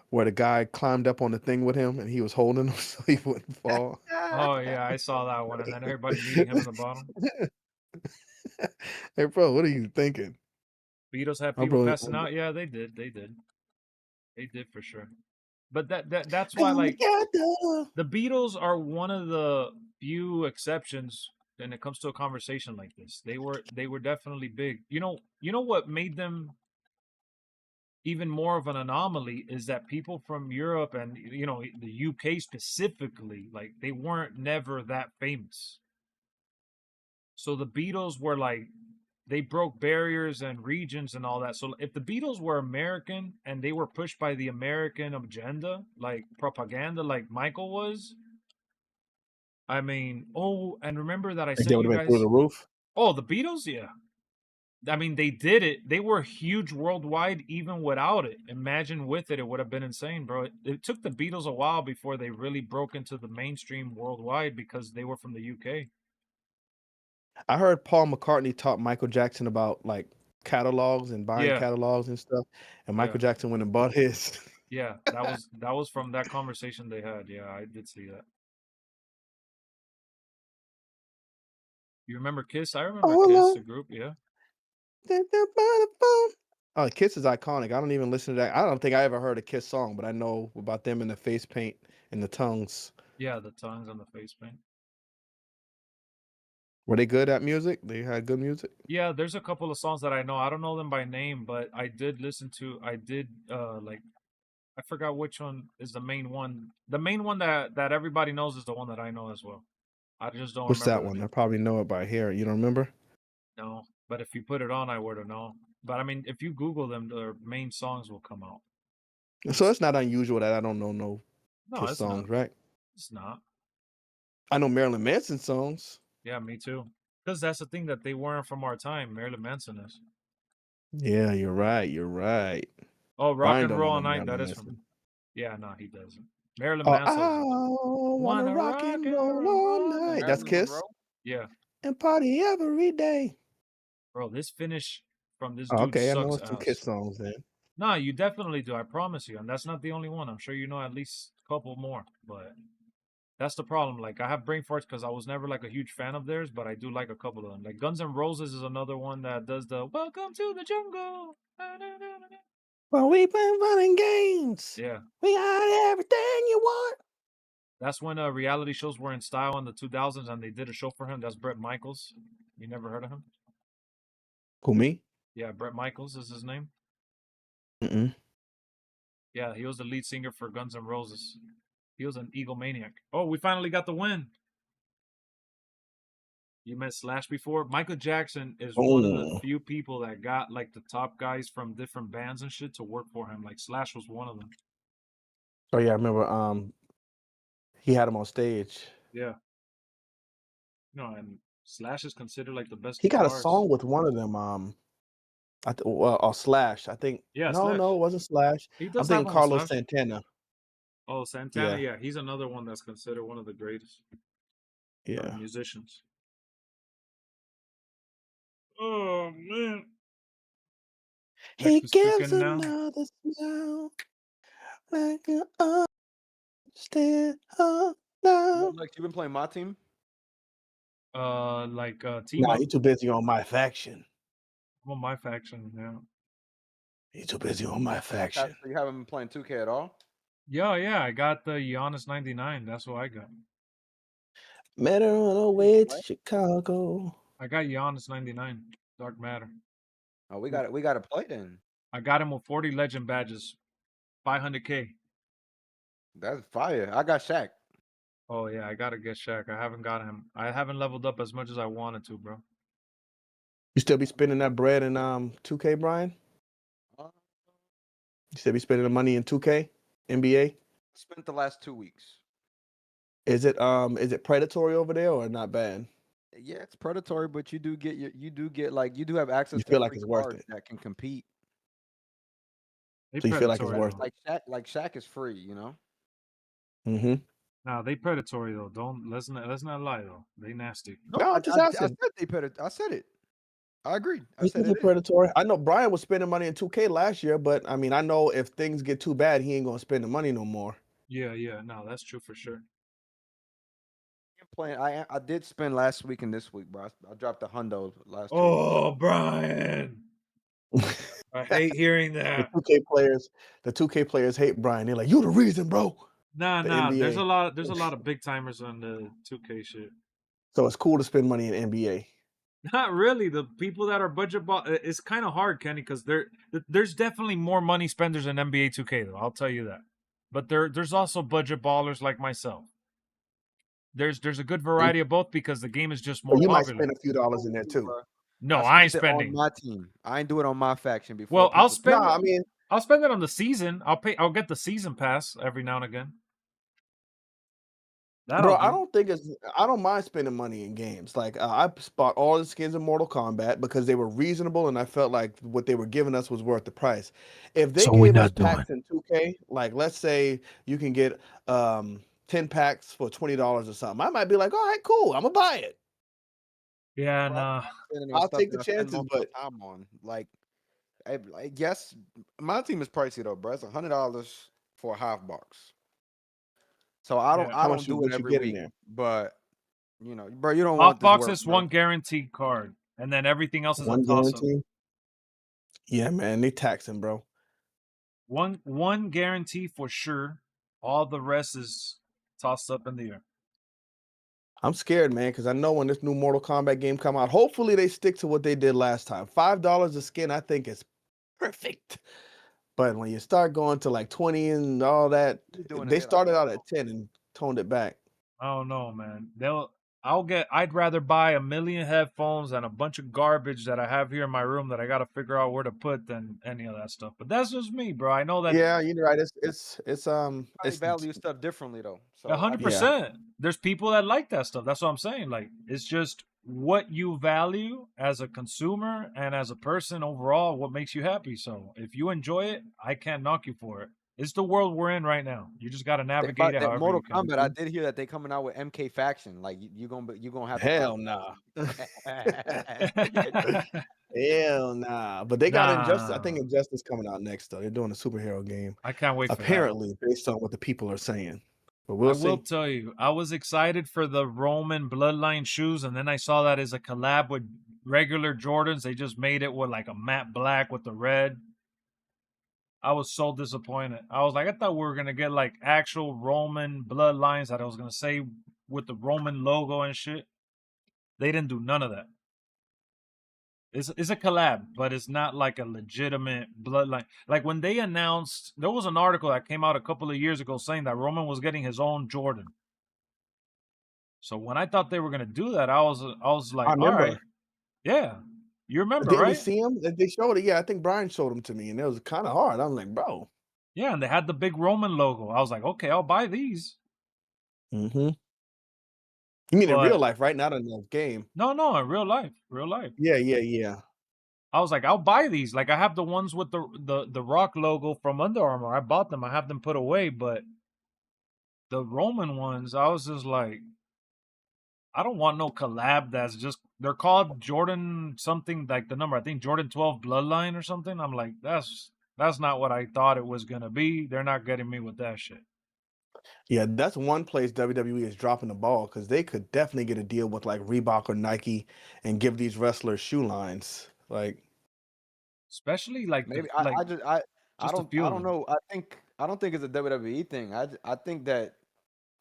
where the guy climbed up on the thing with him and he was holding him so he wouldn't fall. Oh yeah, I saw that one, and then everybody meeting him in the bottom. Hey, bro, what are you thinking? Beatles had My people bro, passing out. Yeah, they did for sure. But that's why come like together. the Beatles are one of the few exceptions when it comes to a conversation like this. They were definitely big. You know what made them even more of an anomaly is that people from Europe and the UK specifically, like they weren't never that famous. So the Beatles were like they broke barriers and regions and all that. So if the Beatles were American and they were pushed by the American agenda, like propaganda, like Michael was, I mean, oh, and remember that I Like sent they would you have been through guys. the roof. Oh, the Beatles, yeah. I mean, they did it. They were huge worldwide, even without it. Imagine with it, it would have been insane, bro. It took the Beatles a while before they really broke into the mainstream worldwide because they were from the UK. I heard Paul McCartney taught Michael Jackson about like catalogs and buying Yeah, catalogs and stuff, and yeah, Michael Jackson went and bought his. yeah. That was from that conversation they had. Yeah, I did see that. You remember Kiss? I remember All Kiss, the alone. group. Yeah, Oh, Kiss is iconic. I don't even listen to that. I don't think I ever heard a Kiss song, but I know about them and the face paint and the tongues. yeah. The tongues on the face paint. Were they good at music? They had good music? Yeah, there's a couple of songs that I know. I don't know them by name, but I did like I forgot which one is the main one. The main one that everybody knows is the one that I know as well. I just don't What's remember that the one? I name. probably know it by hearing. You don't remember? No, but if you put it on, I would have known. But I mean, if you Google them, their main songs will come out. So it's not unusual that I don't know no No, Kiss it's not. songs, right? It's not. I know Marilyn Manson songs. Yeah, me too. Because that's the thing that they weren't from our time. Marilyn Manson is. Yeah, you're right. You're right. Oh, Rock Brian and don't know Roll no All Night. That Marilyn is from. Manson. Yeah, no, he doesn't. Marilyn Oh, Manson's. I wanna rock and roll all night. That's Marilyn Kiss. Monroe? Yeah, And party every day. bro. This finish from this Oh, dude okay, I know sucks it's some ass. Kiss songs then. No, you definitely do. I promise you. And that's not the only one. I'm sure you know at least a couple more. But that's the problem. Like I have brain farts because I was never like a huge fan of theirs, but I do like a couple of them. Like Guns N' Roses is another one that does the "Welcome to the Jungle." Well, we've been running games. Yeah, We got everything you want. that's when reality shows were in style in the 2000s, and they did a show for him. That's Bret Michaels. You never heard of him? Who, me? Yeah, Bret Michaels is his name. Mm-mm. Yeah, he was the lead singer for Guns N' Roses. He was an egomaniac. Oh, we finally got the win. You met Slash before? Michael Jackson is one of the Oh. few people that got like the top guys from different bands and shit to work for him. Like Slash was one of them. Oh yeah, I remember he had him on stage. Yeah. No, and Slash is considered like the best He got a guitarist. song with one of them, Slash. I think Yeah, no, Slash. it wasn't Slash. He I'm does have thinking one with Carlos Slash. Santana. Oh, Santana, Yeah. yeah, he's another one that's considered one of the greatest Yeah. musicians. Oh man. He Next gives now. another smile like an understand now. Like you been playing my team? Team Nah, Up. you too busy on MyFaction. I'm on MyFaction, yeah. You too busy on MyFaction. So you haven't been playing 2K at all? Yeah, I got the Giannis 99. That's what I got. Met her on her way to Chicago. I got Giannis 99. Dark Matter. Oh, we got to play then. I got him with 40 legend badges. 500K. That's fire. I got Shaq. Oh yeah, I gotta get Shaq. I haven't got him. I haven't leveled up as much as I wanted to, bro. You still be spending that bread in 2K, Brian? You still be spending the money in 2K, NBA? Spent the last 2 weeks. Is it predatory over there or not bad? Yeah, it's predatory, but you do have access You to feel like free it's worth cards it. that can compete. They So you feel like it's predatory, worth though. it? Like Shaq is free, you know? Mm-hmm. Nah, they predatory though. Let's not lie though. They nasty. No, I just I asking. said they predatory. I said it. I agreed. I He said is it. predatory. I know Brian was spending money in 2K last year, but I mean, I know if things get too bad, he ain't gonna spend the money no more. Yeah, no, that's true for sure. Playing. I did spend last week and this week, bro. I dropped a hundo last. Oh, Brian. I hate hearing that. The 2K players hate Brian. They're like, "You the reason, bro." Nah. NBA. There's a lot of big timers on the 2K shit. So it's cool to spend money in NBA. Not really. The people that are budget ball, it's kind of hard, Kenny, because there's definitely more money spenders in NBA 2K though. I'll tell you that. But there's also budget ballers like myself. There's a good variety of both because the game is just more you popular. might spend a few dollars in there too. No, I ain't spent it spending. on my team. I ain't do it on my faction before. Well, I'll spend. No, I mean, I'll spend it on the season. I'll get the season pass every now and again. Bro, I don't mind spending money in games. Like I bought all the skins in Mortal Kombat because they were reasonable and I felt like what they were giving us was worth the price. If they gave us packs in 2K, like let's say you can get 10 packs for $20 or something, I might be like, all right, cool, I'm gonna buy it. Yeah, nah. I'll take the chances, but time on yes, my team is pricey though, bro. It's $100 for a half box. So I don't do it every week, but you know, bro, you don't want off box is one guaranteed card, and then everything else is one a toss-up. Yeah, man, they taxing, bro. One guarantee for sure. All the rest is tossed up in the air. I'm scared, man, because I know when this new Mortal Kombat game come out, hopefully they stick to what they did last time. $5 a skin, I think is perfect. But when you start going to like 20 and all that, Doing it, they they like, started out at 10 and toned it back. I don't know, man. I'd rather buy 1,000,000 headphones and a bunch of garbage that I have here in my room that I got to figure out where to put than any of that stuff. But that's just me, bro. I know that Yeah, you're right. It's probably value stuff differently though. So I get it. 100%. There's people that like that stuff. That's what I'm saying. Like, it's just what you value as a consumer and as a person overall, what makes you happy. So if you enjoy it, I can't knock you for it. It's the world we're in right now. You just got to navigate About it that however Mortal you can. Kombat, I did hear that they coming out with MK Faction. Like you gonna have to hell nah. Hell nah. But they got Injustice. I think Nah. Injustice coming out next though. They're doing a superhero game. I can't wait for that. Apparently, based on what the people are saying. But I we'll see. will tell you, I was excited for the Roman Bloodline shoes, and then I saw that as a collab with regular Jordans. They just made it with like a matte black with the red. I was so disappointed. I was like, I thought we were gonna get like actual Roman bloodlines that I was gonna say with the Roman logo and shit. They didn't do none of that. It's a collab, but it's not like a legitimate bloodline. Like when they announced, there was an article that came out a couple of years ago saying that Roman was getting his own Jordan. So when I thought they were gonna do that, I was like, I all remember. right, yeah, you remember, Didn't we right? see them? They showed it. Yeah, I think Brian showed them to me, and it was kind of hard. I'm like, bro. Yeah, and they had the big Roman logo. I was like, okay, I'll buy these. Mm-hmm. You mean in But real life, right? Not in the game. no, in real life. Yeah. I was like, I'll buy these. Like I have the ones with the Rock logo from Under Armour. I bought them. I have them put away, but the Roman ones, I was just like, I don't want no collab that's just they're called Jordan something like the number. I think Jordan 12 Bloodline or something. I'm like, that's not what I thought it was gonna be. They're not getting me with that shit. Yeah, that's one place WWE is dropping the ball because they could definitely get a deal with like Reebok or Nike and give these wrestlers shoe lines. Like, Especially like maybe just I a don't few I of don't them. know. I don't think it's a WWE thing. I think that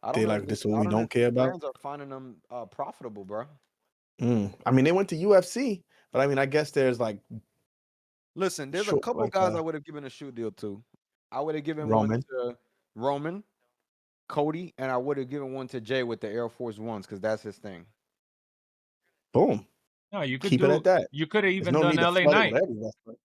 I don't they know like if this the, is what I we don't know don't if care the about. brands are finding them profitable, bro. I mean, they went to UFC, but I mean, I guess there's like Listen, there's a short, couple like guys I would have given a shoe deal to. I would have given one Roman. to Roman, Cody, and I would have given one to Jay with the Air Force Ones because that's his thing. Boom. No, you could Keep it at that. You could have There's even no done need to LA flood it Knight. with every wrestler.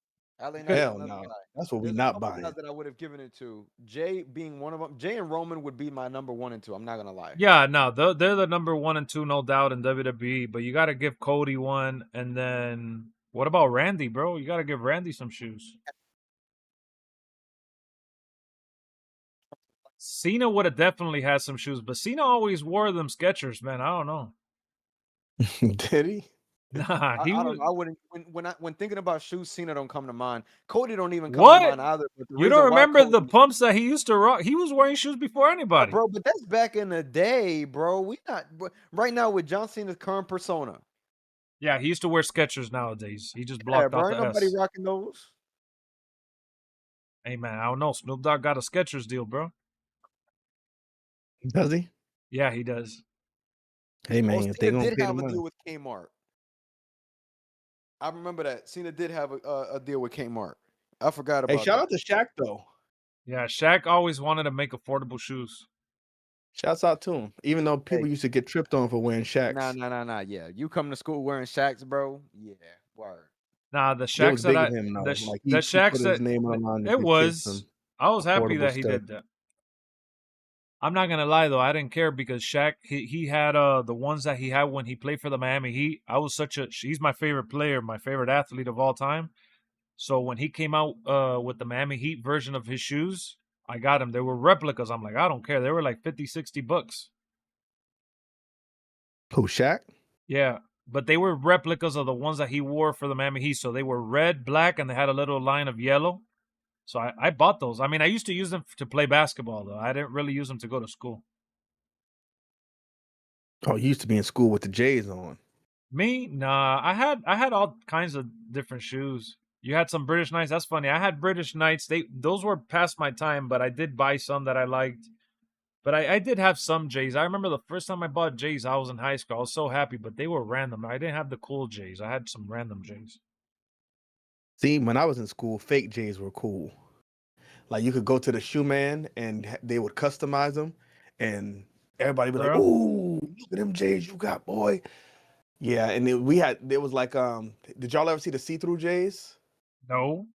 LA Knight, Hell another no. guy. That's what we There's a not couple buying. guys that I would have given it to. Jay being one of them. Jay and Roman would be my number 1 and 2. I'm not gonna lie. Yeah, no, they're the number 1 and 2, no doubt, in WWE. But you got to give Cody one, and then what about Randy, bro? You got to give Randy some shoes. Cena would have definitely had some shoes, but Cena always wore them Skechers, man. I don't know. Did he? Nah, I he don't would. know. I wouldn't when thinking about shoes, Cena don't come to mind. Cody don't even come to What? mind either. But the You reason don't why remember the Cody, pumps that he used to rock? He was wearing shoes before anybody. bro, but that's back in the day, bro. We not right now with John Cena's current persona. Yeah, he used to wear Skechers nowadays. He just Yeah, blocked bro, out ain't the nobody S. rocking those. Hey, man, I don't know. Snoop Dogg got a Skechers deal, bro. Does he? Yeah, he does. Hey man, Oh, if they Cena gonna did pay the have a money. deal with Kmart. I remember that. Cena did have a deal with Kmart. I forgot Hey, about shout that. out to Shaq though. Yeah, Shaq always wanted to make affordable shoes. Shouts out to him. Even though people Hey. used to get tripped on for wearing Shaqs. Nah. Yeah, you come to school wearing Shaqs, bro. Yeah, word. Nah, the They was Shaqs that digging I him though. Like the he Shaqs put his that name online to it get kids some was. I was happy affordable that he stuff. did that. I'm not gonna lie though, I didn't care because Shaq he had the ones that he had when he played for the Miami Heat. I was he's my favorite player, my favorite athlete of all time. So when he came out with the Miami Heat version of his shoes, I got them. They were replicas. I'm like, I don't care. They were like $50-$60. Who, Shaq? Yeah, but they were replicas of the ones that he wore for the Miami Heat. So they were red, black, and they had a little line of yellow. So I bought those. I mean, I used to use them to play basketball, though. I didn't really use them to go to school. Oh, you used to be in school with the J's on. Me? Nah. I had all kinds of different shoes. You had some British Knights. That's funny. I had British Knights. Those were past my time, but I did buy some that I liked. But I did have some J's. I remember the first time I bought J's, I was in high school. I was so happy, but they were random. I didn't have the cool J's. I had some random J's. See, when I was in school, fake J's were cool. Like you could go to the shoe man and they would customize them, and everybody be like, Bro? "Ooh, look at them J's you got, boy." Yeah, and there was like did y'all ever see the see-through J's? No.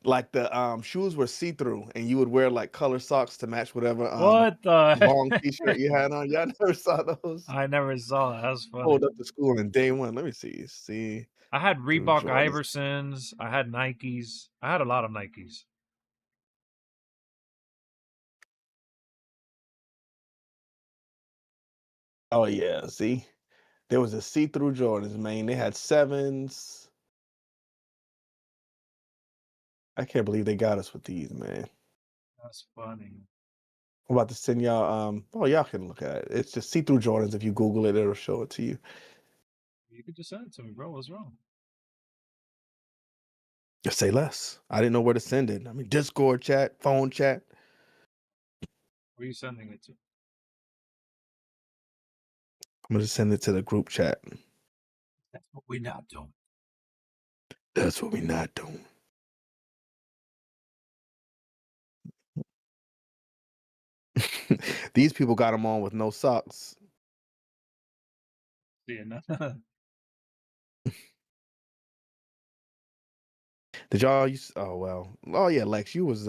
Like the shoes were see-through, and you would wear like color socks to match whatever What the long t-shirt you had on. Y'all never saw those? I never saw that. That was funny. Pulled up to school in day one. Let me see. I had Through Reebok Jordans. Iversons. I had Nikes. I had a lot of Nikes. Oh yeah, see, there was a see-through Jordans, man. They had 7s. I can't believe they got us with these, man. That's funny. I'm about to send y'all. Oh, y'all can look at it. It's just see-through Jordans. If you Google it, it'll show it to you. You could just send it to me, bro. What's wrong? Just say less. I didn't know where to send it. I mean, Discord chat, phone chat. Where are you sending it to? I'm gonna send it to the group chat. That's what we're not doing. That's what we're not doing. These people got them on with no socks. Yeah, no. Did y'all use? Oh well. Oh yeah, Lex, you was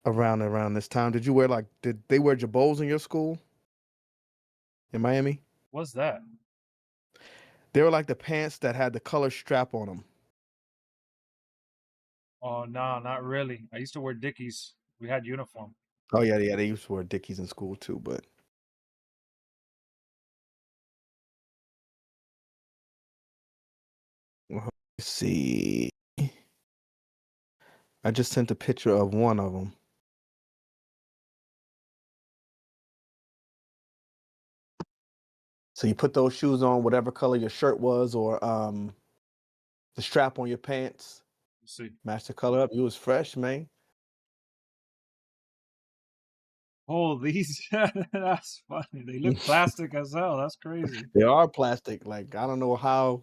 around this time. Did you wear did they wear jabos in your school in Miami? What's that? They were like the pants that had the color strap on them. Oh no, not really. I used to wear Dickies. We had uniform. Oh yeah. They used to wear Dickies in school too, but let's see. I just sent a picture of one of them. So you put those shoes on, whatever color your shirt was, or the strap on your pants. Let's see. Match the color up. You was fresh, man. Oh, these that's funny. They look plastic as hell. That's crazy. They are plastic. Like I don't know how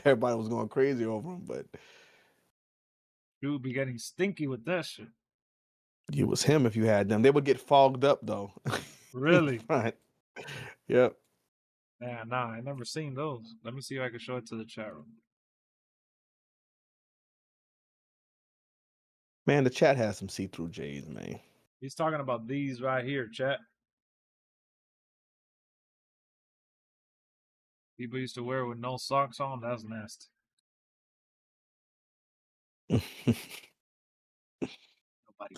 everybody was going crazy over them, but You would be getting stinky with that shit. it was him if you had them. They would get fogged up though. Really? Right. Yep. Yeah, nah, I never seen those. Let me see if I can show it to the chat room. Man, the chat has some see-through J's, man. He's talking about these right here, chat. People used to wear with no socks on. That's nasty. Nobody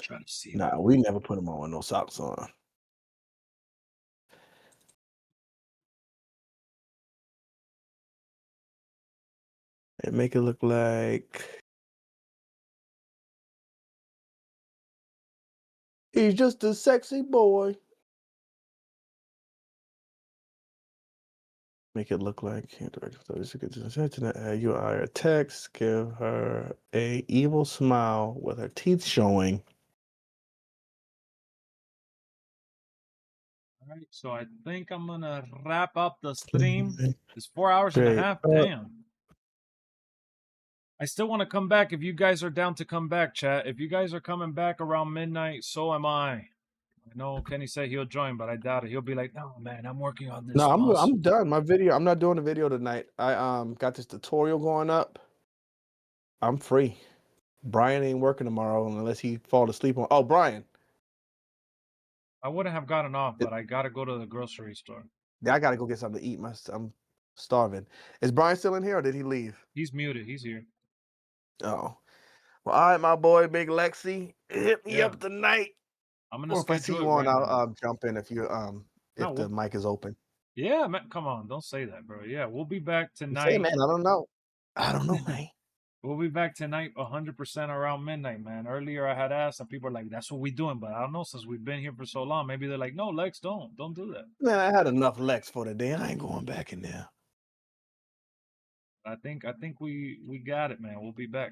trying to see it. Nah, we never put them on with no socks on. And make it look like he's just a sexy boy. Make it look like you are a text. Give her a evil smile with her teeth showing. All right, so I think I'm gonna wrap up the stream. It's 4 hours and a half. Damn. I still want to come back if you guys are down to come back, chat. If you guys are coming back around midnight, so am I. I know Kenny said he'll join, but I doubt it. He'll be like, "No, man, I'm working on this." No, I'm done. My video. I'm not doing the video tonight. I got this tutorial going up. I'm free. Brian ain't working tomorrow unless he fall asleep on. Oh, Brian. I wouldn't have gotten off, but I gotta go to the grocery store. Yeah, I gotta go get something to eat. I'm starving. Is Brian still in here or did he leave? He's muted. He's here. Oh. Well, all right, my boy, Big Lexi. Hit me Yeah. up tonight. I'm gonna Or if I see schedule you it on, right I'll now. jump in if you No, the mic is open. Yeah, man. Come on, don't say that, bro. Yeah, we'll be back Say, tonight. man, I don't know. I don't know, man. We'll be back tonight 100% around midnight, man. Earlier I had asked and people are like, that's what we're doing. But I don't know, since we've been here for so long, maybe they're like, no, Lex, don't do that. Man, I had enough Lex for today. I ain't going back in there. I think we got it, man. We'll be back.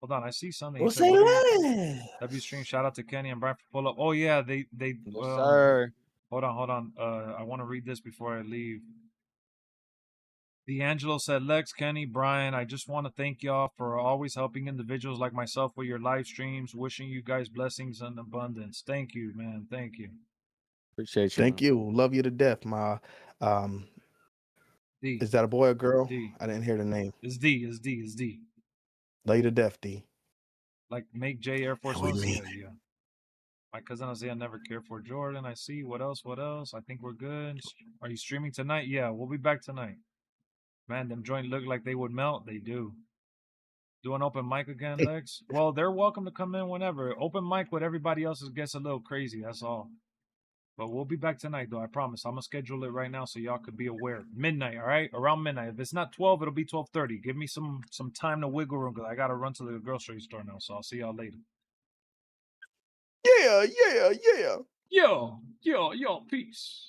Hold on, I see something. He What's said, "What are you?" that? W stream. Shout out to Kenny and Brian for pull up. Oh yeah, they. Yes, sir. Hold on. I want to read this before I leave. D'Angelo said, Lex, Kenny, Brian, I just want to thank y'all for always helping individuals like myself with your live streams. Wishing you guys blessings and abundance. Thank you, man. Thank you. Appreciate you. Thank man. you. Love you to death, my. D. Is that a boy or girl? D. I didn't hear the name. It's D. Love you to death, D. Like make J Air Force And we One. mean Yeah. My cousin Isaiah never cared for Jordan. I see. What else? I think we're good. Are you streaming tonight? Yeah, we'll be back tonight. Man, them joint look like they would melt. They do. Do an open mic again, Lex? Well, they're welcome to come in whenever. Open mic with everybody else gets a little crazy. That's all. But we'll be back tonight, though. I promise. I'm going to schedule it right now so y'all could be aware. Midnight, all right? Around midnight. If it's not 12, it'll be 12:30. Give me some time to wiggle room because I got to run to the grocery store now. So I'll see y'all later. Yeah. Yo, peace.